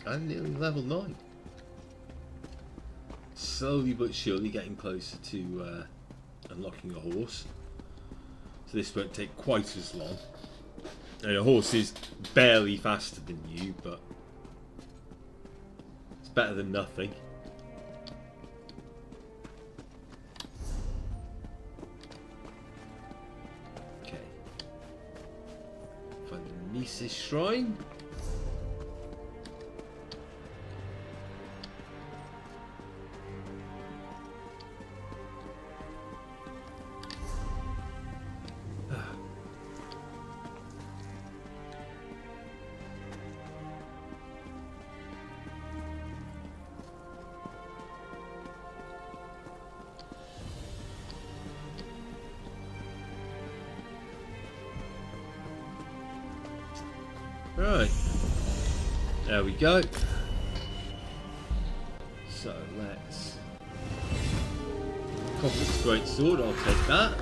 I'm nearly level 9. Slowly but surely getting closer to unlocking a horse. So this won't take quite as long. And a horse is barely faster than you, but it's better than nothing. Okay. Find the Nisis Shrine. Right, there we go. So let's Copper's great sword. I'll take that.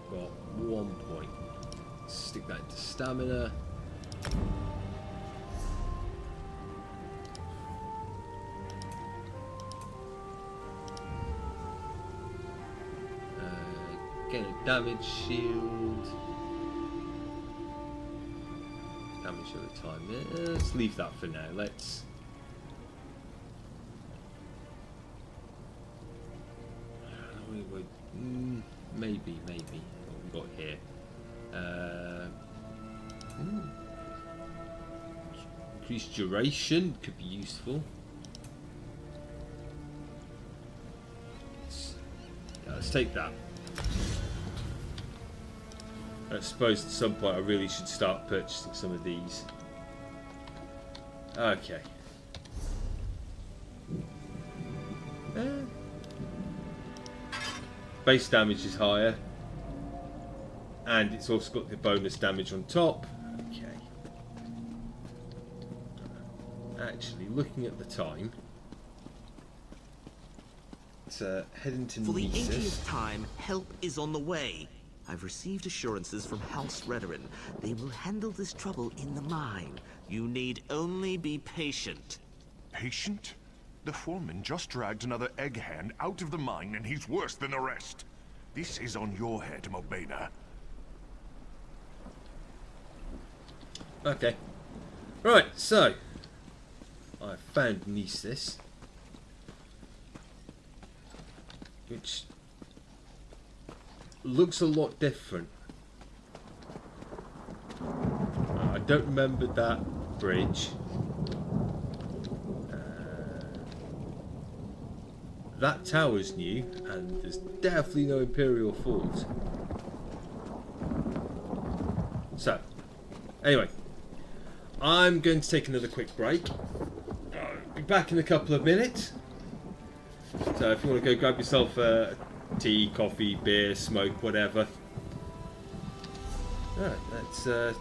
Got 1 point. Stick that into stamina. Get a damage shield. Damage at a time. Let's leave that for now. Let's. Maybe. What we got here? Increased duration could be useful. Let's take that. I suppose at some point I really should start purchasing some of these. Okay. Base damage is higher. And it's also got the bonus damage on top. Okay. Actually, looking at the time, let's head into For the Nisis. 80th time, help is on the way. I've received assurances from House Redoran. They will handle this trouble in the mine. You need only be patient. Patient? The foreman just dragged another egghand out of the mine and he's worse than the rest. This is on your head, Mobana. Okay. Right, so I found Nisis, which looks a lot different. I don't remember that bridge. That tower's new, and there's definitely no Imperial Falls. So, anyway, I'm going to take another quick break. I'll be back in a couple of minutes. So if you want to go grab yourself a tea, coffee, beer, smoke, whatever. Alright, let's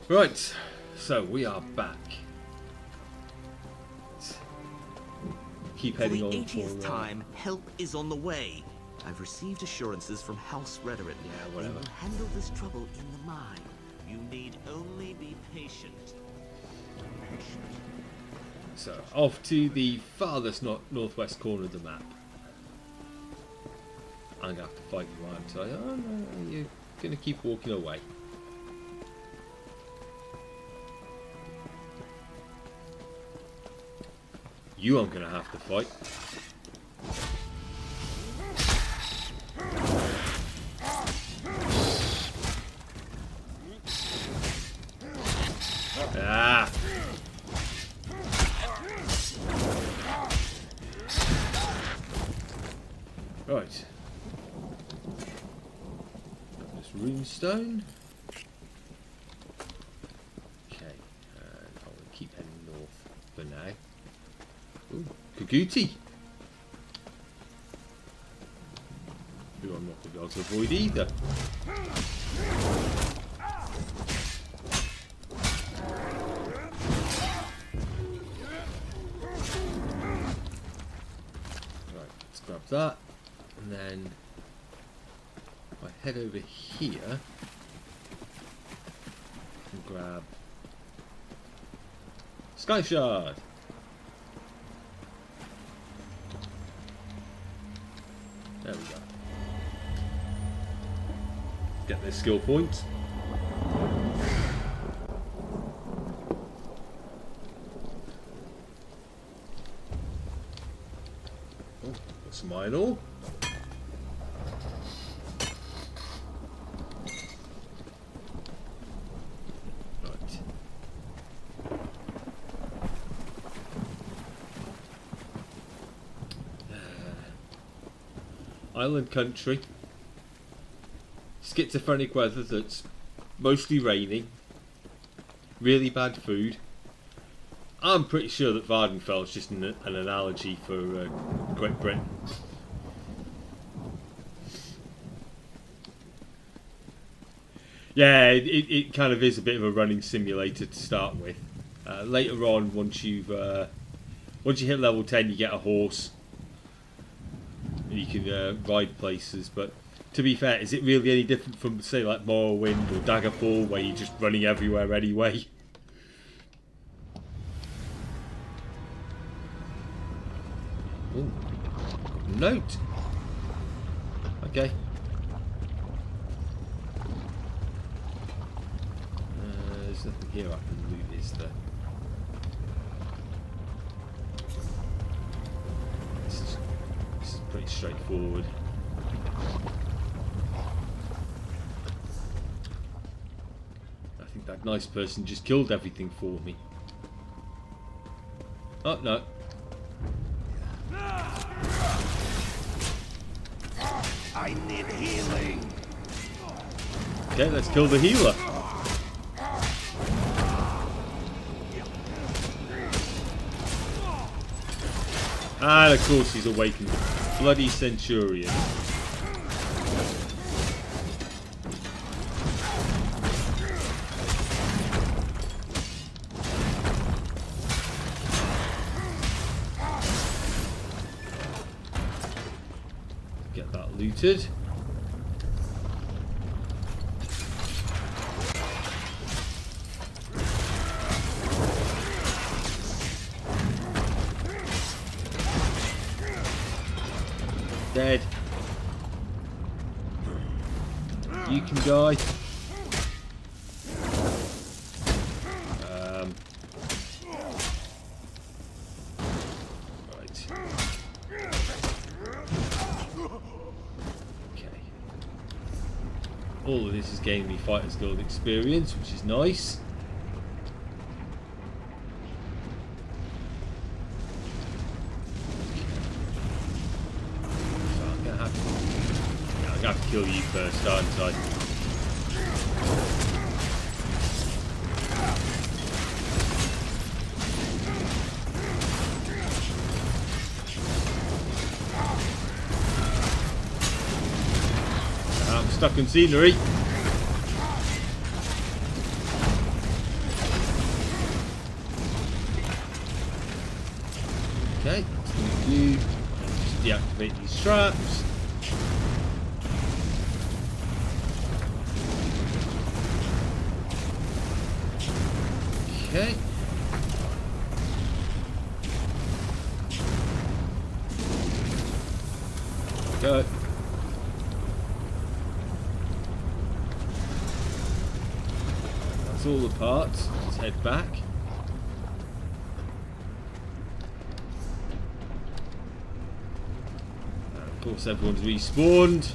Right, so we are back. Let's keep heading on. For the 80th time, help is on the way. I've received assurances from House Redoran. Yeah, whatever. They will handle this trouble in the mine. You need only be patient. So, off to the farthest northwest corner of the map. I'm going to have to fight you, aren't I? Oh no, you're going to keep walking away. You I'm going to have to fight. Ah! Right. Got this runestone. Okay. I'll keep heading north for now. Ooh, Kaguti! Who I'm not going to be able to avoid either. Right, let's grab that. And then if I head over here and grab Sky Shard. There we go. Get this skill point. Oh, got some iron ore. Island country, schizophrenic weather that's mostly raining, really bad food. I'm pretty sure that Vardenfell is just an analogy for Great Britain. Yeah, it kind of is a bit of a running simulator to start with. Later on, once you hit level 10, you get a horse. You can ride places, but to be fair, is it really any different from, say, like Morrowind or Daggerfall, where you're just running everywhere anyway? Ooh, note. Okay. There's nothing here I can loot, is there? Pretty straightforward. I think that nice person just killed everything for me. Oh no. I need healing. Okay, let's kill the healer. And of course he's awakened. Bloody Centurion. Get that looted. Dead. You can die. Right. Okay. All of this is gaining me Fighter's Guild experience, which is nice. I have to kill you first, aren't I? I'm stuck in scenery. activate these traps. Okay. Go. That's all the parts. Let's head back. Of course, everyone's respawned.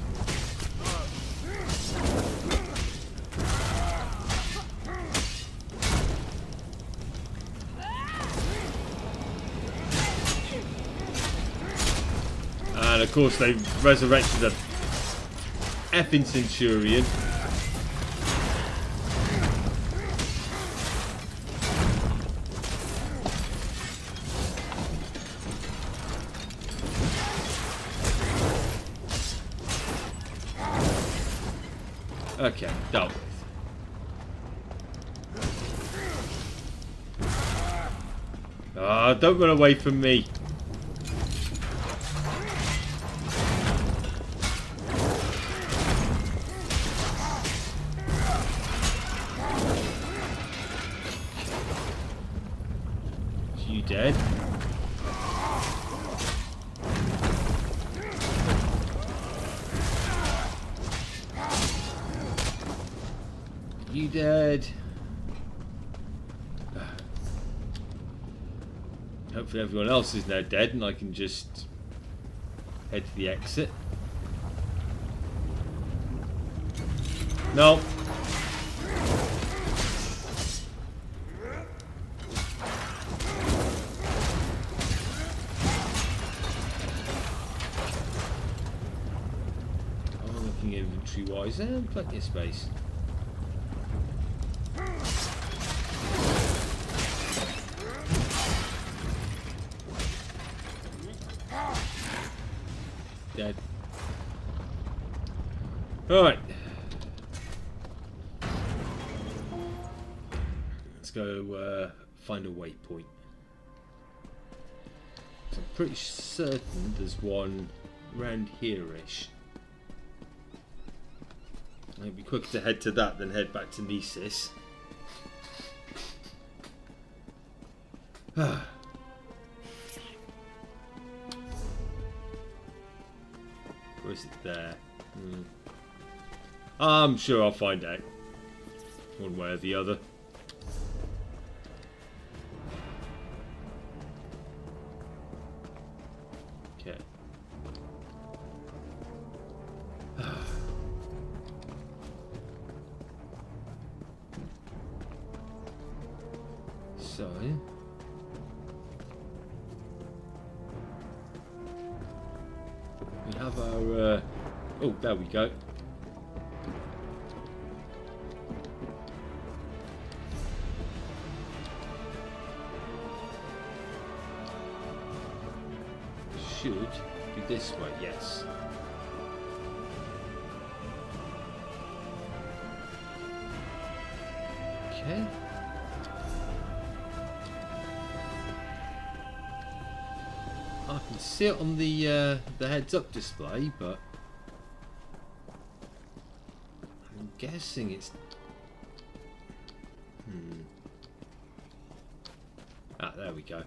And of course, they resurrected a effing Centurion. Okay, dealt with. Ah, don't run away from me. You dead? You dead? Hopefully everyone else is now dead and I can just head to the exit. No. I'm looking inventory wise and plenty of space. Dead. Alright. Let's go find a waypoint. So I'm pretty certain there's one around here-ish. It'd be quicker to head to that than head back to Nesis. Or is it there? I'm sure I'll find out. One way or the other. Okay. So... we have our... oh, there we go. Should be this way, yes. Okay. I can see it on the heads-up display, but I'm guessing it's. Ah, there we go.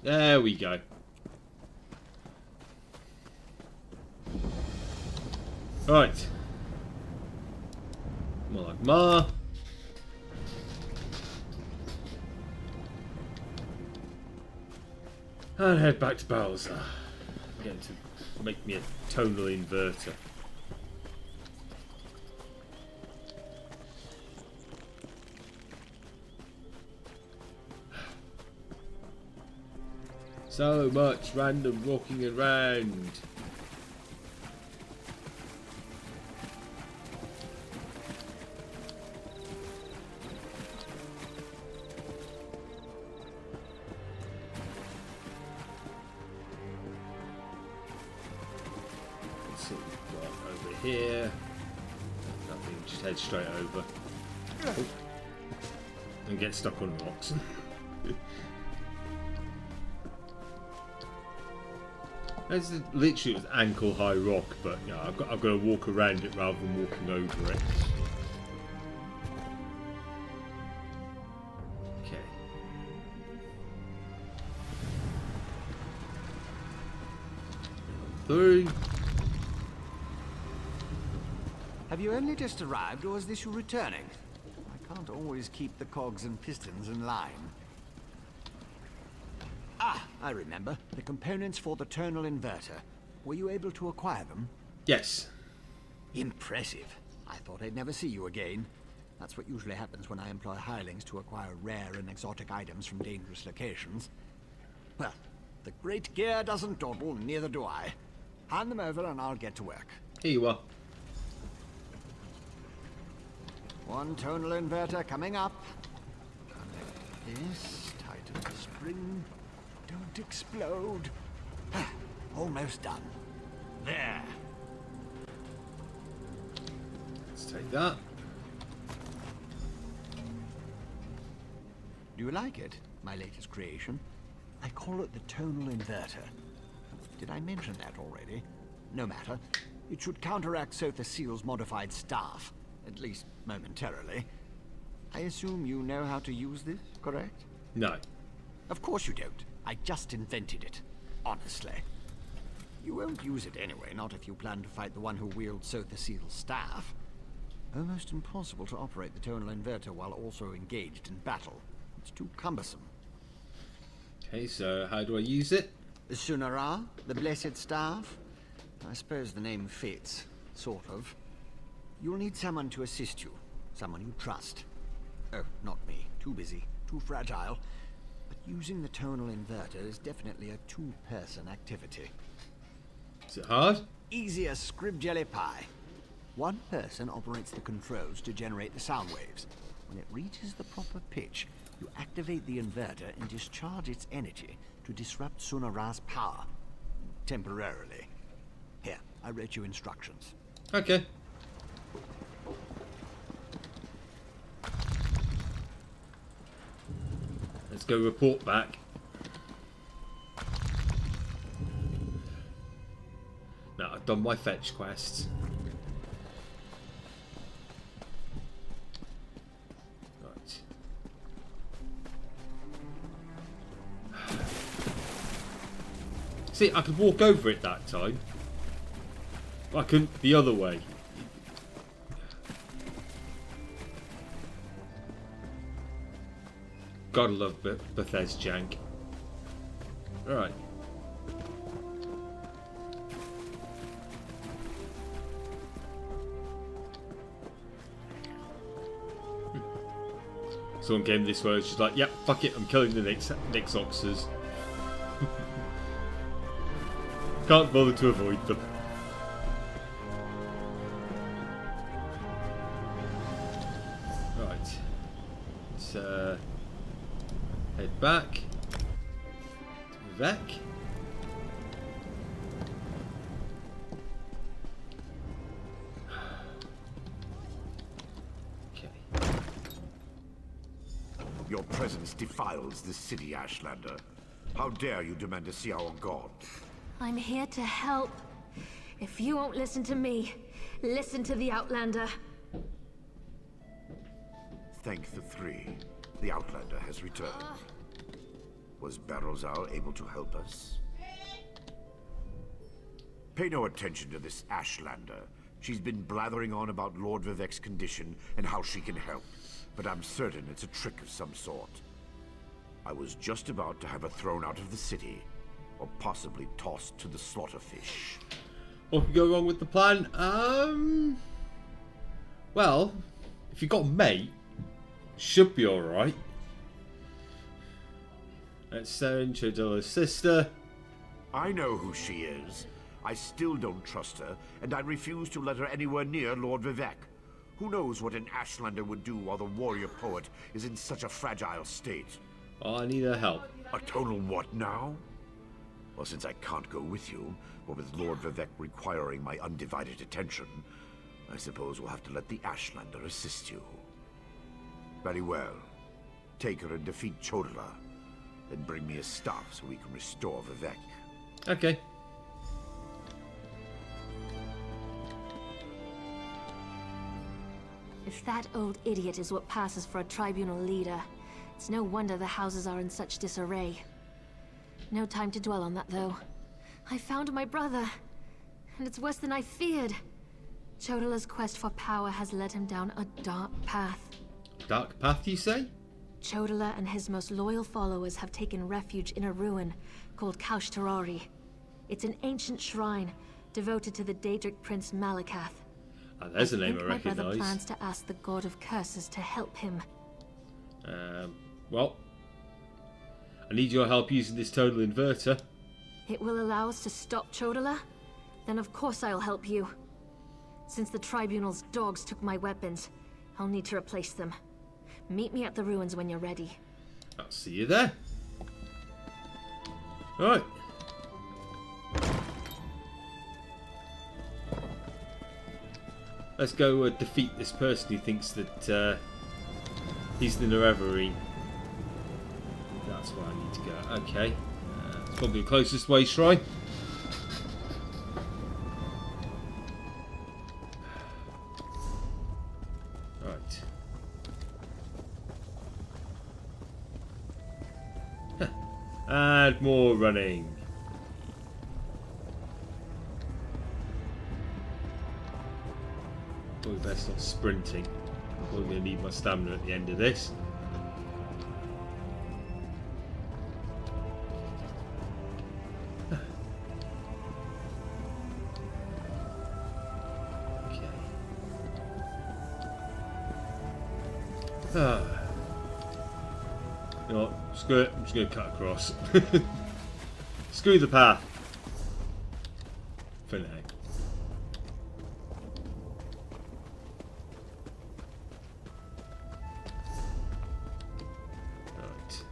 There we go. Right. More like Ma. And head back to Bowser. I'm getting to make me a tonal inverter. So much random walking around. Here, nothing, just head straight over. Oh. And get stuck on rocks. That's literally an ankle high rock, but you know, I've got to walk around it rather than walking over it. Okay. Through. Have you only just arrived, or is this you returning? I can't always keep the cogs and pistons in line. Ah, I remember. The components for the tonal inverter. Were you able to acquire them? Yes. Impressive. I thought I'd never see you again. That's what usually happens when I employ hirelings to acquire rare and exotic items from dangerous locations. Well, the great gear doesn't dawdle, neither do I. Hand them over and I'll get to work. Here you are. One tonal inverter coming up. Connect this, tighten the spring. Don't explode. Almost done. There. Let's take that. Do you like it, my latest creation? I call it the tonal inverter. Did I mention that already? No matter. It should counteract Sotha Seal's modified staff. At least, momentarily. I assume you know how to use this, correct? No. Of course you don't. I just invented it. Honestly. You won't use it anyway, not if you plan to fight the one who wields Sotha Seal's staff. Almost impossible to operate the tonal inverter while also engaged in battle. It's too cumbersome. Okay, so how do I use it? The Sunara, the Blessed Staff. I suppose the name fits, sort of. You'll need someone to assist you. Someone you trust. Oh, not me. Too busy. Too fragile. But using the tonal inverter is definitely a two-person activity. Is it hard? Easy as scrib jelly pie. One person operates the controls to generate the sound waves. When it reaches the proper pitch, you activate the inverter and discharge its energy to disrupt Sunara's power. Temporarily. Here, I read you instructions. Okay. Let's go report back. Now I've done my fetch quests. Right. See, I could walk over it that time. I couldn't the other way. Gotta love Bethesda jank. Alright. Someone came this way, she's like, yep, fuck it, I'm killing the next officers. Can't bother to avoid them. Right. Let's head back to Vivek. Your presence defiles the city, Ashlander. How dare you demand to see our god? I'm here to help. If you won't listen to me, listen to the Outlander. Thank the three. The Outlander has returned. Was Barrowzal able to help us? Pay no attention to this Ashlander. She's been blathering on about Lord Vivek's condition and how she can help. But I'm certain it's a trick of some sort. I was just about to have her thrown out of the city, or possibly tossed to the slaughterfish. What could go wrong with the plan? Well, if you got a mate, should be alright. Let's send Chodilla's sister. I know who she is. I still don't trust her, and I refuse to let her anywhere near Lord Vivek. Who knows what an Ashlander would do while the warrior poet is in such a fragile state? Oh, I need her help. A total what now? Well, since I can't go with you, or with Lord Vivek requiring my undivided attention, I suppose we'll have to let the Ashlander assist you. Very well. Take her and defeat Chodala. Then bring me his staff so we can restore Vivek. Okay. If that old idiot is what passes for a tribunal leader, it's no wonder the houses are in such disarray. No time to dwell on that, though. I found my brother, and it's worse than I feared. Chodala's quest for power has led him down a dark path. Dark path, you say? Chodala and his most loyal followers have taken refuge in a ruin called Kaushtarari. It's an ancient shrine devoted to the Daedric prince Malakath. Oh, there's a name I My brother recognise. plans to ask the God of Curses to help him. Well, I need your help using this total inverter. It will allow us to stop Chodala? Then of course I'll help you. Since the Tribunal's dogs took my weapons, I'll need to replace them. Meet me at the ruins when you're ready. I'll see you there. Right. Let's go defeat this person who thinks that he's the Nerevarine. That's where I need to go. Okay. It's probably the closest way shrine. Right. And more running. Probably best not sprinting. I'm probably going to need my stamina at the end of this. You know what? Screw it. I'm just going to cut across. Screw the path. For now. Right.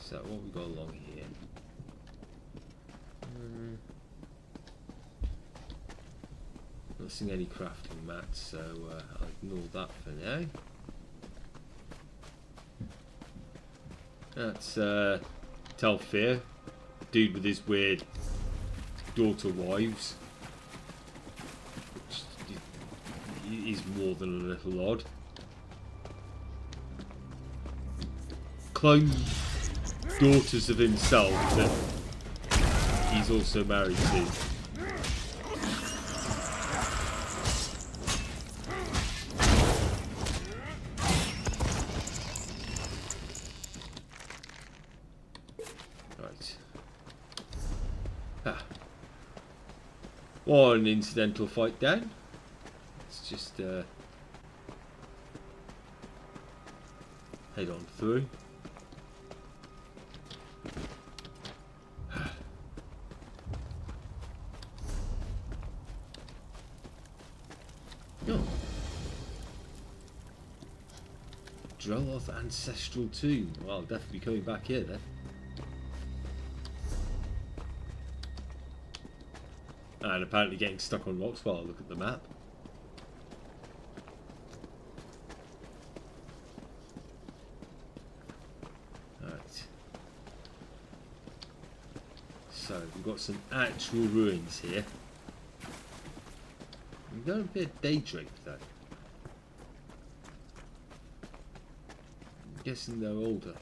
So what we got along here? Not seeing any crafting mats, so I'll ignore that for now. That's Telfir, dude with his weird daughter wives, which is more than a little odd. Clone daughters of himself that he's also married to. Right. One incidental fight down. Let's just head on through. Oh. Drelloth Ancestral Tomb. Well, I'll definitely be coming back here then. And apparently getting stuck on rocks while I look at the map. Right. So, we've got some actual ruins here. We've got a bit of Daedric though. I'm guessing they're older.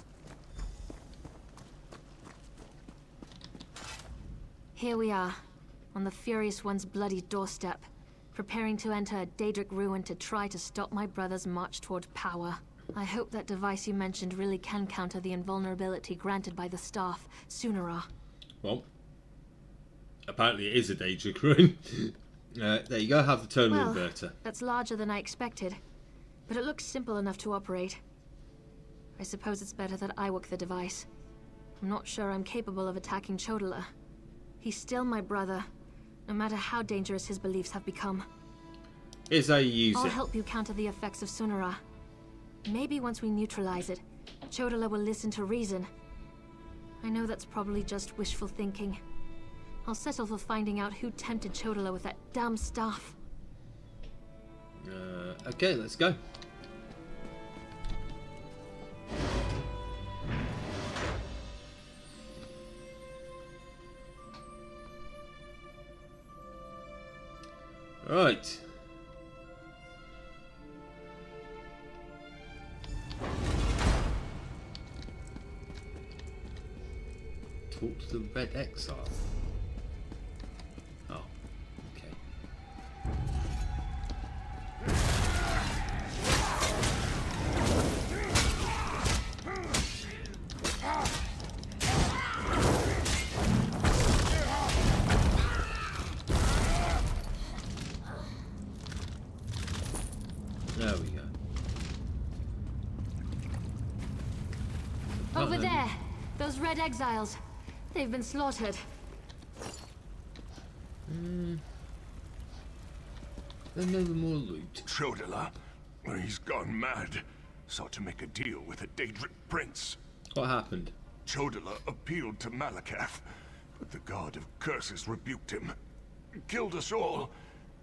Here we are, on the Furious One's bloody doorstep, preparing to enter a Daedric ruin to try to stop my brother's march toward power. I hope that device you mentioned really can counter the invulnerability granted by the staff, Sunara. Well, apparently it is a Daedric ruin. There you go, have the tonal inverter. That's larger than I expected, but it looks simple enough to operate. I suppose it's better that I work the device. I'm not sure I'm capable of attacking Chodala. He's still my brother, no matter how dangerous his beliefs have become. Here's how you use I'll it. help you counter the effects of Sunara. Maybe once we neutralize it, Chodala will listen to reason. I know that's probably just wishful thinking. I'll settle for finding out who tempted Chodala with that damn staff. Okay, let's go. Talk to the Red Exile. Oh, okay. There we go. Over there! Those red exiles. They've been slaughtered. Then no more loot. Chodala, he's gone mad. Sought to make a deal with a Daedric prince. What happened? Chodala appealed to Malakath, but the god of curses rebuked him. Killed us all.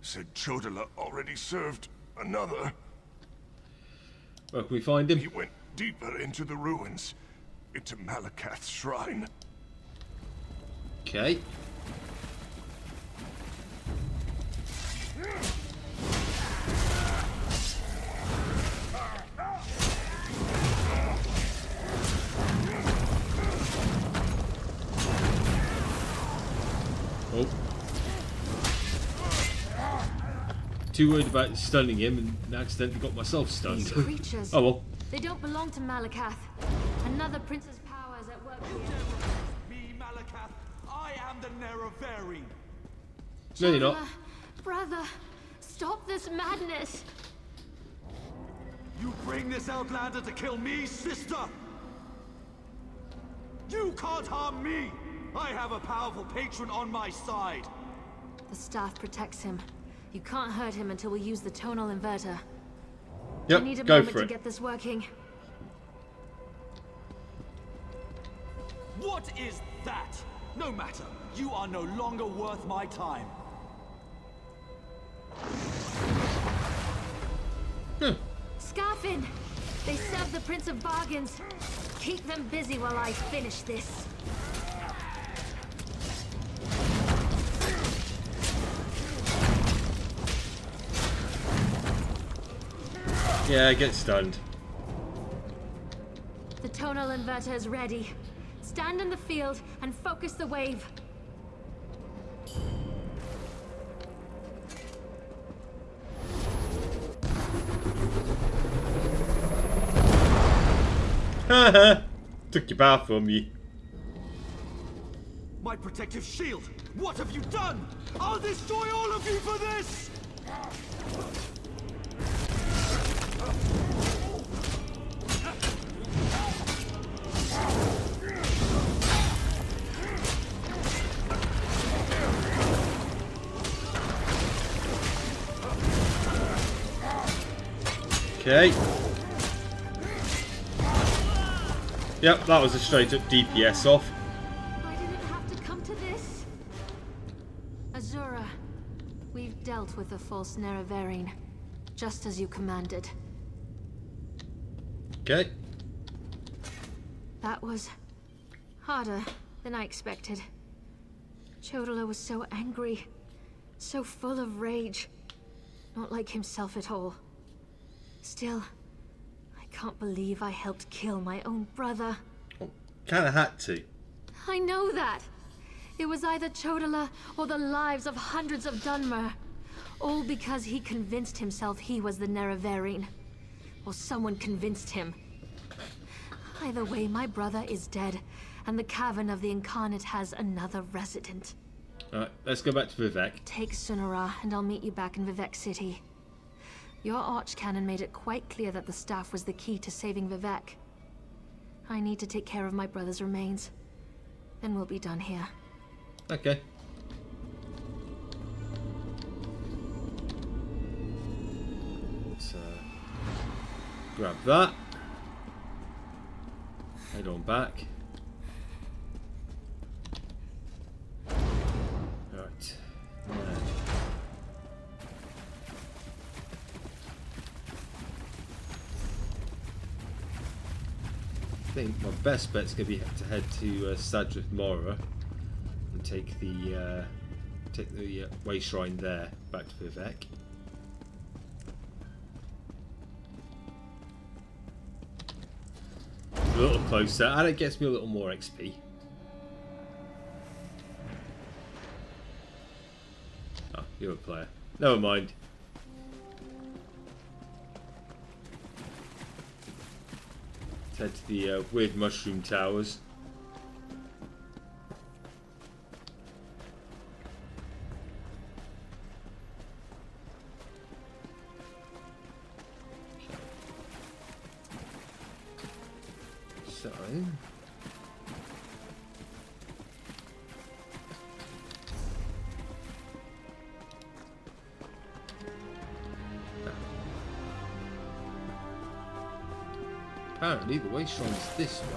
Said Chodala already served another. Where can we find him? He went deeper into the ruins. Into Malakath's shrine. Okay. Oh. Too worried about stunning him and accidentally got myself stunned. These creatures. Oh well. They don't belong to Malakath. Another prince's power is at work here. Me, Malakath. I am the Nerevarine. No, you're not. Brother, stop this madness. You bring this outlander to kill me, sister? You can't harm me! I have a powerful patron on my side. The staff protects him. You can't hurt him until we use the tonal inverter. Yep, I need a go moment for to it. get this working. What is that? No matter. You are no longer worth my time. Scarfin! They serve the Prince of Bargains. Keep them busy while I finish this. Yeah, get stunned. The tonal inverter is ready. Stand in the field and focus the wave. Haha! Took your power from you. My protective shield! What have you done? I'll destroy all of you for this! Okay. Yep, that was a straight up DPS off. Why did it have to come to this? Azura, we've dealt with the false Nerevarine, just as you commanded. Okay. That was harder than I expected. Chodala was so angry, so full of rage. Not like himself at all. Still, I can't believe I helped kill my own brother. Kinda had to. I know that. It was either Chodala or the lives of hundreds of Dunmer. All because he convinced himself he was the Nerevarine. Or someone convinced him. Either way, my brother is dead, and the Cavern of the Incarnate has another resident. Alright, let's go back to Vivek. Take Sunara, and I'll meet you back in Vivek City. Your archcanon made it quite clear that the staff was the key to saving Vivek. I need to take care of my brother's remains. Then we'll be done here. Okay. Let's grab that. Head on back. Right. I think my best bet's going to be to head to Sadrith Mora and take the way shrine there back to Vivek. A little closer, and it gets me a little more XP. You're a player. Never mind. Let's head to the weird mushroom towers. So... apparently the way shines this way.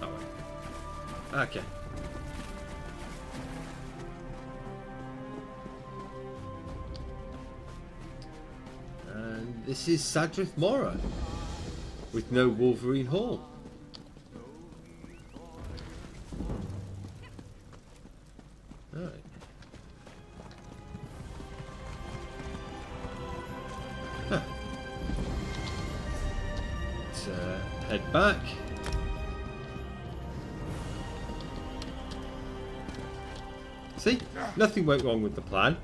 Oh wait. Okay. And this is Sadrith Mora with no Wolverine Hall. Alright. Huh. Let's head back. See? Nothing went wrong with the plan.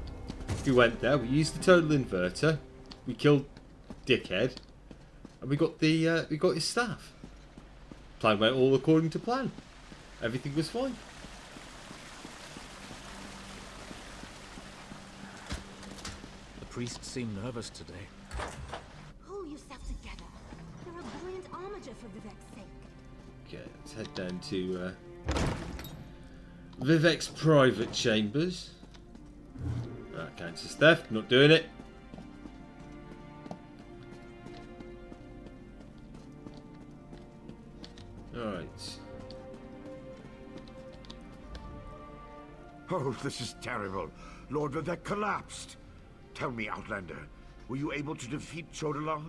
We went there, we used the total inverter, we killed Dickhead, and we got his staff. Plan went all according to plan. Everything was fine. The priest seemed nervous today. Pull yourself together. You're a brilliant armager for Vivek's sake. Okay, let's head down to Vivek's private chambers. That counts as theft, not doing it. Alright. Oh, this is terrible. Lord Vivek collapsed. Tell me, Outlander, were you able to defeat Chodola?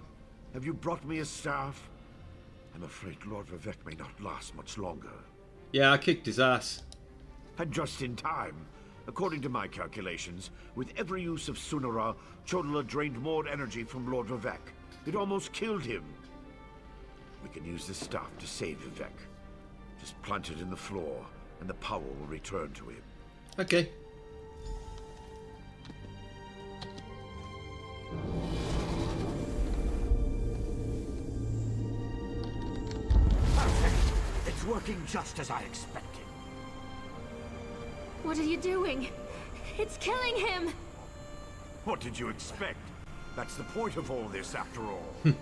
Have you brought me a staff? I'm afraid Lord Vivek may not last much longer. Yeah, I kicked his ass. And just in time. According to my calculations, with every use of Sunara, Chodola drained more energy from Lord Vivek. It almost killed him. We can use this staff to save Vivek. Just plant it in the floor, and the power will return to him. Okay. Perfect! It's working just as I expected. What are you doing? It's killing him! What did you expect? That's the point of all this, after all.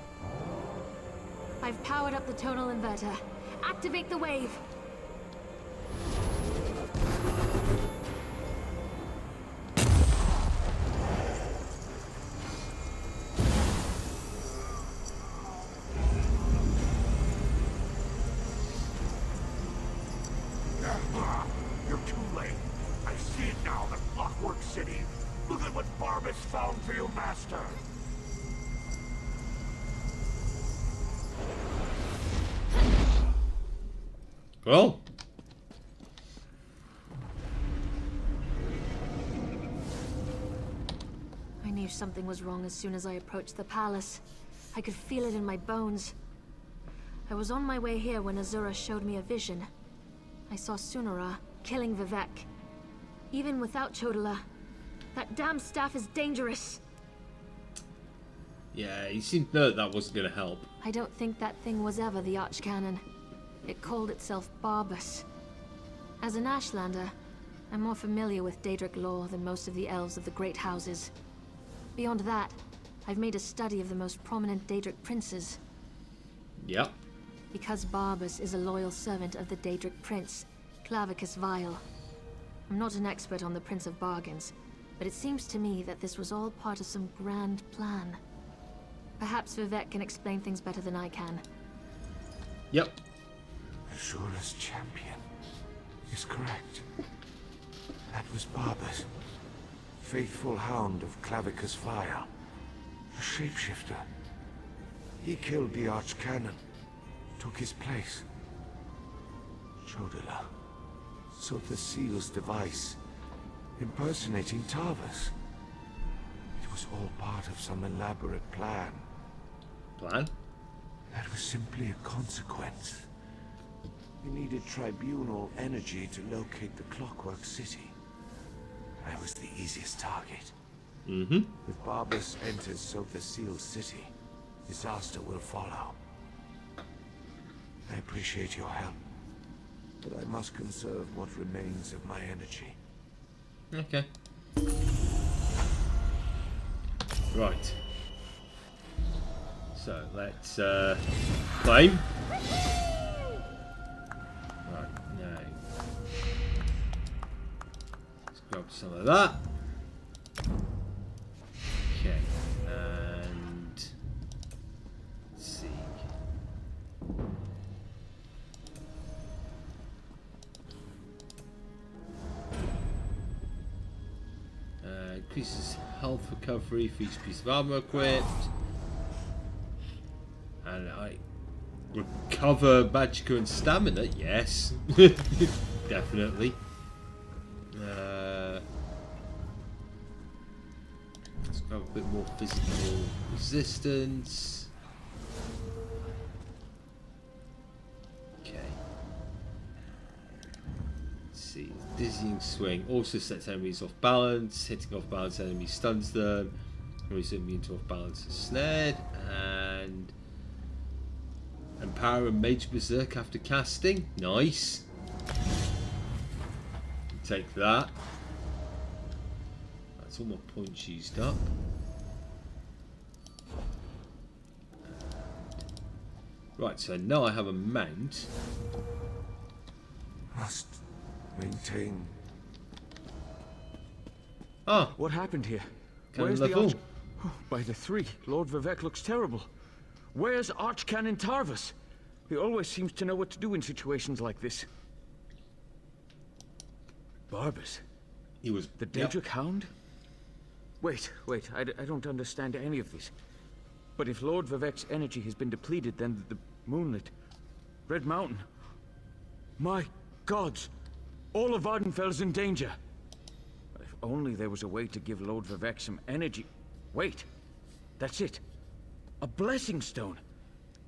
I've powered up the tonal inverter. Activate the wave! You're too late. I see it now, the Clockwork City. Look at what Barbas found for you, Master. Well. I knew something was wrong as soon as I approached the palace. I could feel it in my bones. I was on my way here when Azura showed me a vision. I saw Sunara killing Vivek. Even without Chodola, that damn staff is dangerous. Yeah, you seemed to know that wasn't going to help. I don't think that thing was ever the Archcanon. It called itself Barbas. As an Ashlander, I'm more familiar with Daedric lore than most of the elves of the Great Houses. Beyond that, I've made a study of the most prominent Daedric princes. Yep. Because Barbas is a loyal servant of the Daedric prince, Clavicus Vile. I'm not an expert on the Prince of Bargains, but it seems to me that this was all part of some grand plan. Perhaps Vivek can explain things better than I can. Yep. Azura's champion is correct. That was Barbas, faithful hound of Clavicus Vile, a shapeshifter. He killed the Archcanon, took his place. Chodola sought the seal's device, impersonating Tarvas. It was all part of some elaborate plan. Plan? That was simply a consequence. We needed tribunal energy to locate the Clockwork City. I was the easiest target. Mm-hmm. If Barbas enters Sotha Seal's city, disaster will follow. I appreciate your help, but I must conserve what remains of my energy. Okay. Right. So let's claim. Right, now let's grab some of that. Okay, and let's see. Increases health recovery for each piece of armor equipped. And I recover magicka and stamina, yes. Definitely. Let's grab a bit more physical resistance. Okay. Let's see. Dizzying swing also sets enemies off balance. Hitting off balance enemies stuns them. Enemies immune to off balance is snared. And empower a mage berserk after casting. Nice. Take that. That's all my points used up. Right, so now I have a mount. Must maintain. Ah, what happened here? Where's the level? Oh, by the three, Lord Vivek looks terrible. Where's Archcanon Tarvus? He always seems to know what to do in situations like this. Barbas? He was the Daedric Hound? Wait, I don't understand any of this. But if Lord Vivek's energy has been depleted, then the Moonlit, Red Mountain... My gods! All of Vardenfell's in danger! If only there was a way to give Lord Vivek some energy... Wait! That's it! A blessing stone!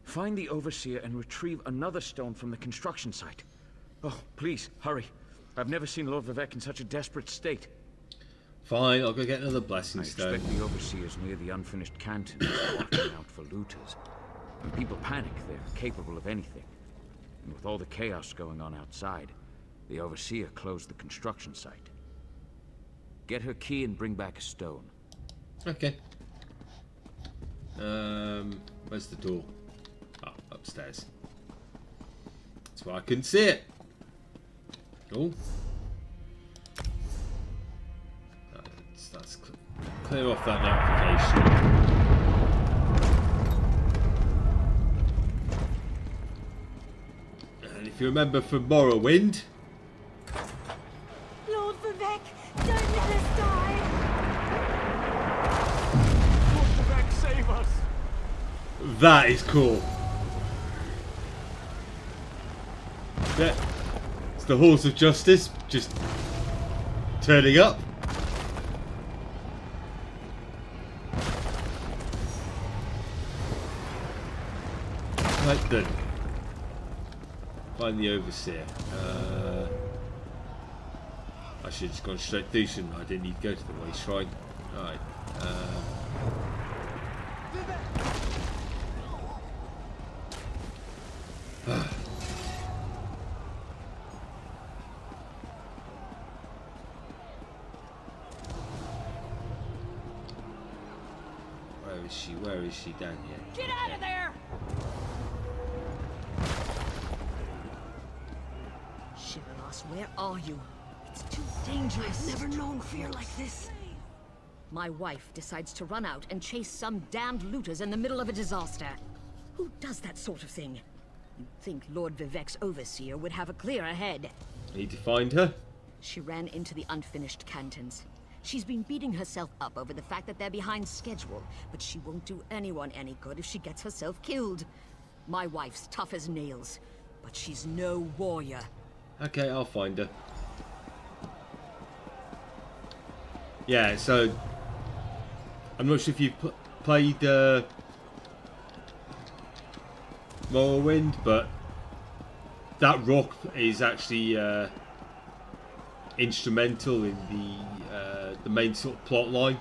Find the Overseer and retrieve another stone from the construction site. Oh, please, hurry. I've never seen Lord Vivek in such a desperate state. Fine, I'll go get another blessing stone. I expect the Overseer's near the unfinished cantons, watching out for looters. When people panic, they're capable of anything. And with all the chaos going on outside, the Overseer closed the construction site. Get her key and bring back a stone. Okay. Where's the door? Oh, upstairs. That's why I couldn't see it. Cool. Let's clear off that notification. And if you remember from Morrowind... Lord Vivek, don't let us die! Lord Vivek, save us! That is cool. Yeah. It's the Halls of Justice just turning up. Right then. Find the Overseer. I should have just gone straight through, shouldn't I? I didn't need to go to the Way Shrine. Alright. Where is she down here? Get out of there! Shivalas, where are you? It's too dangerous. I've never known fear like this. My wife decides to run out and chase some damned looters in the middle of a disaster. Who does that sort of thing? You'd think Lord Vivek's Overseer would have a clearer head. Need to find her? She ran into the unfinished cantons. She's been beating herself up over the fact that they're behind schedule, but she won't do anyone any good if she gets herself killed. My wife's tough as nails, but she's no warrior. Okay, I'll find her. Yeah, so... I'm not sure if you've played Morrowind, but that rock is actually instrumental in the main sort of plot line.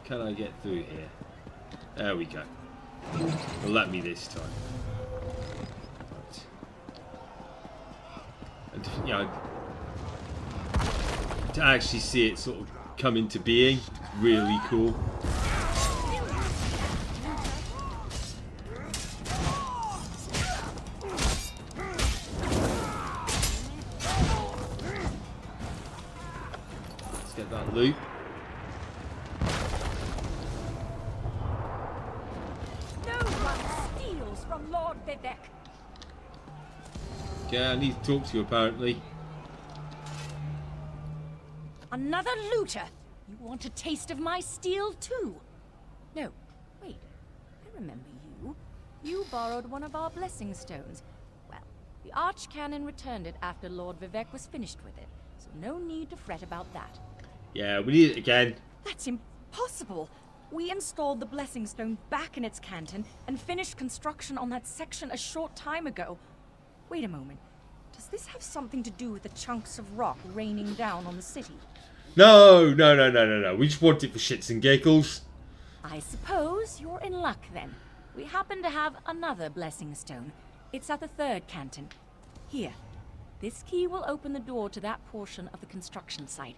Can I get through here? There we go. Well, let me this time. Right. And, you know, to actually see it sort of come into being, really cool. Let's get that loot. From Lord Vivek. Yeah, I need to talk to you apparently. Another looter? You want a taste of my steel too? No, wait. I remember you. You borrowed one of our blessing stones. Well, the Archcanon returned it after Lord Vivek was finished with it, so no need to fret about that. Yeah, we need it again. That's impossible. We installed the Blessing Stone back in its canton and finished construction on that section a short time ago. Wait a moment. Does this have something to do with the chunks of rock raining down on the city? No. We just want it for shits and giggles. I suppose you're in luck then. We happen to have another Blessing Stone. It's at the third canton. Here. This key will open the door to that portion of the construction site.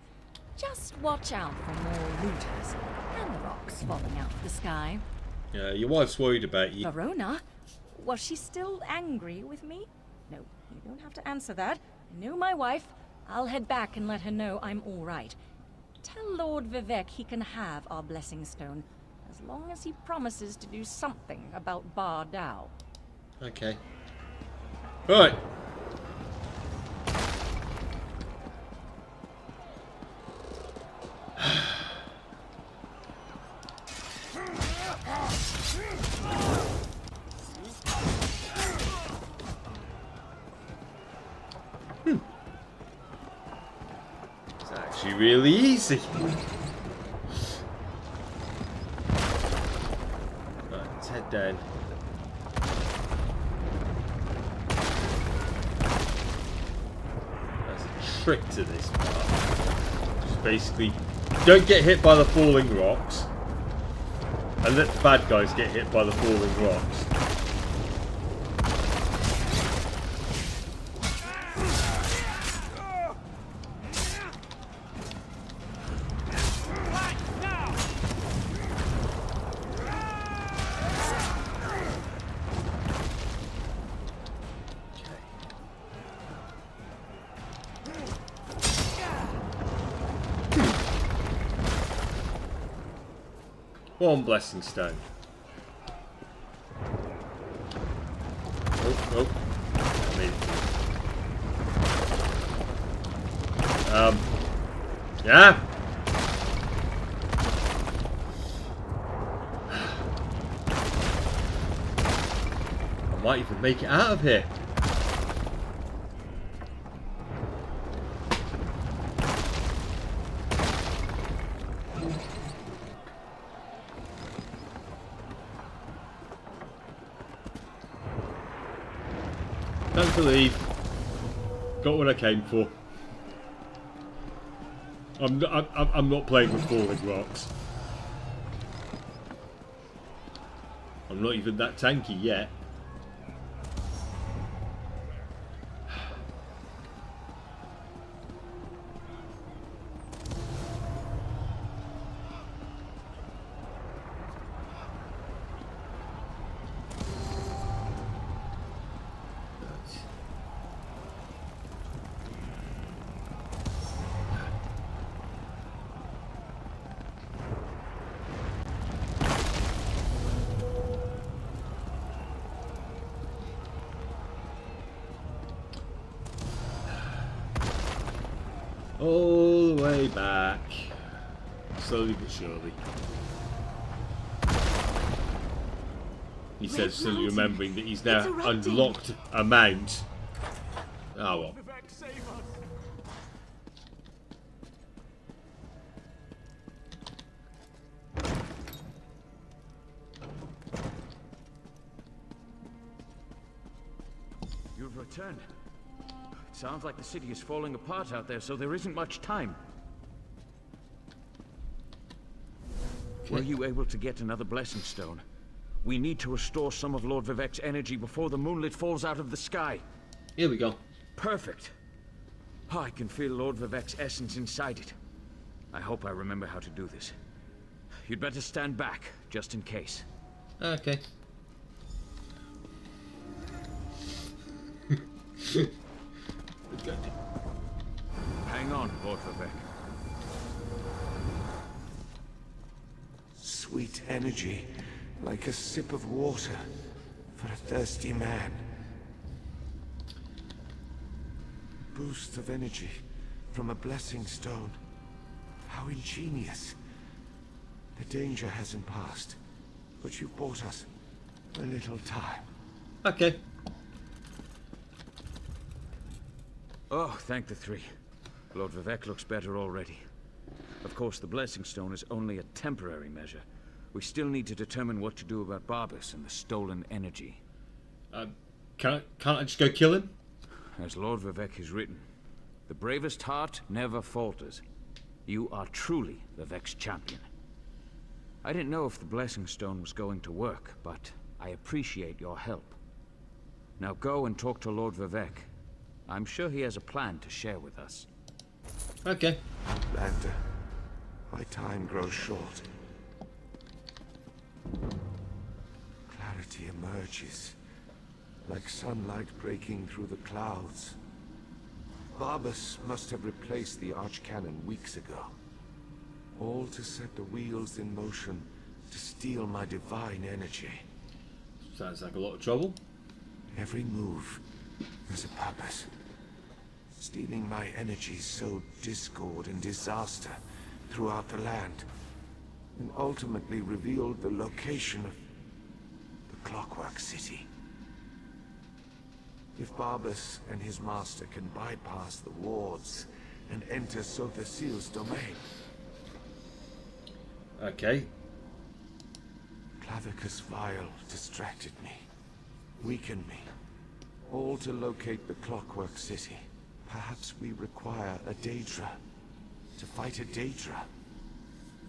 Just watch out for more looters and the rocks falling out of the sky. Yeah, your wife's worried about you. Verona? Was she still angry with me? No, you don't have to answer that. I know my wife. I'll head back and let her know I'm all right. Tell Lord Vivek he can have our Blessing Stone, as long as he promises to do something about Bar Dao. Okay. Right. It's actually really easy. Right, let's head down. There's a trick to this part. Just basically, don't get hit by the falling rocks, and let the bad guys get hit by the falling rocks. One blessing stone. Oh. I mean. Yeah. I might even make it out of here. Time to leave. Got what I came for. I'm not playing with falling rocks. I'm not even that tanky yet. All the way back. Slowly but surely. He says, slowly remembering that he's now unlocked a mount. Oh well. returned. It sounds like the city is falling apart out there, so there isn't much time. Were you able to get another blessing stone? We need to restore some of Lord Vivek's energy before the moonlit falls out of the sky. Here we go. Perfect. Oh, I can feel Lord Vivek's essence inside it. I hope I remember how to do this. You'd better stand back, just in case. Okay. Hang on, Lord Vivek. Sweet energy, like a sip of water for a thirsty man. Boost of energy from a blessing stone. How ingenious. The danger hasn't passed, but you've bought us a little time. Okay. Oh, thank the three. Lord Vivek looks better already. Of course, the blessing stone is only a temporary measure. We still need to determine what to do about Barbas and the stolen energy. Can't I just go kill him? As Lord Vivek has written, the bravest heart never falters. You are truly Vivek's champion. I didn't know if the blessing stone was going to work, but I appreciate your help. Now go and talk to Lord Vivek. I'm sure he has a plan to share with us. Okay. Lander, my time grows short. Clarity emerges, like sunlight breaking through the clouds. Barbas must have replaced the archcannon weeks ago. All to set the wheels in motion to steal my divine energy. Sounds like a lot of trouble. Every move has a purpose. Stealing my energy sowed discord and disaster throughout the land, and ultimately revealed the location of the Clockwork City. If Barbas and his master can bypass the wards and enter Sothassil's domain. Okay. Clavicus Vile distracted me, weakened me, all to locate the Clockwork City. Perhaps we require a Daedra. To fight a Daedra.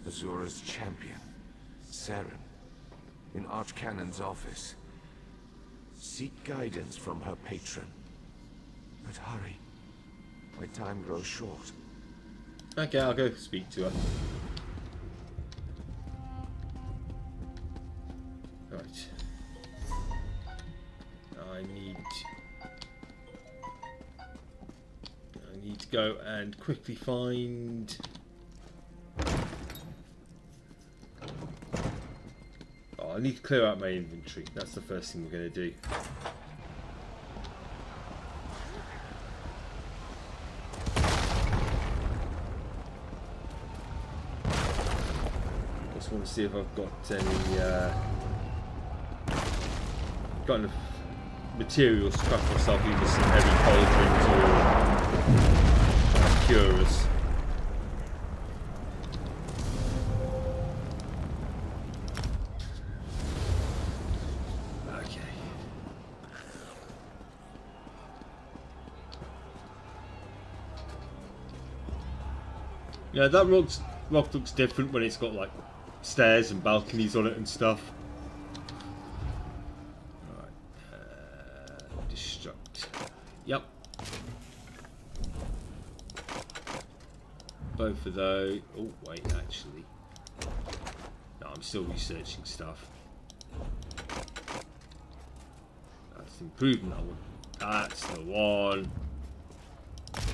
Azura's champion, Seren, in Archcannon's office. Seek guidance from her patron. But hurry. My time grows short. Okay, I'll go speak to her. Right. I need to go and quickly find... Oh, I need to clear out my inventory. That's the first thing we're going to do. Just want to see if I've got any got enough materials to craft myself either some heavy cauldrons or cures. Okay. Yeah, that rock looks different when it's got like stairs and balconies on it and stuff. Yep. Both of those. Oh, wait, actually. No, I'm still researching stuff. That's improving that one. That's the one. Let's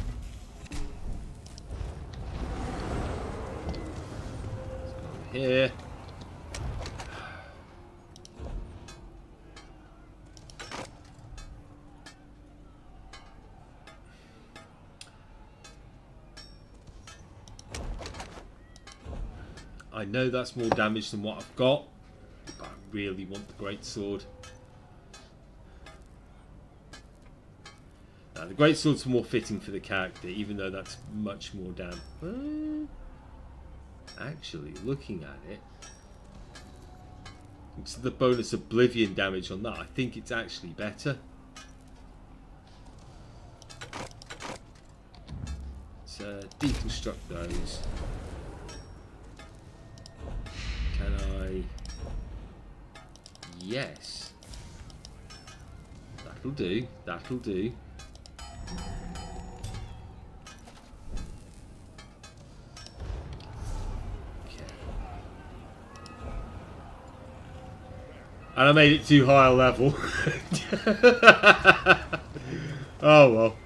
go over here. I know that's more damage than what I've got, but I really want the greatsword. Now, the greatsword's more fitting for the character, even though that's much more damage. Actually, looking at it, it's the bonus oblivion damage on that. I think it's actually better. deconstruct those. Can I? Yes. That'll do. That'll do. And I made it too high a level. Oh well.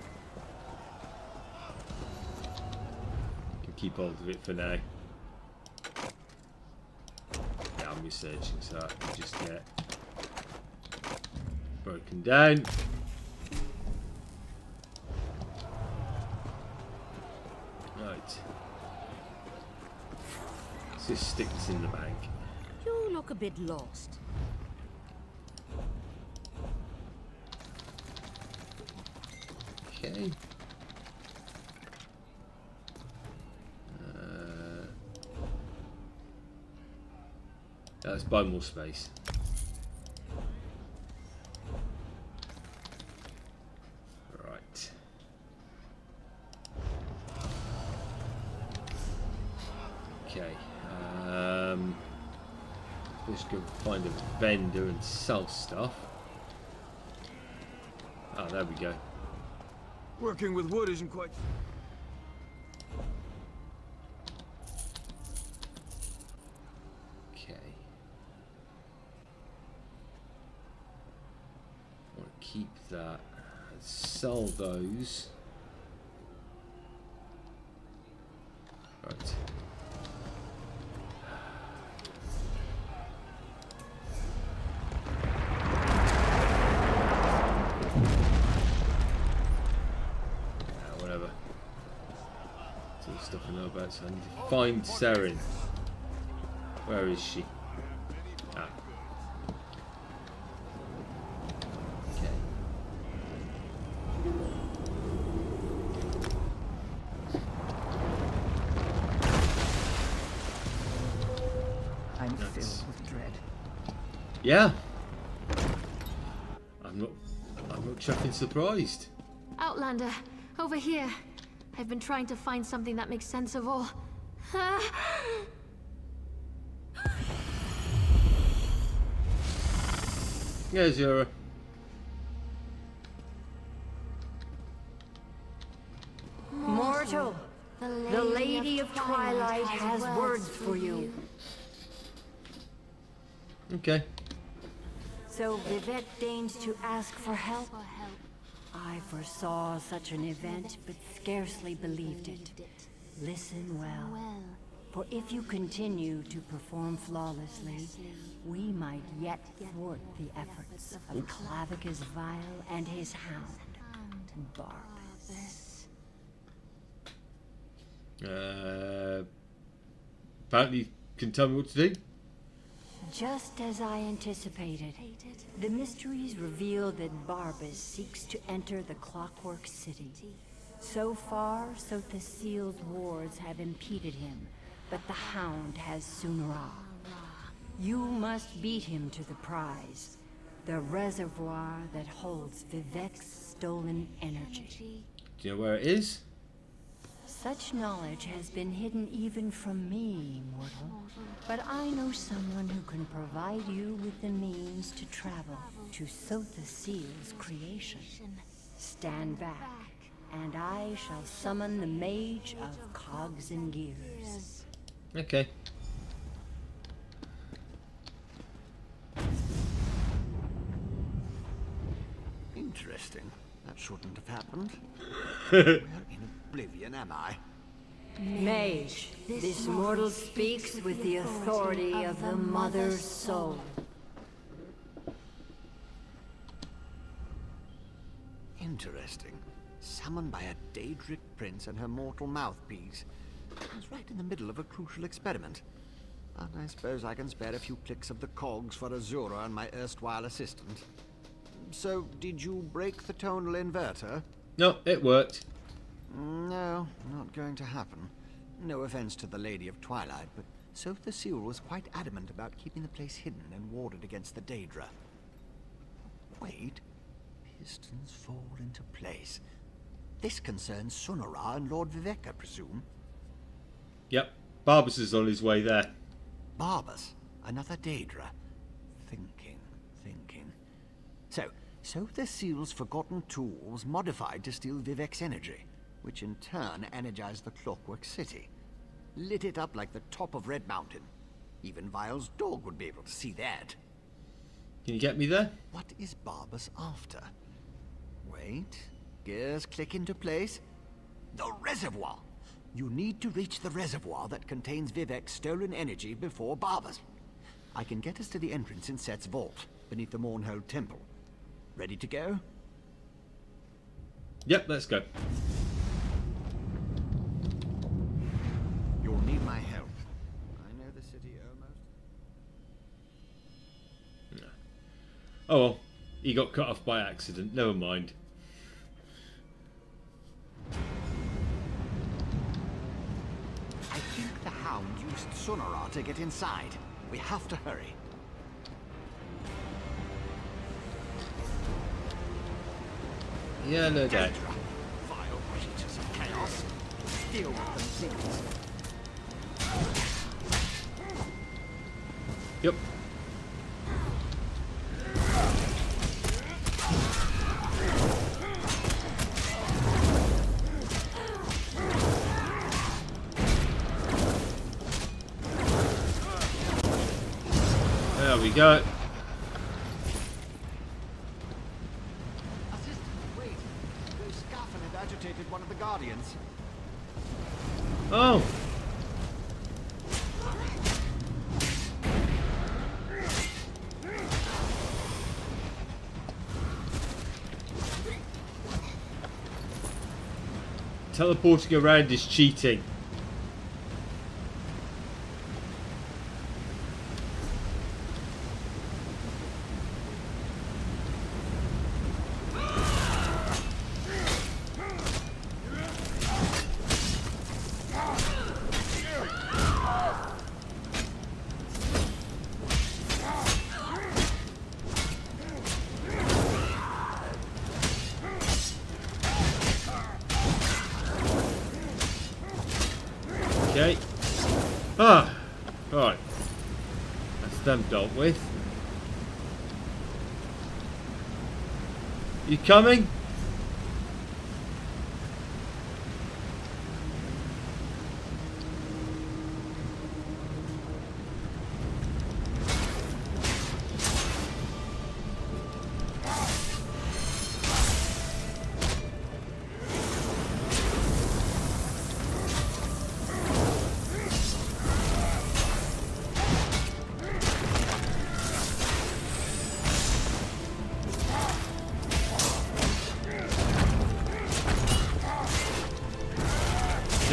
Can keep hold of it for now. Yeah, I'm researching so I can just get broken down. Right. Let's just stick this in the bank. You look a bit lost. Okay. Let's buy more space. Right. Okay. Let's go find a vendor and sell stuff. Oh, there we go. Working with wood isn't quite... Okay. I want to keep that. Sell those. Right. Stuff I know about, so I need to find Seren. Where is she? Ah. Okay. I'm filled with dread. Yeah. I'm not chuffing surprised. Outlander, over here. I've been trying to find something that makes sense of all. Yeah, Zora. Mortal, the Lady of Twilight has words for you. Okay. So Vivek deigns to ask for help? I foresaw such an event, but scarcely believed it. Listen well, for if you continue to perform flawlessly, we might yet thwart the efforts of Clavicus Vile and his hound, Barbas. Apparently you can tell me what to do. Just as I anticipated, the mysteries reveal that Barbas seeks to enter the Clockwork City. So far, Sotha's sealed wards have impeded him, but the Hound has Sunra. You must beat him to the prize, the reservoir that holds Vivek's stolen energy. Do you know where it is? Such knowledge has been hidden even from me, mortal. But I know someone who can provide you with the means to travel to Sotha Seal's creation. Stand back, and I shall summon the Mage of Cogs and Gears. Okay. Interesting. That shouldn't have happened. Where in oblivion am I? Mage, this mortal speaks with the authority of the Mother's Soul. Interesting. Summoned by a Daedric prince and her mortal mouthpiece. I was right in the middle of a crucial experiment. But I suppose I can spare a few clicks of the cogs for Azura and my erstwhile assistant. So, did you break the tonal inverter? No, it worked. No, not going to happen. No offense to the Lady of Twilight, but Sotha Seal was quite adamant about keeping the place hidden and warded against the Daedra. Wait. Pistons fall into place. This concerns Sunora and Lord Vivek, I presume. Yep, Barbas is on his way there. Barbas? Another Daedra? Thinking. So the seal's forgotten tool was modified to steal Vivek's energy, which in turn energized the Clockwork City. Lit it up like the top of Red Mountain. Even Vile's dog would be able to see that. Can you get me there? What is Barbas after? Wait. Gears click into place. The reservoir! You need to reach the reservoir that contains Vivek's stolen energy before Barbas. I can get us to the entrance in Set's vault, beneath the Mournhold Temple. Ready to go? Yep, let's go. You'll need my help. I know the city almost. Oh well, he got cut off by accident. Never mind. I think the Hound used Sunora to get inside. We have to hurry. Yeah, no doubt. Vile creatures of chaos. Deal with them, please. Yep. There we go. Agitated one of the Guardians. Oh. Teleporting around is cheating. Okay. Ah, right. That's them dealt with. You coming?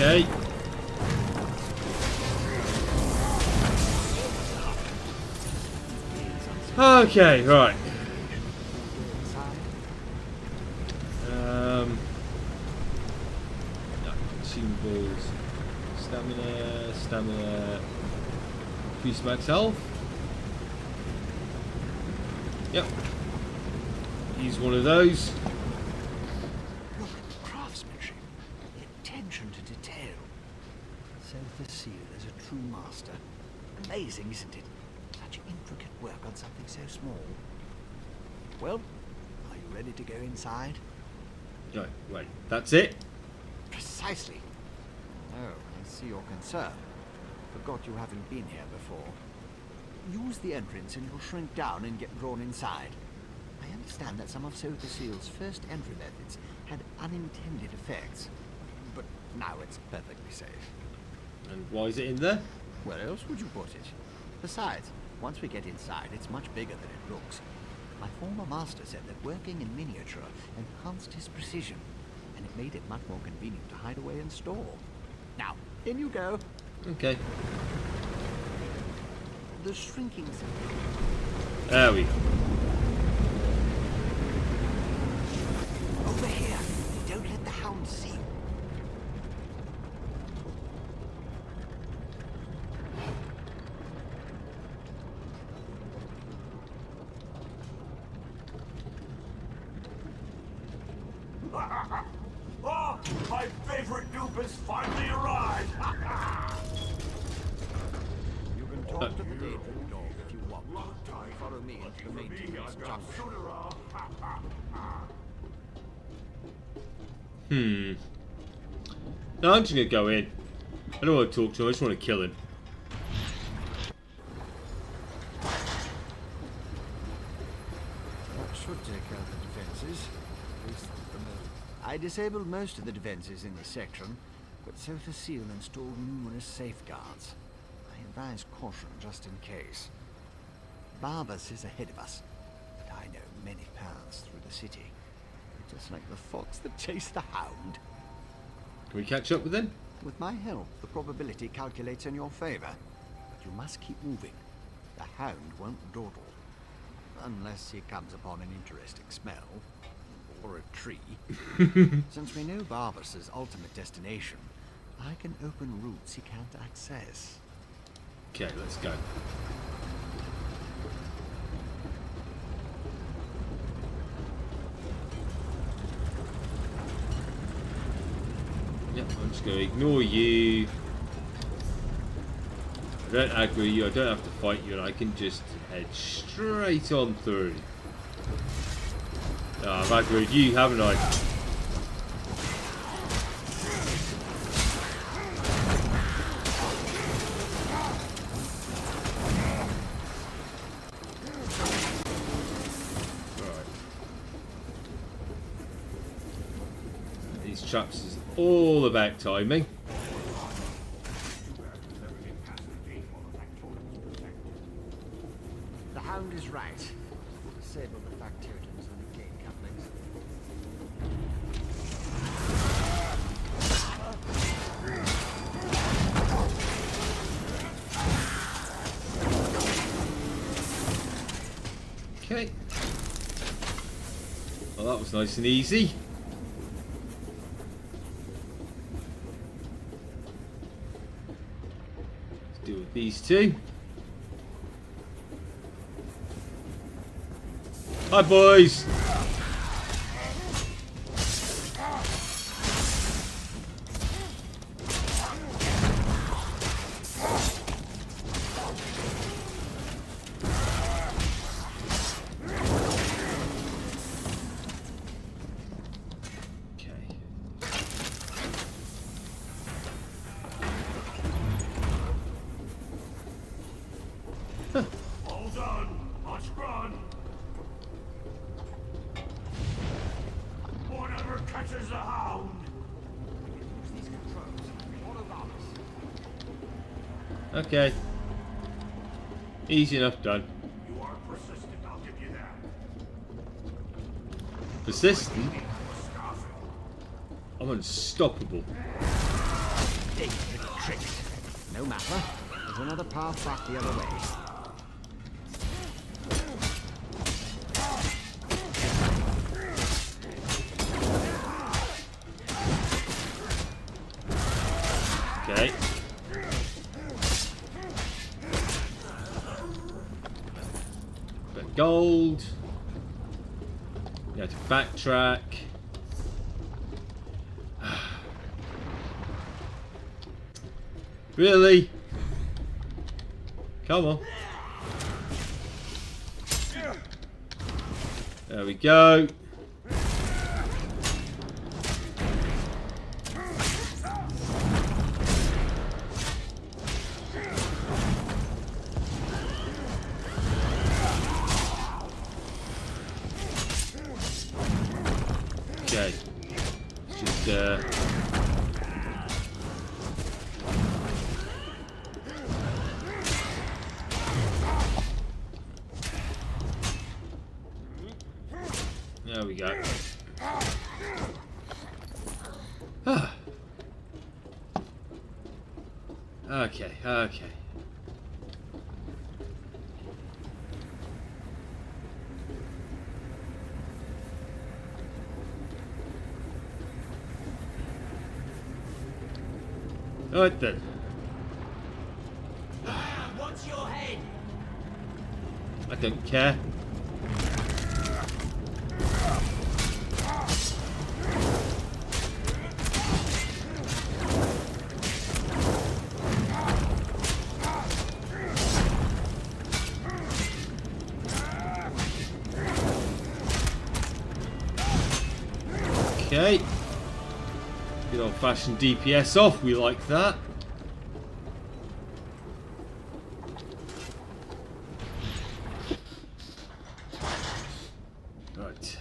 Okay. Okay, right. Consumables. Stamina. Increase max health. Yep. Use one of those. Look at the craftsmanship. The attention to detail. So the seal is a true master. Amazing, isn't it? Such intricate work on something so small. Well, are you ready to go inside? Right, wait. That's it? Precisely. Oh, I see your concern. Forgot you haven't been here before. Use the entrance and you'll shrink down and get drawn inside. I understand that some of Sotha Seal's first entry methods had unintended effects. But now it's perfectly safe. And why is it in there? Where else would you put it? Besides, once we get inside, it's much bigger than it looks. My former master said that working in miniature enhanced his precision, and it made it much more convenient to hide away and store. Now, in you go. Okay. The shrinking zone. There we go. Over here. Don't let the hound see you. Talk to the Daedric dog if you want. Follow me into the maintenance junction. No, I'm just gonna go in. I don't want to talk to him, I just want to kill him. That should take out the defenses. At least the I disabled most of the defenses in this section, but Sotha Seal installed numerous safeguards. I advise caution just in case. Barbas is ahead of us, but I know many paths through the city. Just like the fox that chased the hound. Can we catch up with him? With my help, the probability calculates in your favor. But you must keep moving. The hound won't dawdle. Unless he comes upon an interesting smell. Or a tree. Since we know Barbas's ultimate destination, I can open routes he can't access. Okay, let's go. Yep, I'm just going to ignore you. I don't aggro you, I don't have to fight you, and I can just head straight on through. I've aggroed you, haven't I? Right. These traps is all about timing. The hound is right. Disable the factoritums and the gate couplings. Okay. Well, that was nice and easy. Let's deal with these two. Hi, boys. All done. Let's run. Whatever catches the hound. Use these controls. Follow Barbas. Okay. Easy enough, done. You are persistent, I'll give you that. Persistent? I'm unstoppable. Daedric tricked. No matter. There's another path back the other way. Okay. Got gold. We have to backtrack. Really? Come on. There we go. Okay. Just there we go. Okay, okay. Alright then. What's your head? I don't care. Okay. Good old-fashioned DPS off. We like that. Right.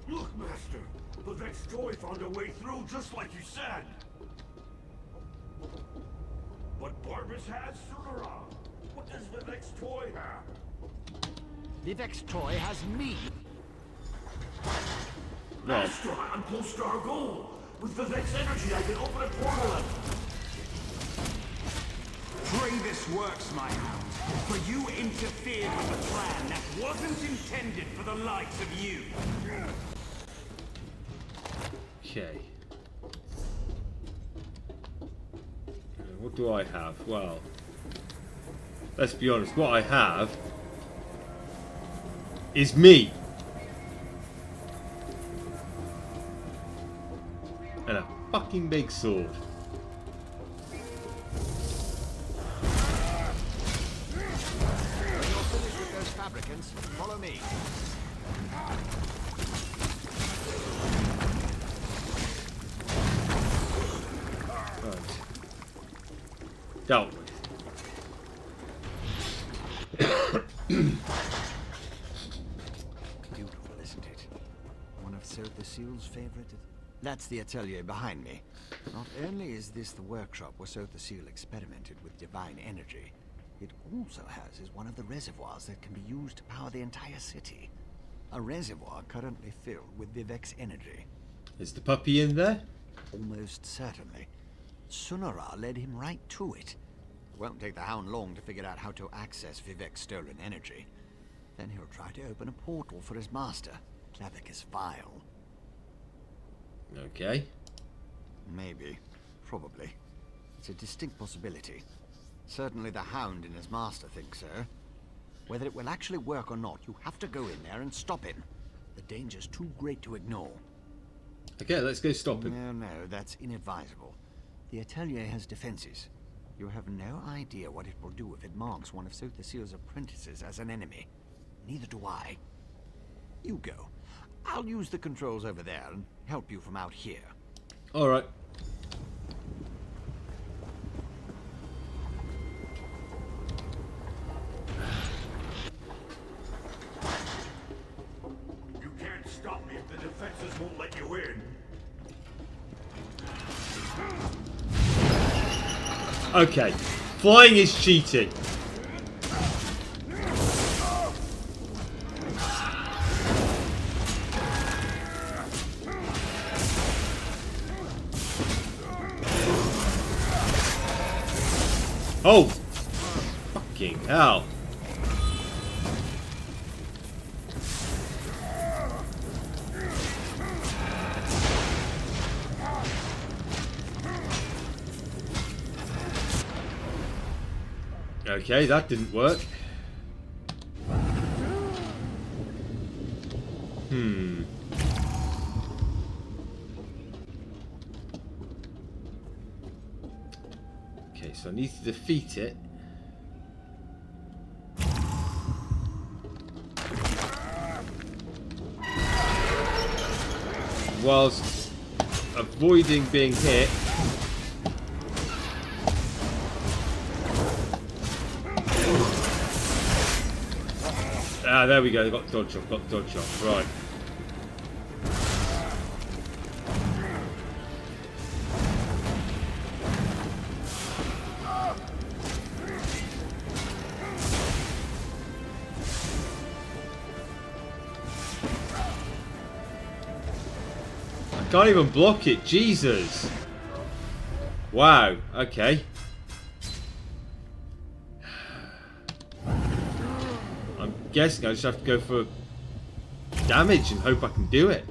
Look, Master! The Vex toy found a way through just like you said! But Barbas has Sunara! What does the Vex toy have? The Vex toy has me! Master, I'm close to our goal! With the Vex energy, I can open a portal and... Pray this works, my hound. For you interfered with a plan that wasn't intended for the likes of you. Okay. What do I have? Well, let's be honest. What I have is me. And a fucking big sword. When you're finished with those fabricants, follow me. Right. Dealt with. Beautiful, isn't it? One of Sir the Seal's favorite... That's the atelier behind me. Not only is this the workshop where Sir the Seal experimented with divine energy, it also houses one of the reservoirs that can be used to power the entire city. A reservoir currently filled with Vivek's energy. Is the puppy in there? Almost certainly. Sunara led him right to it. It won't take the Hound long to figure out how to access Vivek's stolen energy. Then he'll try to open a portal for his master, Clavicus Vile. Okay. Maybe. Probably. It's a distinct possibility. Certainly the Hound and his master think so. Whether it will actually work or not, you have to go in there and stop him. The danger's too great to ignore. Okay, let's go stop him. No, that's inadvisable. The atelier has defenses. You have no idea what it will do if it marks one of Sir the Seal's apprentices as an enemy. Neither do I. You go. I'll use the controls over there and help you from out here. All right. You can't stop me if the defenses won't let you in. Okay. Flying is cheating. Oh! Fucking hell. Okay, that didn't work. Okay, so I need to defeat it. Whilst avoiding being hit. Ah, there we go. Got dodge off. Right. I can't even block it. Jesus. Wow. Okay. Guessing I just have to go for damage and hope I can do it.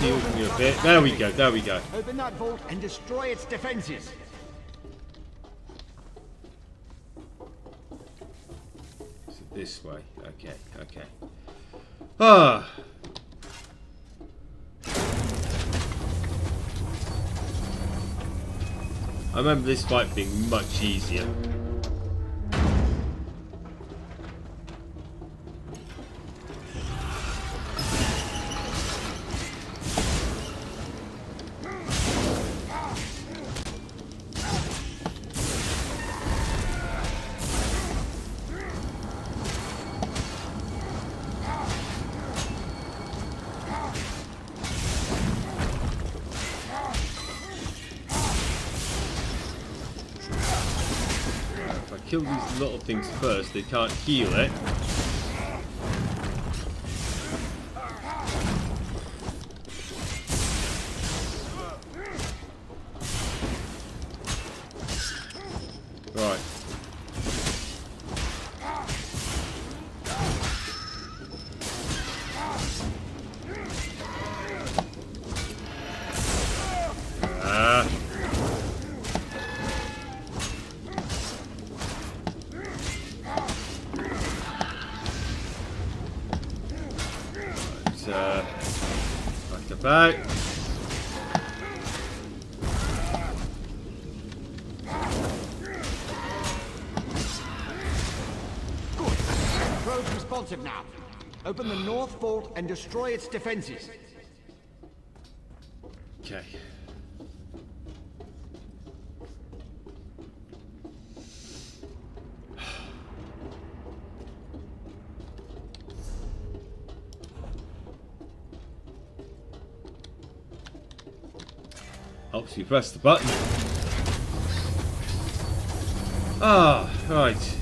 heals me a bit. There we go, there we go. Open that vault and destroy its defenses. Is it this way? Okay, okay. Ah. I remember this fight being much easier. Kill these little things first, they can't heal it. Right. Back. Good. Probe's responsive now. Open the north vault and destroy its defenses. Okay. Helps you press the button. Ah, right.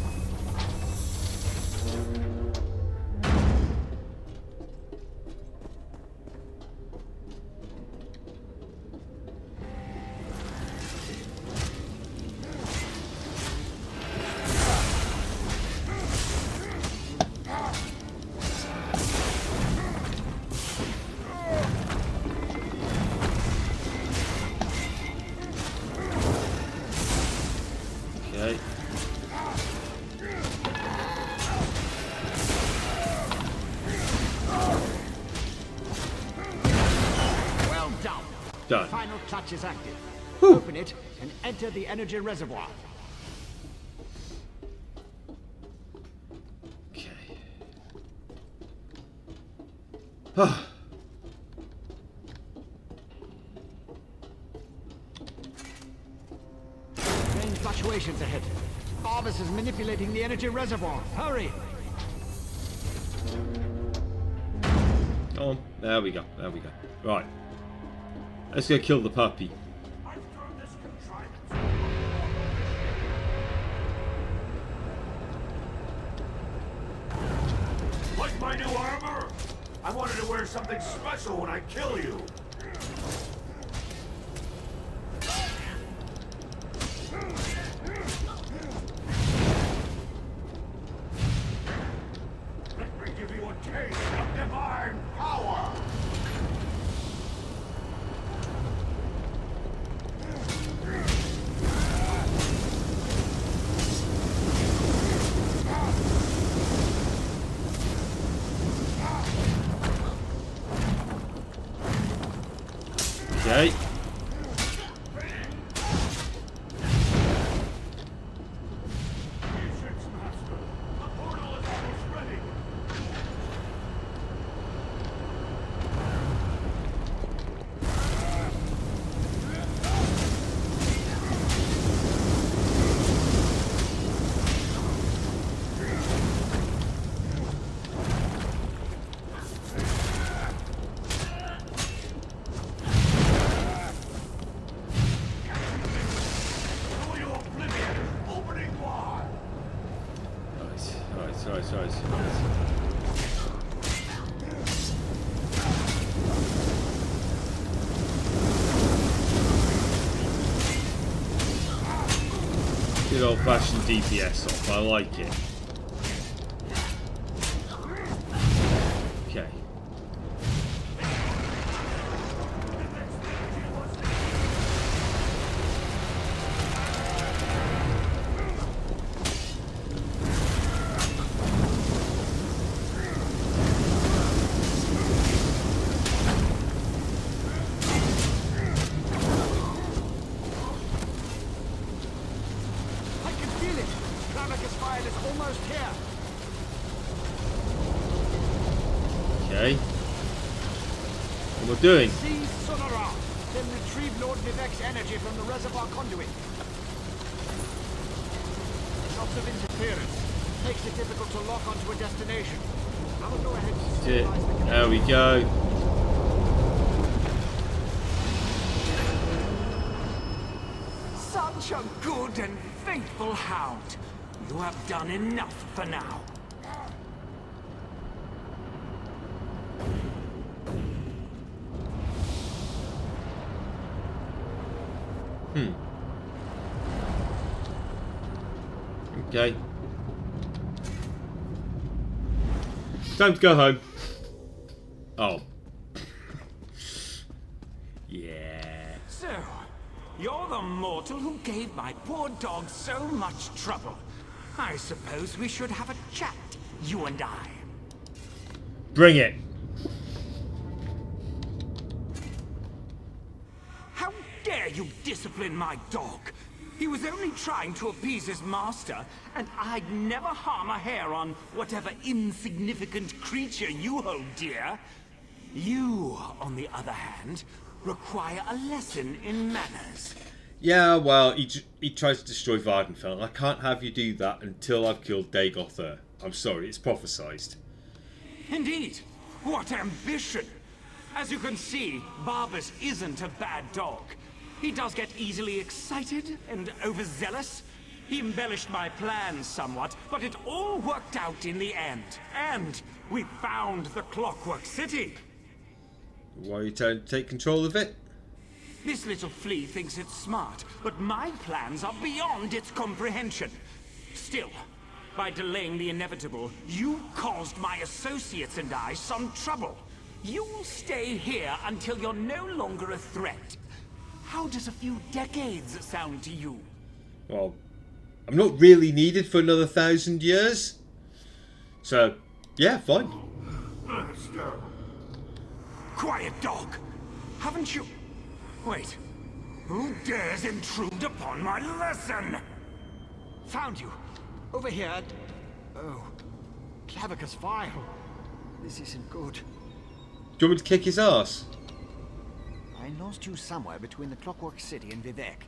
Done. Final clutch is active. Whew. Open it and enter the energy reservoir. Okay. Range fluctuations ahead. Barvis is manipulating the energy reservoir. Hurry! Come on. There we go. There we go. Right. Let's go kill the puppy. Like my new armor? I wanted to wear something special when I kill you. Let me give you a taste of divine power. Okay. Sorry. Good old-fashioned DPS off. I like it. Okay. Okay. What am I doing? Seize Sonora, then retrieve Lord Vivek's energy from the reservoir conduit. Lots of interference. Makes it difficult to lock onto a destination. I will go ahead and stabilize the There we go. Such a good and faithful hound. You have done enough for now. Okay. Time to go home. Oh. Yeah. So, you're the mortal who gave my poor dog so much trouble. I suppose we should have a chat, you and I. Bring it. How dare you discipline my dog? He was only trying to appease his master, and I'd never harm a hair on whatever insignificant creature you hold dear. You, on the other hand, require a lesson in manners. Yeah, well, he tries to destroy Vardenfell. I can't have you do that until I've killed Dagothir. I'm sorry, it's prophesized. Indeed. What ambition! As you can see, Barbas isn't a bad dog. He does get easily excited and overzealous. He embellished my plans somewhat, but it all worked out in the end. And we found the Clockwork City. Why are you trying to take control of it? This little flea thinks it's smart, but my plans are beyond its comprehension. Still, by delaying the inevitable, you caused my associates and I some trouble. You'll stay here until you're no longer a threat. How does a few decades sound to you? Well, I'm not really needed for another 1,000 years. So, yeah, fine. Quiet, dog. Haven't you... Wait. Who dares intrude upon my lesson? Found you. Over here. Oh. Clavicus Vile. This isn't good. Do you want me to kick his ass? I lost you somewhere between the Clockwork City and Vivek.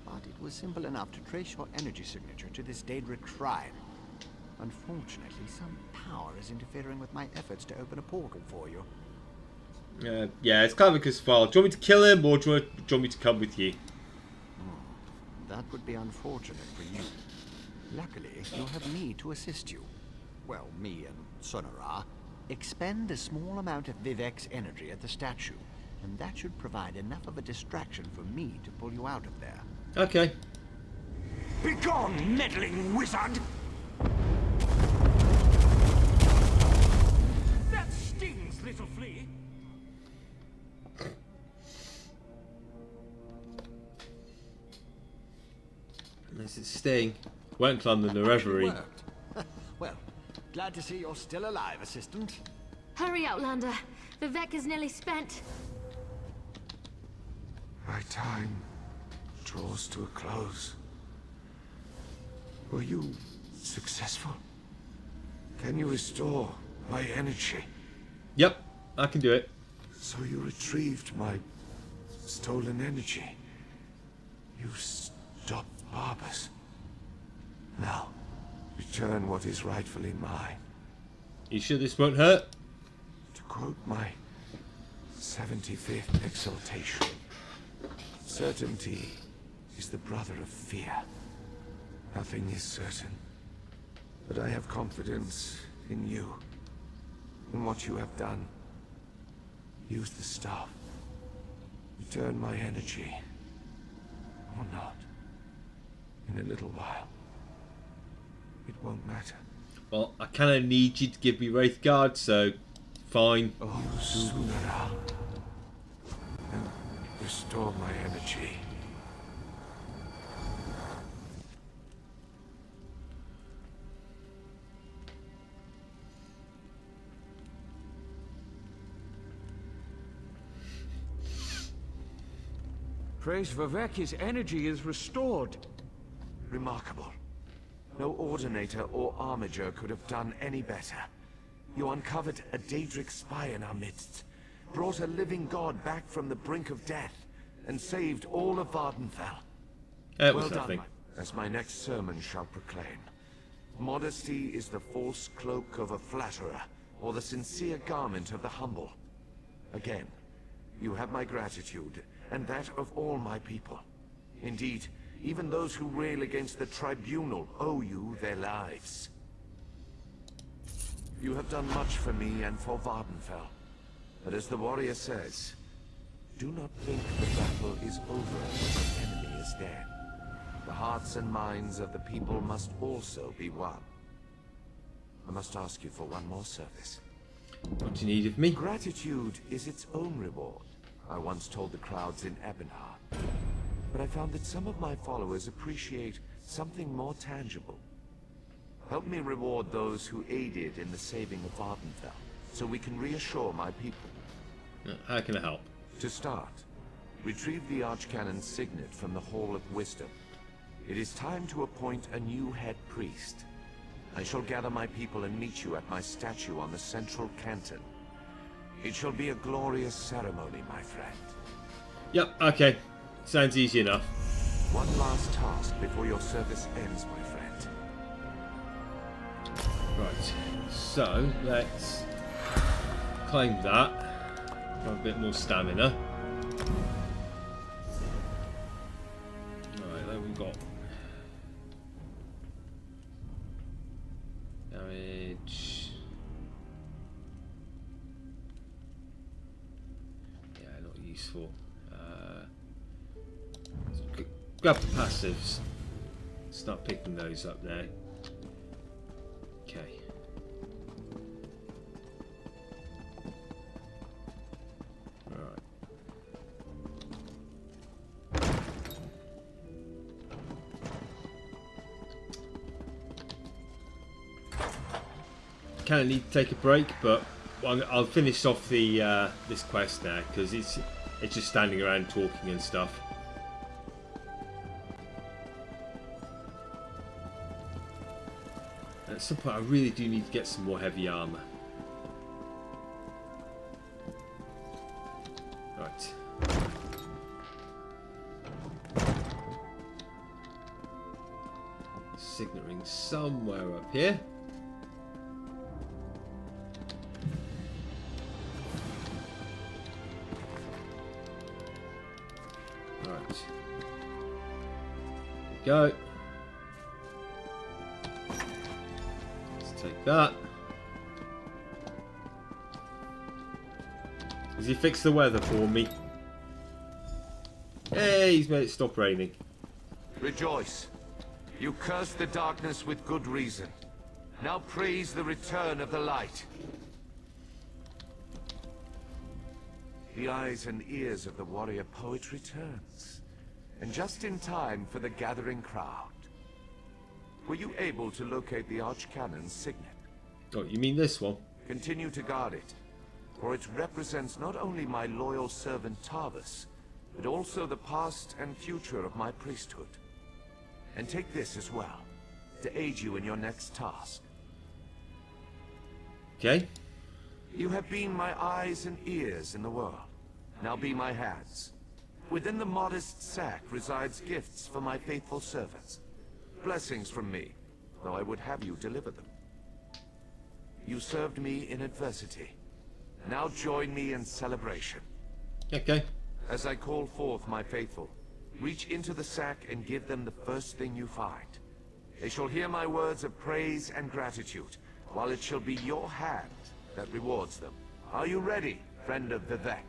But it was simple enough to trace your energy signature to this Daedric shrine. Unfortunately, some power is interfering with my efforts to open a portal for you. Yeah, it's Clavicus Vile. Do you want me to kill him, or do you want me to come with you? That would be unfortunate for you. Luckily, you have me to assist you. Well, me and Sonora. Expend a small amount of Vivek's energy at the statue, and that should provide enough of a distraction for me to pull you out of there. Okay. Begone, meddling wizard! That stings, little flea! This is sting. Won't climb the Reverie. Well, glad to see you're still alive, assistant. Hurry, Outlander. Vivek is nearly spent. My time draws to a close. Were you successful? Can you restore my energy? Yep, I can do it. So you retrieved my stolen energy. You stopped Barbas. Now, return what is rightfully mine. You sure this won't hurt? To quote my 75th exaltation, certainty is the brother of fear. Nothing is certain, but I have confidence in you, in what you have done. Use the staff. Return my energy, or not. In a little while. It won't matter. Well, I kind of need you to give me Wraithguard, so fine. Oh, Sunara. And restore my energy. Praise Vivek, his energy is restored. Remarkable. No Ordinator or Armiger could have done any better. You uncovered a Daedric spy in our midst, brought a living god back from the brink of death, and saved all of Vardenfell. Well done, as my next sermon shall proclaim. Modesty is the false cloak of a flatterer, or the sincere garment of the humble. Again, you have my gratitude, and that of all my people. Indeed, even those who rail against the tribunal owe you their lives. You have done much for me and for Vardenfell. But as the warrior says, do not think the battle is over when the enemy is dead. The hearts and minds of the people must also be won. I must ask you for one more service. What do you need of me? Gratitude is its own reward, I once told the crowds in Ebonheart. But I found that some of my followers appreciate something more tangible. Help me reward those who aided in the saving of Vardenfell, so we can reassure my people. How can I help? To start, retrieve the Archcanon's signet from the Hall of Wisdom. It is time to appoint a new head priest. I shall gather my people and meet you at my statue on the central canton. It shall be a glorious ceremony, my friend. Yep, okay. Sounds easy enough. One last task before your service ends, my friend. Right, so let's claim that. Got a bit more stamina. Alright, then we've got damage. Yeah, not useful. Grab the passives. Start picking those up now. Okay. Alright. Kind of need to take a break, but I'll finish off the this quest now because it's just standing around talking and stuff. At some point, I really do need to get some more heavy armor. Right. Signet ring somewhere up here. Right. Go. Take that. Has he fixed the weather for me? Hey, he's made it stop raining. Rejoice. You cursed the darkness with good reason. Now praise the return of the light. The eyes and ears of the warrior poet returns. And just in time for the gathering crowd. Were you able to locate the Archcanon's signet? Oh, you mean this one? Continue to guard it, for it represents not only my loyal servant Tarvus, but also the past and future of my priesthood. And take this as well, to aid you in your next task. Okay. You have been my eyes and ears in the world. Now be my hands. Within the modest sack resides gifts for my faithful servants. Blessings from me, though I would have you deliver them. You served me in adversity. Now join me in celebration. Okay. As I call forth my faithful, reach into the sack and give them the first thing you find. They shall hear my words of praise and gratitude, while it shall be your hand that rewards them. Are you ready, friend of Vivek?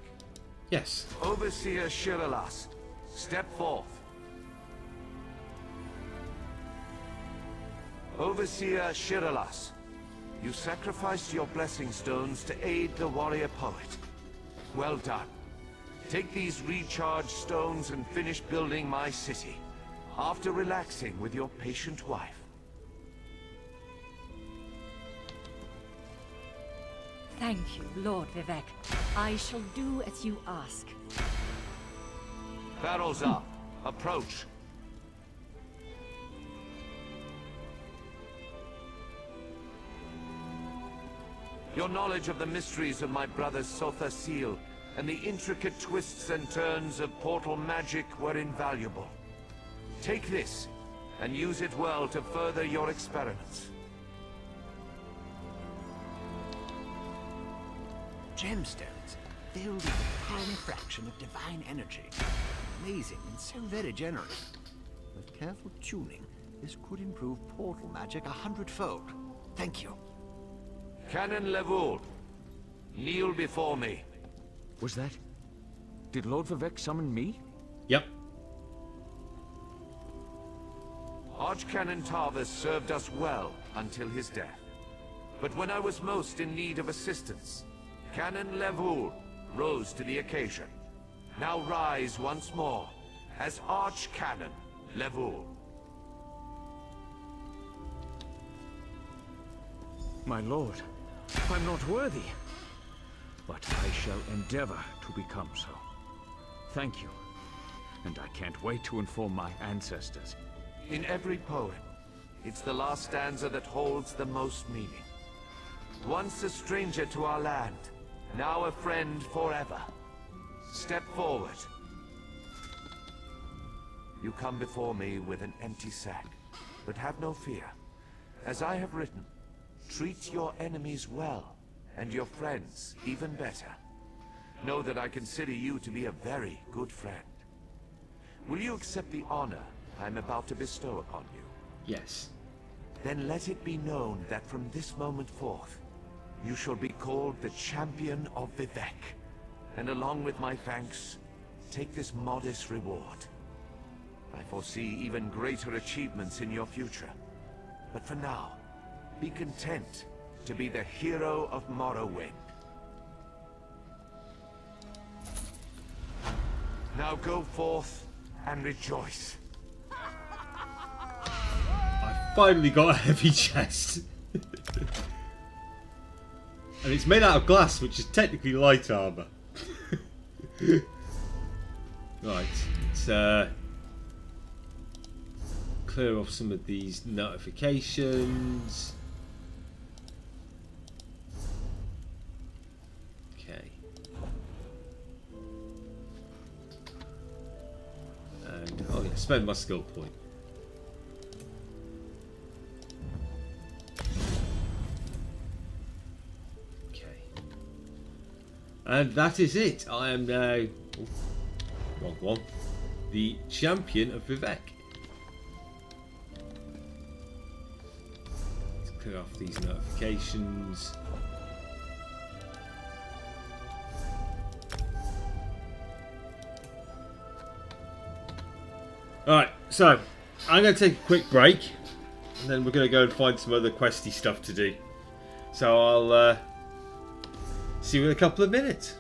Yes. Overseer Shiralas, step forth. Overseer Shiralas, you sacrificed your blessing stones to aid the warrior poet. Well done. Take these recharged stones and finish building my city, after relaxing with your patient wife. Thank you, Lord Vivek. I shall do as you ask. Barrels up. Approach. Your knowledge of the mysteries of my brother's Sotha seal and the intricate twists and turns of portal magic were invaluable. Take this, and use it well to further your experiments. Gemstones, filled with a tiny fraction of divine energy. Amazing and so very generous. With careful tuning, this could improve portal magic 100-fold. Thank you. Canon Levoul, kneel before me. Was that... Did Lord Vivec summon me? Yep. Archcanon Tarvas served us well until his death. But when I was most in need of assistance, Canon Levoul rose to the occasion. Now rise once more as Archcanon Levoul. My lord, I'm not worthy. But I shall endeavor to become so. Thank you. And I can't wait to inform my ancestors. In every poem, it's the last stanza that holds the most meaning. Once a stranger to our land, now a friend forever. Step forward. You come before me with an empty sack, but have no fear. As I have written, treat your enemies well, and your friends even better. Know that I consider you to be a very good friend. Will you accept the honor I'm about to bestow upon you? Yes. Then let it be known that from this moment forth, you shall be called the Champion of Vivec. And along with my thanks, take this modest reward. I foresee even greater achievements in your future. But for now, be content to be the hero of Morrowind. Now go forth and rejoice. I finally got a heavy chest. And it's made out of glass, which is technically light armor. Right, let's clear off some of these notifications. Okay. And, oh yeah, spend my skill point. And that is it. I am now, wrong one, the champion of Vivec. Let's clear off these notifications. Alright, so I'm going to take a quick break and then we're going to go and find some other questy stuff to do. So I'll see you in a couple of minutes.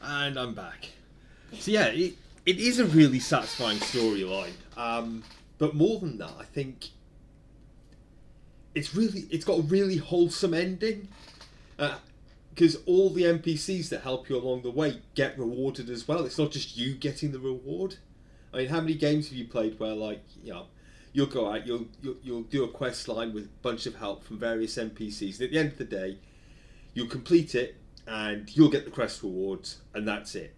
And I'm back. So yeah, it is a really satisfying storyline. But more than that, I think it's got a really wholesome ending. Because all the NPCs that help you along the way get rewarded as well. It's not just you getting the reward. I mean, how many games have you played where, like, you know, you'll go out, you'll do a quest line with a bunch of help from various NPCs, and at the end of the day, you'll complete it, and you'll get the quest rewards, and that's it.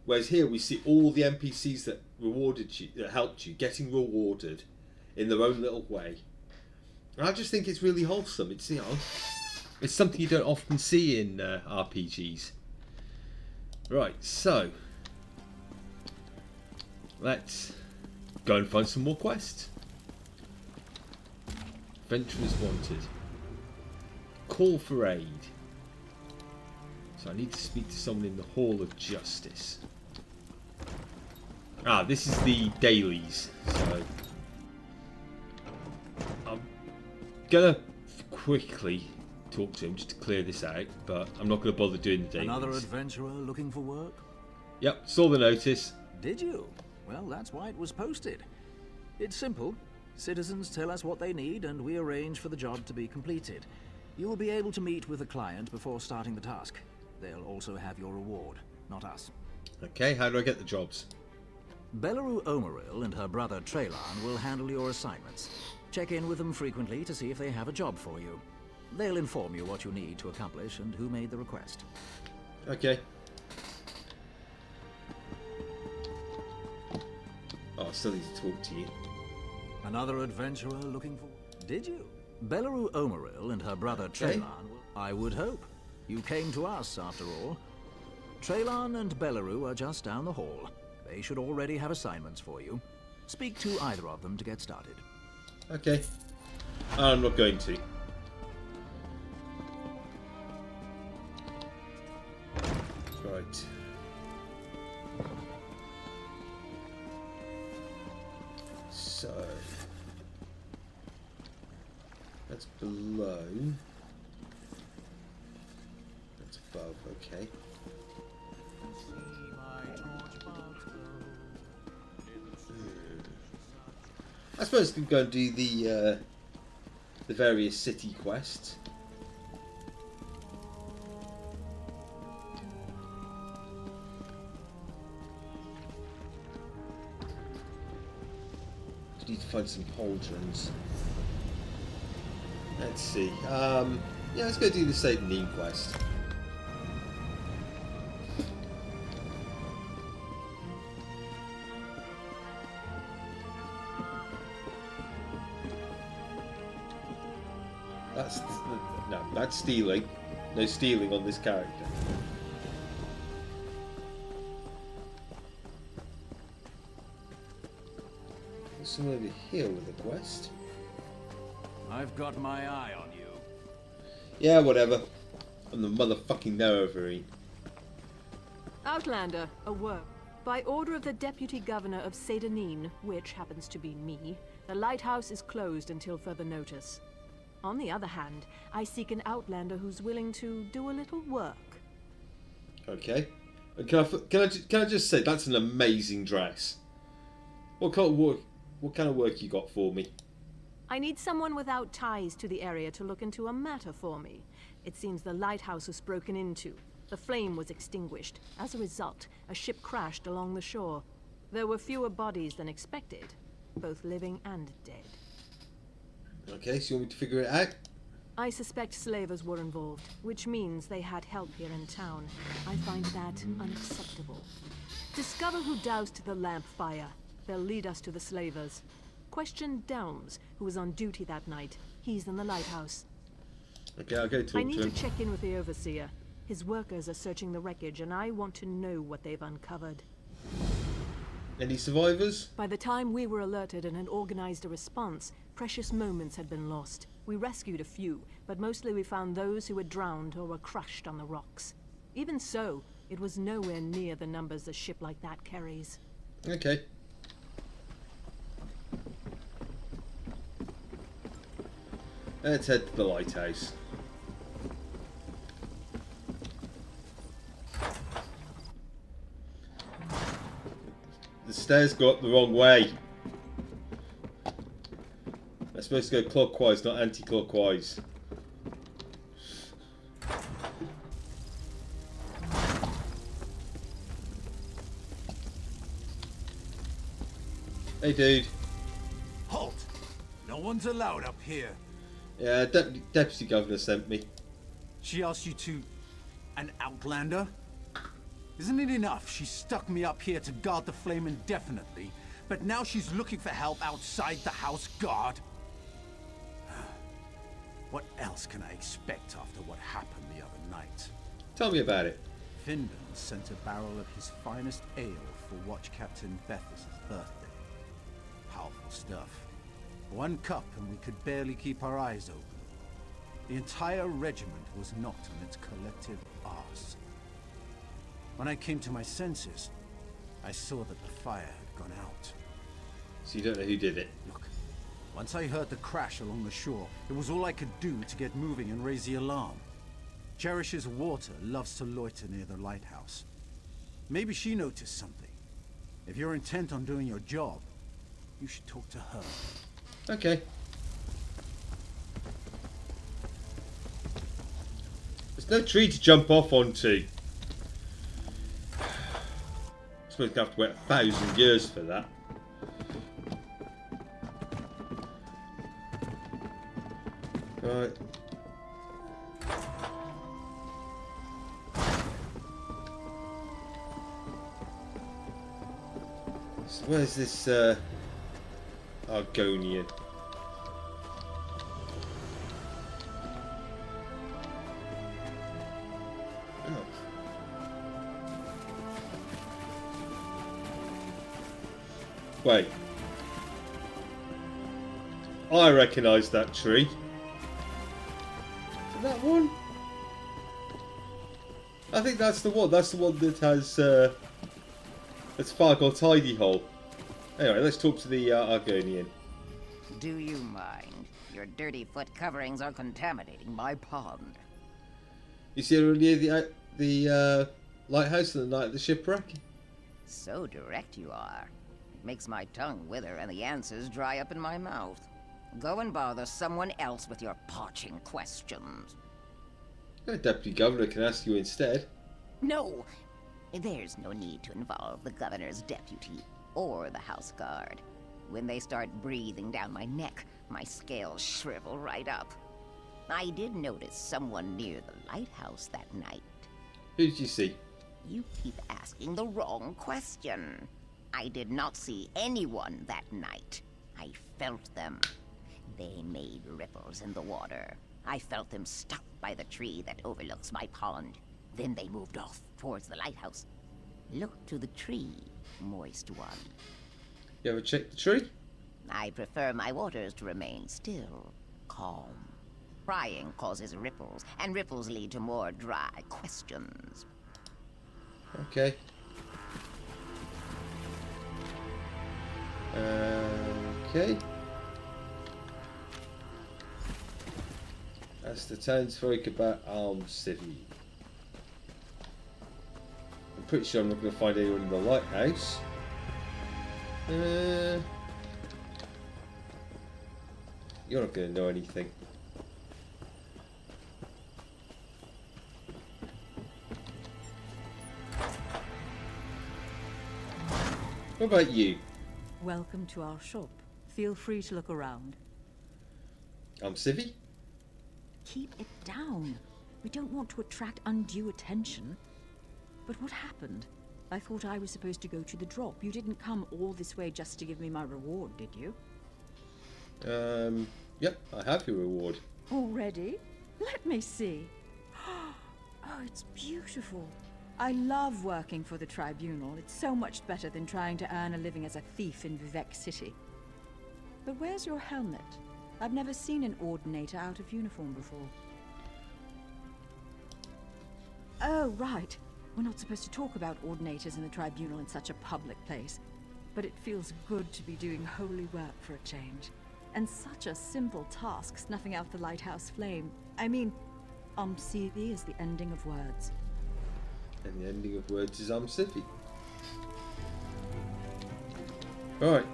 Whereas here, we see all the NPCs that rewarded you, that helped you, getting rewarded in their own little way. And I just think it's really wholesome. It's, you know, it's something you don't often see in RPGs. Right, so let's go and find some more quests. Adventurers wanted. Call for aid. So I need to speak to someone in the Hall of Justice. Ah, this is the dailies. So I'm gonna quickly talk to him just to clear this out, but I'm not going to bother doing the dailies. Another adventurer looking for work? Yep, saw the notice. Did you? Well, that's why it was posted. It's simple. Citizens tell us what they need, and we arrange for the job to be completed. You will be able to meet with the client before starting the task. They'll also have your reward, not us. Okay, how do I get the jobs? Belleru Omeril and her brother Traylan will handle your assignments. Check in with them frequently to see if they have a job for you. They'll inform you what you need to accomplish and who made the request. Okay. Oh, I still need to talk to you. Another adventurer looking for... Did you? Belleru Omeril and her brother Traylan... I would hope. You came to us, after all. Traylan and Belleru are just down the hall. They should already have assignments for you. Speak to either of them to get started. Okay. I'm not going to. Right. So that's below. That's above, okay. I suppose we can go and do the various city quests. Just need to find some pauldrons. Let's see. Yeah, let's go do the Saint Neen quest. No, that's stealing. No stealing on this character. There's someone over here with a quest. I've got my eye on you. Yeah, whatever. I'm the motherfucking Nerevarine. Outlander, a work. By order of the Deputy Governor of Sedanine, which happens to be me, the lighthouse is closed until further notice. On the other hand, I seek an outlander who's willing to do a little work. Okay. Can I just say that's an amazing dress. What kind of work you got for me? I need someone without ties to the area to look into a matter for me. It seems the lighthouse was broken into. The flame was extinguished. As a result, a ship crashed along the shore. There were fewer bodies than expected, both living and dead. Okay, so you want me to figure it out? I suspect slavers were involved, which means they had help here in town. I find that unacceptable. Discover who doused the lamp fire. They'll lead us to the slavers. Question Delms, who was on duty that night. He's in the lighthouse. Okay, I'll go talk to him. I need to check in with the Overseer. His workers are searching the wreckage, and I want to know what they've uncovered. Any survivors? By the time we were alerted and had organized a response, precious moments had been lost. We rescued a few, but mostly we found those who had drowned or were crushed on the rocks. Even so, it was nowhere near the numbers a ship like that carries. Okay. Let's head to the lighthouse. the stairs go up the wrong way. They're supposed to go clockwise, not anti-clockwise. Hey, dude. Halt! No one's allowed up here. Yeah, Deputy Governor sent me. She asked you to... an outlander? Isn't it enough she stuck me up here to guard the flame indefinitely, but now she's looking for help outside the house guard? What else can I expect after what happened the other night? Tell me about it. Findon sent a barrel of his finest ale for Watch Captain Bethes's birthday. Powerful stuff. One cup and we could barely keep our eyes open. The entire regiment was knocked on its collective arse. When I came to my senses, I saw that the fire had gone out. So you don't know who did it? Look, once I heard the crash along the shore, it was all I could do to get moving and raise the alarm. Cherish's water loves to loiter near the lighthouse. Maybe she noticed something. If you're intent on doing your job, you should talk to her. Okay. There's no tree to jump off onto. I suppose you have to wait 1,000 years for that. Right. So where's this Argonian? Oh. Wait. I recognise that tree. Is that one? I think that's the one. That's the one that has that's Fargo Tidy Hole. Anyway, let's talk to the Argonian. Do you mind? Your dirty foot coverings are contaminating my pond. You see her near the lighthouse on the night of the shipwreck? So direct you are. It makes my tongue wither and the answers dry up in my mouth. Go and bother someone else with your parching questions. The Deputy Governor can ask you instead. No! There's no need to involve the Governor's deputy or the House Guard. When they start breathing down my neck, my scales shrivel right up. I did notice someone near the lighthouse that night. Who did you see? You keep asking the wrong question. I did not see anyone that night. I felt them. They made ripples in the water. I felt them stop by the tree that overlooks my pond. Then they moved off towards the lighthouse. Look to the tree, moist one. You ever checked the tree? I prefer my waters to remain still, calm. Prying causes ripples, and ripples lead to more dry questions. Okay. Okay. That's the townsfolk about Alm City. I'm pretty sure I'm not going to find anyone in the lighthouse. You're not going to know anything. What about you? Welcome to our shop. Feel free to look around. I'm Civvy? Keep it down. We don't want to attract undue attention. But what happened? I thought I was supposed to go to the drop. You didn't come all this way just to give me my reward, did you? Yep, I have your reward. Already? Let me see. Oh, it's beautiful. I love working for the Tribunal. It's so much better than trying to earn a living as a thief in Vivec City. But where's your helmet? I've never seen an Ordinator out of uniform before. Oh, right. We're not supposed to talk about Ordinators in the Tribunal in such a public place. But it feels good to be doing holy work for a change. And such a simple task, snuffing out the lighthouse flame. I mean, Umsithi is the ending of words. And the ending of words is Umsithi. Right.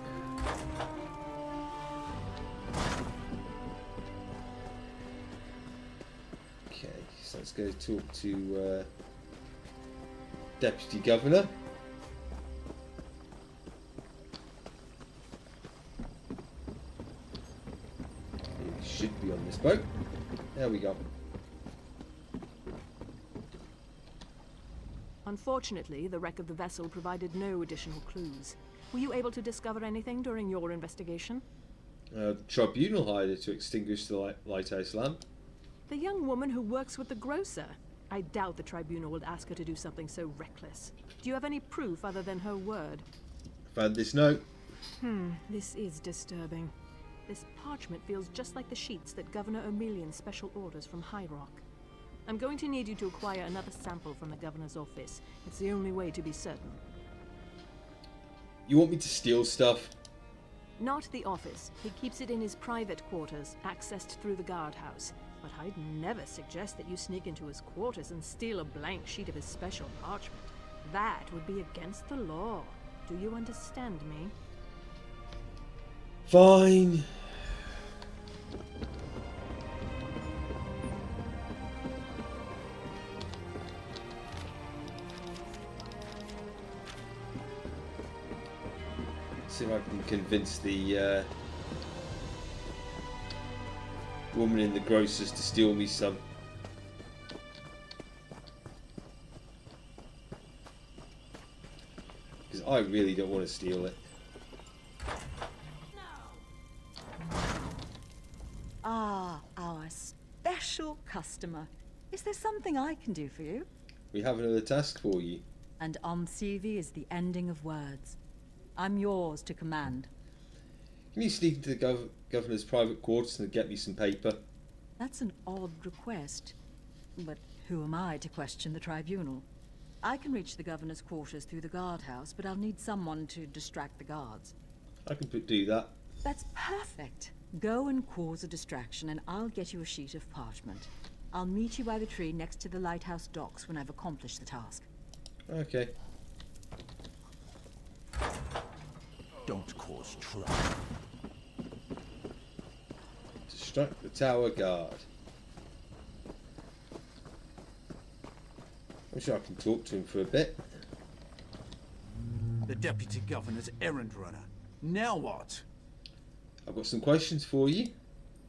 Okay, so let's go talk to Deputy Governor. He should be on this boat. There we go. Unfortunately, the wreck of the vessel provided no additional clues. Were you able to discover anything during your investigation? The tribunal hired her to extinguish the lighthouse lamp. The young woman who works with the grocer. I doubt the tribunal would ask her to do something so reckless. Do you have any proof other than her word? Found this note. This is disturbing. This parchment feels just like the sheets that Governor O'Melian's special orders from High Rock. I'm going to need you to acquire another sample from the governor's office. It's the only way to be certain. You want me to steal stuff? Not the office. He keeps it in his private quarters, accessed through the guardhouse. But I'd never suggest that you sneak into his quarters and steal a blank sheet of his special parchment. That would be against the law. Do you understand me? Fine. See if I can convince the woman in the grocer's to steal me some. Because I really don't want to steal it. Ah, our special customer. Is there something I can do for you? We have another task for you. And Omsivi is the ending of words. I'm yours to command. Can you sneak into the governor's private quarters and get me some paper? That's an odd request. But who am I to question the tribunal? I can reach the governor's quarters through the guardhouse, but I'll need someone to distract the guards. I can do that. That's perfect. Go and cause a distraction, and I'll get you a sheet of parchment. I'll meet you by the tree next to the lighthouse docks when I've accomplished the task. Okay. Don't cause trouble. Distract the tower guard. I'm sure I can talk to him for a bit. The deputy governor's errand runner. Now what? I've got some questions for you.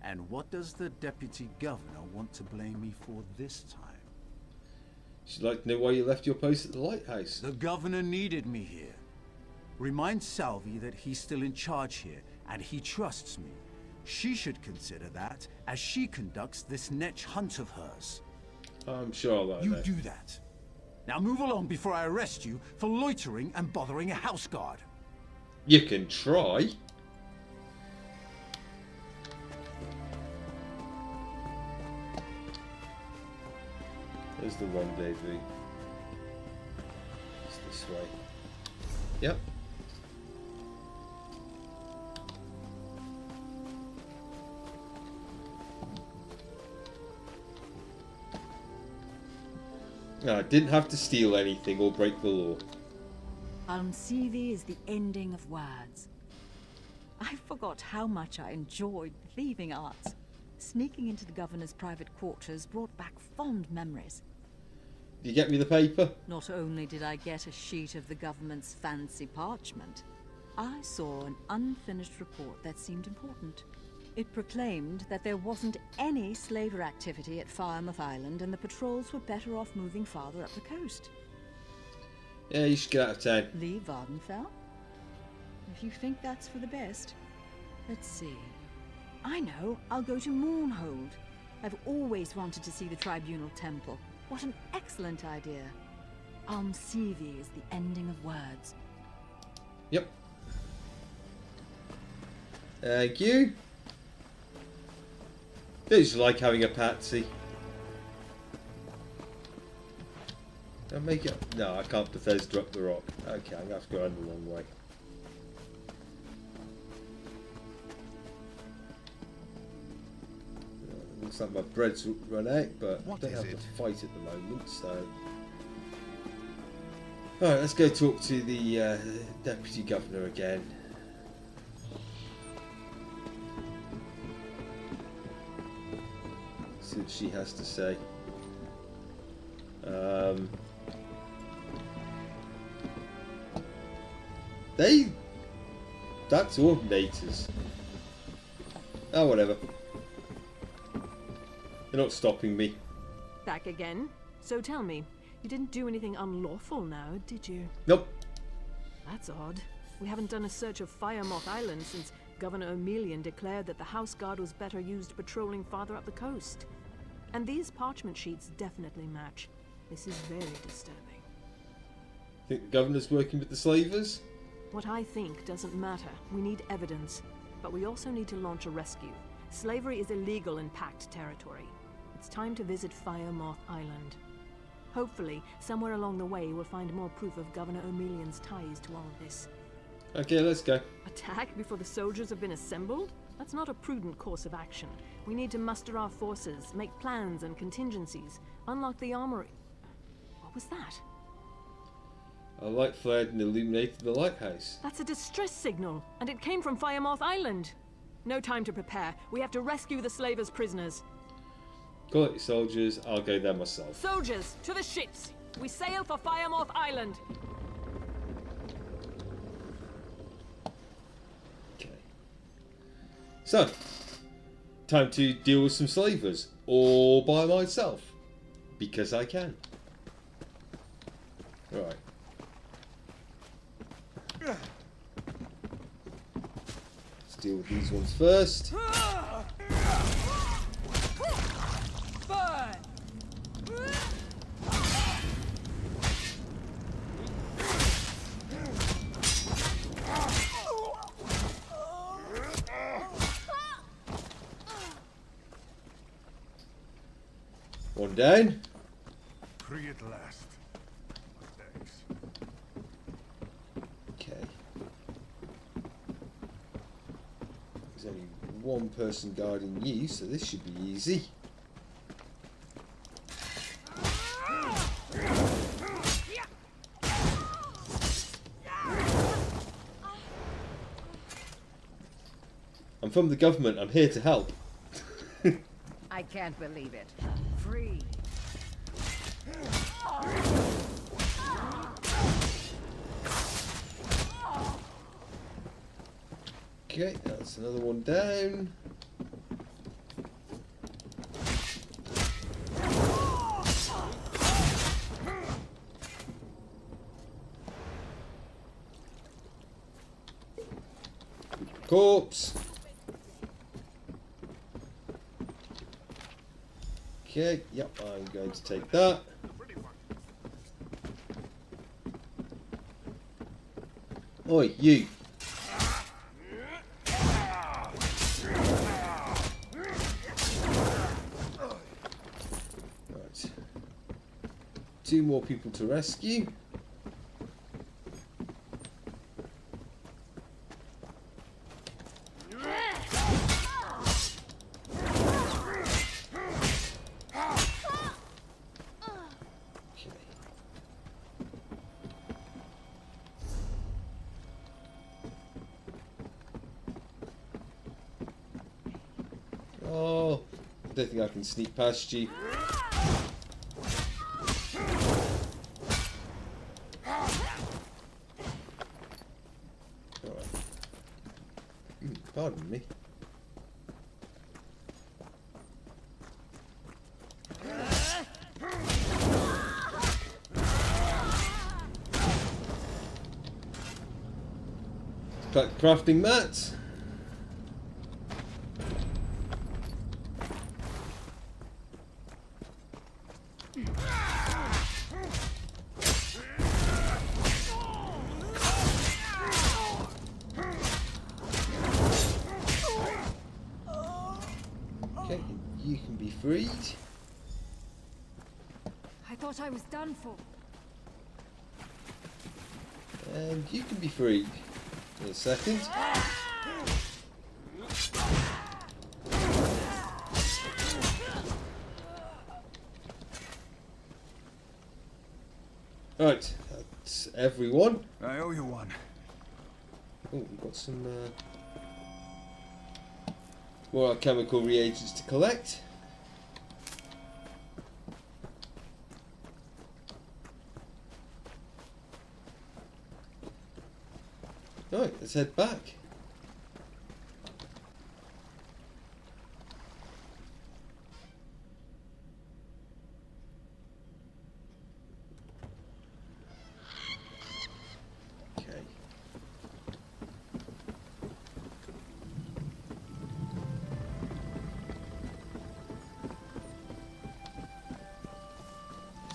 And what does the deputy governor want to blame me for this time? She'd like to know why you left your post at the lighthouse. The governor needed me here. Remind Salvi that he's still in charge here, and he trusts me. She should consider that as she conducts this netch hunt of hers. I'm sure I'll You do that. Now move along before I arrest you for loitering and bothering a house guard. You can try. There's the rendezvous. It's this way. Yep. No, I didn't have to steal anything or break the law. Omsivi is the ending of words. I forgot how much I enjoyed thieving arts. Sneaking into the governor's private quarters brought back fond memories. Did you get me the paper? Not only did I get a sheet of the government's fancy parchment, I saw an unfinished report that seemed important. It proclaimed that there wasn't any slaver activity at Falmouth Island and the patrols were better off moving farther up the coast. Yeah, you should get out of town. Leave Vardenfell? If you think that's for the best. Let's see. I know, I'll go to Mournhold. I've always wanted to see the Tribunal Temple. What an excellent idea. Omsivi is the ending of words. Yep. Thank you. Don't you like having a patsy? I'll make it. No, I can't Bethesda up the rock. Okay, I'm gonna have to go around the long way. Looks like my bread's run out, but I don't have to fight at the moment, so. Alright, let's go talk to the Deputy Governor again. see what she has to say. That's ordinators. Oh, whatever. They're not stopping me. Back again? So tell me, you didn't do anything unlawful now, did you? Nope. That's odd. We haven't done a search of Firemoth Island since Governor O'Melian declared that the House Guard was better used patrolling farther up the coast. And these parchment sheets definitely match. This is very disturbing. Think the governor's working with the slavers? What I think doesn't matter. We need evidence. But we also need to launch a rescue. Slavery is illegal in Pact territory. It's time to visit Firemoth Island. Hopefully, somewhere along the way we'll find more proof of Governor O'Melian's ties to all of this. Okay, let's go. Attack before the soldiers have been assembled? That's not a prudent course of action. We need to muster our forces, make plans and contingencies, unlock the armory. What was that? A light flared and illuminated the lighthouse. That's a distress signal, and it came from Firemoth Island. No time to prepare. We have to rescue the slavers' prisoners. Call it your soldiers, I'll go there myself. Soldiers, to the ships! We sail for Firemoth Island! Okay. So, time to deal with some slavers. All by myself. Because I can. Right. Let's deal with these ones first. One down. Free at last. Thanks. Okay. There's only one person guarding you, so this should be easy. I'm from the government, I'm here to help. I can't believe it. Free. Okay, that's another one down. Corpse. Okay, yep, I'm going to take that. Oi, you. Right. 2 more people to rescue. Oh, I don't think I can sneak past you. Alright. Pardon me. Crafting mats. Okay, you can be freed. I thought I was done for. And you can be freed. In a second. Right, that's everyone. I owe you one. Oh, we've got some more alchemical reagents to collect. Right, let's head back. Okay.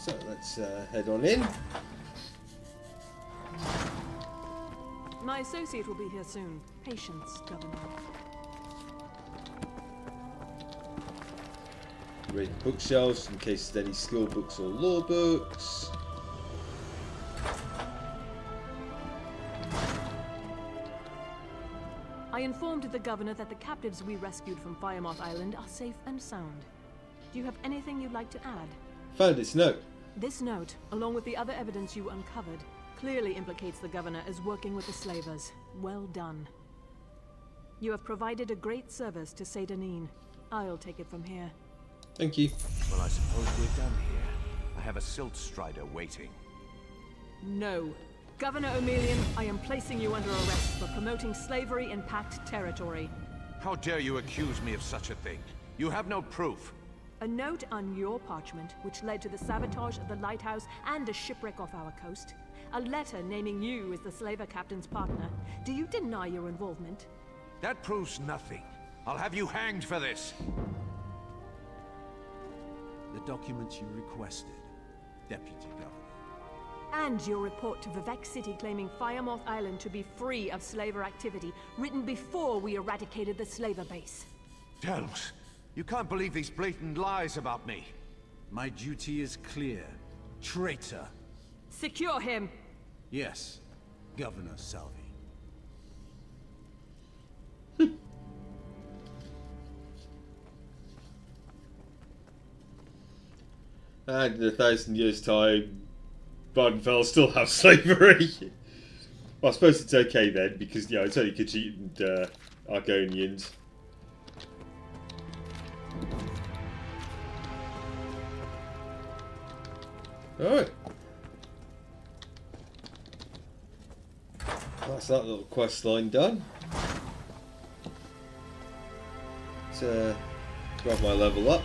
So let's head on in. My associate will be here soon. Patience, Governor. Raid bookshelves in case there's any skill books or law books. I informed the Governor that the captives we rescued from Firemoth Island are safe and sound. Do you have anything you'd like to add? Found this note. This note, along with the other evidence you uncovered, clearly implicates the Governor as working with the slavers. Well done. You have provided a great service to Seydanine. I'll take it from here. Thank you. Well, I suppose we're done here. I have a silt strider waiting. No. Governor O'Melian, I am placing you under arrest for promoting slavery in Pact territory. How dare you accuse me of such a thing? You have no proof. A note on your parchment, which led to the sabotage of the lighthouse and a shipwreck off our coast. A letter naming you as the slaver captain's partner. Do you deny your involvement? That proves nothing. I'll have you hanged for this. The documents you requested, Deputy Governor. And your report to Vivek City claiming Firemoth Island to be free of slaver activity, written before we eradicated the slaver base. Delves, you can't believe these blatant lies about me. My duty is clear. Traitor. Secure him! Yes, Governor Salvi. And in 1,000 years' time, Vardenfell still have slavery. Well, I suppose it's okay then, because it's only Khajiit and Argonians. Alright. That's that little quest line done. Let's grab my level up.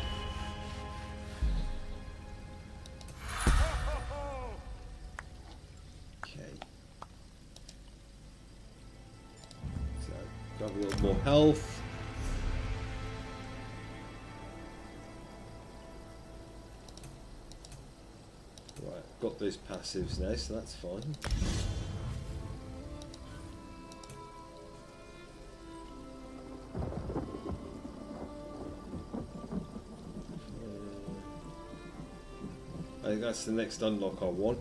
Okay. So, grab a little more health. Right, got those passives now, so that's fine. I think that's the next unlock I want,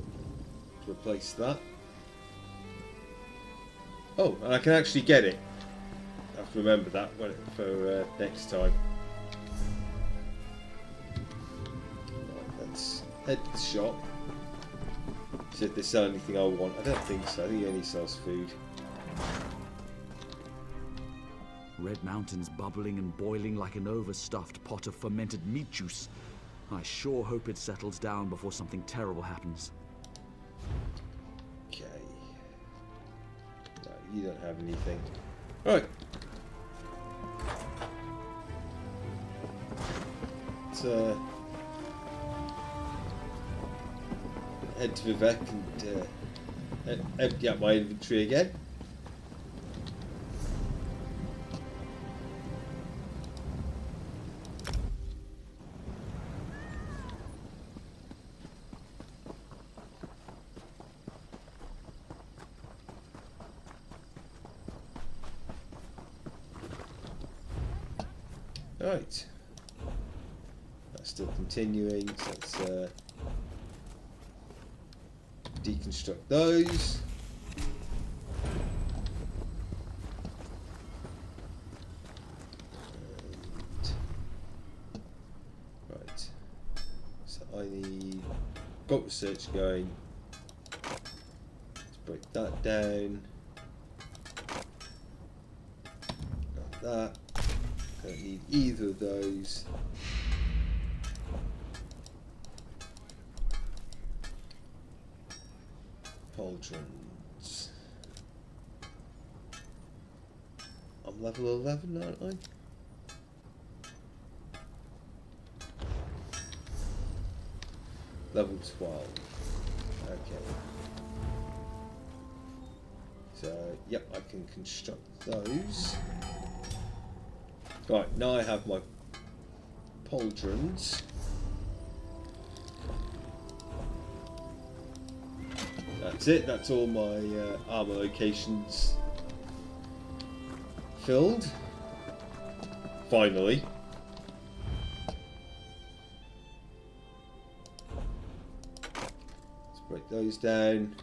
to replace that. Oh, and I can actually get it. I have to remember that for next time. Right, let's head to the shop. See if they sell anything I want. I don't think so. I think he only sells food. Red Mountain's bubbling and boiling like an overstuffed pot of fermented meat juice. I sure hope it settles down before something terrible happens. Okay. No, you don't have anything. Right. Let's head to Vivek and empty out my inventory again. Right, that's still continuing, so let's deconstruct those. And, right, so I need, got research going, let's break that down, got that. Don't need either of those. Pauldrons. level 11, aren't I? Level 12. Okay. So, yep, I can construct those. Right, now I have my pauldrons. That's it, that's all my armor locations filled. Finally. Let's break those down.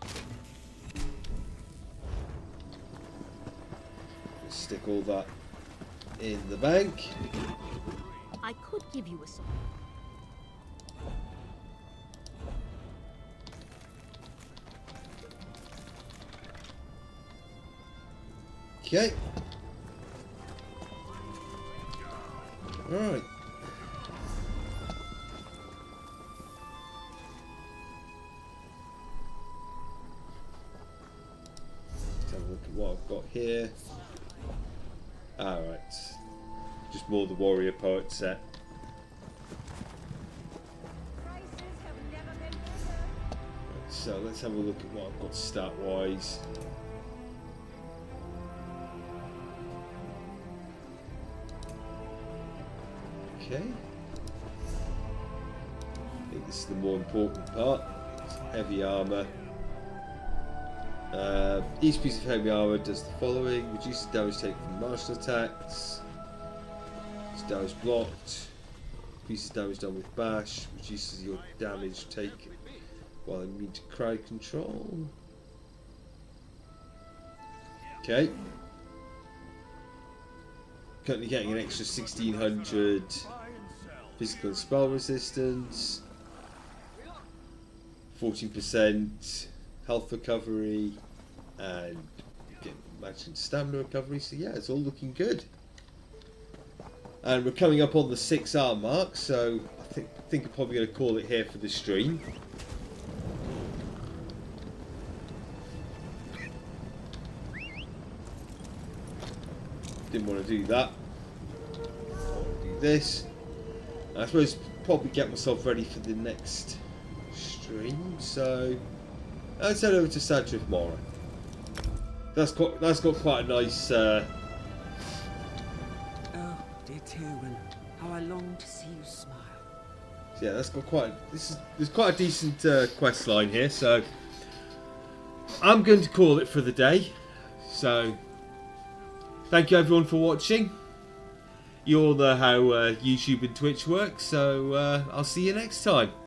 Stick all that in the bank. I could give you a song. Okay. Right. Let's have a look at what I've got here. Alright. Just more the warrior poet set. So let's have a look at what I've got stat wise. Okay. I think this is the more important part. It's heavy armour. Each piece of heavy armour does the following: reduces damage taken from martial attacks, it's damage blocked, increases damage done with bash, reduces your damage taken while immune to crowd control. Okay. Currently getting an extra 1600 physical and spell resistance, 14% health recovery, and get matching stamina recovery. So yeah, it's all looking good. And we're coming up on the 6-hour mark, so I think I'm probably going to call it here for the stream. Didn't want to do that. I want to do this. I suppose probably get myself ready for the next stream. So let's head over to Sancho of Morrowind. That's got quite a nice. Oh, dear Tywin, how I long to see you smile. So yeah, that's got quite. There's quite a decent quest line here. So I'm going to call it for the day. So. Thank you everyone for watching. You all know how YouTube and Twitch work, so I'll see you next time.